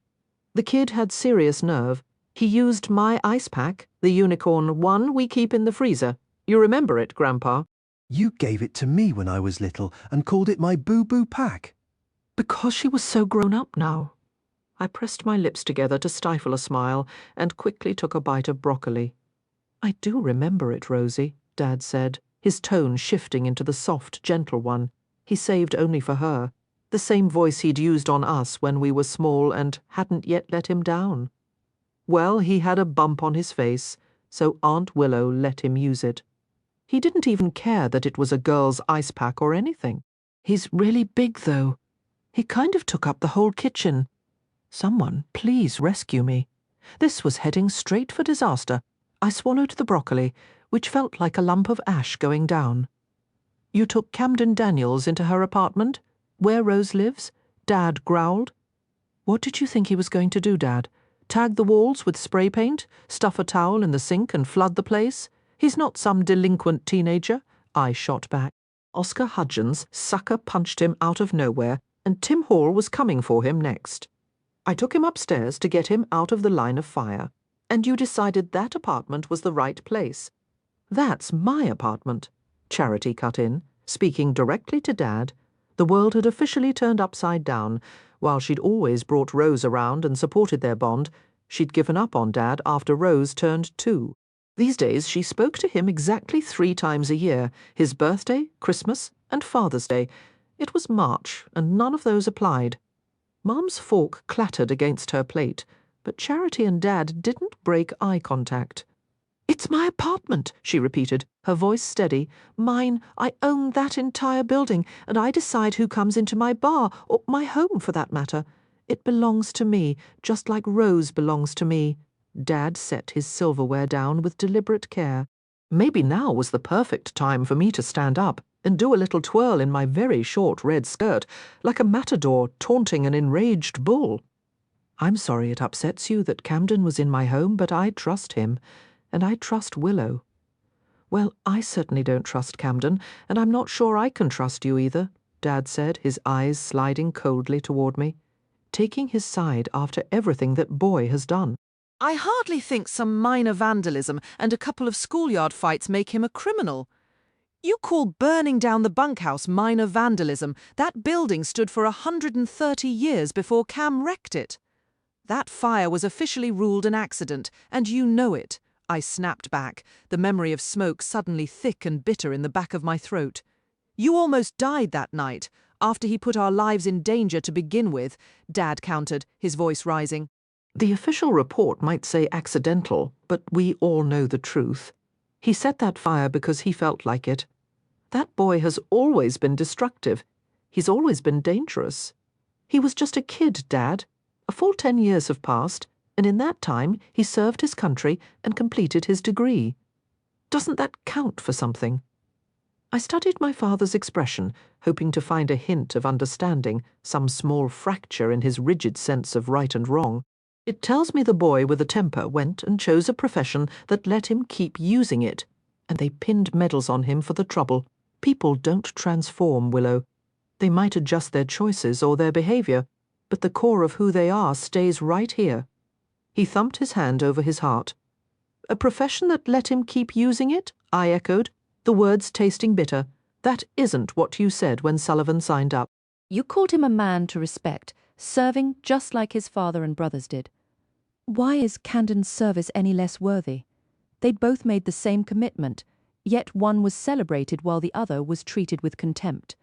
The kid had serious nerve. He used my ice pack, the unicorn one we keep in the freezer. You remember it, Grandpa? You gave it to me when I was little and called it my boo-boo pack. Because she was so grown up now. I pressed my lips together to stifle a smile and quickly took a bite of broccoli. I do remember it, Rosie, Dad said, his tone shifting into the soft, gentle one he saved only for her, the same voice he'd used on us when we were small and hadn't yet let him down. Well, he had a bump on his face, so Aunt Willow let him use it. He didn't even care that it was a girl's ice pack or anything. He's really big, though. He kind of took up the whole kitchen. Someone, please rescue me. This was heading straight for disaster. I swallowed the broccoli, which felt like a lump of ash going down. You took Camden Daniels into her apartment? Where Rose lives? Dad growled. What did you think he was going to do, Dad? Tag the walls with spray paint? Stuff a towel in the sink and flood the place? He's not some delinquent teenager, I shot back. Oscar Hudgens sucker-punched him out of nowhere, and Tim Hall was coming for him next. I took him upstairs to get him out of the line of fire, and you decided that apartment was the right place. That's my apartment, Charity cut in, speaking directly to Dad. The world had officially turned upside down. While she'd always brought Rose around and supported their bond, she'd given up on Dad after Rose turned 2. These days she spoke to him exactly 3 times a year, his birthday, Christmas, and Father's Day. It was March, and none of those applied. Mum's fork clattered against her plate, but Charity and Dad didn't break eye contact. "It's my apartment," she repeated, her voice steady. "Mine. I own that entire building, and I decide who comes into my bar, or my home for that matter. It belongs to me, just like Rose belongs to me." Dad set his silverware down with deliberate care. Maybe now was the perfect time for me to stand up and do a little twirl in my very short red skirt, like a matador taunting an enraged bull. "I'm sorry it upsets you that Camden was in my home, but I trust him, and I trust Willow." "Well, I certainly don't trust Camden, and I'm not sure I can trust you either," Dad said, his eyes sliding coldly toward me. Taking his side after everything that boy has done. I hardly think some minor vandalism and a couple of schoolyard fights make him a criminal. You call burning down the bunkhouse minor vandalism. That building stood for 130 years before Cam wrecked it. That fire was officially ruled an accident, and you know it. I snapped back, the memory of smoke suddenly thick and bitter in the back of my throat. You almost died that night, after he put our lives in danger to begin with, Dad countered, his voice rising. The official report might say accidental, but we all know the truth. He set that fire because he felt like it. That boy has always been destructive. He's always been dangerous. He was just a kid, Dad. A full 10 years have passed, and in that time he served his country and completed his degree. Doesn't that count for something? I studied my father's expression, hoping to find a hint of understanding, some small fracture in his rigid sense of right and wrong. It tells me the boy with a temper went and chose a profession that let him keep using it, and they pinned medals on him for the trouble. People don't transform, Willow. They might adjust their choices or their behavior, but the core of who they are stays right here. He thumped his hand over his heart. A profession that let him keep using it? I echoed, the words tasting bitter. That isn't what you said when Sullivan signed up. You called him a man to respect, serving just like his father and brothers did. Why is Camden's service any less worthy? They'd both made the same commitment, yet one was celebrated while the other was treated with contempt.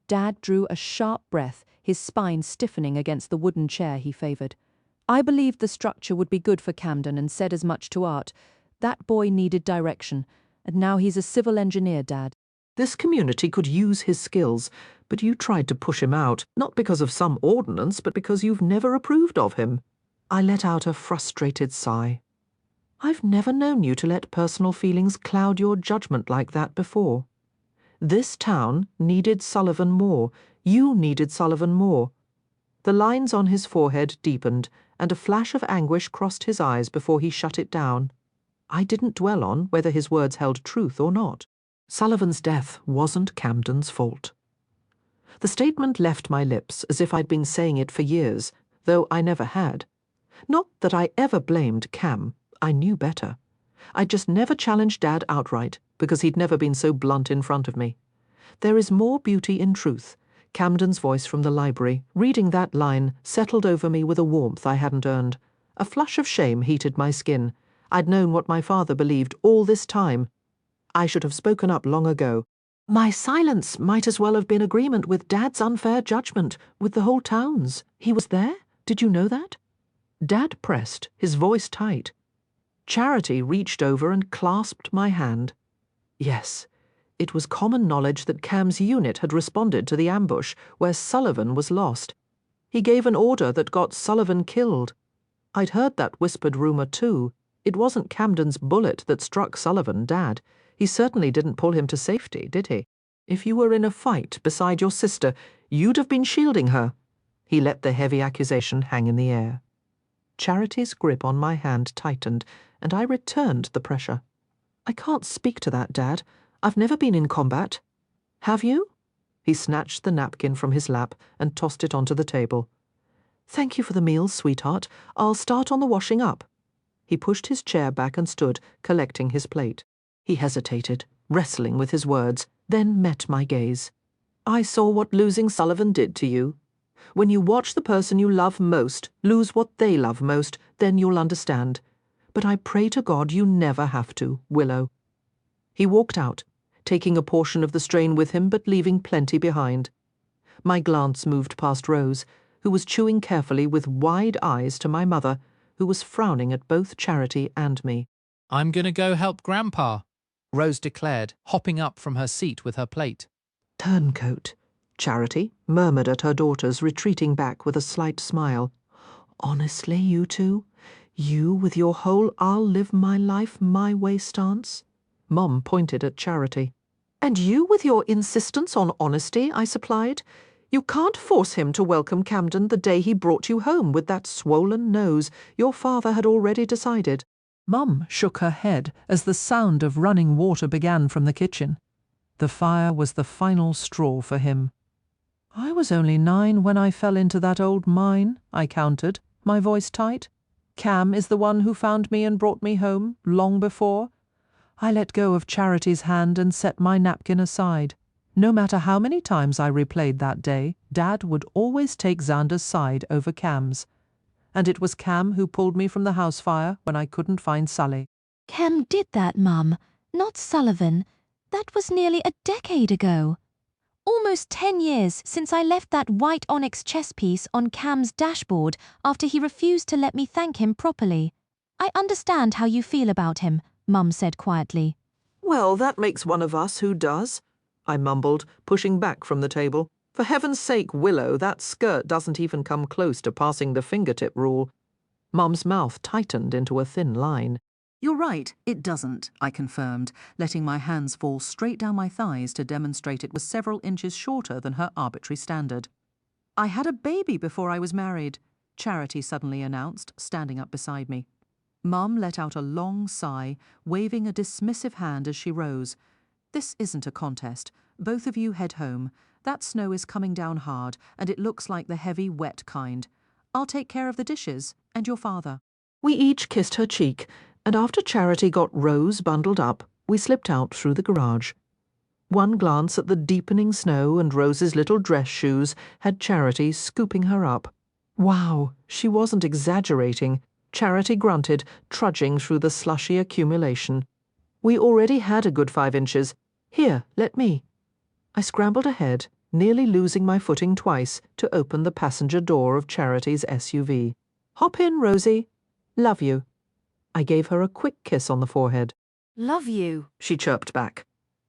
Dad drew a sharp breath, his spine stiffening against the wooden chair he favoured. I believed the structure would be good for Camden and said as much to Art. That boy needed direction, and now he's a civil engineer, Dad. This community could use his skills, but you tried to push him out, not because of some ordinance, but because you've never approved of him. I let out a frustrated sigh. I've never known you to let personal feelings cloud your judgment like that before. This town needed Sullivan more. You needed Sullivan more. The lines on his forehead deepened, and a flash of anguish crossed his eyes before he shut it down. I didn't dwell on whether his words held truth or not. Sullivan's death wasn't Camden's fault. The statement left my lips as if I'd been saying it for years, though I never had. Not that I ever blamed Cam. I knew better. I'd just never challenged Dad outright, because he'd never been so blunt in front of me. There is more beauty in truth. Camden's voice from the library, reading that line, settled over me with a warmth I hadn't earned. A flush of shame heated my skin. I'd known what my father believed all this time. I should have spoken up long ago. My silence might as well have been agreement with Dad's unfair judgment, with the whole town's. He was there? Did you know that? Dad pressed, his voice tight. Charity reached over and clasped my hand. Yes, it was common knowledge that Cam's unit had responded to the ambush where Sullivan was lost. He gave an order that got Sullivan killed. I'd heard that whispered rumour too. It wasn't Camden's bullet that struck Sullivan, Dad. He certainly didn't pull him to safety, did he? If you were in a fight beside your sister, you'd have been shielding her. He let the heavy accusation hang in the air. Charity's grip on my hand tightened, and I returned the pressure. I can't speak to that, Dad. I've never been in combat. Have you? He snatched the napkin from his lap and tossed it onto the table. Thank you for the meals, sweetheart. I'll start on the washing up. He pushed his chair back and stood, collecting his plate. He hesitated, wrestling with his words, then met my gaze. I saw what losing Sullivan did to you. When you watch the person you love most lose what they love most, then you'll understand. But I pray to God you never have to, Willow. He walked out, taking a portion of the strain with him but leaving plenty behind. My glance moved past Rose, who was chewing carefully with wide eyes to my mother, who was frowning at both Charity and me. I'm going to go help Grandpa, Rose declared, hopping up from her seat with her plate. Turncoat, Charity murmured at her daughters, retreating back with a slight smile. Honestly, you two? You with your whole I'll live my life my way stance? Mom pointed at Charity. And you with your insistence on honesty, I supplied. You can't force him to welcome Camden the day he brought you home with that swollen nose. Your father had already decided. Mum shook her head as the sound of running water began from the kitchen. The fire was the final straw for him. I was only 9 when I fell into that old mine, I countered, my voice tight. Cam is the one who found me and brought me home, long before. I let go of Charity's hand and set my napkin aside. No matter how many times I replayed that day, Dad would always take Xander's side over Cam's. And it was Cam who pulled me from the house fire when I couldn't find Sully. Cam did that, Mum, not Sullivan. That was nearly a decade ago. Almost 10 years since I left that white onyx chess piece on Cam's dashboard after he refused to let me thank him properly. I understand how you feel about him, Mum said quietly. Well, that makes one of us who does, I mumbled, pushing back from the table. For heaven's sake, Willow, that skirt doesn't even come close to passing the fingertip rule. Mum's mouth tightened into a thin line. You're right, it doesn't, I confirmed, letting my hands fall straight down my thighs to demonstrate it was several inches shorter than her arbitrary standard. I had a baby before I was married, Charity suddenly announced, standing up beside me. Mum let out a long sigh, waving a dismissive hand as she rose. This isn't a contest. Both of you head home. That snow is coming down hard, and it looks like the heavy, wet kind. I'll take care of the dishes, and your father. We each kissed her cheek, and after Charity got Rose bundled up, we slipped out through the garage. One glance at the deepening snow and Rose's little dress shoes had Charity scooping her up. Wow, she wasn't exaggerating. Charity grunted, trudging through the slushy accumulation. We already had a good 5 inches. Here, let me. I scrambled ahead, nearly losing my footing twice, to open the passenger door of Charity's SUV. Hop in, Rosie. Love you. I gave her a quick kiss on the forehead. Love you, She chirped back.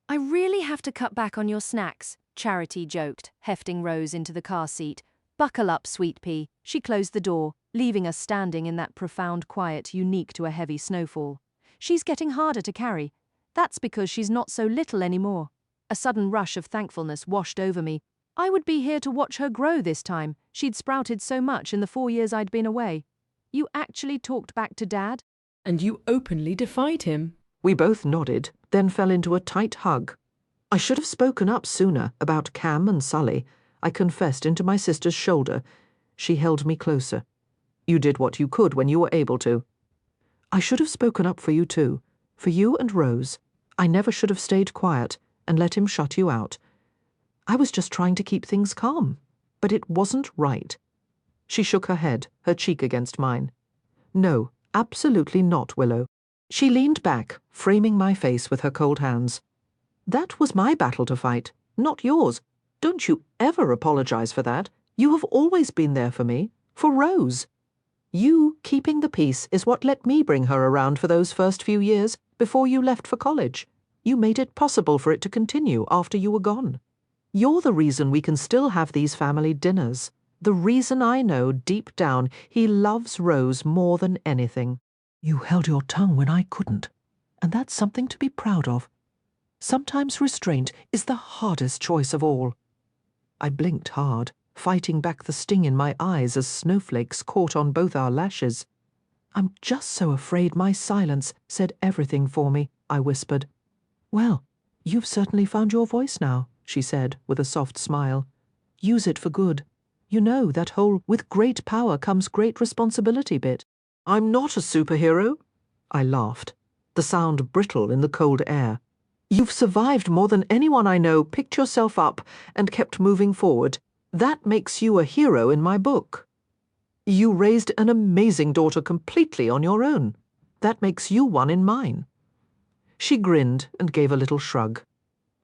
I really have to cut back on your snacks, Charity joked, hefting Rose into the car seat. Buckle up, sweet pea. She closed the door, leaving us standing in that profound quiet unique to a heavy snowfall. She's getting harder to carry. That's because she's not so little anymore. A sudden rush of thankfulness washed over me. I would be here to watch her grow this time. She'd sprouted so much in the 4 years I'd been away. You actually talked back to Dad? And you openly defied him. We both nodded, then fell into a tight hug. I should have spoken up sooner about Cam and Sully. I confessed into my sister's shoulder. She held me closer. You did what you could when you were able to. I should have spoken up for you too. For you and Rose. I never should have stayed quiet and let him shut you out. I was just trying to keep things calm, but it wasn't right. She shook her head, her cheek against mine. No, absolutely not, Willow. She leaned back, framing my face with her cold hands. That was my battle to fight, not yours. Don't you ever apologize for that. You have always been there for me, for Rose. You keeping the peace is what let me bring her around for those first few years before you left for college. You made it possible for it to continue after you were gone. You're the reason we can still have these family dinners. The reason I know deep down he loves Rose more than anything. You held your tongue when I couldn't, and that's something to be proud of. Sometimes restraint is the hardest choice of all. I blinked hard, fighting back the sting in my eyes as snowflakes caught on both our lashes. I'm just so afraid my silence said everything for me, I whispered. Well, you've certainly found your voice now, she said with a soft smile. Use it for good. You know that whole with great power comes great responsibility bit. I'm not a superhero. I laughed, the sound brittle in the cold air. You've survived more than anyone I know, picked yourself up, and kept moving forward. That makes you a hero in my book. You raised an amazing daughter completely on your own. That makes you one in mine. She grinned and gave a little shrug.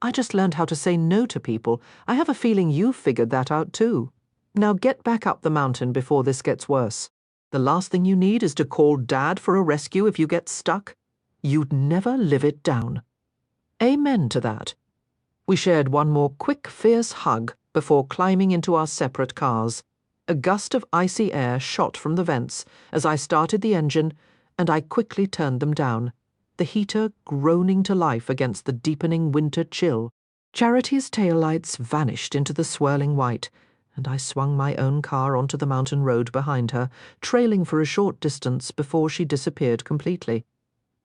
I just learned how to say no to people. I have a feeling you've figured that out too. Now get back up the mountain before this gets worse. The last thing you need is to call Dad for a rescue if you get stuck. You'd never live it down. Amen to that. We shared one more quick, fierce hug before climbing into our separate cars. A gust of icy air shot from the vents as I started the engine, and I quickly turned them down, the heater groaning to life against the deepening winter chill. Charity's taillights vanished into the swirling white, and I swung my own car onto the mountain road behind her, trailing for a short distance before she disappeared completely.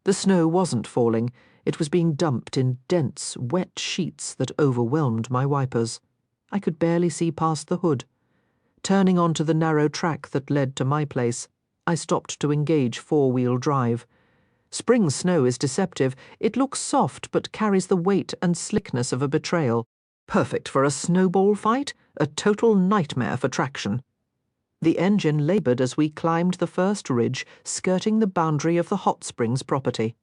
The snow wasn't falling. It was being dumped in dense, wet sheets that overwhelmed my wipers. I could barely see past the hood. Turning onto the narrow track that led to my place, I stopped to engage four-wheel drive. Spring snow is deceptive. It looks soft but carries the weight and slickness of a betrayal. Perfect for a snowball fight, a total nightmare for traction. The engine laboured as we climbed the first ridge, skirting the boundary of the hot springs property.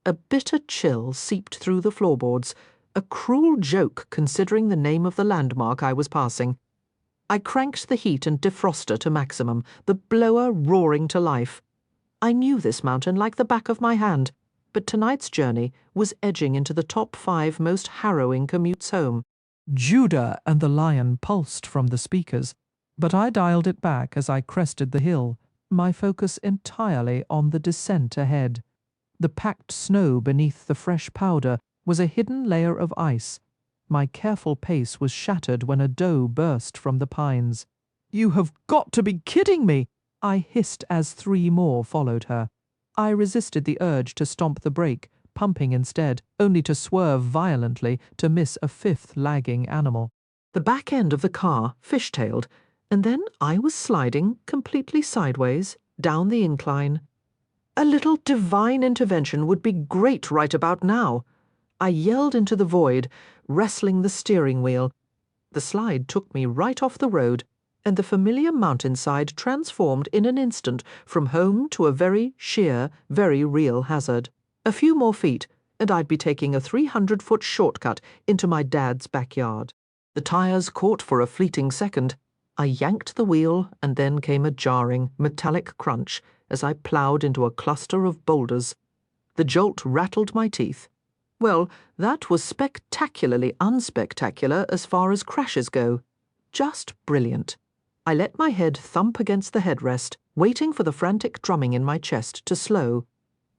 A bitter chill seeped through the floorboards, a cruel joke considering the name of the landmark I was passing. I cranked the heat and defroster to maximum, the blower roaring to life. I knew this mountain like the back of my hand, but tonight's journey was edging into the top 5 most harrowing commutes home. Judah and the Lion pulsed from the speakers, but I dialed it back as I crested the hill, my focus entirely on the descent ahead. The packed snow beneath the fresh powder was a hidden layer of ice. My careful pace was shattered when a doe burst from the pines. "You have got to be kidding me!" I hissed as 3 more followed her. I resisted the urge to stomp the brake, pumping instead, only to swerve violently to miss a 5th lagging animal. The back end of the car fishtailed, and then I was sliding completely sideways down the incline. A little divine intervention would be great right about now. I yelled into the void, wrestling the steering wheel. The slide took me right off the road, and the familiar mountainside transformed in an instant from home to a very sheer, very real hazard. A few more feet, and I'd be taking a 300-foot shortcut into my dad's backyard. The tires caught for a fleeting second. I yanked the wheel, and then came a jarring, metallic crunch as I ploughed into a cluster of boulders. The jolt rattled my teeth. Well, that was spectacularly unspectacular as far as crashes go. Just brilliant. I let my head thump against the headrest, waiting for the frantic drumming in my chest to slow.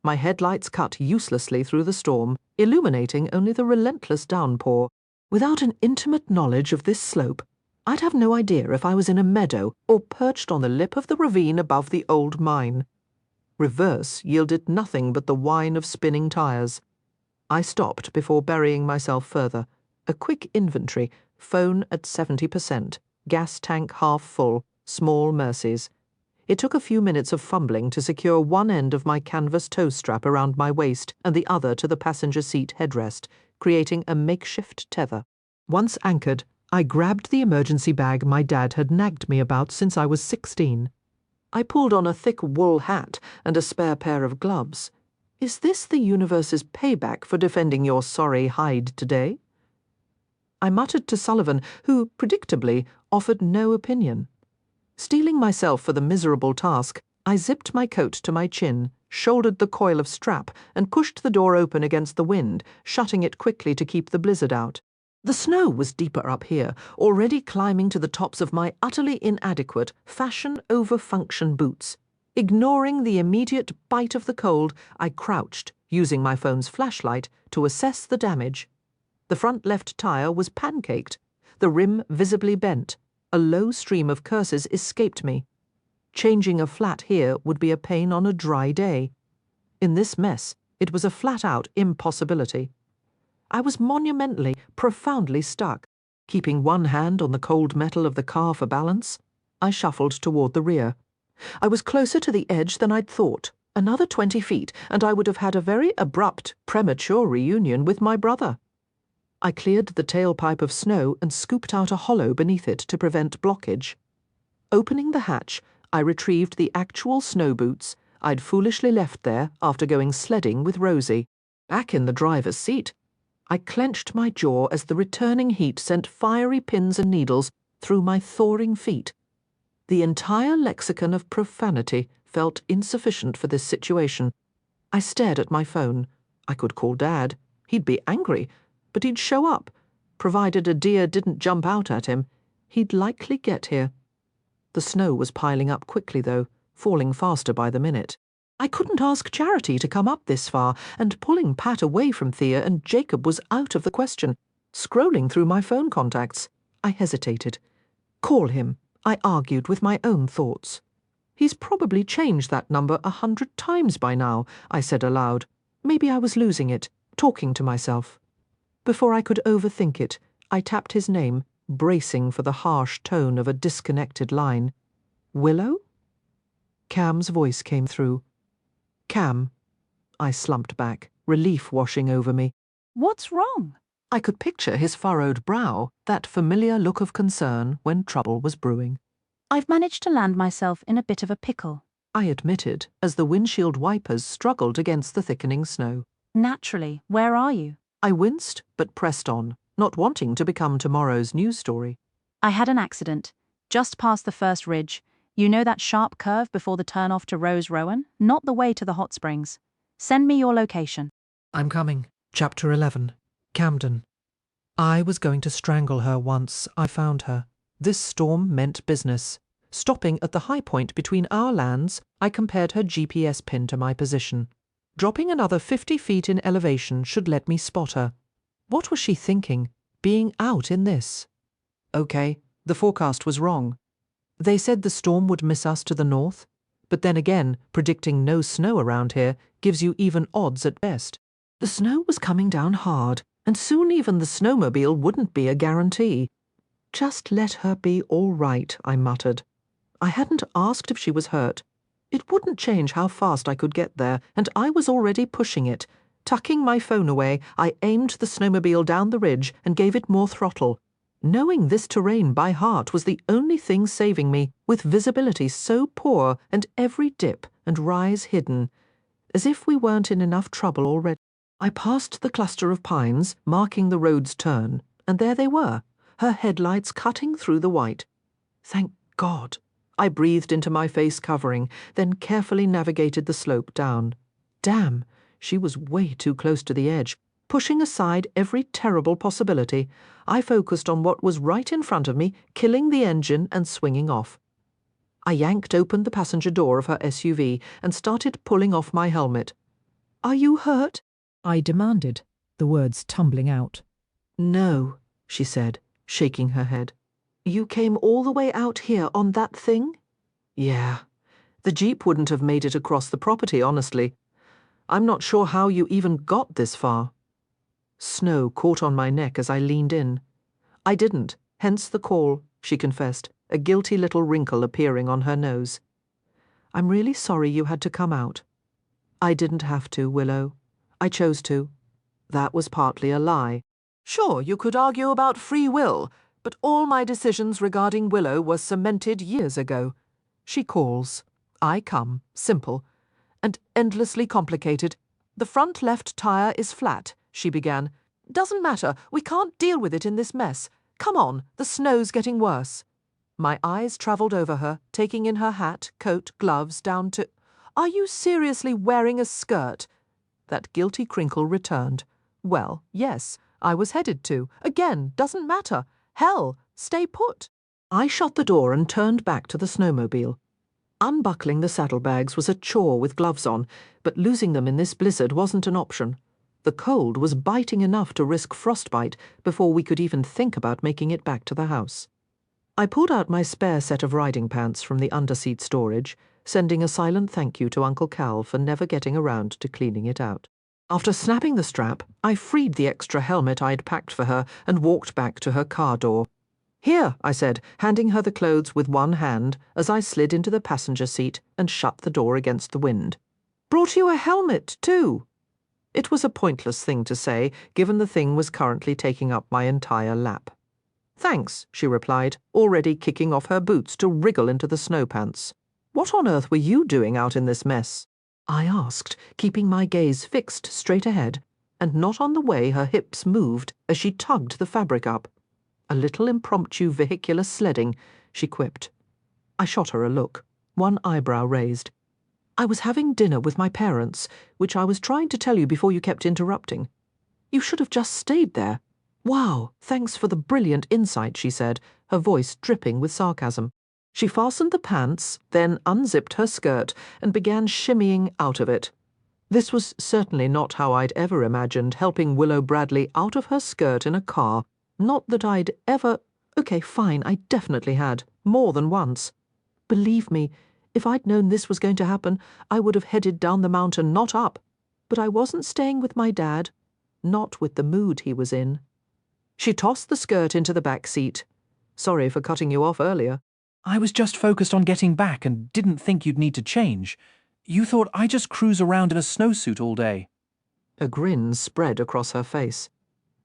My headlights cut uselessly through the storm, illuminating only the relentless downpour. Without an intimate knowledge of this slope, I'd have no idea if I was in a meadow or perched on the lip of the ravine above the old mine. Reverse yielded nothing but the whine of spinning tires. I stopped before burying myself further. A quick inventory, phone at 70%, gas tank half full, small mercies. It took a few minutes of fumbling to secure one end of my canvas tow strap around my waist and the other to the passenger seat headrest, creating a makeshift tether. Once anchored, I grabbed the emergency bag my dad had nagged me about since I was 16. I pulled on a thick wool hat and a spare pair of gloves. Is this the universe's payback for defending your sorry hide today? I muttered to Sullivan, who, predictably, offered no opinion. Steeling myself for the miserable task, I zipped my coat to my chin, shouldered the coil of strap, and pushed the door open against the wind, shutting it quickly to keep the blizzard out. The snow was deeper up here, already climbing to the tops of my utterly inadequate fashion-over-function boots. Ignoring the immediate bite of the cold, I crouched, using my phone's flashlight, to assess the damage. The front left tyre was pancaked, the rim visibly bent. A low stream of curses escaped me. Changing a flat here would be a pain on a dry day. In this mess, it was a flat-out impossibility. I was monumentally, profoundly stuck. Keeping one hand on the cold metal of the car for balance, I shuffled toward the rear. I was closer to the edge than I'd thought. Another 20 feet, and I would have had a very abrupt, premature reunion with my brother. I cleared the tailpipe of snow and scooped out a hollow beneath it to prevent blockage. Opening the hatch, I retrieved the actual snow boots I'd foolishly left there after going sledding with Rosie. Back in the driver's seat, I clenched my jaw as the returning heat sent fiery pins and needles through my thawing feet. The entire lexicon of profanity felt insufficient for this situation. I stared at my phone. I could call Dad. He'd be angry, but he'd show up. Provided a deer didn't jump out at him, he'd likely get here. The snow was piling up quickly, though, falling faster by the minute. I couldn't ask Charity to come up this far, and pulling Pat away from Thea and Jacob was out of the question. Scrolling through my phone contacts, I hesitated. Call him, I argued with my own thoughts. He's probably changed that number 100 times by now, I said aloud. Maybe I was losing it, talking to myself. Before I could overthink it, I tapped his name, bracing for the harsh tone of a disconnected line. Willow? Cam's voice came through. Cam. I slumped back, relief washing over me. What's wrong? I could picture his furrowed brow, that familiar look of concern when trouble was brewing. I've managed to land myself in a bit of a pickle, I admitted, as the windshield wipers struggled against the thickening snow. Naturally, where are you? I winced, but pressed on, not wanting to become tomorrow's news story. I had an accident, just past the first ridge. You know that sharp curve before the turn-off to Rose Rowan? Not the way to the hot springs. Send me your location. I'm coming. Chapter 11. Camden. I was going to strangle her once I found her. This storm meant business. Stopping at the high point between our lands, I compared her GPS pin to my position. Dropping another 50 feet in elevation should let me spot her. What was she thinking, being out in this? Okay, the forecast was wrong. They said the storm would miss us to the north, but then again, predicting no snow around here gives you even odds at best. The snow was coming down hard, and soon even the snowmobile wouldn't be a guarantee. Just let her be all right, I muttered. I hadn't asked if she was hurt. It wouldn't change how fast I could get there, and I was already pushing it. Tucking my phone away, I aimed the snowmobile down the ridge and gave it more throttle. Knowing this terrain by heart was the only thing saving me, with visibility so poor and every dip and rise hidden. As if we weren't in enough trouble already. I passed the cluster of pines, marking the road's turn, and there they were, her headlights cutting through the white. Thank God. I breathed into my face covering, then carefully navigated the slope down. Damn, she was way too close to the edge. Pushing aside every terrible possibility, I focused on what was right in front of me, killing the engine and swinging off. I yanked open the passenger door of her SUV and started pulling off my helmet. "Are you hurt?" I demanded, the words tumbling out. "No," she said, shaking her head. "You came all the way out here on that thing?" "Yeah. The Jeep wouldn't have made it across the property, honestly. I'm not sure how you even got this far." Snow caught on my neck as I leaned in. "I didn't, hence the call," she confessed, a guilty little wrinkle appearing on her nose. "I'm really sorry you had to come out." "I didn't have to, Willow. I chose to." That was partly a lie. Sure, you could argue about free will, but all my decisions regarding Willow were cemented years ago. She calls. I come. Simple. And endlessly complicated. The front left tire is flat, she began. Doesn't matter. We can't deal with it in this mess. Come on, the snow's getting worse. My eyes travelled over her, taking in her hat, coat, gloves, down to... Are you seriously wearing a skirt? That guilty crinkle returned. Well, yes, I was headed to. Again, doesn't matter. Hell, stay put. I shut the door and turned back to the snowmobile. Unbuckling the saddlebags was a chore with gloves on, but losing them in this blizzard wasn't an option. The cold was biting enough to risk frostbite before we could even think about making it back to the house. I pulled out my spare set of riding pants from the underseat storage, sending a silent thank you to Uncle Cal for never getting around to cleaning it out. After snapping the strap, I freed the extra helmet I'd packed for her and walked back to her car door. Here, I said, handing her the clothes with one hand as I slid into the passenger seat and shut the door against the wind. Brought you a helmet, too. It was a pointless thing to say, given the thing was currently taking up my entire lap. Thanks, she replied, already kicking off her boots to wriggle into the snow pants. What on earth were you doing out in this mess? I asked, keeping my gaze fixed straight ahead, and not on the way her hips moved as she tugged the fabric up. A little impromptu vehicular sledding, she quipped. I shot her a look, one eyebrow raised. I was having dinner with my parents, which I was trying to tell you before you kept interrupting. You should have just stayed there. Wow, thanks for the brilliant insight, she said, her voice dripping with sarcasm. She fastened the pants, then unzipped her skirt and began shimmying out of it. This was certainly not how I'd ever imagined helping Willow Bradley out of her skirt in a car. Not that I'd ever... Okay, fine, I definitely had. More than once. Believe me, if I'd known this was going to happen, I would have headed down the mountain, not up. But I wasn't staying with my dad. Not with the mood he was in. She tossed the skirt into the back seat. Sorry for cutting you off earlier. I was just focused on getting back and didn't think you'd need to change. You thought I'd just cruise around in a snowsuit all day. A grin spread across her face.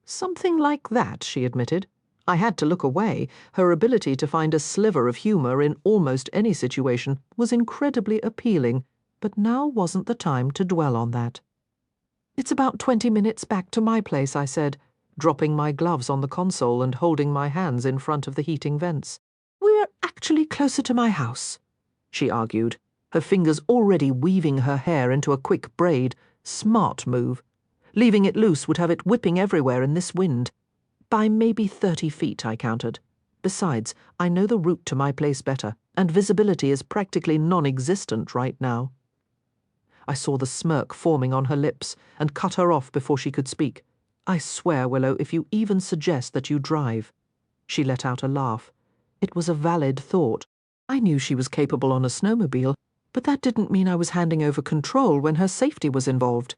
Something like that, she admitted. I had to look away. Her ability to find a sliver of humour in almost any situation was incredibly appealing, but now wasn't the time to dwell on that. It's about 20 minutes back to my place, I said, dropping my gloves on the console and holding my hands in front of the heating vents. We're actually closer to my house, she argued, her fingers already weaving her hair into a quick braid. Smart move. Leaving it loose would have it whipping everywhere in this wind. By maybe 30 feet, I counted. Besides, I know the route to my place better, and visibility is practically non-existent right now. I saw the smirk forming on her lips and cut her off before she could speak. I swear, Willow, if you even suggest that you drive. She let out a laugh. It was a valid thought. I knew she was capable on a snowmobile, but that didn't mean I was handing over control when her safety was involved.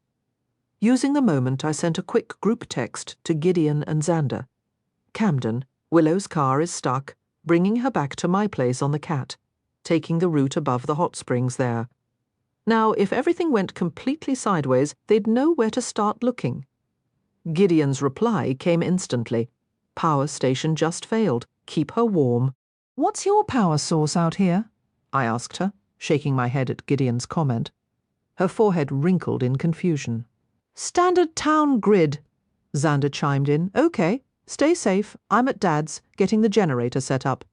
Using the moment, I sent a quick group text to Gideon and Xander. Camden, Willow's car is stuck, bringing her back to my place on the Cat, taking the route above the hot springs there. Now, if everything went completely sideways, they'd know where to start looking. Gideon's reply came instantly. Power station just failed. Keep her warm. What's your power source out here? I asked her, shaking my head at Gideon's comment. Her forehead wrinkled in confusion. Standard town grid, Xander chimed in. Okay, stay safe. I'm at Dad's, getting the generator set up.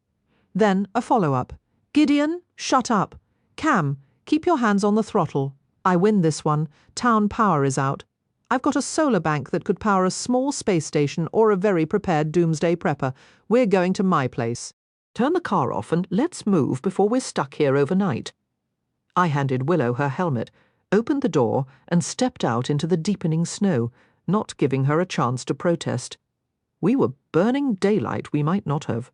Then a follow-up. Gideon, shut up. Cam, keep your hands on the throttle. I win this one. Town power is out. I've got a solar bank that could power a small space station or a very prepared doomsday prepper. We're going to my place. Turn the car off and let's move before we're stuck here overnight. I handed Willow her helmet, opened the door, and stepped out into the deepening snow, not giving her a chance to protest. We were burning daylight, we might not have.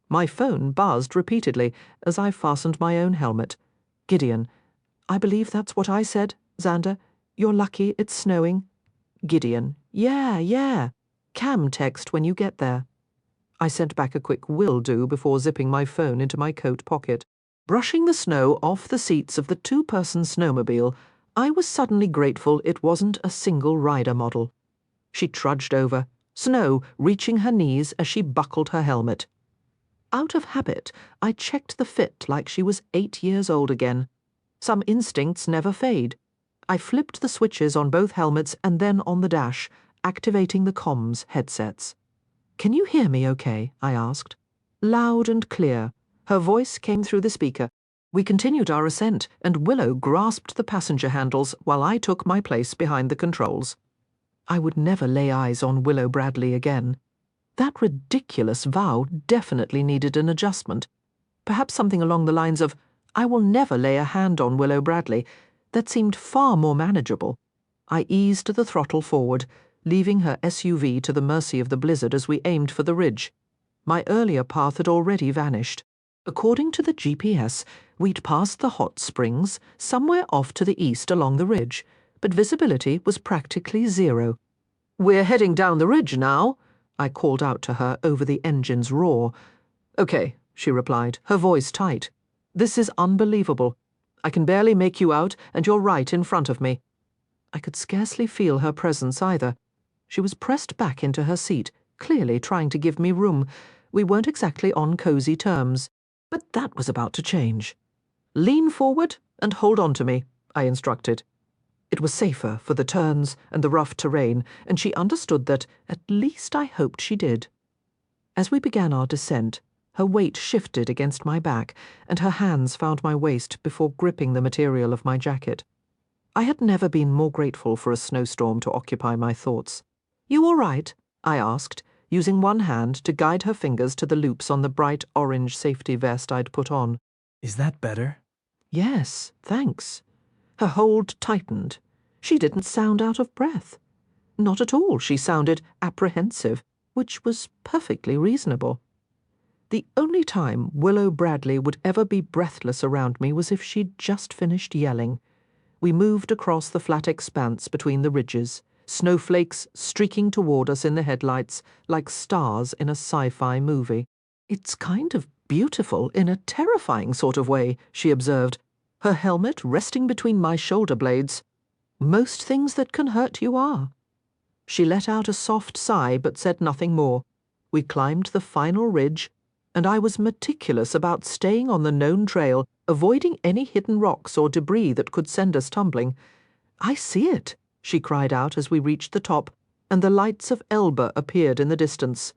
My phone buzzed repeatedly as I fastened my own helmet. Gideon, I believe that's what I said, Xander. You're lucky it's snowing. Gideon, yeah. Cam text when you get there. I sent back a quick will do before zipping my phone into my coat pocket. Brushing the snow off the seats of the two-person snowmobile, I was suddenly grateful it wasn't a single rider model. She trudged over, snow reaching her knees as she buckled her helmet. Out of habit, I checked the fit like she was 8 years old again. Some instincts never fade. I flipped the switches on both helmets and then on the dash, activating the comms headsets. "Can you hear me okay?" I asked. Loud and clear, her voice came through the speaker. We continued our ascent, and Willow grasped the passenger handles while I took my place behind the controls. I would never lay eyes on Willow Bradley again. That ridiculous vow definitely needed an adjustment. Perhaps something along the lines of, "I will never lay a hand on Willow Bradley." That seemed far more manageable. I eased the throttle forward, leaving her SUV to the mercy of the blizzard as we aimed for the ridge. My earlier path had already vanished. According to the GPS, we'd passed the hot springs somewhere off to the east along the ridge, but visibility was practically zero. "We're heading down the ridge now," I called out to her over the engine's roar. "Okay," she replied, her voice tight. "This is unbelievable. I can barely make you out, and you're right in front of me." I could scarcely feel her presence either. She was pressed back into her seat, clearly trying to give me room. We weren't exactly on cozy terms. But that was about to change. "Lean forward and hold on to me," I instructed. It was safer for the turns and the rough terrain, and she understood that, at least I hoped she did. As we began our descent, her weight shifted against my back, and her hands found my waist before gripping the material of my jacket. I had never been more grateful for a snowstorm to occupy my thoughts. "You all right?" I asked, using one hand to guide her fingers to the loops on the bright orange safety vest I'd put on. "Is that better?" "Yes, thanks." Her hold tightened. She didn't sound out of breath. Not at all. She sounded apprehensive, which was perfectly reasonable. The only time Willow Bradley would ever be breathless around me was if she'd just finished yelling. We moved across the flat expanse between the ridges, snowflakes streaking toward us in the headlights like stars in a sci-fi movie. "It's kind of beautiful in a terrifying sort of way," she observed, her helmet resting between my shoulder blades. "Most things that can hurt you are." She let out a soft sigh but said nothing more. We climbed the final ridge, and I was meticulous about staying on the known trail, avoiding any hidden rocks or debris that could send us tumbling. "I see it," she cried out as we reached the top, and the lights of Elba appeared in the distance.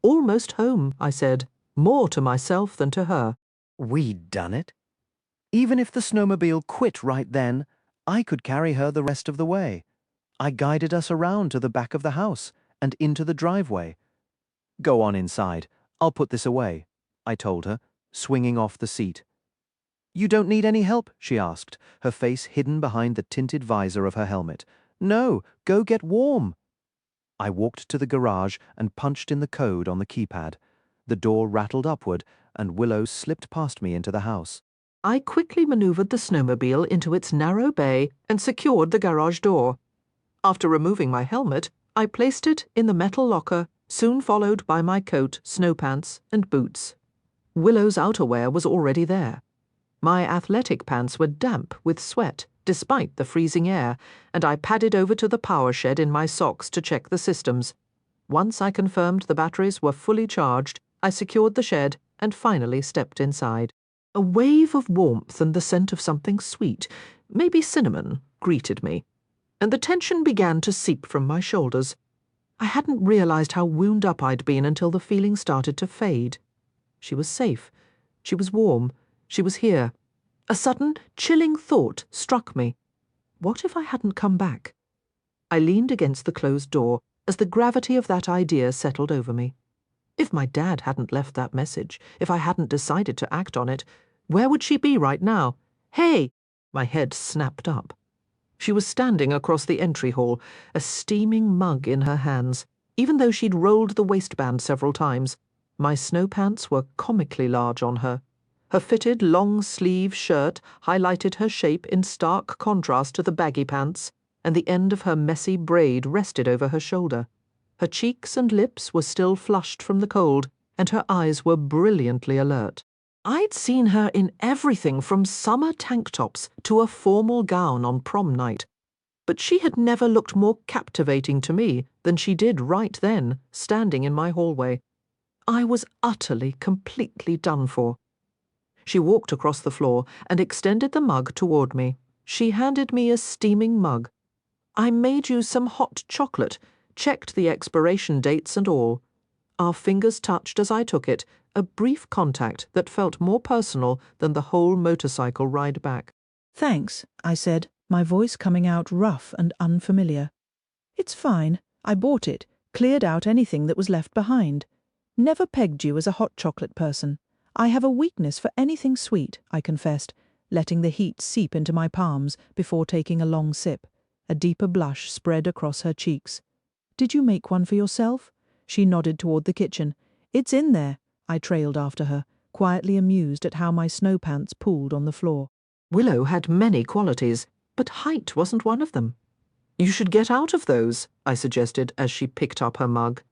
"Almost home," I said, more to myself than to her. We'd done it. Even if the snowmobile quit right then, I could carry her the rest of the way. I guided us around to the back of the house and into the driveway. "Go on inside. I'll put this away," I told her, swinging off the seat. "You don't need any help?" she asked, her face hidden behind the tinted visor of her helmet. "No, go get warm." I walked to the garage and punched in the code on the keypad. The door rattled upward, and Willow slipped past me into the house. I quickly maneuvered the snowmobile into its narrow bay and secured the garage door. After removing my helmet, I placed it in the metal locker, soon followed by my coat, snow pants, and boots. Willow's outerwear was already there. My athletic pants were damp with sweat, despite the freezing air, and I padded over to the power shed in my socks to check the systems. Once I confirmed the batteries were fully charged, I secured the shed and finally stepped inside. A wave of warmth and the scent of something sweet, maybe cinnamon, greeted me, and the tension began to seep from my shoulders. I hadn't realized how wound up I'd been until the feeling started to fade. She was safe. She was warm. She was here. A sudden, chilling thought struck me. What if I hadn't come back? I leaned against the closed door as the gravity of that idea settled over me. If my dad hadn't left that message, if I hadn't decided to act on it, where would she be right now? "Hey!" My head snapped up. She was standing across the entry hall, a steaming mug in her hands, even though she'd rolled the waistband several times. My snow pants were comically large on her. Her fitted long-sleeve shirt highlighted her shape in stark contrast to the baggy pants, and the end of her messy braid rested over her shoulder. Her cheeks and lips were still flushed from the cold, and her eyes were brilliantly alert. I'd seen her in everything from summer tank tops to a formal gown on prom night. but she had never looked more captivating to me than she did right then, standing in my hallway. I was utterly, completely done for. She walked across the floor and extended the mug toward me. She handed me a steaming mug. I made you some hot chocolate, checked the expiration dates and all. Our fingers touched as I took it, a brief contact that felt more personal than the whole motorcycle ride back. Thanks, I said, my voice coming out rough and unfamiliar. It's fine. I bought it, cleared out anything that was left behind. Never pegged you as a hot chocolate person. I have a weakness for anything sweet, I confessed, letting the heat seep into my palms before taking a long sip. A deeper blush spread across her cheeks. Did you make one for yourself? She nodded toward the kitchen. It's in there, I trailed after her, quietly amused at how my snow pants pooled on the floor. Willow had many qualities, but height wasn't one of them. You should get out of those, I suggested as she picked up her mug.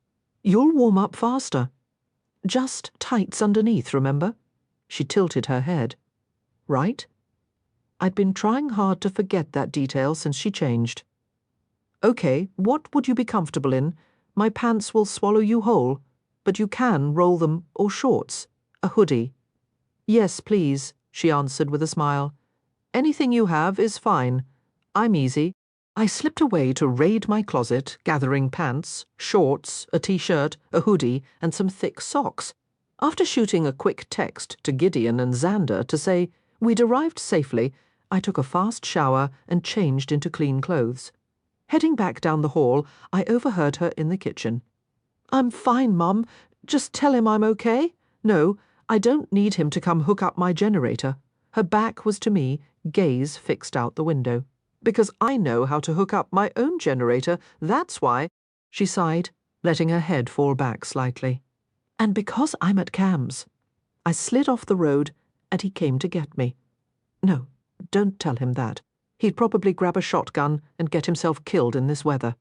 You'll warm up faster. Just tights underneath, remember? She tilted her head. Right? I'd been trying hard to forget that detail since she changed. Okay, what would you be comfortable in? My pants will swallow you whole, but you can roll them, or shorts, a hoodie. Yes, please, she answered with a smile. Anything you have is fine. I'm easy. I slipped away to raid my closet, gathering pants, shorts, a t-shirt, a hoodie, and some thick socks. After shooting a quick text to Gideon and Xander to say we'd arrived safely, I took a fast shower and changed into clean clothes. Heading back down the hall, I overheard her in the kitchen. I'm fine, Mum. Just tell him I'm okay. No, I don't need him to come hook up my generator. Her back was to me, gaze fixed out the window. Because I know how to hook up my own generator, that's why. She sighed, letting her head fall back slightly. And because I'm at Cam's. I slid off the road, and he came to get me. No, don't tell him that. He'd probably grab a shotgun and get himself killed in this weather.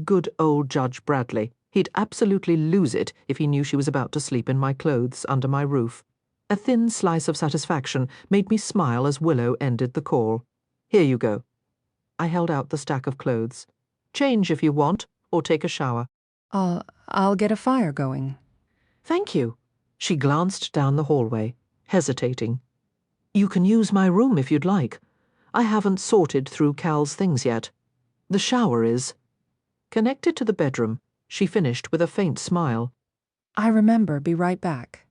Good old Judge Bradley. He'd absolutely lose it if he knew she was about to sleep in my clothes under my roof. A thin slice of satisfaction made me smile as Willow ended the call. Here you go. I held out the stack of clothes. Change if you want, or take a shower. I'll get a fire going. Thank you. She glanced down the hallway, hesitating. You can use my room if you'd like. I haven't sorted through Cal's things yet. The shower is. Connected to the bedroom, she finished with a faint smile. I remember. Be right back.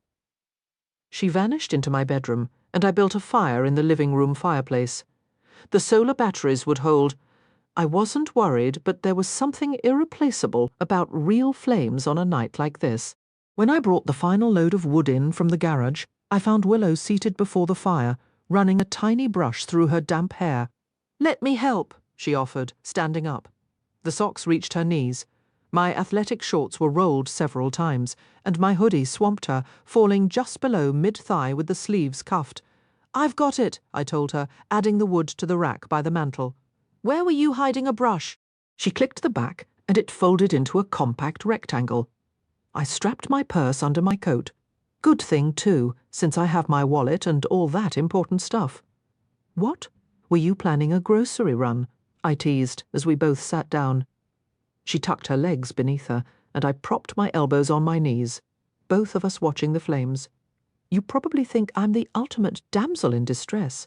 She vanished into my bedroom, and I built a fire in the living room fireplace. The solar batteries would hold. I wasn't worried, but there was something irreplaceable about real flames on a night like this. When I brought the final load of wood in from the garage, I found Willow seated before the fire, running a tiny brush through her damp hair. Let me help, she offered, standing up. The socks reached her knees. My athletic shorts were rolled several times, and my hoodie swamped her, falling just below mid-thigh with the sleeves cuffed. I've got it, I told her, adding the wood to the rack by the mantel. Where were you hiding a brush? She clicked the back, and it folded into a compact rectangle. I strapped my purse under my coat. Good thing, too, since I have my wallet and all that important stuff. What? Were you planning a grocery run? I teased as we both sat down. She tucked her legs beneath her, and I propped my elbows on my knees, both of us watching the flames. You probably think I'm the ultimate damsel in distress.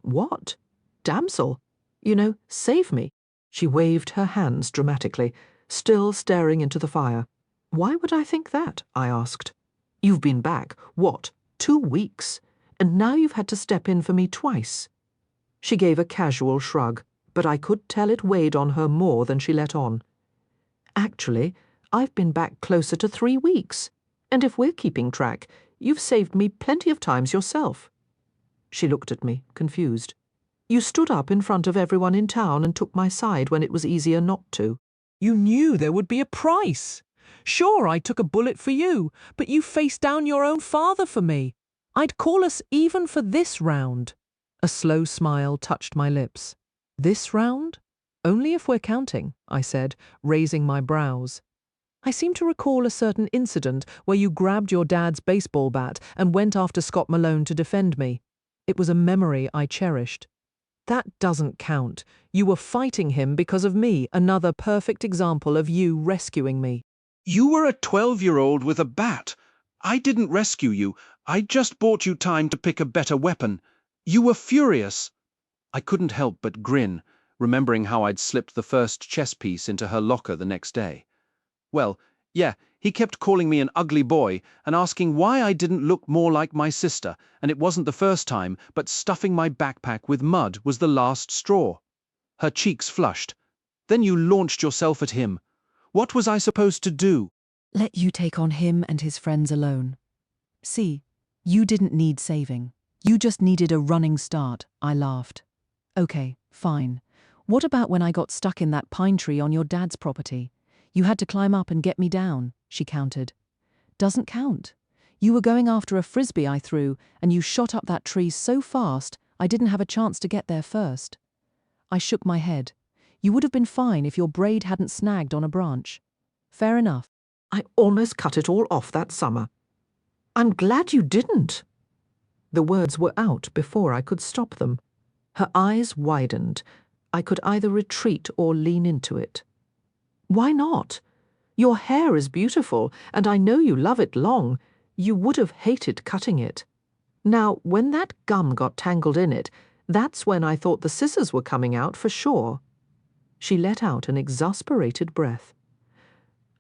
What? Damsel? You know, save me. She waved her hands dramatically, still staring into the fire. Why would I think that? I asked. You've been back, what, 2 weeks, and now you've had to step in for me twice. She gave a casual shrug, but I could tell it weighed on her more than she let on. Actually, I've been back closer to 3 weeks, and if we're keeping track, you've saved me plenty of times yourself. She looked at me, confused. You stood up in front of everyone in town and took my side when it was easier not to. You knew there would be a price. Sure, I took a bullet for you, but you faced down your own father for me. I'd call us even for this round. A slow smile touched my lips. This round? Only if we're counting, I said, raising my brows. I seem to recall a certain incident where you grabbed your dad's baseball bat and went after Scott Malone to defend me. It was a memory I cherished. That doesn't count. You were fighting him because of me, another perfect example of you rescuing me. You were a 12-year-old with a bat. I didn't rescue you. I just bought you time to pick a better weapon. You were furious. I couldn't help but grin, remembering how I'd slipped the first chess piece into her locker the next day. Well, yeah, he kept calling me an ugly boy and asking why I didn't look more like my sister, and it wasn't the first time, but stuffing my backpack with mud was the last straw. Her cheeks flushed. Then you launched yourself at him. What was I supposed to do? Let you take on him and his friends alone. See, you didn't need saving. You just needed a running start, I laughed. Okay, fine. What about when I got stuck in that pine tree on your dad's property? You had to climb up and get me down, she countered. Doesn't count. You were going after a frisbee I threw, and you shot up that tree so fast I didn't have a chance to get there first. I shook my head. You would have been fine if your braid hadn't snagged on a branch. Fair enough. I almost cut it all off that summer. I'm glad you didn't. The words were out before I could stop them. Her eyes widened. I could either retreat or lean into it. Why not? Your hair is beautiful, and I know you love it long. You would have hated cutting it. Now, when that gum got tangled in it, that's when I thought the scissors were coming out for sure. She let out an exasperated breath.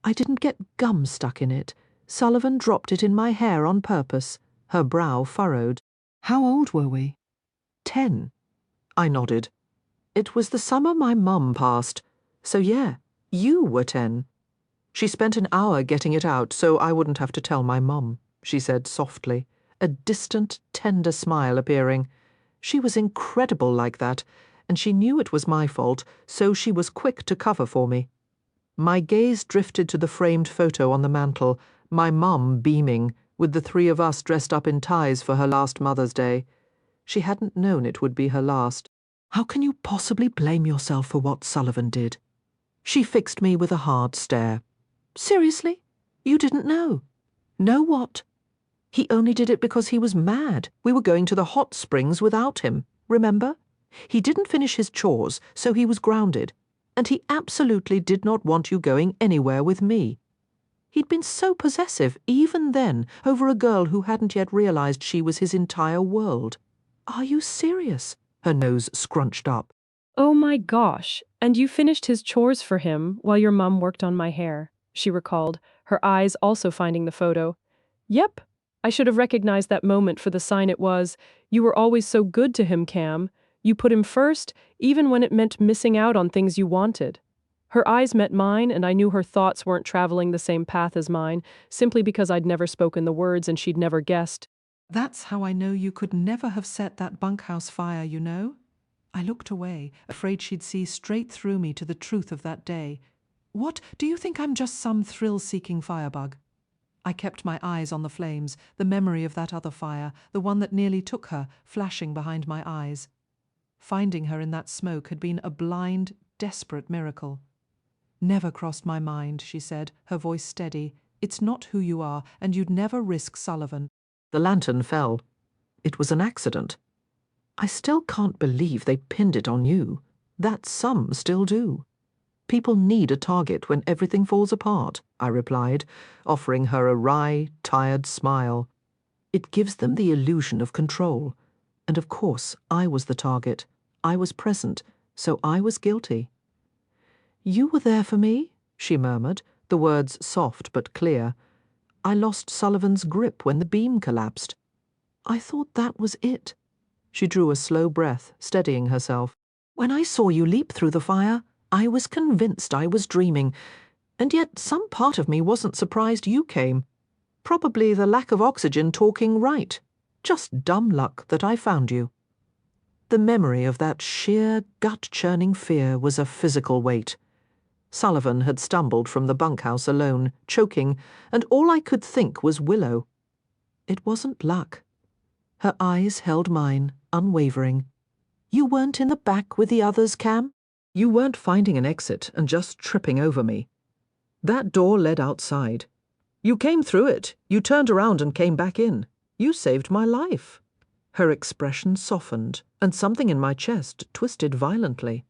I didn't get gum stuck in it. Sullivan dropped it in my hair on purpose. Her brow furrowed. How old were we? 10. I nodded. It was the summer my mum passed. So yeah, you were 10. She spent an hour getting it out so I wouldn't have to tell my mum, she said softly, a distant, tender smile appearing. She was incredible like that, and she knew it was my fault, so she was quick to cover for me. My gaze drifted to the framed photo on the mantel, my mum beaming, with the three of us dressed up in ties for her last Mother's Day. She hadn't known it would be her last. How can you possibly blame yourself for what Sullivan did? She fixed me with a hard stare. Seriously? You didn't know? Know what? He only did it because he was mad. We were going to the hot springs without him, remember? He didn't finish his chores, so he was grounded. And he absolutely did not want you going anywhere with me. He'd been so possessive, even then, over a girl who hadn't yet realized she was his entire world. Are you serious? Her nose scrunched up. Oh my gosh, and you finished his chores for him while your mum worked on my hair, she recalled, her eyes also finding the photo. Yep, I should have recognized that moment for the sign it was. You were always so good to him, Cam. You put him first, even when it meant missing out on things you wanted. Her eyes met mine, and I knew her thoughts weren't traveling the same path as mine, simply because I'd never spoken the words and she'd never guessed. That's how I know you could never have set that bunkhouse fire, you know? I looked away, afraid she'd see straight through me to the truth of that day. What, do you think I'm just some thrill-seeking firebug? I kept my eyes on the flames, the memory of that other fire, the one that nearly took her, flashing behind my eyes. Finding her in that smoke had been a blind, desperate miracle. Never crossed my mind, she said, her voice steady. It's not who you are, and you'd never risk Sullivan. The lantern fell. It was an accident. I still can't believe they pinned it on you. That some still do. People need a target when everything falls apart, I replied, offering her a wry, tired smile. It gives them the illusion of control. And of course, I was the target. I was present, so I was guilty. You were there for me, she murmured, the words soft but clear. I lost Sullivan's grip when the beam collapsed. I thought that was it. She drew a slow breath, steadying herself. When I saw you leap through the fire, I was convinced I was dreaming, and yet some part of me wasn't surprised you came. Probably the lack of oxygen talking right. Just dumb luck that I found you. The memory of that sheer, gut-churning fear was a physical weight. Sullivan had stumbled from the bunkhouse alone, choking, and all I could think was Willow. It wasn't luck. Her eyes held mine, unwavering. You weren't in the back with the others, Cam? You weren't finding an exit and just tripping over me. That door led outside. You came through it. You turned around and came back in. You saved my life. Her expression softened, and something in my chest twisted violently.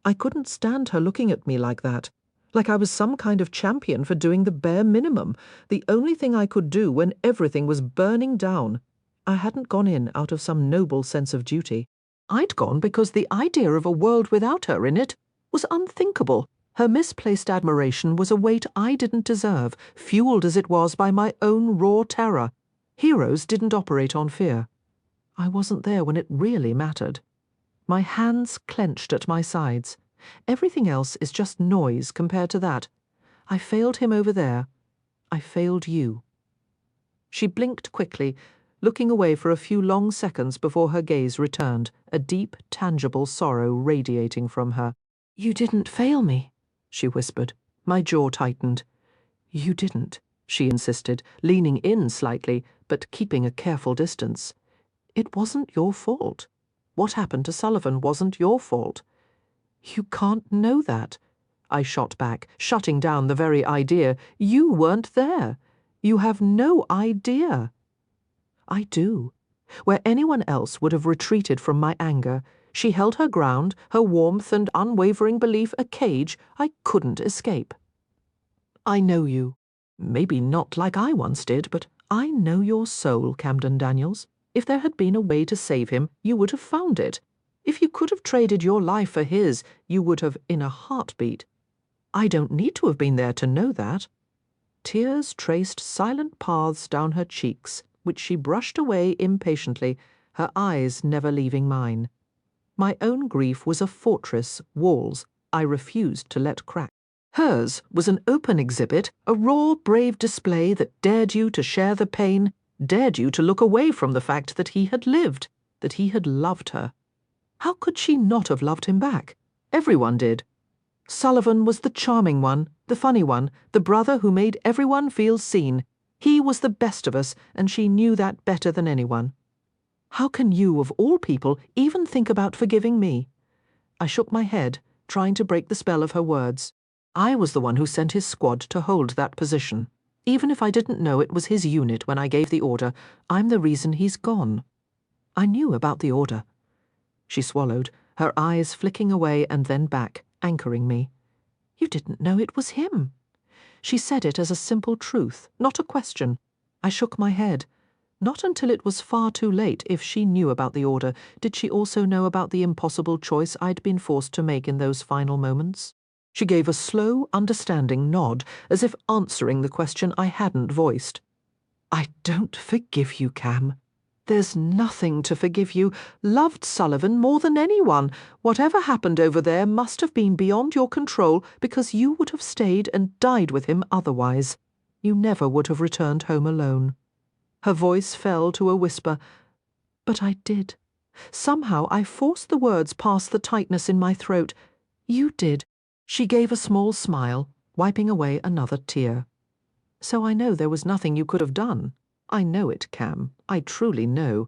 I couldn't stand her looking at me like that, like I was some kind of champion for doing the bare minimum, the only thing I could do when everything was burning down. I hadn't gone in out of some noble sense of duty. I'd gone because the idea of a world without her in it was unthinkable. Her misplaced admiration was a weight I didn't deserve, fueled as it was by my own raw terror. Heroes didn't operate on fear. I wasn't there when it really mattered. My hands clenched at my sides. Everything else is just noise compared to that. I failed him over there. I failed you. She blinked quickly, looking away for a few long seconds before her gaze returned, a deep, tangible sorrow radiating from her. "You didn't fail me," she whispered. My jaw tightened. "You didn't," she insisted, leaning in slightly, but keeping a careful distance. "It wasn't your fault. What happened to Sullivan wasn't your fault." "You can't know that," I shot back, shutting down the very idea. "You weren't there. You have no idea." "I do. Where anyone else would have retreated from my anger, she held her ground, her warmth and unwavering belief a cage I couldn't escape. I know you. Maybe not like I once did, but I know your soul, Camden Daniels. If there had been a way to save him, you would have found it. If you could have traded your life for his, you would have in a heartbeat. I don't need to have been there to know that." Tears traced silent paths down her cheeks, which she brushed away impatiently, her eyes never leaving mine. My own grief was a fortress, walls I refused to let crack. Hers was an open exhibit, a raw, brave display that dared you to share the pain, dared you to look away from the fact that he had lived, that he had loved her. How could she not have loved him back? Everyone did. Sullivan was the charming one, the funny one, the brother who made everyone feel seen. He was the best of us, and she knew that better than anyone. How can you, of all people, even think about forgiving me? I shook my head, trying to break the spell of her words. I was the one who sent his squad to hold that position. Even if I didn't know it was his unit when I gave the order, I'm the reason he's gone. I knew about the order. She swallowed, her eyes flicking away and then back, anchoring me. You didn't know it was him. She said it as a simple truth, not a question. I shook my head. Not until it was far too late, if she knew about the order, did she also know about the impossible choice I'd been forced to make in those final moments. She gave a slow, understanding nod, as if answering the question I hadn't voiced. "I don't forgive you, Cam. There's nothing to forgive you. Loved Sullivan more than anyone. Whatever happened over there must have been beyond your control because you would have stayed and died with him otherwise. You never would have returned home alone." Her voice fell to a whisper. "But I did. Somehow I forced the words past the tightness in my throat. You did." She gave a small smile, wiping away another tear. "So I know there was nothing you could have done. I know it, Cam. I truly know."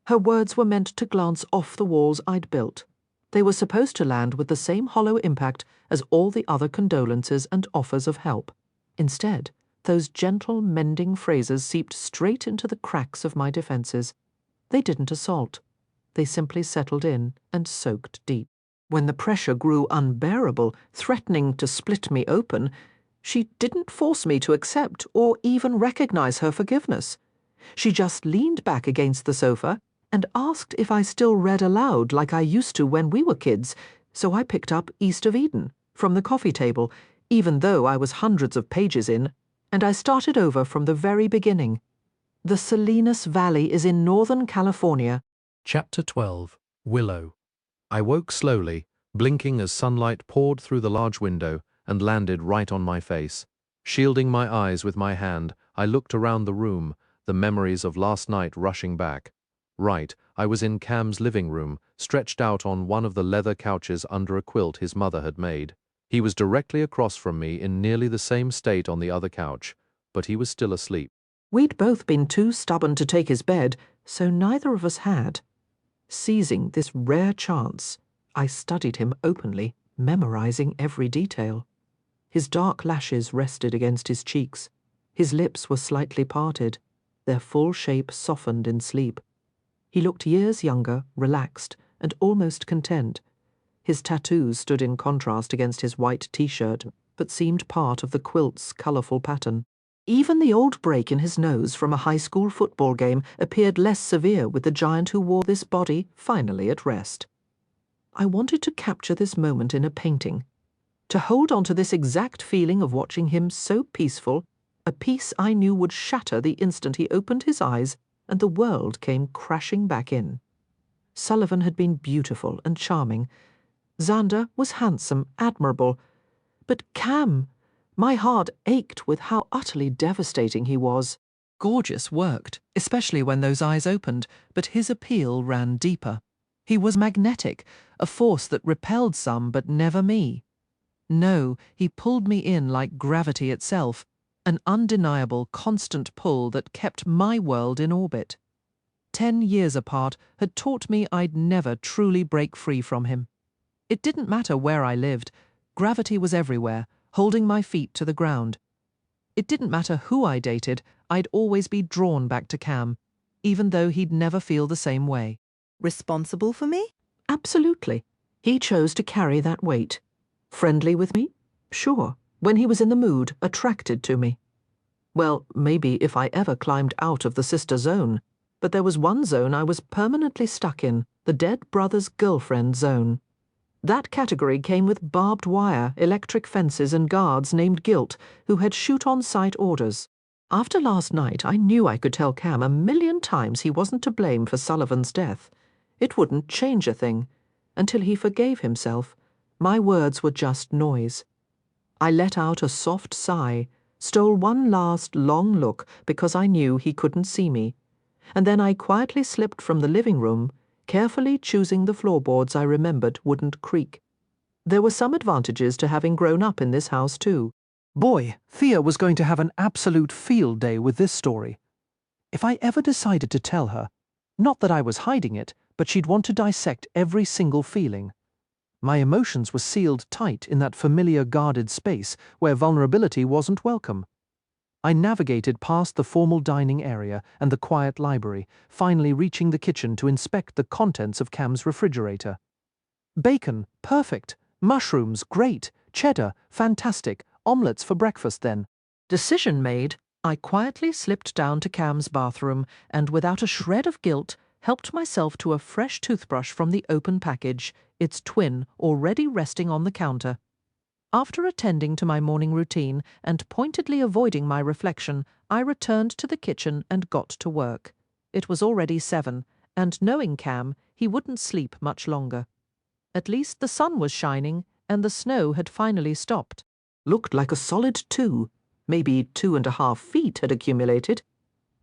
Her words were meant to glance off the walls I'd built. They were supposed to land with the same hollow impact as all the other condolences and offers of help. Instead, those gentle, mending phrases seeped straight into the cracks of my defenses. They didn't assault. They simply settled in and soaked deep. When the pressure grew unbearable, threatening to split me open, she didn't force me to accept or even recognize her forgiveness. She just leaned back against the sofa and asked if I still read aloud like I used to when we were kids, so I picked up East of Eden from the coffee table, even though I was hundreds of pages in, and I started over from the very beginning. The Salinas Valley is in Northern California. Chapter 12. Willow. I woke slowly, blinking as sunlight poured through the large window and landed right on my face. Shielding my eyes with my hand, I looked around the room, the memories of last night rushing back. Right, I was in Cam's living room, stretched out on one of the leather couches under a quilt his mother had made. He was directly across from me in nearly the same state on the other couch, but he was still asleep. We'd both been too stubborn to take his bed, so neither of us had. Seizing this rare chance, I studied him openly, memorizing every detail. His dark lashes rested against his cheeks. His lips were slightly parted, their full shape softened in sleep. He looked years younger, relaxed, and almost content. His tattoos stood in contrast against his white t-shirt, but seemed part of the quilt's colourful pattern. Even the old break in his nose from a high school football game appeared less severe with the giant who wore this body finally at rest. I wanted to capture this moment in a painting, to hold on to this exact feeling of watching him so peaceful, a peace I knew would shatter the instant he opened his eyes and the world came crashing back in. Sullivan had been beautiful and charming. Xander was handsome, admirable. But Cam, my heart ached with how utterly devastating he was. Gorgeous worked, especially when those eyes opened, but his appeal ran deeper. He was magnetic, a force that repelled some but never me. No, he pulled me in like gravity itself, an undeniable, constant pull that kept my world in orbit. 10 years apart had taught me I'd never truly break free from him. It didn't matter where I lived. Gravity was everywhere, holding my feet to the ground. It didn't matter who I dated, I'd always be drawn back to Cam, even though he'd never feel the same way. Responsible for me? Absolutely. He chose to carry that weight. Friendly with me? Sure. When he was in the mood, attracted to me. Well, maybe if I ever climbed out of the sister zone. But there was one zone I was permanently stuck in, the dead brother's girlfriend zone. That category came with barbed wire, electric fences and guards named Guilt, who had shoot-on-sight orders. After last night, I knew I could tell Cam 1,000,000 times he wasn't to blame for Sullivan's death. It wouldn't change a thing. Until he forgave himself, my words were just noise. I let out a soft sigh, stole one last long look because I knew he couldn't see me, and then I quietly slipped from the living room, carefully choosing the floorboards I remembered wouldn't creak. There were some advantages to having grown up in this house too. Boy, Thea was going to have an absolute field day with this story. If I ever decided to tell her, not that I was hiding it, but she'd want to dissect every single feeling. My emotions were sealed tight in that familiar guarded space where vulnerability wasn't welcome. I navigated past the formal dining area and the quiet library, finally reaching the kitchen to inspect the contents of Cam's refrigerator. Bacon, perfect. Mushrooms, great. Cheddar, fantastic. Omelettes for breakfast then. Decision made, I quietly slipped down to Cam's bathroom and, without a shred of guilt, helped myself to a fresh toothbrush from the open package, its twin already resting on the counter. After attending to my morning routine and pointedly avoiding my reflection, I returned to the kitchen and got to work. It was already 7, and knowing Cam, he wouldn't sleep much longer. At least the sun was shining, and the snow had finally stopped. Looked like a solid 2, maybe 2.5 feet had accumulated.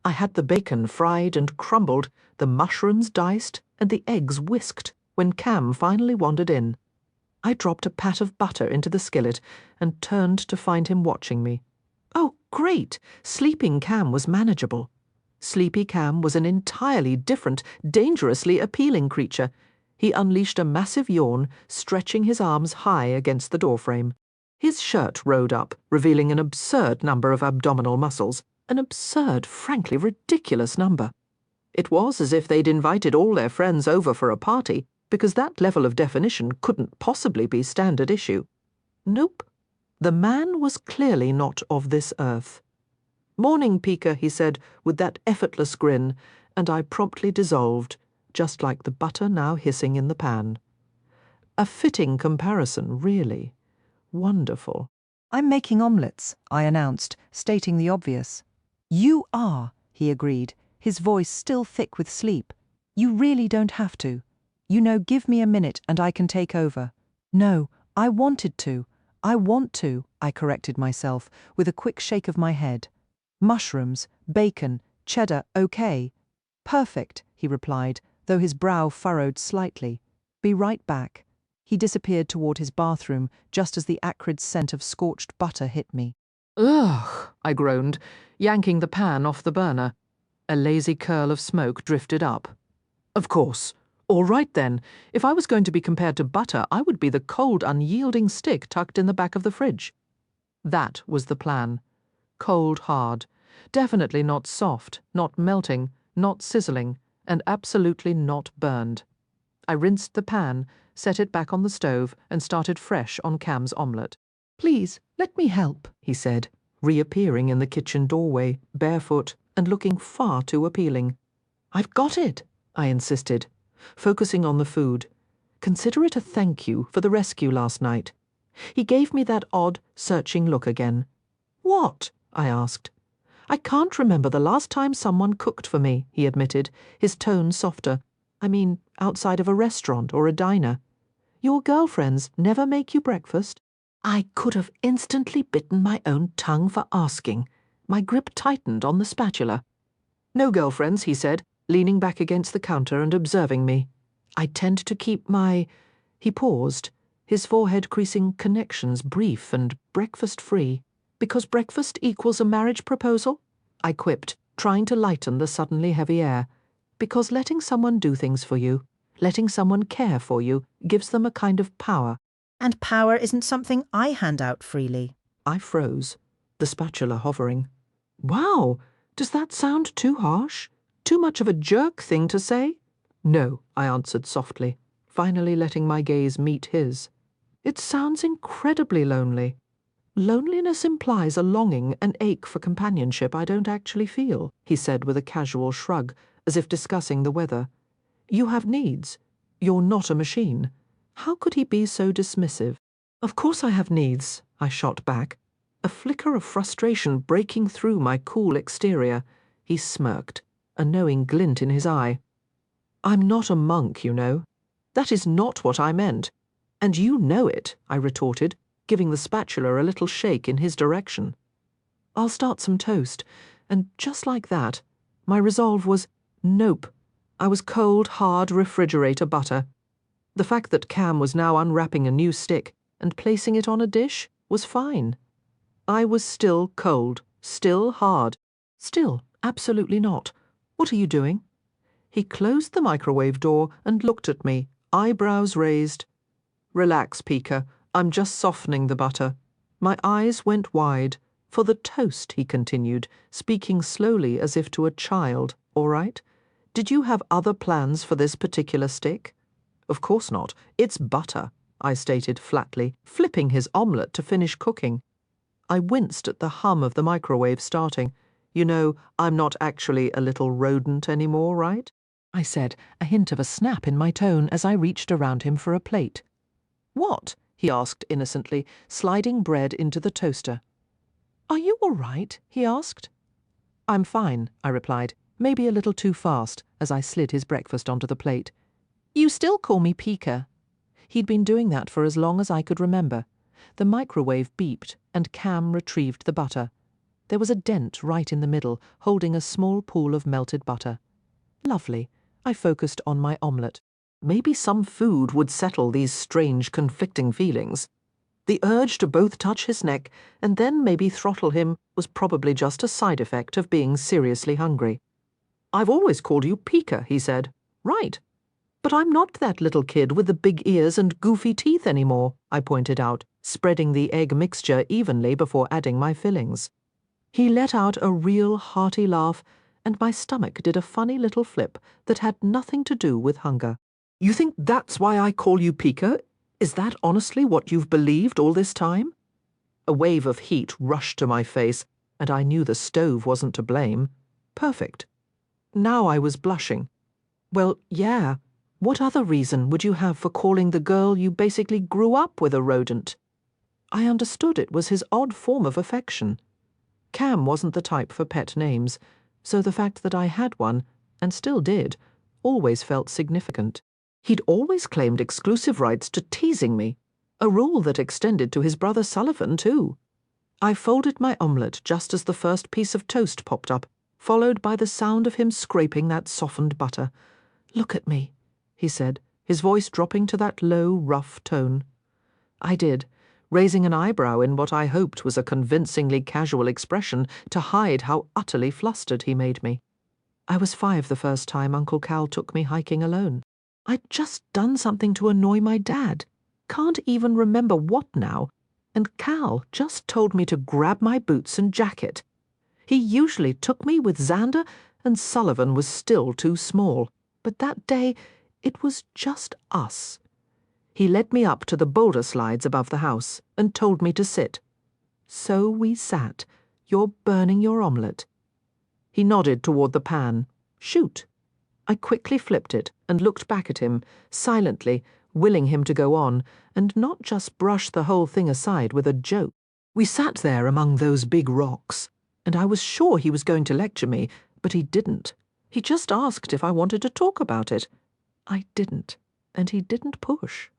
I had the bacon fried and crumbled, the mushrooms diced, and the eggs whisked when Cam finally wandered in. I dropped a pat of butter into the skillet and turned to find him watching me. Oh, great! Sleeping Cam was manageable. Sleepy Cam was an entirely different, dangerously appealing creature. He unleashed a massive yawn, stretching his arms high against the doorframe. His shirt rode up, revealing an absurd number of abdominal muscles, an absurd, frankly ridiculous number. It was as if they'd invited all their friends over for a party, because that level of definition couldn't possibly be standard issue. Nope. The man was clearly not of this earth. "Morning, Pika," he said, with that effortless grin, and I promptly dissolved, just like the butter now hissing in the pan. A fitting comparison, really. Wonderful. "I'm making omelettes," I announced, stating the obvious. "You are," he agreed, his voice still thick with sleep. "You really don't have to. You know, give me a minute and I can take over." "No, I wanted to. I want to," I corrected myself, with a quick shake of my head. "Mushrooms, bacon, cheddar, okay." "Perfect," he replied, though his brow furrowed slightly. "Be right back." He disappeared toward his bathroom just as the acrid scent of scorched butter hit me. "Ugh," I groaned, yanking the pan off the burner. A lazy curl of smoke drifted up. Of course. All right then. If I was going to be compared to butter, I would be the cold, unyielding stick tucked in the back of the fridge. That was the plan. Cold hard. Definitely not soft, not melting, not sizzling. and absolutely not burned. I rinsed the pan, set it back on the stove, and started fresh on Cam's omelette. "Please, let me help," he said, reappearing in the kitchen doorway, barefoot and looking far too appealing. "I've got it," I insisted, focusing on the food. "Consider it a thank you for the rescue last night." He gave me that odd, searching look again. "What?" I asked. "I can't remember the last time someone cooked for me," he admitted, his tone softer. "I mean, outside of a restaurant or a diner. Your girlfriends never make you breakfast?" I could have instantly bitten my own tongue for asking. My grip tightened on the spatula. "No girlfriends," he said, leaning back against the counter and observing me. "I tend to keep my—" He paused, his forehead creasing connections brief and breakfast-free. "Because breakfast equals a marriage proposal?" I quipped, trying to lighten the suddenly heavy air. "Because letting someone do things for you, letting someone care for you, gives them a kind of power." And power isn't something I hand out freely. I froze, the spatula hovering. "Wow, does that sound too harsh? Too much of a jerk thing to say?" "No," I answered softly, finally letting my gaze meet his. "It sounds incredibly lonely. Loneliness implies a longing, an ache for companionship I don't actually feel," he said with a casual shrug, as if discussing the weather. "You have needs. You're not a machine." How could he be so dismissive? "Of course I have needs," I shot back, a flicker of frustration breaking through my cool exterior. He smirked, a knowing glint in his eye. "I'm not a monk, you know. That is not what I meant. And you know it," I retorted, giving the spatula a little shake in his direction. "I'll start some toast." And just like that, my resolve was, nope. I was cold, hard refrigerator butter. The fact that Cam was now unwrapping a new stick and placing it on a dish was fine. I was still cold, still hard, still absolutely not. "What are you doing?" He closed the microwave door and looked at me, eyebrows raised. "Relax, Pika. I'm just softening the butter." My eyes went wide. "For the toast," he continued, speaking slowly as if to a child. "All right? Did you have other plans for this particular stick?" "Of course not. It's butter," I stated flatly, flipping his omelette to finish cooking. I winced at the hum of the microwave starting. "You know, I'm not actually a little rodent anymore, right?" I said, a hint of a snap in my tone as I reached around him for a plate. "What?" he asked innocently, sliding bread into the toaster. "Are you all right?" he asked. "I'm fine," I replied, maybe a little too fast, as I slid his breakfast onto the plate. "You still call me Pika." He'd been doing that for as long as I could remember. The microwave beeped, and Cam retrieved the butter. There was a dent right in the middle, holding a small pool of melted butter. Lovely. I focused on my omelette. Maybe some food would settle these strange, conflicting feelings. The urge to both touch his neck and then maybe throttle him was probably just a side effect of being seriously hungry. "I've always called you Pika," he said. "Right. But I'm not that little kid with the big ears and goofy teeth anymore," I pointed out, spreading the egg mixture evenly before adding my fillings. He let out a real hearty laugh, and my stomach did a funny little flip that had nothing to do with hunger. "You think that's why I call you Pika? Is that honestly what you've believed all this time?" A wave of heat rushed to my face, and I knew the stove wasn't to blame. Perfect. Now I was blushing. "Well, yeah. What other reason would you have for calling the girl you basically grew up with a rodent?" I understood it was his odd form of affection. Cam wasn't the type for pet names, so the fact that I had one, and still did, always felt significant. He'd always claimed exclusive rights to teasing me, a rule that extended to his brother Sullivan, too. I folded my omelette just as the first piece of toast popped up, followed by the sound of him scraping that softened butter. "Look at me," he said, his voice dropping to that low, rough tone. I did, raising an eyebrow in what I hoped was a convincingly casual expression to hide how utterly flustered he made me. I was 5 the first time Uncle Cal took me hiking alone. I'd just done something to annoy my dad. Can't even remember what now. And Cal just told me to grab my boots and jacket. He usually took me with Xander, and Sullivan was still too small. But that day, it was just us. He led me up to the boulder slides above the house and told me to sit. So we sat. You're burning your omelette. He nodded toward the pan. Shoot. I quickly flipped it and looked back at him, silently, willing him to go on, and not just brush the whole thing aside with a joke. We sat there among those big rocks, and I was sure he was going to lecture me, but he didn't. He just asked if I wanted to talk about it. I didn't, and he didn't push.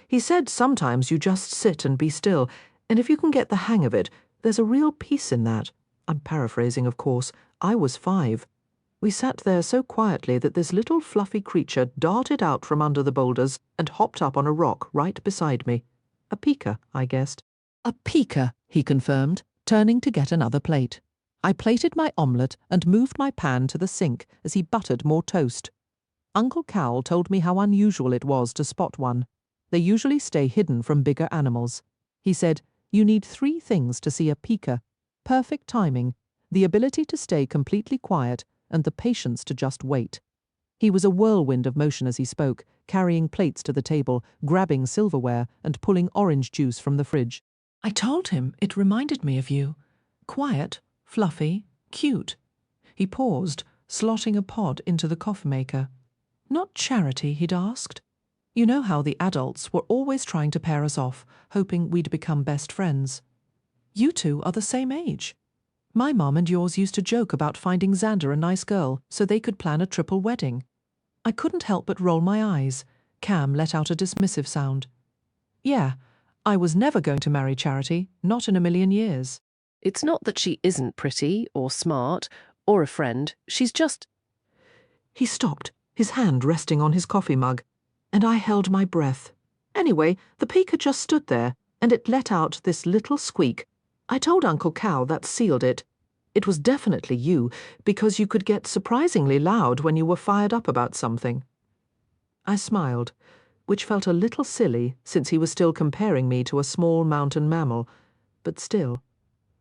He said sometimes you just sit and be still, and if you can get the hang of it, there's a real peace in that. I'm paraphrasing, of course. I was 5. We sat there so quietly that this little fluffy creature darted out from under the boulders and hopped up on a rock right beside me. A pika, I guessed. A pika, he confirmed, turning to get another plate. I plated my omelette and moved my pan to the sink as he buttered more toast. Uncle Cal told me how unusual it was to spot one. They usually stay hidden from bigger animals. He said, you need 3 things to see a pika: perfect timing, the ability to stay completely quiet, and the patience to just wait. He was a whirlwind of motion as he spoke, carrying plates to the table, grabbing silverware, and pulling orange juice from the fridge. I told him it reminded me of you. Quiet, fluffy, cute. He paused, slotting a pod into the coffee maker. Not Charity, he'd asked. You know how the adults were always trying to pair us off, hoping we'd become best friends. You two are the same age. My mum and yours used to joke about finding Xander a nice girl so they could plan a triple wedding. I couldn't help but roll my eyes. Cam let out a dismissive sound. Yeah, I was never going to marry Charity, not in a million years. It's not that she isn't pretty or smart or a friend. She's just... He stopped, his hand resting on his coffee mug, and I held my breath. Anyway, the pika just stood there, and it let out this little squeak. I told Uncle Cal that sealed it. It was definitely you, because you could get surprisingly loud when you were fired up about something. I smiled, which felt a little silly since he was still comparing me to a small mountain mammal, but still,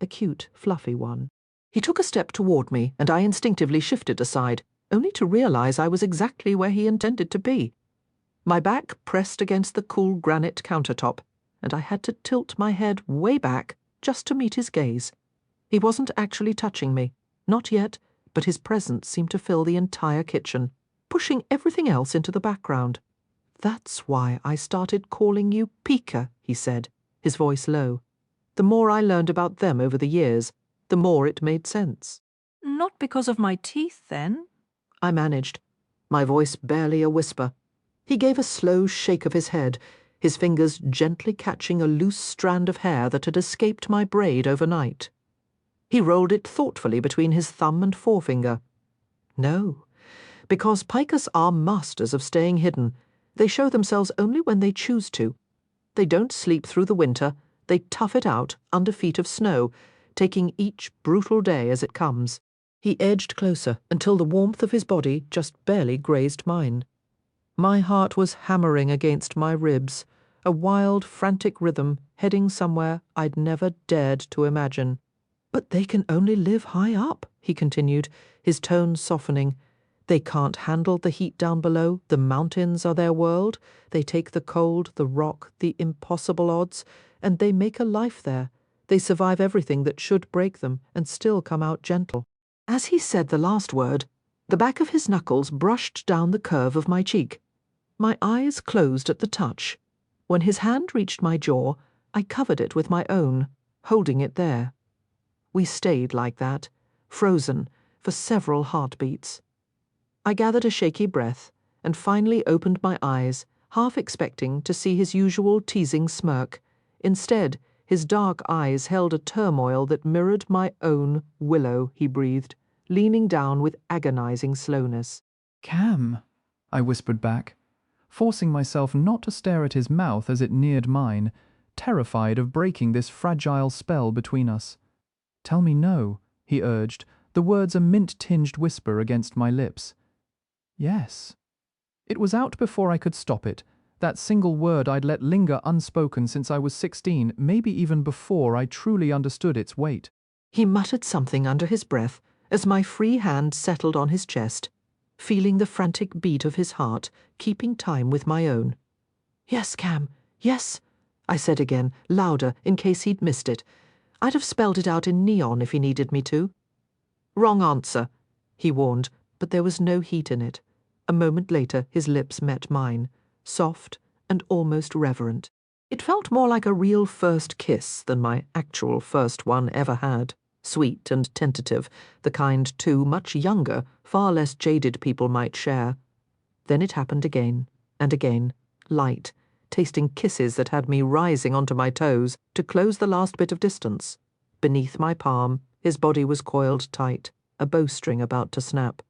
a cute, fluffy one. He took a step toward me, and I instinctively shifted aside, only to realize I was exactly where he intended to be. My back pressed against the cool granite countertop, and I had to tilt my head way back just to meet his gaze. He wasn't actually touching me, not yet, but his presence seemed to fill the entire kitchen, pushing everything else into the background. That's why I started calling you Pika, he said, his voice low. The more I learned about them over the years, the more it made sense. Not because of my teeth, then? I managed, my voice barely a whisper. He gave a slow shake of his head, his fingers gently catching a loose strand of hair that had escaped my braid overnight. He rolled it thoughtfully between his thumb and forefinger. No, because pikas are masters of staying hidden. They show themselves only when they choose to. They don't sleep through the winter, they tough it out under feet of snow, taking each brutal day as it comes. He edged closer until the warmth of his body just barely grazed mine. My heart was hammering against my ribs, a wild, frantic rhythm heading somewhere I'd never dared to imagine. But they can only live high up, he continued, his tone softening. They can't handle the heat down below. The mountains are their world. They take the cold, the rock, the impossible odds, and they make a life there. They survive everything that should break them and still come out gentle. As he said the last word, the back of his knuckles brushed down the curve of my cheek. My eyes closed at the touch. When his hand reached my jaw, I covered it with my own, holding it there. We stayed like that, frozen, for several heartbeats. I gathered a shaky breath and finally opened my eyes, half expecting to see his usual teasing smirk. Instead, his dark eyes held a turmoil that mirrored my own. Willow, he breathed, leaning down with agonizing slowness. Cam, I whispered back, forcing myself not to stare at his mouth as it neared mine, terrified of breaking this fragile spell between us. Tell me no, he urged, the words a mint-tinged whisper against my lips. Yes. It was out before I could stop it, that single word I'd let linger unspoken since I was 16, maybe even before I truly understood its weight. He muttered something under his breath as my free hand settled on his chest, feeling the frantic beat of his heart, keeping time with my own. "Yes, Cam, yes," I said again, louder in case he'd missed it. I'd have spelled it out in neon if he needed me to. "Wrong answer," he warned, but there was no heat in it. A moment later his lips met mine, soft and almost reverent. It felt more like a real first kiss than my actual first one ever had. Sweet and tentative, the kind two much younger, far less jaded people might share. Then it happened again and again, light, tasting kisses that had me rising onto my toes to close the last bit of distance. Beneath my palm, his body was coiled tight, a bowstring about to snap.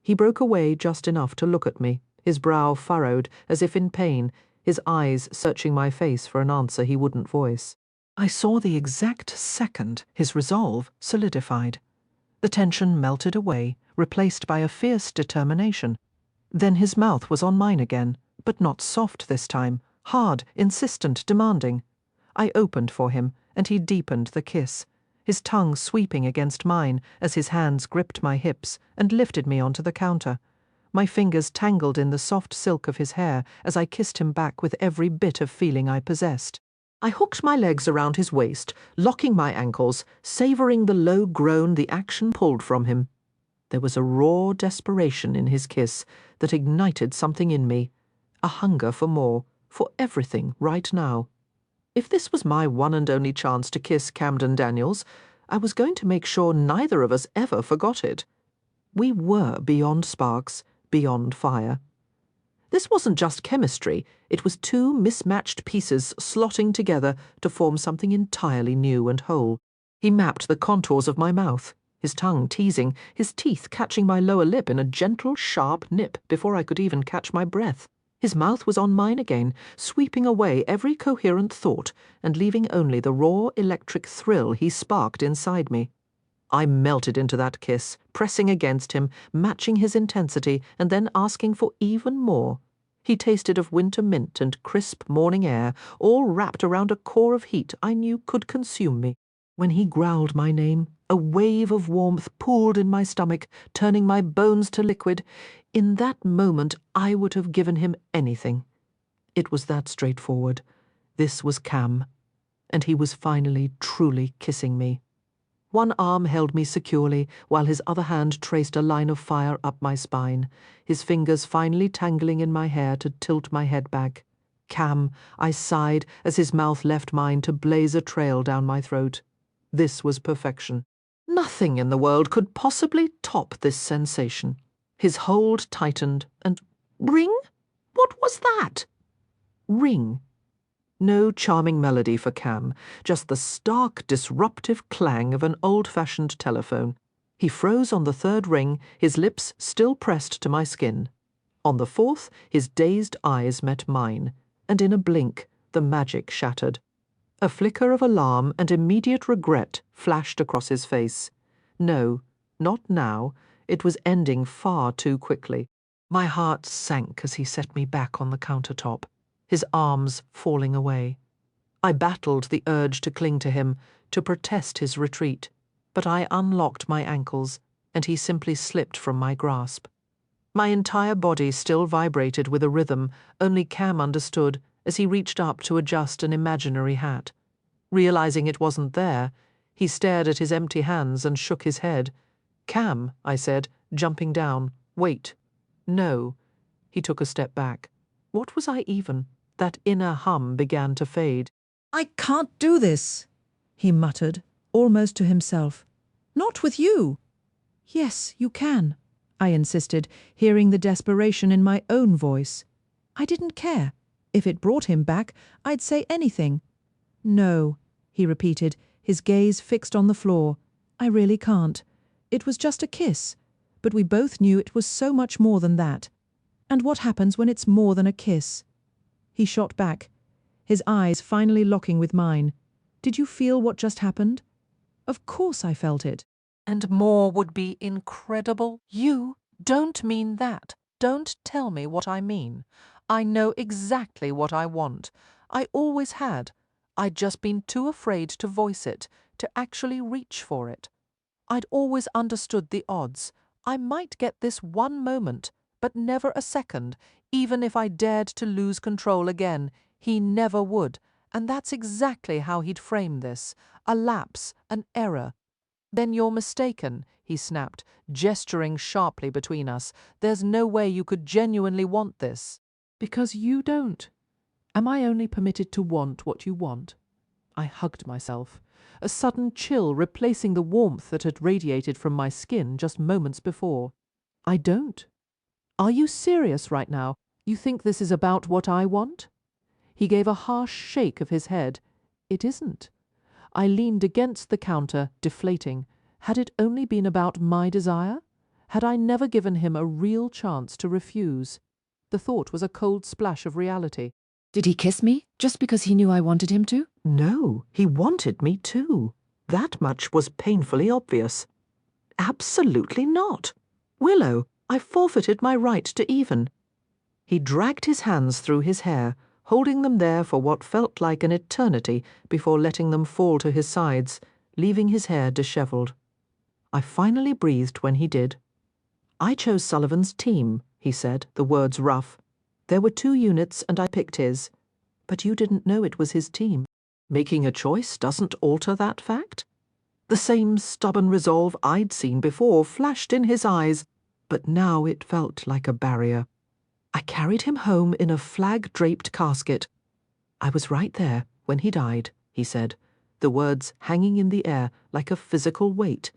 He broke away just enough to look at me, his brow furrowed as if in pain, his eyes searching my face for an answer he wouldn't voice. I saw the exact second his resolve solidified. The tension melted away, replaced by a fierce determination. Then his mouth was on mine again, but not soft this time, hard, insistent, demanding. I opened for him, and he deepened the kiss, his tongue sweeping against mine as his hands gripped my hips and lifted me onto the counter. My fingers tangled in the soft silk of his hair as I kissed him back with every bit of feeling I possessed. I hooked my legs around his waist, locking my ankles, savouring the low groan the action pulled from him. There was a raw desperation in his kiss that ignited something in me, a hunger for more, for everything right now. If this was my one and only chance to kiss Camden Daniels, I was going to make sure neither of us ever forgot it. We were beyond sparks, beyond fire. This wasn't just chemistry, it was two mismatched pieces slotting together to form something entirely new and whole. He mapped the contours of my mouth, his tongue teasing, his teeth catching my lower lip in a gentle, sharp nip before I could even catch my breath. His mouth was on mine again, sweeping away every coherent thought and leaving only the raw electric thrill he sparked inside me. I melted into that kiss, pressing against him, matching his intensity, and then asking for even more. He tasted of winter mint and crisp morning air, all wrapped around a core of heat I knew could consume me. When he growled my name, a wave of warmth pooled in my stomach, turning my bones to liquid. In that moment, I would have given him anything. It was that straightforward. This was Cam, and he was finally, truly kissing me. One arm held me securely, while his other hand traced a line of fire up my spine, his fingers finally tangling in my hair to tilt my head back. Cam, I sighed as his mouth left mine to blaze a trail down my throat. This was perfection. Nothing in the world could possibly top this sensation. His hold tightened, and ring? What was that? Ring. No charming melody for Cam, just the stark, disruptive clang of an old-fashioned telephone. He froze on the third ring, his lips still pressed to my skin. On the fourth, his dazed eyes met mine, and in a blink, the magic shattered. A flicker of alarm and immediate regret flashed across his face. No, not now. It was ending far too quickly. My heart sank as he set me back on the countertop, his arms falling away. I battled the urge to cling to him, to protest his retreat, but I unlocked my ankles, and he simply slipped from my grasp. My entire body still vibrated with a rhythm only Cam understood as he reached up to adjust an imaginary hat. Realizing it wasn't there, he stared at his empty hands and shook his head. "Cam," I said, jumping down. "Wait." "No." He took a step back. What was I even? That inner hum began to fade. "I can't do this," he muttered, almost to himself. "Not with you." "Yes, you can," I insisted, hearing the desperation in my own voice. I didn't care. If it brought him back, I'd say anything. "No," he repeated, his gaze fixed on the floor. "I really can't. It was just a kiss, but we both knew it was so much more than that. And what happens when it's more than a kiss?" He shot back, his eyes finally locking with mine. "Did you feel what just happened?" "Of course I felt it." "And more would be incredible." "You don't mean that. Don't tell me what I mean. I know exactly what I want. I always had. I'd just been too afraid to voice it, to actually reach for it." I'd always understood the odds. I might get this one moment, but never a second. Even if I dared to lose control again, he never would. And that's exactly how he'd frame this. A lapse, an error. Then you're mistaken, he snapped, gesturing sharply between us. There's no way you could genuinely want this. Because you don't. Am I only permitted to want what you want? I hugged myself, a sudden chill replacing the warmth that had radiated from my skin just moments before. I don't. Are you serious right now? You think this is about what I want? He gave a harsh shake of his head. It isn't. I leaned against the counter, deflating. Had it only been about my desire? Had I never given him a real chance to refuse? The thought was a cold splash of reality. Did he kiss me just because he knew I wanted him to? No, he wanted me too. That much was painfully obvious. Absolutely not. Willow, I forfeited my right to even. He dragged his hands through his hair, holding them there for what felt like an eternity before letting them fall to his sides, leaving his hair dishevelled. I finally breathed when he did. I chose Sullivan's team, he said, the words rough. There were 2 units and I picked his. But you didn't know it was his team. Making a choice doesn't alter that fact. The same stubborn resolve I'd seen before flashed in his eyes, but now it felt like a barrier. I carried him home in a flag-draped casket. I was right there when he died, he said, the words hanging in the air like a physical weight.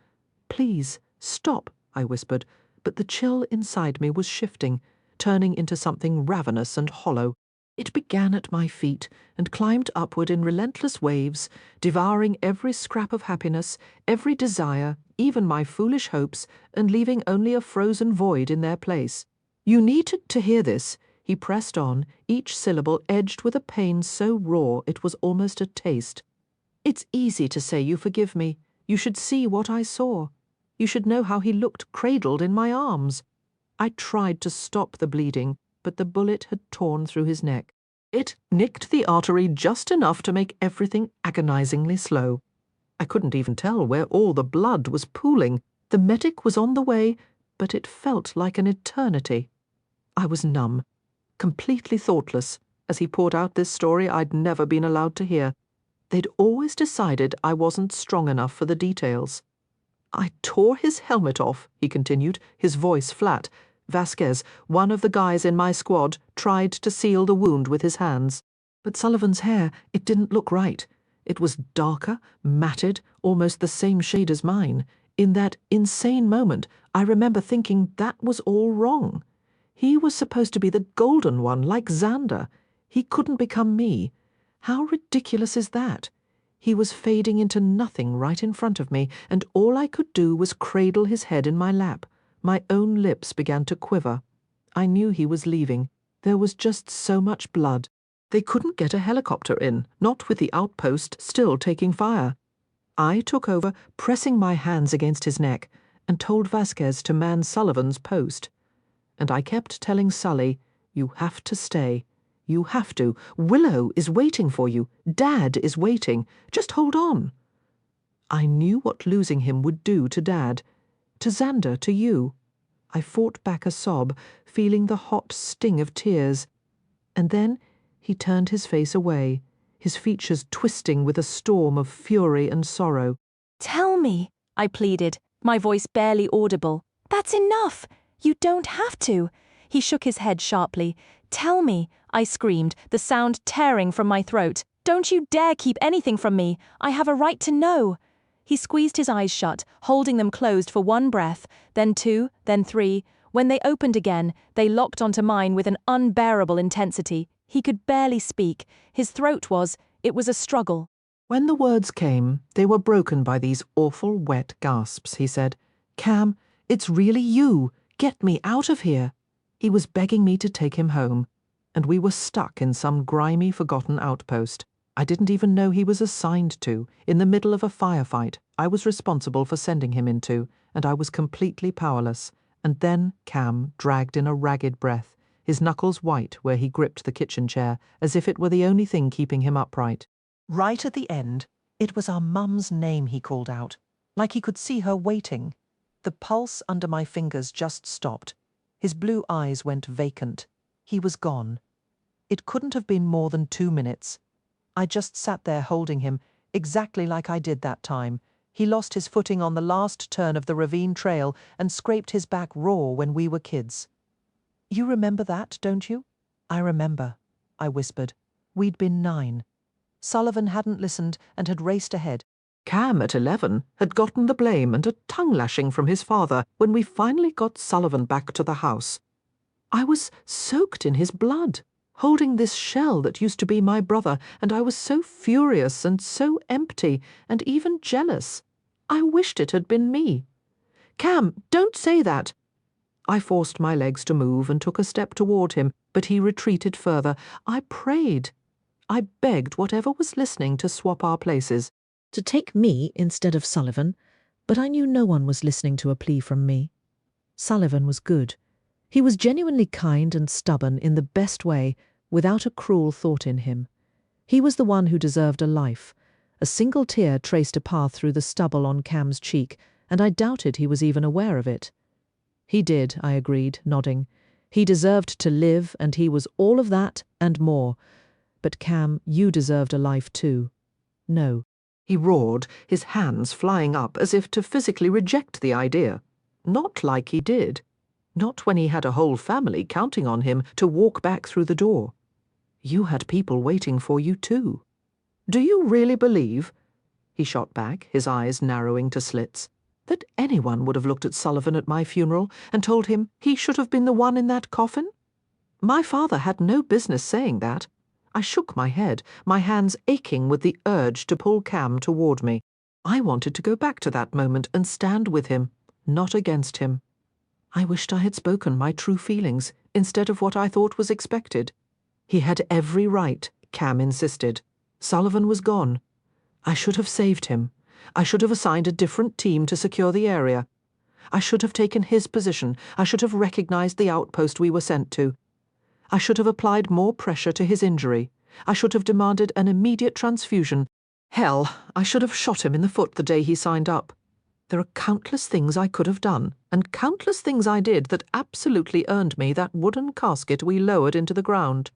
Please, stop, I whispered, but the chill inside me was shifting, turning into something ravenous and hollow. It began at my feet and climbed upward in relentless waves, devouring every scrap of happiness, every desire, even my foolish hopes, and leaving only a frozen void in their place. You needed to hear this, he pressed on, each syllable edged with a pain so raw it was almost a taste. It's easy to say you forgive me. You should see what I saw. You should know how he looked cradled in my arms. I tried to stop the bleeding, but the bullet had torn through his neck. It nicked the artery just enough to make everything agonizingly slow. I couldn't even tell where all the blood was pooling. The medic was on the way, but it felt like an eternity. I was numb, completely thoughtless, as he poured out this story I'd never been allowed to hear. They'd always decided I wasn't strong enough for the details. I tore his helmet off, he continued, his voice flat. Vasquez, one of the guys in my squad, tried to seal the wound with his hands. But Sullivan's hair, it didn't look right. It was darker, matted, almost the same shade as mine. In that insane moment, I remember thinking that was all wrong. He was supposed to be the golden one, like Xander. He couldn't become me. How ridiculous is that? He was fading into nothing right in front of me, and all I could do was cradle his head in my lap. My own lips began to quiver. I knew he was leaving. There was just so much blood. They couldn't get a helicopter in, not with the outpost still taking fire. I took over, pressing my hands against his neck, and told Vasquez to man Sullivan's post. And I kept telling Sully, you have to stay. You have to. Willow is waiting for you. Dad is waiting. Just hold on. I knew what losing him would do to Dad. To Xander, to you. I fought back a sob, feeling the hot sting of tears. And then he turned his face away, his features twisting with a storm of fury and sorrow. Tell me, I pleaded, my voice barely audible. That's enough. You don't have to. He shook his head sharply. Tell me, I screamed, the sound tearing from my throat. Don't you dare keep anything from me. I have a right to know. He squeezed his eyes shut, holding them closed for 1 breath, then 2, then 3. When they opened again, they locked onto mine with an unbearable intensity. He could barely speak. His throat it was a struggle. When the words came, they were broken by these awful wet gasps, he said. Cam, it's really you. Get me out of here. He was begging me to take him home, and we were stuck in some grimy, forgotten outpost. I didn't even know he was assigned to, in the middle of a firefight I was responsible for sending him into, and I was completely powerless. And then Cam dragged in a ragged breath, his knuckles white where he gripped the kitchen chair, as if it were the only thing keeping him upright. Right at the end, it was our mum's name he called out. like he could see her waiting. The pulse under my fingers just stopped. His blue eyes went vacant. He was gone. It couldn't have been more than 2 minutes. I just sat there holding him, exactly like I did that time. He lost his footing on the last turn of the ravine trail and scraped his back raw when we were kids. You remember that, don't you? I remember, I whispered. We'd been 9. Sullivan hadn't listened and had raced ahead. Cam, at 11, had gotten the blame and a tongue-lashing from his father when we finally got Sullivan back to the house. I was soaked in his blood, holding this shell that used to be my brother, and I was so furious and so empty and even jealous. I wished it had been me. Cam, don't say that. I forced my legs to move and took a step toward him, but he retreated further. I prayed. I begged whatever was listening to swap our places, to take me instead of Sullivan, but I knew no one was listening to a plea from me. Sullivan was good. He was genuinely kind and stubborn in the best way, without a cruel thought in him. He was the one who deserved a life. A single tear traced a path through the stubble on Cam's cheek, and I doubted he was even aware of it. He did, I agreed, nodding. He deserved to live, and he was all of that and more. But Cam, you deserved a life too. No. He roared, his hands flying up as if to physically reject the idea. Not like he did. Not when he had a whole family counting on him to walk back through the door. You had people waiting for you too. Do you really believe, he shot back, his eyes narrowing to slits, that anyone would have looked at Sullivan at my funeral and told him he should have been the one in that coffin? My father had no business saying that. I shook my head, my hands aching with the urge to pull Cam toward me. I wanted to go back to that moment and stand with him, not against him. I wished I had spoken my true feelings instead of what I thought was expected. He had every right, Cam insisted. Sullivan was gone. I should have saved him. I should have assigned a different team to secure the area. I should have taken his position. I should have recognized the outpost we were sent to. I should have applied more pressure to his injury. I should have demanded an immediate transfusion. Hell, I should have shot him in the foot the day he signed up. There are countless things I could have done, and countless things I did that absolutely earned me that wooden casket we lowered into the ground.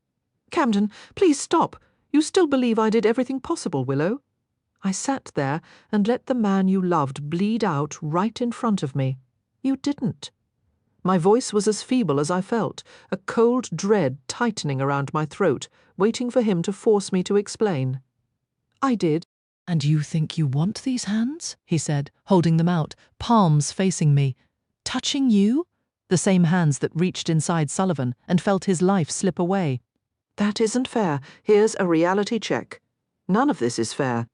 Camden, please stop. You still believe I did everything possible, Willow? I sat there and let the man you loved bleed out right in front of me. You didn't. My voice was as feeble as I felt, a cold dread tightening around my throat, waiting for him to force me to explain. I did. And you think you want these hands? He said, holding them out, palms facing me. Touching you? The same hands that reached inside Sullivan and felt his life slip away. That isn't fair. Here's a reality check. None of this is fair.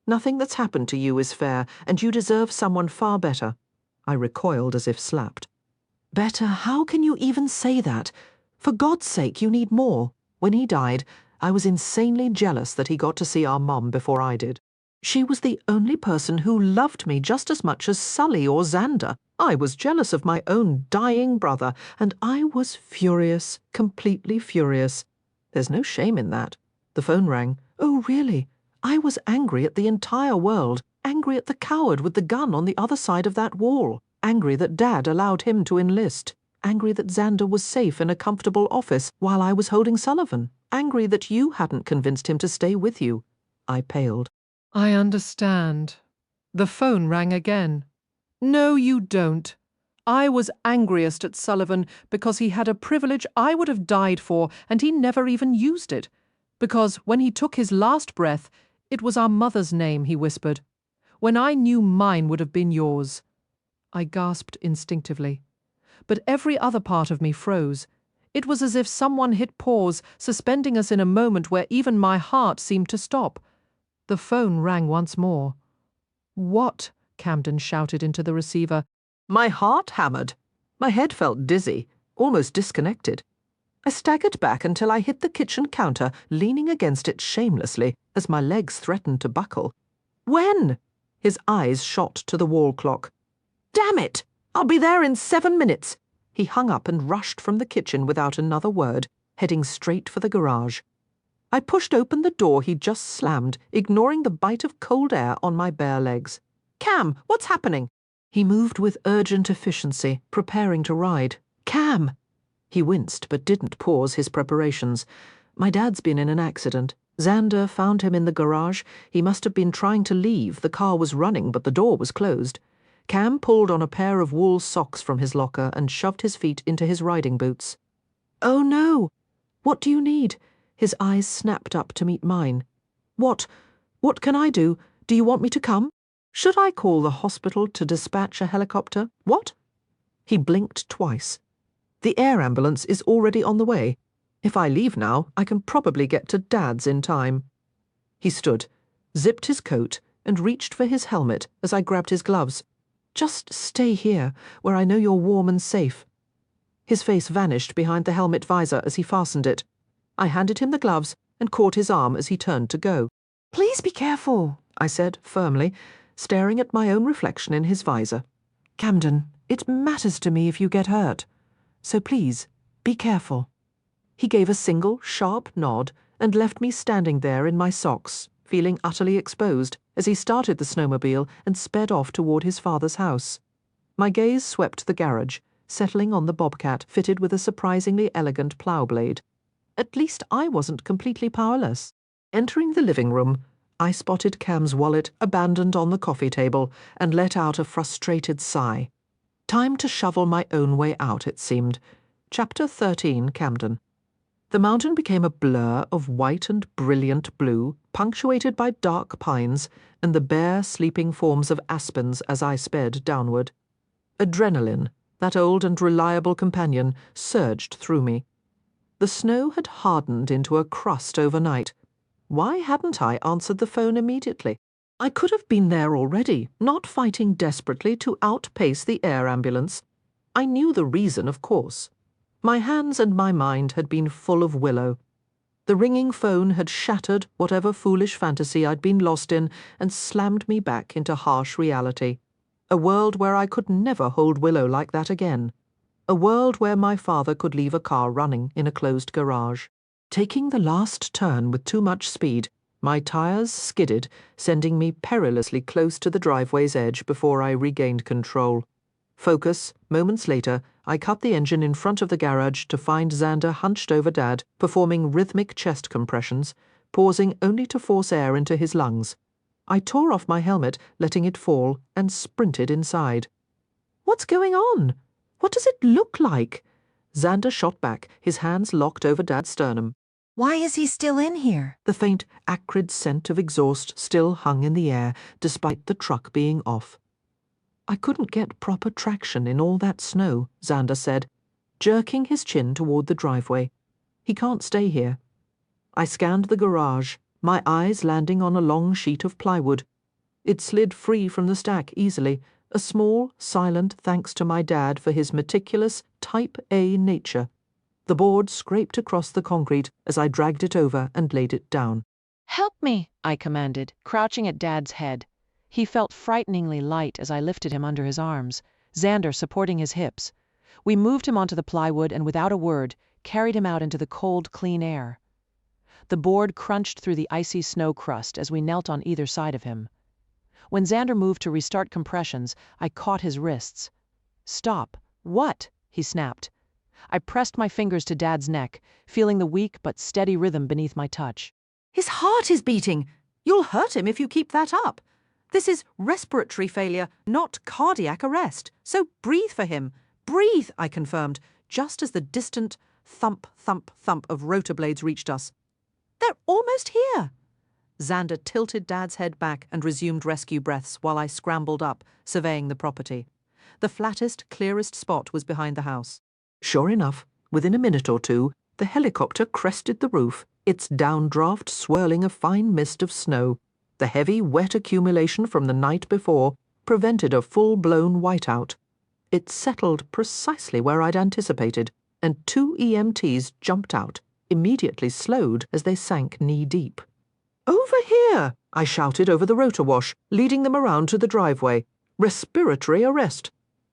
Nothing that's happened to you is fair, and you deserve someone far better. I recoiled as if slapped. Better? How can you even say that? For God's sake, you need more. When he died, I was insanely jealous that he got to see our mom before I did. She was the only person who loved me just as much as Sully or Xander. I was jealous of my own dying brother, and I was furious, completely furious. There's no shame in that. The phone rang. Oh, really? I was angry at the entire world, angry at the coward with the gun on the other side of that wall, angry that Dad allowed him to enlist, angry that Xander was safe in a comfortable office while I was holding Sullivan, angry that you hadn't convinced him to stay with you. I paled. I understand. The phone rang again. No, you don't. I was angriest at Sullivan because he had a privilege I would have died for, and he never even used it. Because when he took his last breath, it was our mother's name, he whispered. When I knew mine would have been yours. I gasped instinctively. But every other part of me froze. It was as if someone hit pause, suspending us in a moment where even my heart seemed to stop. The phone rang once more. What? Camden shouted into the receiver. My heart hammered. My head felt dizzy, almost disconnected. I staggered back until I hit the kitchen counter, leaning against it shamelessly as my legs threatened to buckle. When? His eyes shot to the wall clock. Damn it! I'll be there in 7 minutes. He hung up and rushed from the kitchen without another word, heading straight for the garage. I pushed open the door he'd just slammed, ignoring the bite of cold air on my bare legs. Cam, what's happening? He moved with urgent efficiency, preparing to ride. Cam! He winced, but didn't pause his preparations. My dad's been in an accident. Xander found him in the garage. He must have been trying to leave. The car was running, but the door was closed. Cam pulled on a pair of wool socks from his locker and shoved his feet into his riding boots. Oh no! What do you need? His eyes snapped up to meet mine. What can I do? Do you want me to come? Should I call the hospital to dispatch a helicopter? What? He blinked twice. The air ambulance is already on the way. If I leave now, I can probably get to Dad's in time. He stood, zipped his coat, and reached for his helmet as I grabbed his gloves. Just stay here, where I know you're warm and safe. His face vanished behind the helmet visor as he fastened it. I handed him the gloves and caught his arm as he turned to go. Please be careful, I said firmly, staring at my own reflection in his visor. Camden, it matters to me if you get hurt. So please, be careful. He gave a single, sharp nod and left me standing there in my socks, feeling utterly exposed, as he started the snowmobile and sped off toward his father's house. My gaze swept the garage, settling on the bobcat fitted with a surprisingly elegant plough blade. At least I wasn't completely powerless. Entering the living room, I spotted Cam's wallet abandoned on the coffee table and let out a frustrated sigh. Time to shovel my own way out, it seemed. Chapter 13, Camden. The mountain became a blur of white and brilliant blue, punctuated by dark pines and the bare, sleeping forms of aspens as I sped downward. Adrenaline, that old and reliable companion, surged through me. The snow had hardened into a crust overnight. Why hadn't I answered the phone immediately? I could have been there already, not fighting desperately to outpace the air ambulance. I knew the reason, of course. My hands and my mind had been full of Willow. The ringing phone had shattered whatever foolish fantasy I'd been lost in and slammed me back into harsh reality. A world where I could never hold Willow like that again. A world where my father could leave a car running in a closed garage. Taking the last turn with too much speed, my tires skidded, sending me perilously close to the driveway's edge before I regained control. Focus, moments later, I cut the engine in front of the garage to find Xander hunched over Dad, performing rhythmic chest compressions, pausing only to force air into his lungs. I tore off my helmet, letting it fall, and sprinted inside. What's going on? What does it look like? Xander shot back, his hands locked over Dad's sternum. Why is he still in here? The faint, acrid scent of exhaust still hung in the air, despite the truck being off. I couldn't get proper traction in all that snow, Xander said, jerking his chin toward the driveway. He can't stay here. I scanned the garage, my eyes landing on a long sheet of plywood. It slid free from the stack easily, a small, silent thanks to my dad for his meticulous, Type A nature. The board scraped across the concrete as I dragged it over and laid it down. Help me, I commanded, crouching at Dad's head. He felt frighteningly light as I lifted him under his arms, Xander supporting his hips. We moved him onto the plywood and without a word, carried him out into the cold, clean air. The board crunched through the icy snow crust as we knelt on either side of him. When Xander moved to restart compressions, I caught his wrists. Stop. What? He snapped. I pressed my fingers to Dad's neck, feeling the weak but steady rhythm beneath my touch. His heart is beating. You'll hurt him if you keep that up. This is respiratory failure, not cardiac arrest. So breathe for him. Breathe, I confirmed, just as the distant thump, thump, thump of rotor blades reached us. They're almost here. Xander tilted Dad's head back and resumed rescue breaths while I scrambled up, surveying the property. The flattest, clearest spot was behind the house. Sure enough, within a minute or two, the helicopter crested the roof, its downdraft swirling a fine mist of snow. The heavy, wet accumulation from the night before prevented a full-blown whiteout. It settled precisely where I'd anticipated, and 2 EMTs jumped out, immediately slowed as they sank knee-deep. Over here, I shouted over the rotor wash, leading them around to the driveway. Respiratory arrest.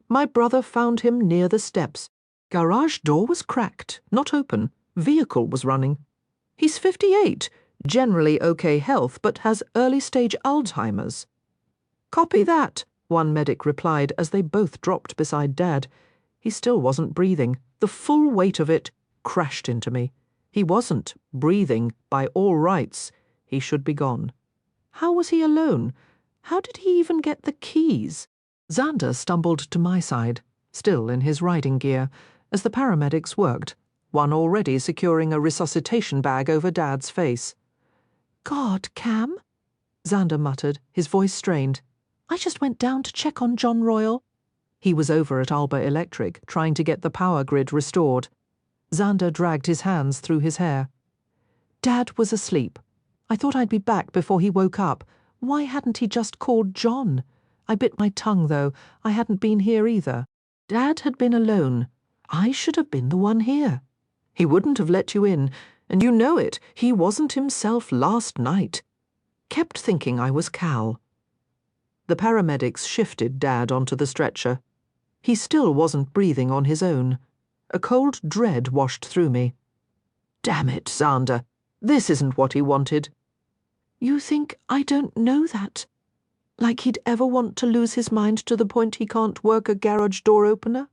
My brother found him near the steps. Garage door was cracked, not open. Vehicle was running. He's 58, generally okay health, but has early-stage Alzheimer's. Copy that, one medic replied as they both dropped beside Dad. He still wasn't breathing. The full weight of it crashed into me. He wasn't breathing by all rights. He should be gone. How was he alone? How did he even get the keys? Xander stumbled to my side, still in his riding gear, as the paramedics worked, one already securing a resuscitation bag over Dad's face. God, Cam, Xander muttered, his voice strained. I just went down to check on John Royal. He was over at Alba Electric, trying to get the power grid restored. Xander dragged his hands through his hair. Dad was asleep. I thought I'd be back before he woke up. Why hadn't he just called John? I bit my tongue, though. I hadn't been here either. Dad had been alone. I should have been the one here. He wouldn't have let you in, and you know it. He wasn't himself last night. Kept thinking I was Cal. The paramedics shifted Dad onto the stretcher. He still wasn't breathing on his own. A cold dread washed through me. Damn it, Xander. This isn't what he wanted. You think I don't know that? Like he'd ever want to lose his mind to the point he can't work a garage door opener?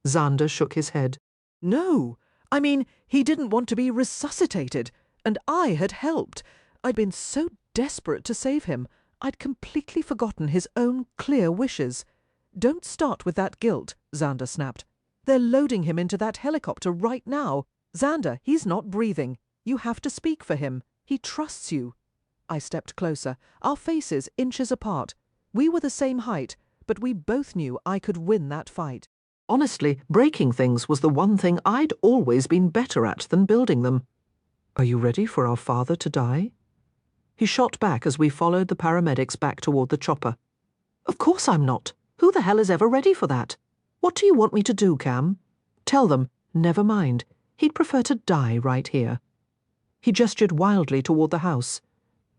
Xander shook his head. No, I mean, he didn't want to be resuscitated, and I had helped. I'd been so desperate to save him, I'd completely forgotten his own clear wishes. Don't start with that guilt, Xander snapped. They're loading him into that helicopter right now. Xander, he's not breathing. You have to speak for him. He trusts you. I stepped closer, our faces inches apart. We were the same height, but we both knew I could win that fight. Honestly, breaking things was the one thing I'd always been better at than building them. Are you ready for our father to die? He shot back as we followed the paramedics back toward the chopper. Of course I'm not. Who the hell is ever ready for that? What do you want me to do, Cam? Tell them, never mind. He'd prefer to die right here. He gestured wildly toward the house.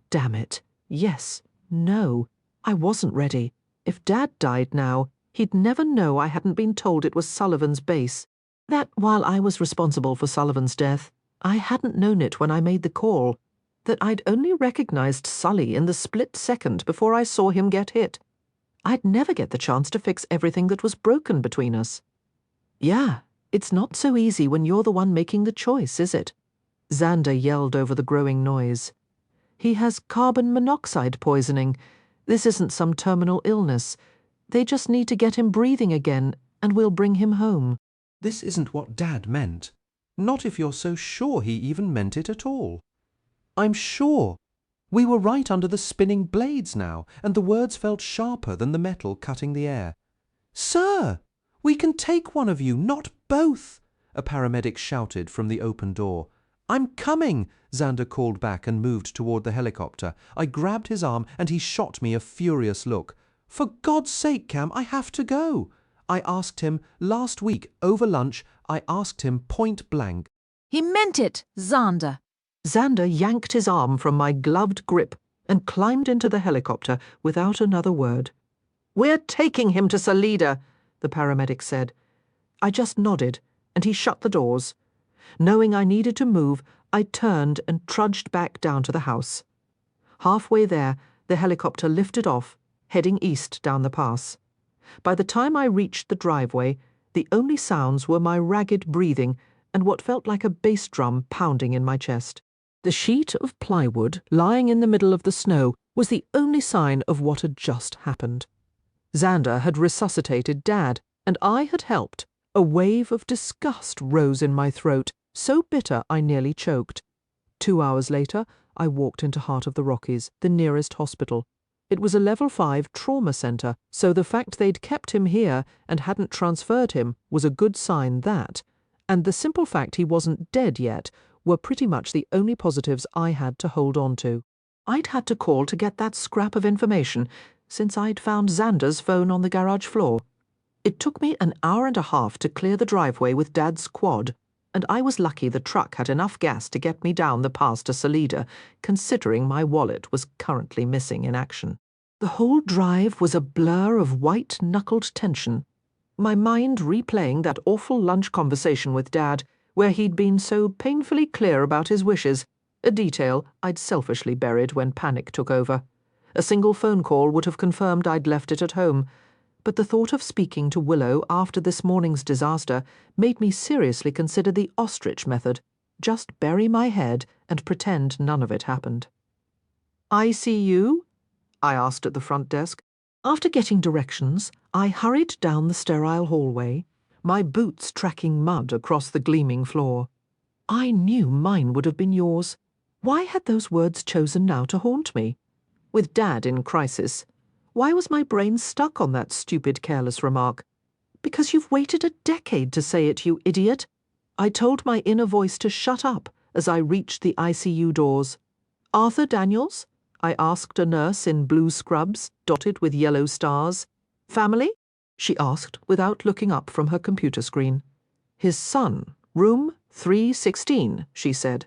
Damn it. Yes. No. I wasn't ready. If Dad died now, he'd never know I hadn't been told it was Sullivan's base. That while I was responsible for Sullivan's death, I hadn't known it when I made the call. That I'd only recognized Sully in the split second before I saw him get hit. I'd never get the chance to fix everything that was broken between us. Yeah, it's not so easy when you're the one making the choice, is it? Xander yelled over the growing noise. He has carbon monoxide poisoning. This isn't some terminal illness. They just need to get him breathing again, and we'll bring him home. This isn't what Dad meant. Not if you're so sure he even meant it at all. I'm sure. We were right under the spinning blades now, and the words felt sharper than the metal cutting the air. Sir, we can take one of you, not both, a paramedic shouted from the open door. I'm coming, Xander called back and moved toward the helicopter. I grabbed his arm and he shot me a furious look. For God's sake, Cam, I have to go. I asked him last week over lunch. I asked him point blank. He meant it, Xander. Xander yanked his arm from my gloved grip and climbed into the helicopter without another word. We're taking him to Salida, the paramedic said. I just nodded, and he shut the doors. Knowing I needed to move, I turned and trudged back down to the house. Halfway there, the helicopter lifted off, heading east down the pass. By the time I reached the driveway, the only sounds were my ragged breathing and what felt like a bass drum pounding in my chest. The sheet of plywood lying in the middle of the snow was the only sign of what had just happened. Xander had resuscitated Dad, and I had helped. A wave of disgust rose in my throat, so bitter I nearly choked. 2 hours later, I walked into Heart of the Rockies, the nearest hospital. It was a level 5 trauma centre, so the fact they'd kept him here and hadn't transferred him was a good sign that, and the simple fact he wasn't dead yet, were pretty much the only positives I had to hold on to. I'd had to call to get that scrap of information, since I'd found Xander's phone on the garage floor. It took me an hour and a half to clear the driveway with Dad's quad, and I was lucky the truck had enough gas to get me down the pass to Salida, considering my wallet was currently missing in action. The whole drive was a blur of white-knuckled tension, my mind replaying that awful lunch conversation with Dad, where he'd been so painfully clear about his wishes, a detail I'd selfishly buried when panic took over. A single phone call would have confirmed I'd left it at home, but the thought of speaking to Willow after this morning's disaster made me seriously consider the ostrich method. Just bury my head and pretend none of it happened. ICU? I asked at the front desk. After getting directions, I hurried down the sterile hallway, my boots tracking mud across the gleaming floor. I knew mine would have been yours. Why had those words chosen now to haunt me? With Dad in crisis, why was my brain stuck on that stupid, careless remark? Because you've waited a decade to say it, you idiot. I told my inner voice to shut up as I reached the ICU doors. Arthur Daniels? I asked a nurse in blue scrubs dotted with yellow stars. Family? She asked without looking up from her computer screen. His son, room 316, she said.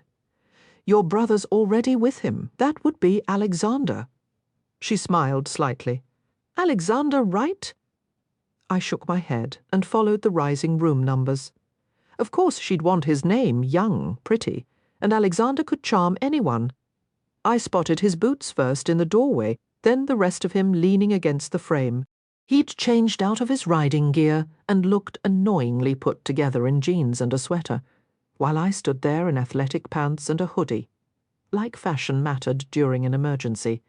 Your brother's already with him. That would be Alexander. She smiled slightly. Alexander, right? I shook my head and followed the rising room numbers. Of course she'd want his name young, pretty, and Alexander could charm anyone. I spotted his boots first in the doorway, then the rest of him leaning against the frame. He'd changed out of his riding gear and looked annoyingly put together in jeans and a sweater, while I stood there in athletic pants and a hoodie. Like fashion mattered during an emergency.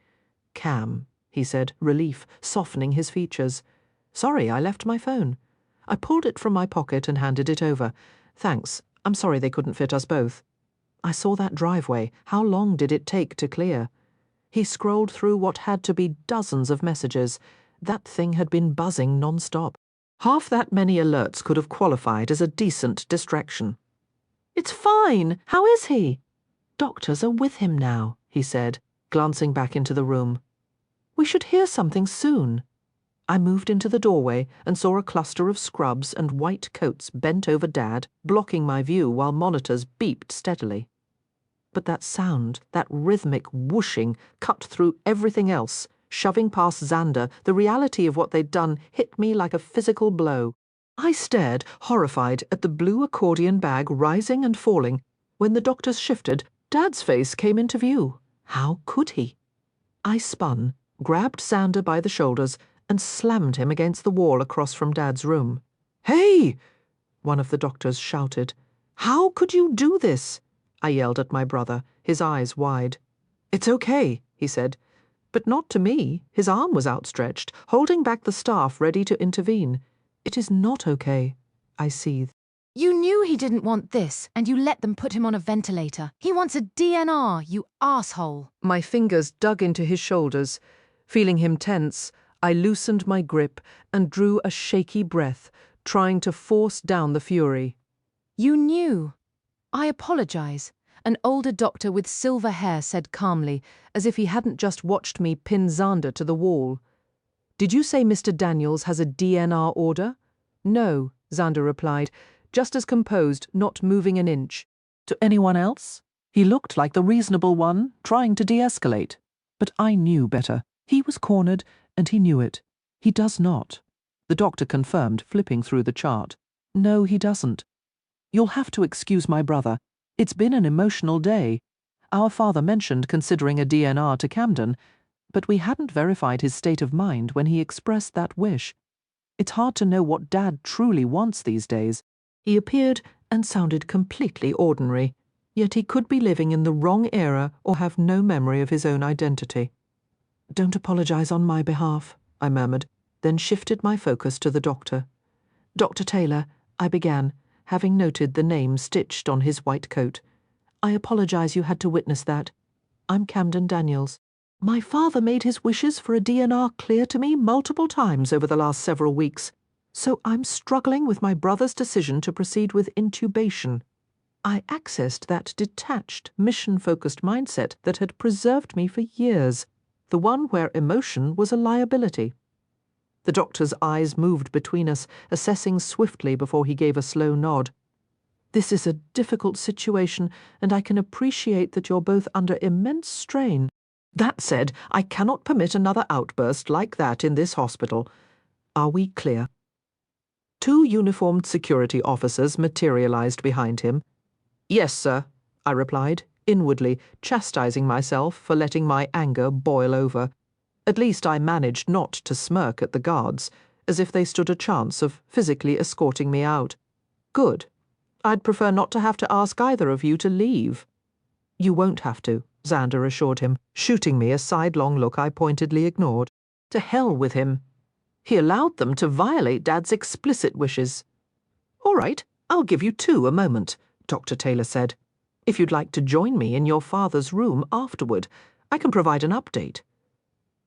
Cam, he said, relief softening his features. Sorry, I left my phone. I pulled it from my pocket and handed it over. Thanks, I'm sorry they couldn't fit us both. I saw that driveway. How long did it take to clear? He scrolled through what had to be dozens of messages. That thing had been buzzing non-stop. Half that many alerts could have qualified as a decent distraction. It's fine. How is he? Doctors are with him now, he said, glancing back into the room. We should hear something soon. I moved into the doorway and saw a cluster of scrubs and white coats bent over Dad, blocking my view while monitors beeped steadily. But that sound, that rhythmic whooshing, cut through everything else, shoving past Xander. The reality of what they'd done hit me like a physical blow. I stared, horrified, at the blue accordion bag rising and falling. When the doctors shifted, Dad's face came into view. How could he? I spun, grabbed Xander by the shoulders, and slammed him against the wall across from Dad's room. Hey! One of the doctors shouted. How could you do this? I yelled at my brother, his eyes wide. It's okay, he said. But not to me. His arm was outstretched, holding back the staff ready to intervene. It is not okay, I seethed. You knew he didn't want this, and you let them put him on a ventilator. He wants a DNR, you asshole. My fingers dug into his shoulders. Feeling him tense, I loosened my grip and drew a shaky breath, trying to force down the fury. You knew. I apologize, an older doctor with silver hair said calmly, as if he hadn't just watched me pin Xander to the wall. Did you say Mr. Daniels has a DNR order? No, Xander replied, just as composed, not moving an inch. To anyone else? He looked like the reasonable one, trying to de-escalate. But I knew better. He was cornered, and he knew it. He does not. The doctor confirmed, flipping through the chart. No, he doesn't. You'll have to excuse my brother. It's been an emotional day. Our father mentioned considering a DNR to Camden, but we hadn't verified his state of mind when he expressed that wish. It's hard to know what Dad truly wants these days. He appeared and sounded completely ordinary, yet he could be living in the wrong era or have no memory of his own identity. Don't apologize on my behalf, I murmured, then shifted my focus to the doctor. Dr. Taylor, I began, having noted the name stitched on his white coat. I apologize you had to witness that. I'm Camden Daniels. My father made his wishes for a DNR clear to me multiple times over the last several weeks, so I'm struggling with my brother's decision to proceed with intubation. I accessed that detached, mission-focused mindset that had preserved me for years, the one where emotion was a liability. The doctor's eyes moved between us, assessing swiftly before he gave a slow nod. This is a difficult situation, and I can appreciate that you're both under immense strain. That said, I cannot permit another outburst like that in this hospital. Are we clear? 2 uniformed security officers materialized behind him. Yes, sir, I replied, inwardly chastising myself for letting my anger boil over. At least I managed not to smirk at the guards, as if they stood a chance of physically escorting me out. Good. I'd prefer not to have to ask either of you to leave. You won't have to, Xander assured him, shooting me a sidelong look I pointedly ignored. To hell with him. He allowed them to violate Dad's explicit wishes. All right, I'll give you two a moment, Dr. Taylor said. If you'd like to join me in your father's room afterward, I can provide an update.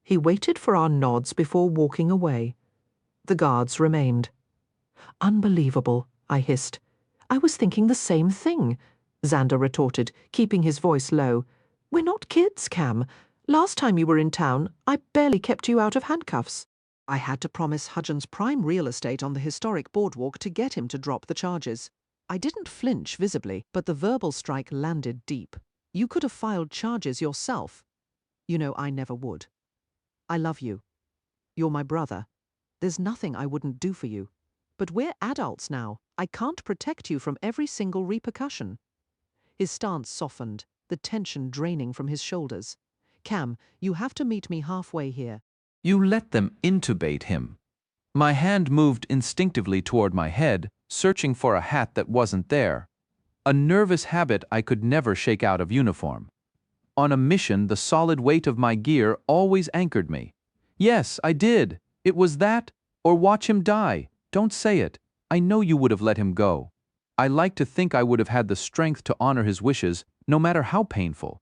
He waited for our nods before walking away. The guards remained. Unbelievable, I hissed. I was thinking the same thing, Xander retorted, keeping his voice low. We're not kids, Cam. Last time you were in town, I barely kept you out of handcuffs. I had to promise Hudgens prime real estate on the historic boardwalk to get him to drop the charges. I didn't flinch visibly, but the verbal strike landed deep. You could have filed charges yourself. You know I never would. I love you. You're my brother. There's nothing I wouldn't do for you. But we're adults now. I can't protect you from every single repercussion. His stance softened, the tension draining from his shoulders. Cam, you have to meet me halfway here. You let them intubate him. My hand moved instinctively toward my head, searching for a hat that wasn't there. A nervous habit I could never shake out of uniform. On a mission, the solid weight of my gear always anchored me. Yes, I did. It was that, or watch him die. Don't say it. I know you would have let him go. I like to think I would have had the strength to honor his wishes, no matter how painful.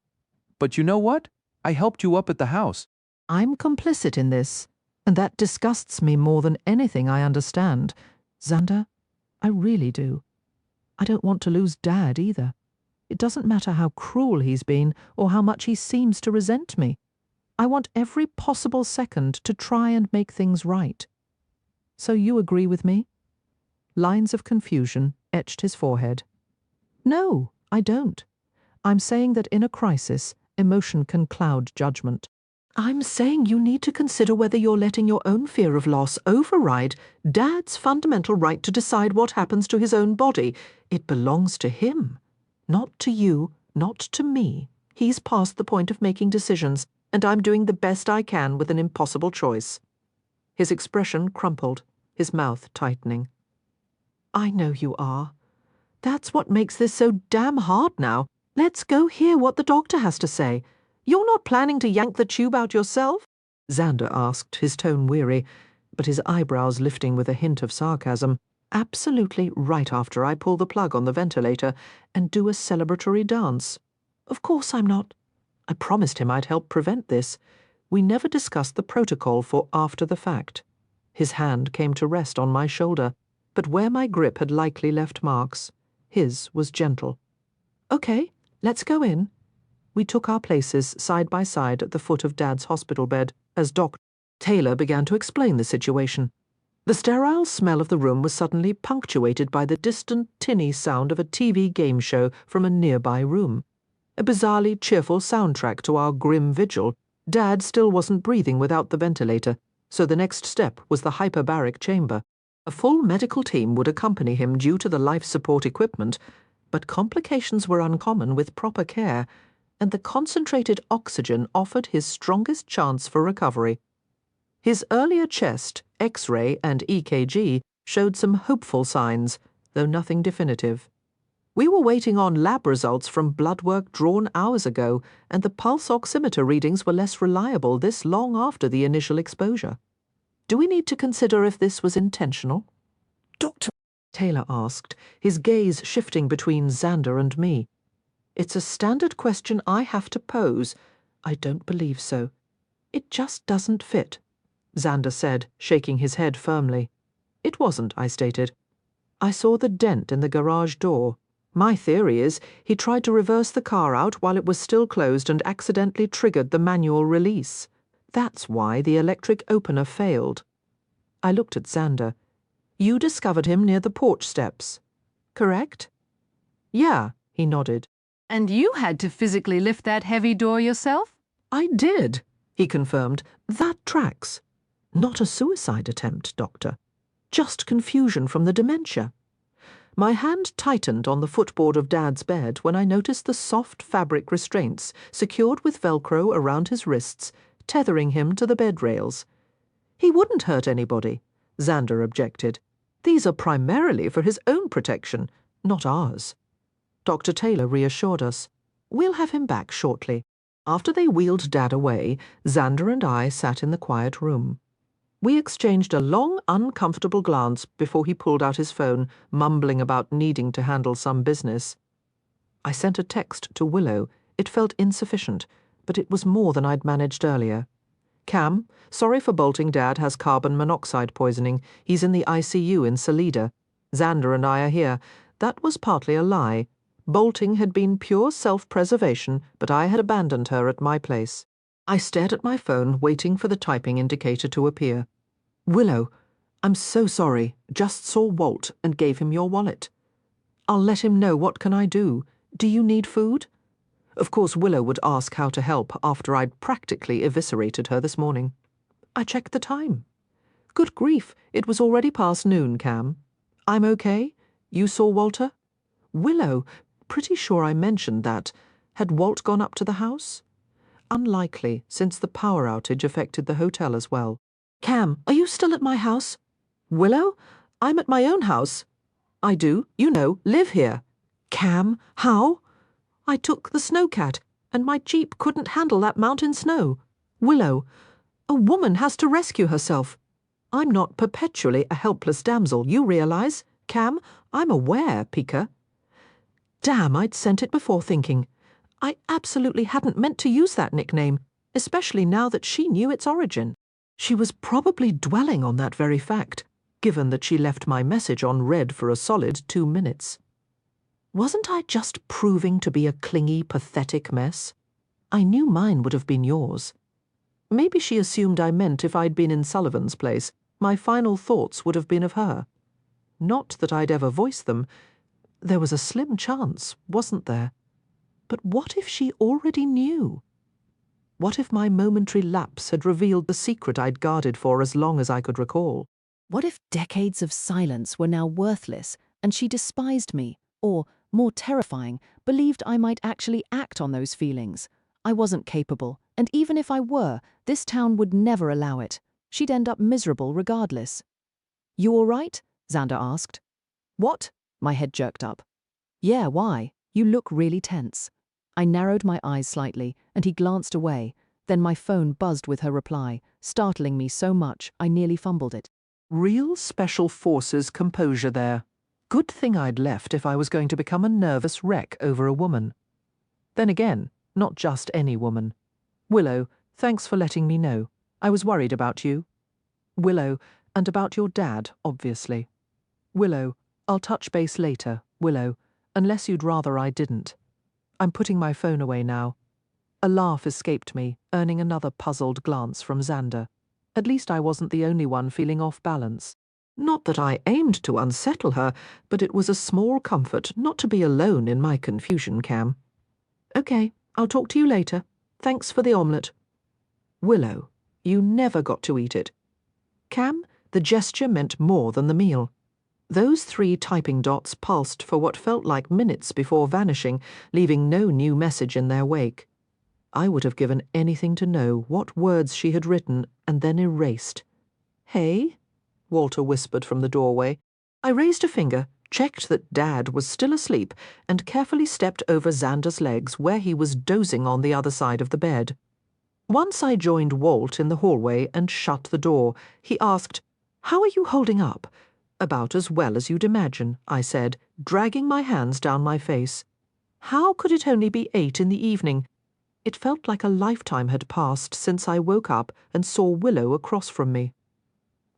But you know what? I helped you up at the house. I'm complicit in this, and that disgusts me more than anything I understand. Xander, I really do. I don't want to lose Dad either. It doesn't matter how cruel he's been or how much he seems to resent me. I want every possible second to try and make things right. So you agree with me? Lines of confusion etched his forehead. No, I don't. I'm saying that in a crisis, emotion can cloud judgment. I'm saying you need to consider whether you're letting your own fear of loss override Dad's fundamental right to decide what happens to his own body. It belongs to him, not to you, not to me. He's past the point of making decisions, and I'm doing the best I can with an impossible choice. His expression crumpled, his mouth tightening. I know you are. That's what makes this so damn hard now. Let's go hear what the doctor has to say. You're not planning to yank the tube out yourself? Xander asked, his tone weary, but his eyebrows lifting with a hint of sarcasm. Absolutely right after I pull the plug on the ventilator and do a celebratory dance. Of course I'm not. I promised him I'd help prevent this. We never discussed the protocol for after the fact. His hand came to rest on my shoulder, but where my grip had likely left marks, his was gentle. Okay, let's go in. We took our places side by side at the foot of Dad's hospital bed as Dr. Taylor began to explain the situation. The sterile smell of the room was suddenly punctuated by the distant, tinny sound of a TV game show from a nearby room. A bizarrely cheerful soundtrack to our grim vigil. Dad still wasn't breathing without the ventilator, so the next step was the hyperbaric chamber. A full medical team would accompany him due to the life support equipment, but complications were uncommon with proper care, and the concentrated oxygen offered his strongest chance for recovery. His earlier chest, X-ray, and EKG showed some hopeful signs, though nothing definitive. We were waiting on lab results from blood work drawn hours ago, and the pulse oximeter readings were less reliable this long after the initial exposure. Do we need to consider if this was intentional? Doctor, Taylor asked, his gaze shifting between Xander and me. It's a standard question I have to pose. I don't believe so. It just doesn't fit, Xander said, shaking his head firmly. It wasn't, I stated. I saw the dent in the garage door. My theory is he tried to reverse the car out while it was still closed and accidentally triggered the manual release. That's why the electric opener failed. I looked at Xander. You discovered him near the porch steps, correct? Yeah, he nodded. And you had to physically lift that heavy door yourself? I did, he confirmed. That tracks. Not a suicide attempt, Doctor. Just confusion from the dementia. My hand tightened on the footboard of Dad's bed when I noticed the soft fabric restraints, secured with Velcro around his wrists, tethering him to the bed rails. He wouldn't hurt anybody, Xander objected. These are primarily for his own protection, not ours. Dr. Taylor reassured us. We'll have him back shortly. After they wheeled Dad away, Xander and I sat in the quiet room. We exchanged a long, uncomfortable glance before he pulled out his phone, mumbling about needing to handle some business. I sent a text to Willow. It felt insufficient, but it was more than I'd managed earlier. Cam, sorry for bolting. Dad has carbon monoxide poisoning. He's in the ICU in Salida. Xander and I are here. That was partly a lie. Bolting had been pure self-preservation, but I had abandoned her at my place. I stared at my phone, waiting for the typing indicator to appear. Willow, I'm so sorry. Just saw Walt and gave him your wallet. I'll let him know. What can I do? Do you need food? Of course, Willow would ask how to help after I'd practically eviscerated her this morning. I checked the time. Good grief, it was already past noon, Cam. I'm okay. You saw Walter? Willow, pretty sure I mentioned that. Had Walt gone up to the house? Unlikely, since the power outage affected the hotel as well. Cam, are you still at my house? Willow, I'm at my own house. I do, you know, live here. Cam, how? I took the snowcat, and my jeep couldn't handle that mountain snow. Willow, a woman has to rescue herself. I'm not perpetually a helpless damsel, you realize? Cam, I'm aware, Pika. Damn, I'd sent it before thinking. I absolutely hadn't meant to use that nickname, especially now that she knew its origin. She was probably dwelling on that very fact, given that she left my message on read for a solid 2 minutes. Wasn't I just proving to be a clingy, pathetic mess? I knew mine would have been yours. Maybe she assumed I meant if I'd been in Sullivan's place, my final thoughts would have been of her. Not that I'd ever voiced them. There was a slim chance, wasn't there? But what if she already knew? What if my momentary lapse had revealed the secret I'd guarded for as long as I could recall? What if decades of silence were now worthless and she despised me, or, more terrifying, believed I might actually act on those feelings? I wasn't capable, and even if I were, this town would never allow it. She'd end up miserable regardless. You all right? Xander asked. What? My head jerked up. Yeah, why? You look really tense. I narrowed my eyes slightly, and he glanced away. Then my phone buzzed with her reply, startling me so much I nearly fumbled it. Real Special Forces composure there. Good thing I'd left if I was going to become a nervous wreck over a woman. Then again, not just any woman. Willow, thanks for letting me know. I was worried about you. Willow, and about your dad, obviously. Willow, I'll touch base later, Willow, unless you'd rather I didn't. I'm putting my phone away now. A laugh escaped me, earning another puzzled glance from Xander. At least I wasn't the only one feeling off balance. Not that I aimed to unsettle her, but it was a small comfort not to be alone in my confusion, Cam. Okay, I'll talk to you later. Thanks for the omelette. Willow, you never got to eat it. Cam, the gesture meant more than the meal. Those 3 typing dots pulsed for what felt like minutes before vanishing, leaving no new message in their wake. I would have given anything to know what words she had written and then erased. Hey? Walter whispered from the doorway. I raised a finger, checked that Dad was still asleep, and carefully stepped over Xander's legs where he was dozing on the other side of the bed. Once I joined Walt in the hallway and shut the door, he asked, How are you holding up? About as well as you'd imagine, I said, dragging my hands down my face. How could it only be 8 in the evening? It felt like a lifetime had passed since I woke up and saw Willow across from me.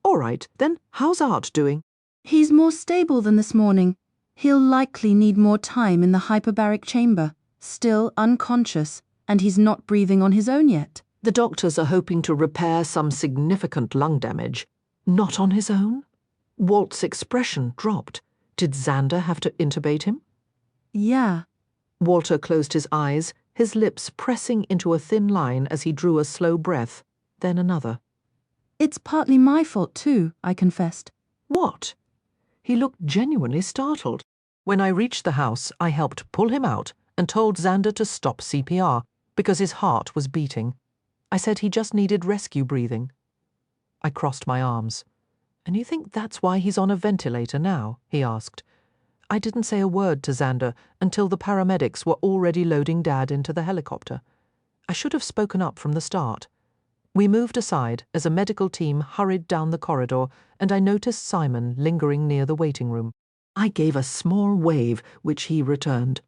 All right, then, how's Art doing? He's more stable than this morning. He'll likely need more time in the hyperbaric chamber, still unconscious, and he's not breathing on his own yet. The doctors are hoping to repair some significant lung damage. Not on his own? Walt's expression dropped. Did Xander have to intubate him? Yeah. Walter closed his eyes, his lips pressing into a thin line as he drew a slow breath, then another. It's partly my fault too, I confessed. What? He looked genuinely startled. When I reached the house, I helped pull him out and told Xander to stop CPR because his heart was beating. I said he just needed rescue breathing. I crossed my arms. And you think that's why he's on a ventilator now? He asked. I didn't say a word to Xander until the paramedics were already loading Dad into the helicopter. I should have spoken up from the start. We moved aside as a medical team hurried down the corridor, and I noticed Simon lingering near the waiting room. I gave a small wave, which he returned.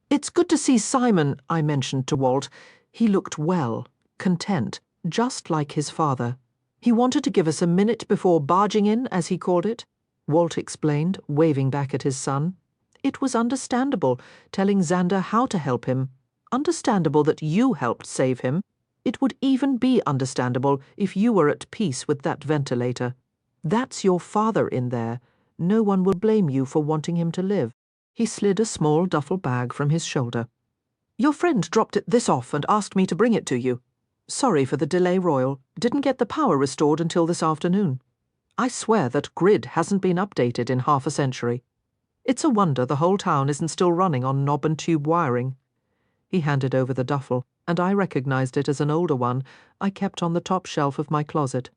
"It's good to see Simon," I mentioned to Walt. He looked well, content, just like his father. He wanted to give us a minute before barging in, as he called it, Walt explained, waving back at his son. It was understandable, telling Xander how to help him. Understandable that you helped save him. It would even be understandable if you were at peace with that ventilator. That's your father in there. No one will blame you for wanting him to live. He slid a small duffel bag from his shoulder. Your friend dropped this off and asked me to bring it to you. Sorry for the delay, Royal. Didn't get the power restored until this afternoon. I swear that grid hasn't been updated in half a century. It's a wonder the whole town isn't still running on knob and tube wiring. He handed over the duffel, and I recognized it as an older one I kept on the top shelf of my closet.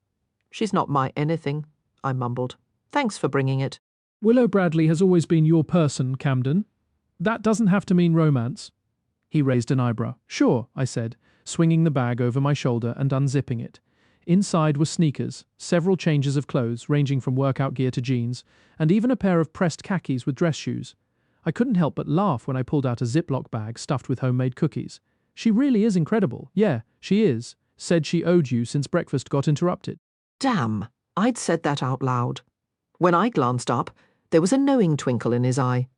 She's not my anything, I mumbled. Thanks for bringing it. Willow Bradley has always been your person, Camden. That doesn't have to mean romance. He raised an eyebrow. Sure, I said, swinging the bag over my shoulder and unzipping it. Inside were sneakers, several changes of clothes ranging from workout gear to jeans, and even a pair of pressed khakis with dress shoes. I couldn't help but laugh when I pulled out a Ziploc bag stuffed with homemade cookies. She really is incredible. Yeah, she is. Said she owed you since breakfast got interrupted. Damn, I'd said that out loud. When I glanced up, there was a knowing twinkle in his eye.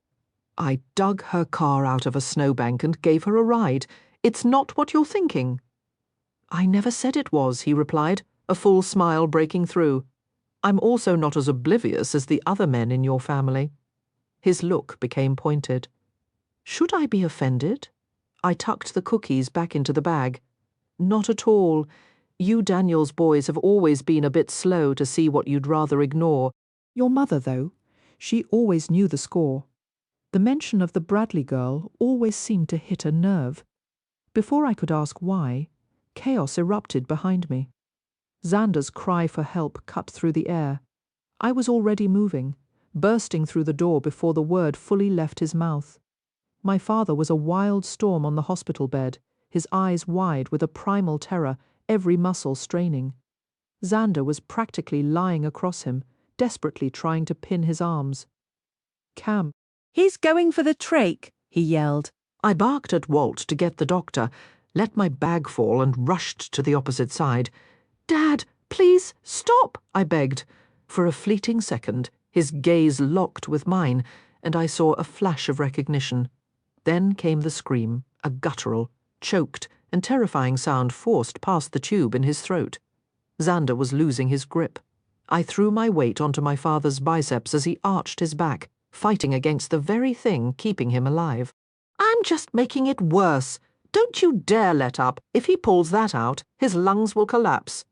I dug her car out of a snowbank and gave her a ride. It's not what you're thinking. I never said it was, he replied, a full smile breaking through. I'm also not as oblivious as the other men in your family. His look became pointed. Should I be offended? I tucked the cookies back into the bag. Not at all. You Daniels boys have always been a bit slow to see what you'd rather ignore. Your mother, though, she always knew the score. The mention of the Bradley girl always seemed to hit a nerve. Before I could ask why, chaos erupted behind me. Xander's cry for help cut through the air. I was already moving, bursting through the door before the word fully left his mouth. My father was a wild storm on the hospital bed, his eyes wide with a primal terror, every muscle straining. Xander was practically lying across him, desperately trying to pin his arms. Cam. He's going for the trach, he yelled. I barked at Walt to get the doctor, let my bag fall and rushed to the opposite side. Dad, please, stop, I begged. For a fleeting second, his gaze locked with mine, and I saw a flash of recognition. Then came the scream, a guttural, choked, and terrifying sound forced past the tube in his throat. Xander was losing his grip. I threw my weight onto my father's biceps as he arched his back, fighting against the very thing keeping him alive. I'm just making it worse. Don't you dare let up. If he pulls that out, his lungs will collapse.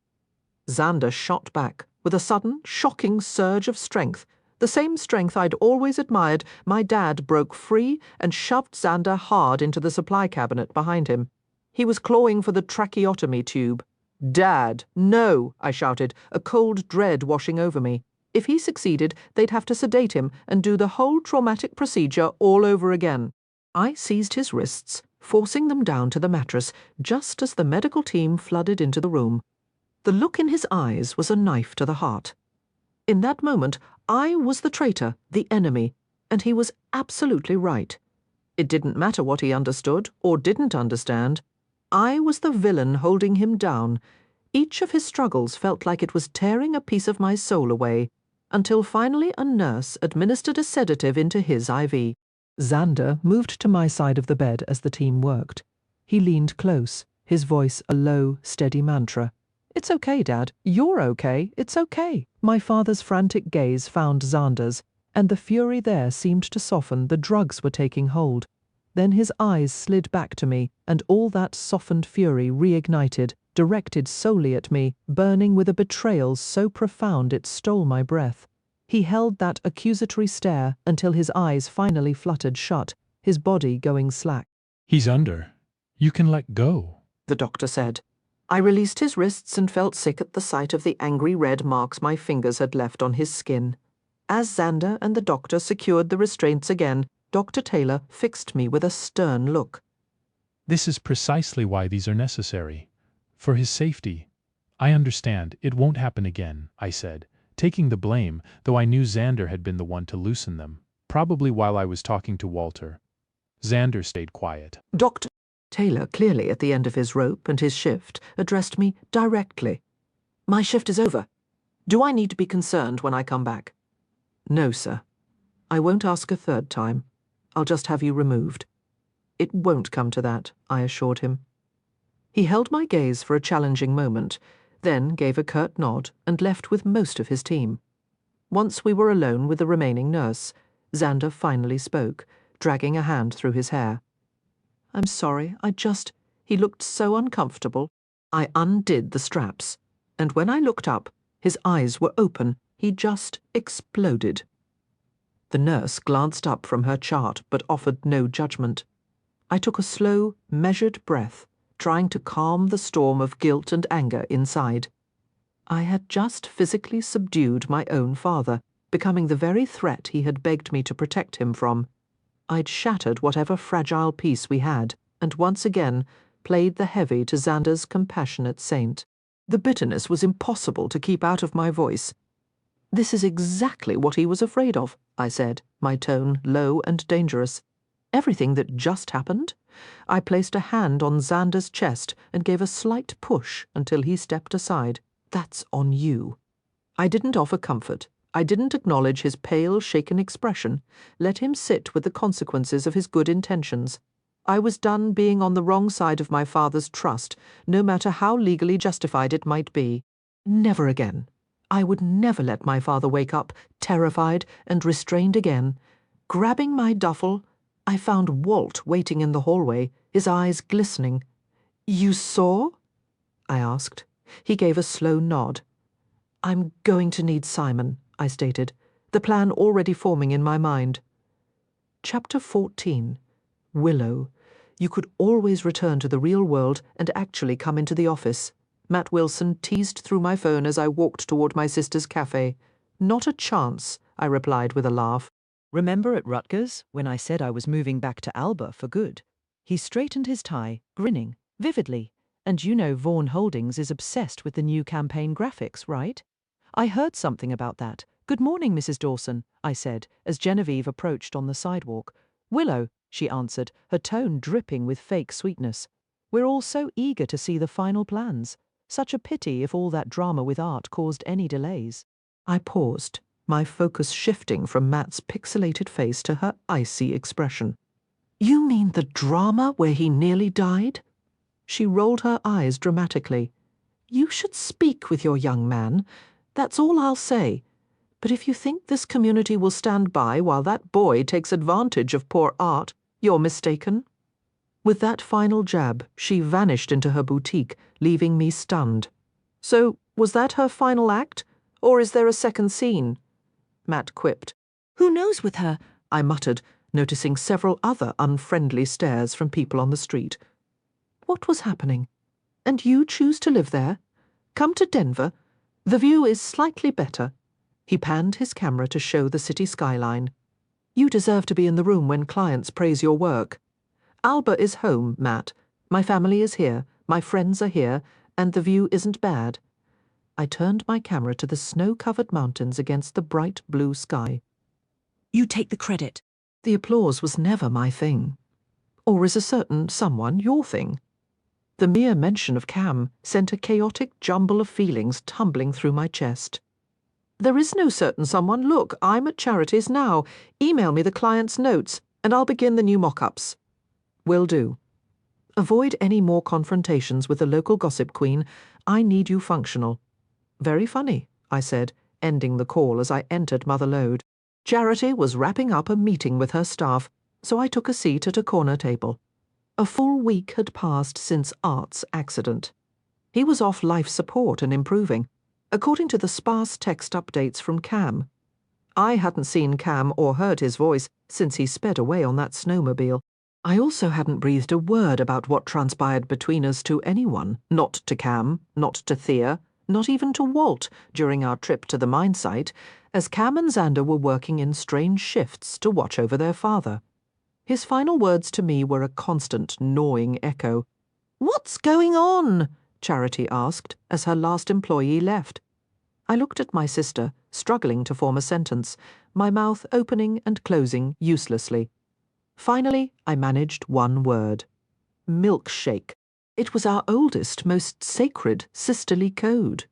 Xander shot back, with a sudden, shocking surge of strength. The same strength I'd always admired, my dad broke free and shoved Xander hard into the supply cabinet behind him. He was clawing for the tracheotomy tube. Dad, no, I shouted, a cold dread washing over me. If he succeeded, they'd have to sedate him and do the whole traumatic procedure all over again. I seized his wrists, forcing them down to the mattress, just as the medical team flooded into the room. The look in his eyes was a knife to the heart. In that moment, I was the traitor, the enemy, and he was absolutely right. It didn't matter what he understood or didn't understand. I was the villain holding him down. Each of his struggles felt like it was tearing a piece of my soul away, until finally a nurse administered a sedative into his IV. Xander moved to my side of the bed as the team worked. He leaned close, his voice a low, steady mantra. It's okay, Dad. You're okay. It's okay. My father's frantic gaze found Xander's, and the fury there seemed to soften. The drugs were taking hold. Then his eyes slid back to me, and all that softened fury reignited, directed solely at me, burning with a betrayal so profound it stole my breath. He held that accusatory stare until his eyes finally fluttered shut, his body going slack. He's under. You can let go, the doctor said. I released his wrists and felt sick at the sight of the angry red marks my fingers had left on his skin. As Xander and the doctor secured the restraints again, Dr. Taylor fixed me with a stern look. This is precisely why these are necessary. For his safety. I understand. It won't happen again, I said, taking the blame, though I knew Xander had been the one to loosen them, probably while I was talking to Walter. Xander stayed quiet. Dr. Taylor, clearly at the end of his rope and his shift, addressed me directly. My shift is over. Do I need to be concerned when I come back? No, sir. I won't ask a third time. I'll just have you removed. It won't come to that, I assured him. He held my gaze for a challenging moment, then gave a curt nod and left with most of his team. Once we were alone with the remaining nurse, Xander finally spoke, dragging a hand through his hair. I'm sorry, he looked so uncomfortable. I undid the straps, and when I looked up, his eyes were open. He just exploded. The nurse glanced up from her chart but offered no judgment. I took a slow, measured breath, trying to calm the storm of guilt and anger inside. I had just physically subdued my own father, becoming the very threat he had begged me to protect him from. I'd shattered whatever fragile peace we had, and once again played the heavy to Xander's compassionate saint. The bitterness was impossible to keep out of my voice. This is exactly what he was afraid of, I said, my tone low and dangerous. Everything that just happened? I placed a hand on Xander's chest and gave a slight push until he stepped aside. That's on you. I didn't offer comfort. I didn't acknowledge his pale, shaken expression. Let him sit with the consequences of his good intentions. I was done being on the wrong side of my father's trust, no matter how legally justified it might be. Never again. I would never let my father wake up, terrified and restrained again. Grabbing my duffel, I found Walt waiting in the hallway, his eyes glistening. You saw? I asked. He gave a slow nod. I'm going to need Simon, I stated, the plan already forming in my mind. Chapter 14. Willow. You could always return to the real world and actually come into the office. Matt Wilson teased through my phone as I walked toward my sister's cafe. Not a chance, I replied with a laugh. Remember at Rutgers, when I said I was moving back to Alba for good? He straightened his tie, grinning, vividly. And you know Vaughan Holdings is obsessed with the new campaign graphics, right? I heard something about that. Good morning, Mrs. Dawson, I said, as Genevieve approached on the sidewalk. Willow, she answered, her tone dripping with fake sweetness. We're all so eager to see the final plans. Such a pity if all that drama with art caused any delays. I paused, my focus shifting from Matt's pixelated face to her icy expression. You mean the drama where he nearly died? She rolled her eyes dramatically. You should speak with your young man. That's all I'll say. But if you think this community will stand by while that boy takes advantage of poor art, you're mistaken. With that final jab, she vanished into her boutique, leaving me stunned. So, was that her final act? Or is there a second scene? Matt quipped. Who knows with her? I muttered, noticing several other unfriendly stares from people on the street. What was happening? And you choose to live there? Come to Denver. The view is slightly better. He panned his camera to show the city skyline. You deserve to be in the room when clients praise your work. Alba is home, Matt. My family is here, my friends are here, and the view isn't bad. I turned my camera to the snow-covered mountains against the bright blue sky. You take the credit. The applause was never my thing. Or is a certain someone your thing? The mere mention of Cam sent a chaotic jumble of feelings tumbling through my chest. There is no certain someone. Look, I'm at Charities now. Email me the client's notes, and I'll begin the new mock-ups. Will do. Avoid any more confrontations with the local gossip queen. I need you functional. Very funny, I said, ending the call as I entered Mother Lode. Charity was wrapping up a meeting with her staff, so I took a seat at a corner table. A full week had passed since Art's accident. He was off life support and improving, according to the sparse text updates from Cam. I hadn't seen Cam or heard his voice since he sped away on that snowmobile. I also hadn't breathed a word about what transpired between us to anyone, not to Cam, not to Thea, not even to Walt during our trip to the mine site, as Cam and Xander were working in strange shifts to watch over their father. His final words to me were a constant gnawing echo. "What's going on?" Charity asked as her last employee left. I looked at my sister, struggling to form a sentence, my mouth opening and closing uselessly. Finally, I managed one word. Milkshake. It was our oldest, most sacred sisterly code.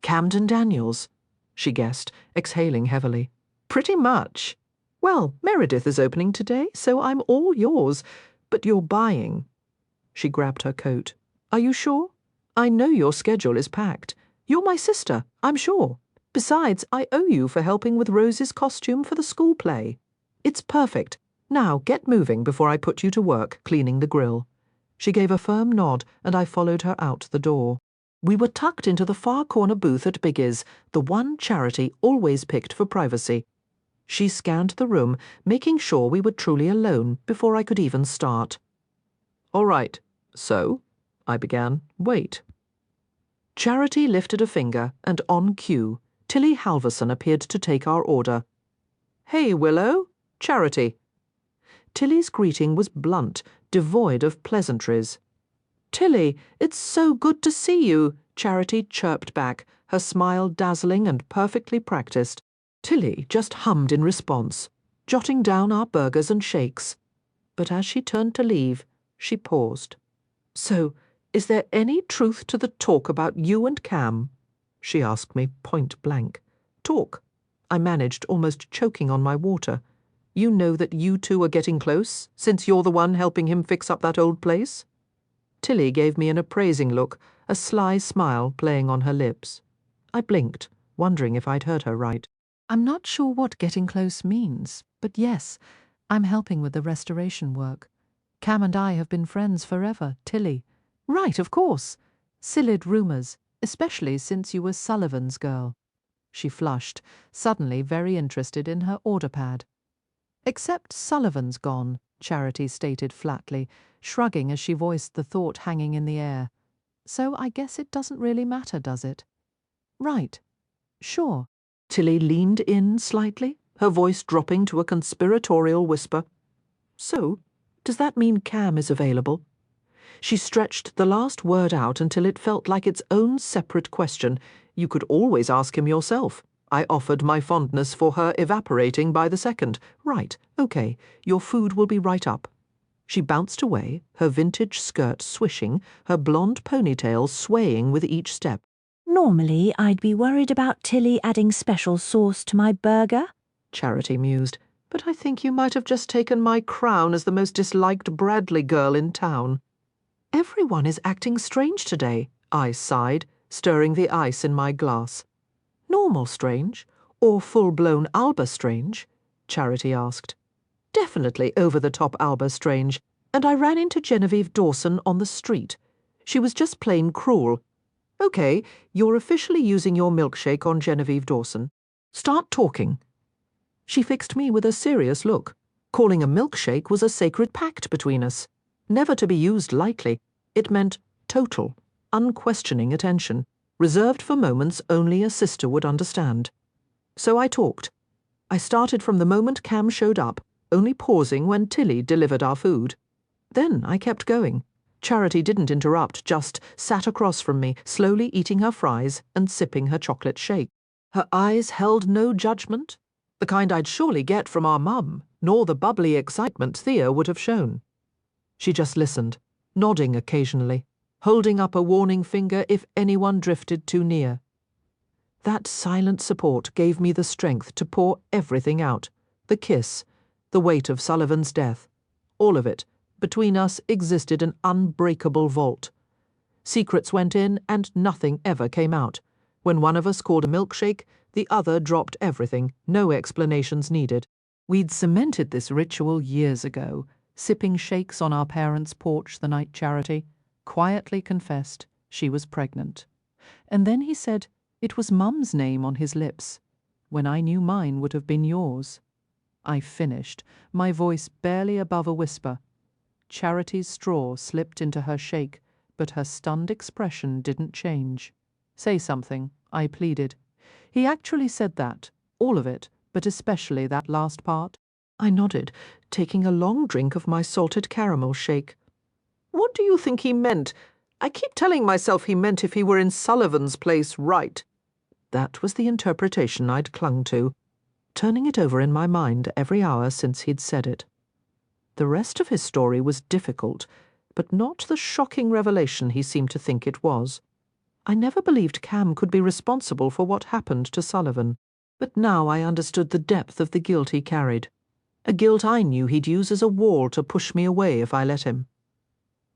Camden Daniels, she guessed, exhaling heavily. Pretty much. Well, Meredith is opening today, so I'm all yours, but you're buying. She grabbed her coat. Are you sure? I know your schedule is packed. You're my sister, I'm sure. Besides, I owe you for helping with Rose's costume for the school play. It's perfect. Now get moving before I put you to work cleaning the grill. She gave a firm nod, and I followed her out the door. We were tucked into the far corner booth at Biggie's, the one Charity always picked for privacy. She scanned the room, making sure we were truly alone before I could even start. "All right, so," I began, "wait." Charity lifted a finger, and on cue, Tilly Halverson appeared to take our order. "Hey, Willow. Charity." Tilly's greeting was blunt, devoid of pleasantries. "Tilly, it's so good to see you," Charity chirped back, her smile dazzling and perfectly practiced. Tilly just hummed in response, jotting down our burgers and shakes. But as she turned to leave, she paused. "So, is there any truth to the talk about you and Cam?" she asked me point blank. "Talk." I managed, almost choking on my water. "You know that you two are getting close, since you're the one helping him fix up that old place?" Tilly gave me an appraising look, a sly smile playing on her lips. I blinked, wondering if I'd heard her right. "I'm not sure what getting close means, but yes, I'm helping with the restoration work. Cam and I have been friends forever, Tilly." "Right, of course. Silid rumours, especially since you were Sullivan's girl." She flushed, suddenly very interested in her order pad. "Except Sullivan's gone," Charity stated flatly, shrugging as she voiced the thought hanging in the air. "So I guess it doesn't really matter, does it?" "Right. Sure." Tilly leaned in slightly, her voice dropping to a conspiratorial whisper. "So, does that mean Cam is available?" She stretched the last word out until it felt like its own separate question. You could always ask him yourself. I offered my fondness for her evaporating by the second. "Right, okay, your food will be right up." She bounced away, her vintage skirt swishing, her blonde ponytail swaying with each step. "Normally, I'd be worried about Tilly adding special sauce to my burger," Charity mused, "but I think you might have just taken my crown as the most disliked Bradley girl in town." "Everyone is acting strange today," I sighed, stirring the ice in my glass. "Normal strange, or full-blown Alba strange?" Charity asked. "Definitely over-the-top Alba strange, and I ran into Genevieve Dawson on the street. She was just plain cruel. Okay, you're officially using your milkshake on Genevieve Dawson. Start talking." She fixed me with a serious look. Calling a milkshake was a sacred pact between us. Never to be used lightly. It meant total, unquestioning attention, reserved for moments only a sister would understand. So I talked. I started from the moment Cam showed up, only pausing when Tilly delivered our food. Then I kept going. Charity didn't interrupt, just sat across from me, slowly eating her fries and sipping her chocolate shake. Her eyes held no judgment, the kind I'd surely get from our mum, nor the bubbly excitement Thea would have shown. She just listened, nodding occasionally, holding up a warning finger if anyone drifted too near. That silent support gave me the strength to pour everything out. The kiss, the weight of Sullivan's death, all of it. Between us existed an unbreakable vault. Secrets went in and nothing ever came out. When one of us called a milkshake, the other dropped everything, no explanations needed. We'd cemented this ritual years ago, sipping shakes on our parents' porch the night Charity quietly confessed she was pregnant. And then he said it was Mum's name on his lips, when I knew mine would have been yours. I finished, my voice barely above a whisper. Charity's straw slipped into her shake, but her stunned expression didn't change. Say something, I pleaded. He actually said that, all of it, but especially that last part. I nodded, taking a long drink of my salted caramel shake. What do you think he meant? I keep telling myself he meant if he were in Sullivan's place, right? That was the interpretation I'd clung to, turning it over in my mind every hour since he'd said it. The rest of his story was difficult, but not the shocking revelation he seemed to think it was. I never believed Cam could be responsible for what happened to Sullivan, but now I understood the depth of the guilt he carried, a guilt I knew he'd use as a wall to push me away if I let him.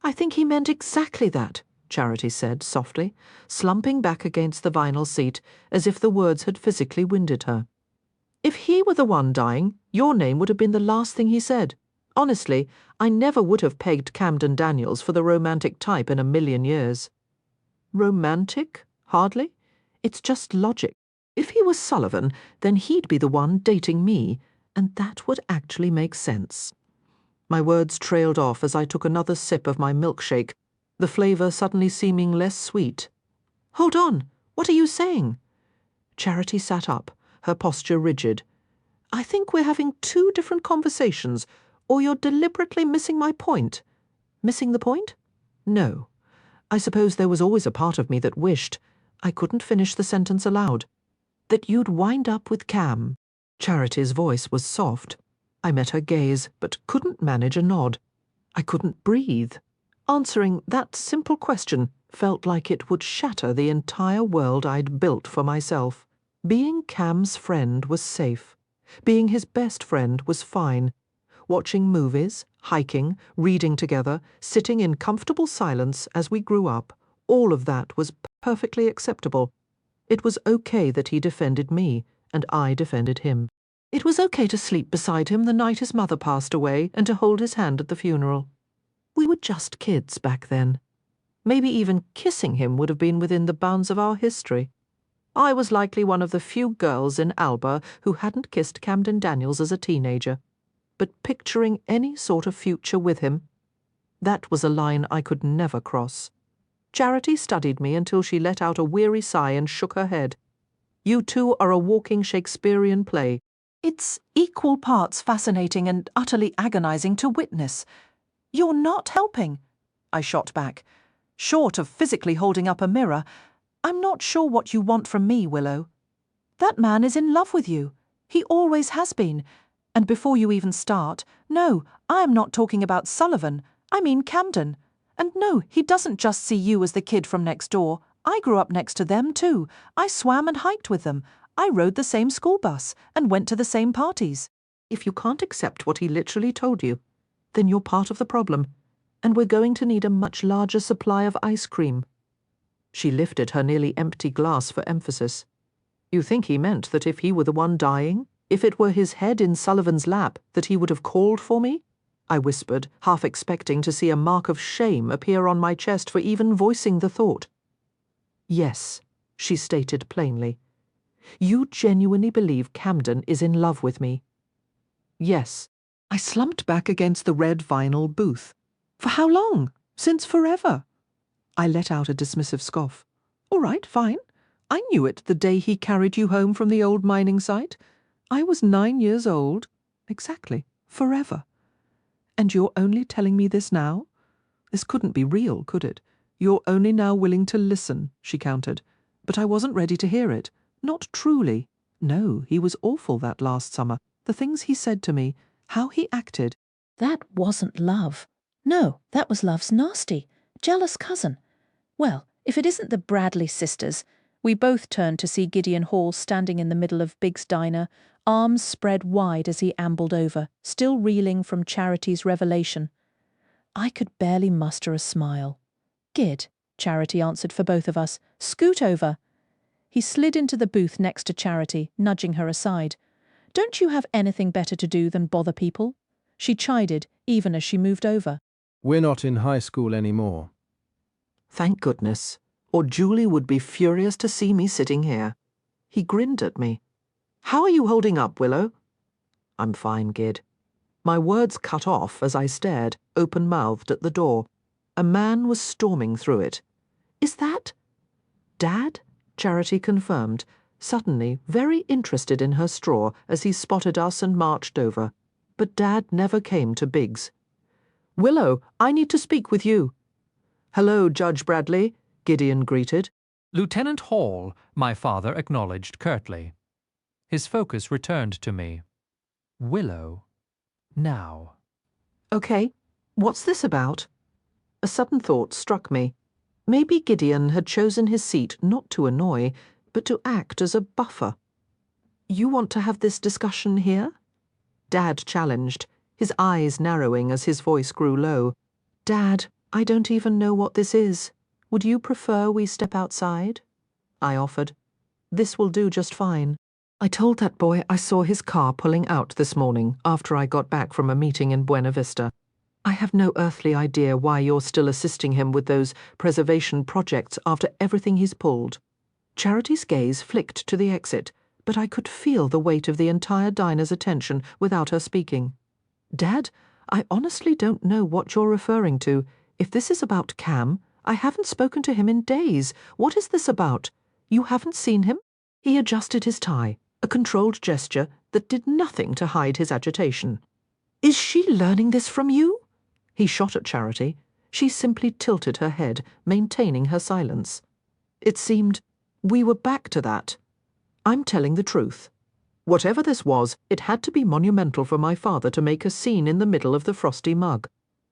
I think he meant exactly that, Charity said softly, slumping back against the vinyl seat as if the words had physically winded her. If he were the one dying, your name would have been the last thing he said. Honestly, I never would have pegged Camden Daniels for the romantic type in a million years. Romantic? Hardly. It's just logic. If he was Sullivan, then he'd be the one dating me, and that would actually make sense. My words trailed off as I took another sip of my milkshake, the flavour suddenly seeming less sweet. Hold on, what are you saying? Charity sat up, her posture rigid. I think we're having two different conversations, or you're deliberately missing my point. Missing the point? No. I suppose there was always a part of me that wished, I couldn't finish the sentence aloud, that you'd wind up with Cam. Charity's voice was soft. I met her gaze, but couldn't manage a nod. I couldn't breathe. Answering that simple question felt like it would shatter the entire world I'd built for myself. Being Cam's friend was safe. Being his best friend was fine. Watching movies, hiking, reading together, sitting in comfortable silence as we grew up, all of that was perfectly acceptable. It was okay that he defended me, and I defended him. It was okay to sleep beside him the night his mother passed away and to hold his hand at the funeral. We were just kids back then. Maybe even kissing him would have been within the bounds of our history. I was likely one of the few girls in Alba who hadn't kissed Camden Daniels as a teenager. But picturing any sort of future with him, that was a line I could never cross. Charity studied me until she let out a weary sigh and shook her head. You two are a walking Shakespearean play. It's equal parts fascinating and utterly agonizing to witness. You're not helping, I shot back. Short of physically holding up a mirror, I'm not sure what you want from me, Willow. That man is in love with you. He always has been. And before you even start, no, I am not talking about Sullivan. I mean Camden. And no, he doesn't just see you as the kid from next door. I grew up next to them too. I swam and hiked with them. I rode the same school bus and went to the same parties. If you can't accept what he literally told you, then you're part of the problem, and we're going to need a much larger supply of ice cream. She lifted her nearly empty glass for emphasis. You think he meant that if he were the one dying, if it were his head in Sullivan's lap, that he would have called for me? I whispered, half expecting to see a mark of shame appear on my chest for even voicing the thought. Yes, she stated plainly. You genuinely believe Camden is in love with me? Yes. I slumped back against the red vinyl booth. For how long? Since forever. I let out a dismissive scoff. All right, fine. I knew it the day he carried you home from the old mining site. I was 9 years old. Exactly. Forever. And you're only telling me this now? This couldn't be real, could it? You're only now willing to listen, she countered. But I wasn't ready to hear it. Not truly. No, he was awful that last summer. The things he said to me, how he acted. That wasn't love. No, that was love's nasty, jealous cousin. Well, if it isn't the Bradley sisters. We both turned to see Gideon Hall standing in the middle of Big's diner, arms spread wide as he ambled over, still reeling from Charity's revelation. I could barely muster a smile. Gid, Charity answered for both of us. Scoot over. He slid into the booth next to Charity, nudging her aside. Don't you have anything better to do than bother people? She chided, even as she moved over. We're not in high school anymore. Thank goodness, or Julie would be furious to see me sitting here. He grinned at me. How are you holding up, Willow? I'm fine, Gid. My words cut off as I stared, open-mouthed, at the door. A man was storming through it. "Is that Dad?" Charity confirmed, suddenly very interested in her straw as he spotted us and marched over. But Dad never came to Biggs. "Willow, I need to speak with you." "Hello, Judge Bradley," Gideon greeted. "Lieutenant Hall," my father acknowledged curtly. His focus returned to me. "Willow. Now." "Okay, what's this about?" A sudden thought struck me. Maybe Gideon had chosen his seat not to annoy, but to act as a buffer. "You want to have this discussion here?" Dad challenged, his eyes narrowing as his voice grew low. "Dad, I don't even know what this is. Would you prefer we step outside?" I offered. "This will do just fine. I told that boy I saw his car pulling out this morning after I got back from a meeting in Buena Vista. I have no earthly idea why you're still assisting him with those preservation projects after everything he's pulled." Charity's gaze flicked to the exit, but I could feel the weight of the entire diner's attention without her speaking. "Dad, I honestly don't know what you're referring to. If this is about Cam, I haven't spoken to him in days. What is this about? You haven't seen him?" He adjusted his tie, a controlled gesture that did nothing to hide his agitation. "Is she learning this from you?" He shot at Charity. She simply tilted her head, maintaining her silence. It seemed we were back to that. "I'm telling the truth. Whatever this was, it had to be monumental for my father to make a scene in the middle of the frosty mug.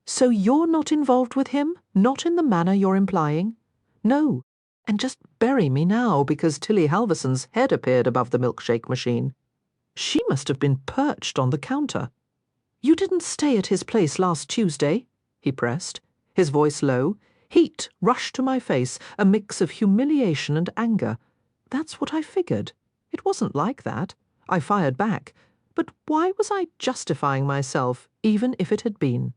So you're not involved with him? Not in the manner you're implying?" "No. And just bury me now because Tilly Halverson's head appeared above the milkshake machine. She must have been perched on the counter." "You didn't stay at his place last Tuesday?" he pressed, his voice low. Heat rushed to my face, a mix of humiliation and anger. That's what I figured. It wasn't like that. I fired back. But why was I justifying myself, even if it had been?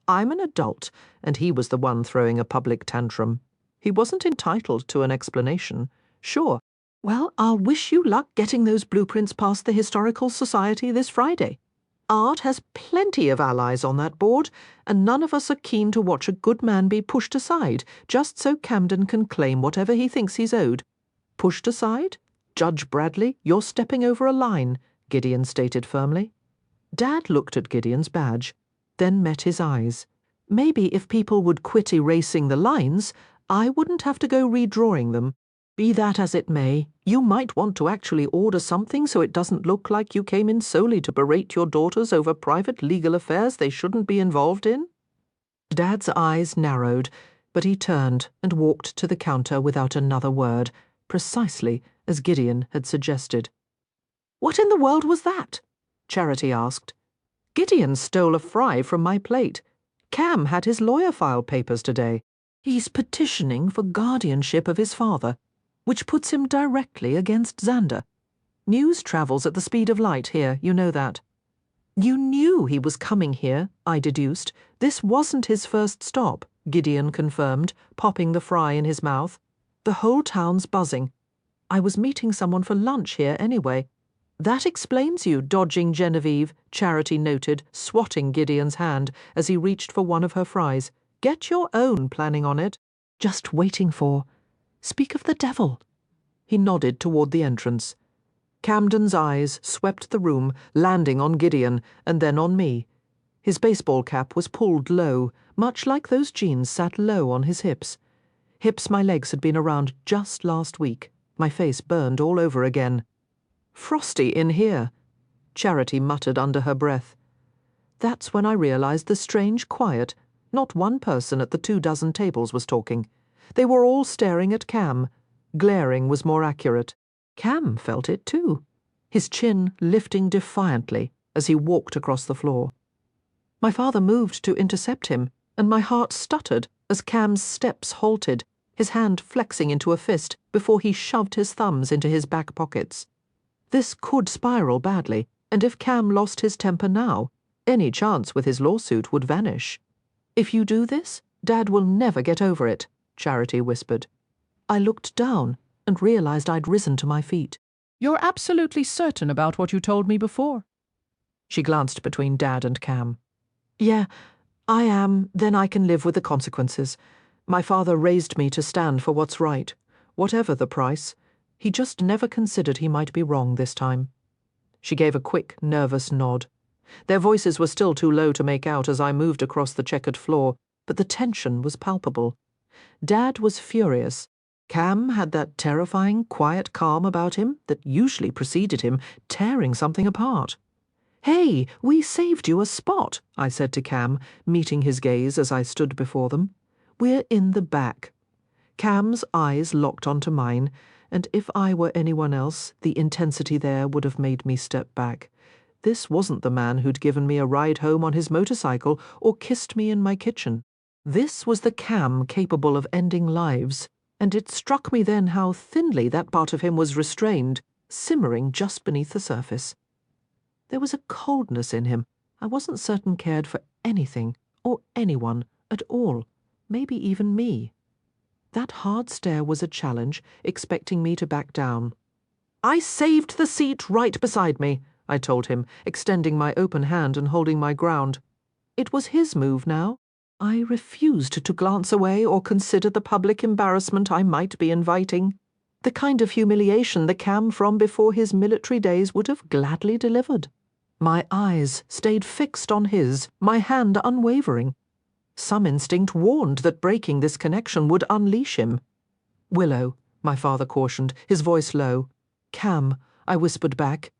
I'm an adult, and he was the one throwing a public tantrum. He wasn't entitled to an explanation. Sure. Well, I'll wish you luck getting those blueprints past the Historical Society this Friday. Art has plenty of allies on that board, and none of us are keen to watch a good man be pushed aside just so Camden can claim whatever he thinks he's owed. Pushed aside? Judge Bradley, you're stepping over a line, Gideon stated firmly. Dad looked at Gideon's badge, then met his eyes. Maybe if people would quit erasing the lines, I wouldn't have to go redrawing them. Be that as it may, you might want to actually order something so it doesn't look like you came in solely to berate your daughters over private legal affairs they shouldn't be involved in. Dad's eyes narrowed, but he turned and walked to the counter without another word, precisely as Gideon had suggested. "What in the world was that?" Charity asked. "Gideon stole a fry from my plate. Cam had his lawyer file papers today. He's petitioning for guardianship of his father, which puts him directly against Xander. News travels at the speed of light here, you know that." "You knew he was coming here," I deduced. "This wasn't his first stop," Gideon confirmed, popping the fry in his mouth. "The whole town's buzzing. I was meeting someone for lunch here anyway." "That explains you dodging Genevieve," Charity noted, swatting Gideon's hand as he reached for one of her fries. "Get your own planning on it." "Just waiting for. Speak of the devil." He nodded toward the entrance. Camden's eyes swept the room, landing on Gideon and then on me. His baseball cap was pulled low, much like those jeans sat low on his hips. Hips my legs had been around just last week. My face burned all over again. "Frosty in here," Charity muttered under her breath. That's when I realized the strange quiet. Not one person at the 24 tables was talking. They were all staring at Cam. Glaring was more accurate. Cam felt it too, his chin lifting defiantly as he walked across the floor. My father moved to intercept him, and my heart stuttered as Cam's steps halted, his hand flexing into a fist before he shoved his thumbs into his back pockets. This could spiral badly, and if Cam lost his temper now, any chance with his lawsuit would vanish. "If you do this, Dad will never get over it," Charity whispered. I looked down and realized I'd risen to my feet. "You're absolutely certain about what you told me before?" She glanced between Dad and Cam. Yeah, I am, then I can live with the consequences. My father raised me to stand for what's right, whatever the price. He just never considered he might be wrong this time. She gave a quick, nervous nod. Their voices were still too low to make out as I moved across the checkered floor, but the tension was palpable. Dad was furious. Cam had that terrifying, quiet calm about him that usually preceded him tearing something apart. Hey, we saved you a spot, I said to Cam, meeting his gaze as I stood before them. We're in the back. Cam's eyes locked onto mine, and if I were anyone else, the intensity there would have made me step back. This wasn't the man who'd given me a ride home on his motorcycle or kissed me in my kitchen. This was the Cam capable of ending lives, and it struck me then how thinly that part of him was restrained, simmering just beneath the surface. There was a coldness in him I wasn't certain cared for anything or anyone at all, maybe even me. That hard stare was a challenge, expecting me to back down. I saved the seat right beside me, I told him, extending my open hand and holding my ground. It was his move now. I refused to glance away or consider the public embarrassment I might be inviting. The kind of humiliation the Cam from before his military days would have gladly delivered. My eyes stayed fixed on his, my hand unwavering. Some instinct warned that breaking this connection would unleash him. Willow, my father cautioned, his voice low. Cam, I whispered back.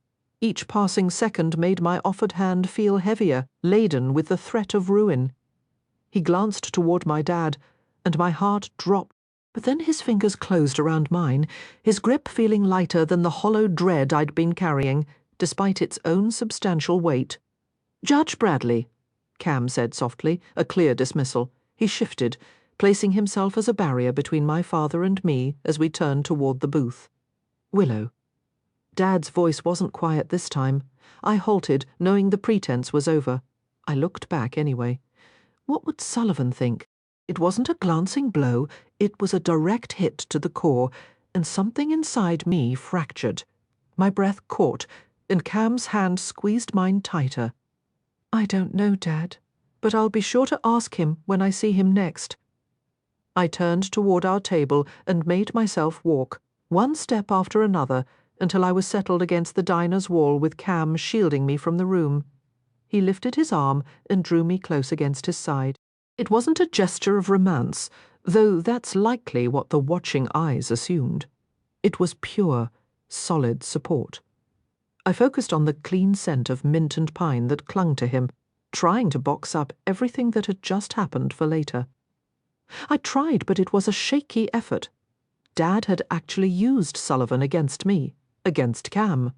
Each passing second made my offered hand feel heavier, laden with the threat of ruin. He glanced toward my dad, and my heart dropped. But then his fingers closed around mine, his grip feeling lighter than the hollow dread I'd been carrying, despite its own substantial weight. Judge Bradley, Cam said softly, a clear dismissal. He shifted, placing himself as a barrier between my father and me as we turned toward the booth. Willow. Dad's voice wasn't quiet this time. I halted, knowing the pretense was over. I looked back anyway. What would Sullivan think? It wasn't a glancing blow, it was a direct hit to the core, and something inside me fractured. My breath caught, and Cam's hand squeezed mine tighter. I don't know, Dad, but I'll be sure to ask him when I see him next. I turned toward our table and made myself walk, one step after another, until I was settled against the diner's wall with Cam shielding me from the room. He lifted his arm and drew me close against his side. It wasn't a gesture of romance, though that's likely what the watching eyes assumed. It was pure, solid support. I focused on the clean scent of mint and pine that clung to him, trying to box up everything that had just happened for later. I tried, but it was a shaky effort. Dad had actually used Sullivan against me, against Cam.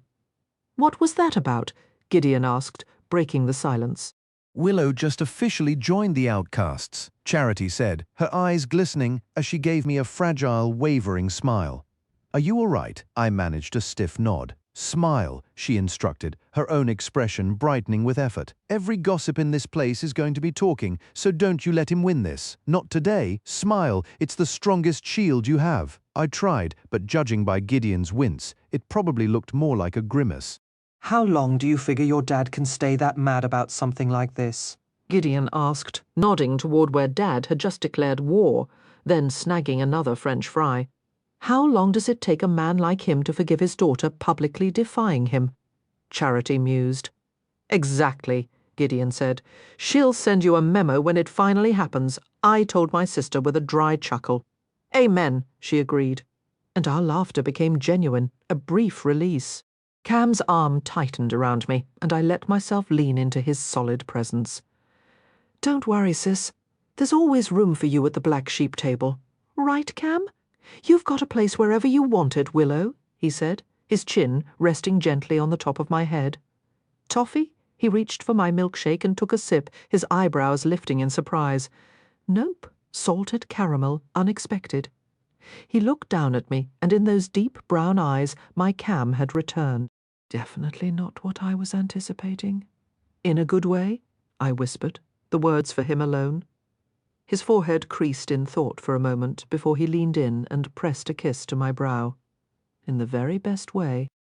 What was that about? Gideon asked, breaking the silence. Willow just officially joined the outcasts, Charity said, her eyes glistening as she gave me a fragile, wavering smile. Are you all right? I managed a stiff nod. Smile, she instructed, her own expression brightening with effort. Every gossip in this place is going to be talking, so don't you let him win this. Not today. Smile, it's the strongest shield you have. I tried, but judging by Gideon's wince, it probably looked more like a grimace. How long do you figure your dad can stay that mad about something like this? Gideon asked, nodding toward where Dad had just declared war, then snagging another French fry. How long does it take a man like him to forgive his daughter publicly defying him? Charity mused. Exactly, Gideon said. She'll send you a memo when it finally happens, I told my sister with a dry chuckle. Amen, she agreed. And our laughter became genuine, a brief release. Cam's arm tightened around me, and I let myself lean into his solid presence. Don't worry, sis. There's always room for you at the black sheep table. Right, Cam? You've got a place wherever you want it, Willow, he said, his chin resting gently on the top of my head. Toffee? He reached for my milkshake and took a sip, his eyebrows lifting in surprise. Nope, salted caramel, unexpected. He looked down at me, and in those deep brown eyes my Cam had returned. Definitely not what I was anticipating. In a good way? I whispered, the words for him alone. His forehead creased in thought for a moment before he leaned in and pressed a kiss to my brow. In the very best way.